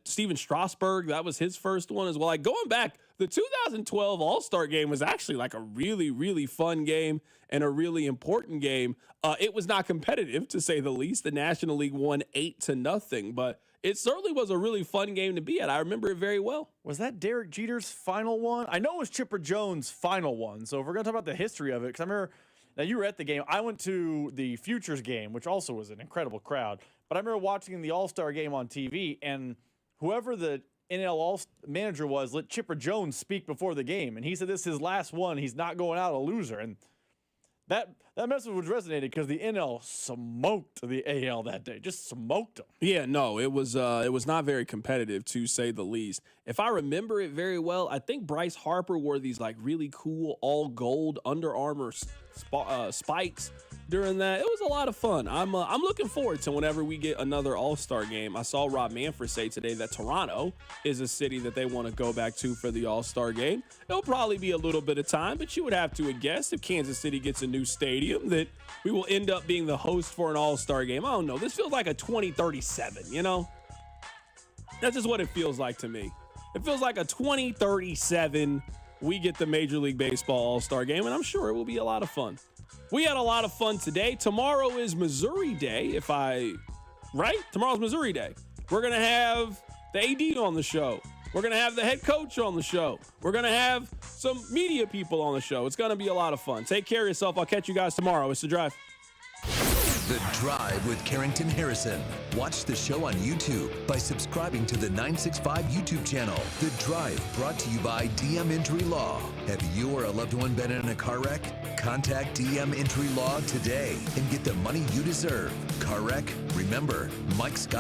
Steven Strasburg, that was his first one as well. Going back, the 2012 All-Star game was actually a really, really fun game and a really important game. It was not competitive, to say the least. The National League won 8-0, but it certainly was a really fun game to be at. I remember it very well. Was that Derek Jeter's final one? I know it was Chipper Jones' final one. So if we're going to talk about the history of it, because I remember, now you were at the game. I went to the Futures game, which also was an incredible crowd. But I remember watching the All-Star game on TV, and whoever the NL manager was let Chipper Jones speak before the game. And he said this is his last one. He's not going out a loser. And that message was resonated because the NL smoked the AL that day. Just smoked them. Yeah, no, it was not very competitive, to say the least. If I remember it very well, I think Bryce Harper wore these really cool all gold Under Armour spikes during that. It was a lot of fun. I'm looking forward to whenever we get another All-Star game. I saw Rob Manfred say today that Toronto is a city that they want to go back to for the All-Star game. It'll probably be a little bit of time, but you would have to guess if Kansas City gets a new stadium that we will end up being the host for an All-Star game. I don't know. This feels like a 2037, you know? That's just what it feels like to me. It feels like a 2037 we get the Major League Baseball All-Star Game, and I'm sure it will be a lot of fun. We had a lot of fun today. Tomorrow is Missouri Day, right? Tomorrow's Missouri Day. We're going to have the AD on the show. We're going to have the head coach on the show. We're going to have some media people on the show. It's going to be a lot of fun. Take care of yourself. I'll catch you guys tomorrow. It's The Drive. The Drive with Carrington Harrison. Watch the show on YouTube by subscribing to the 965 YouTube channel. The Drive, brought to you by DM Injury Law. Have you or a loved one been in a car wreck? Contact DM Injury Law today and get the money you deserve. Car wreck? Remember, Mike's got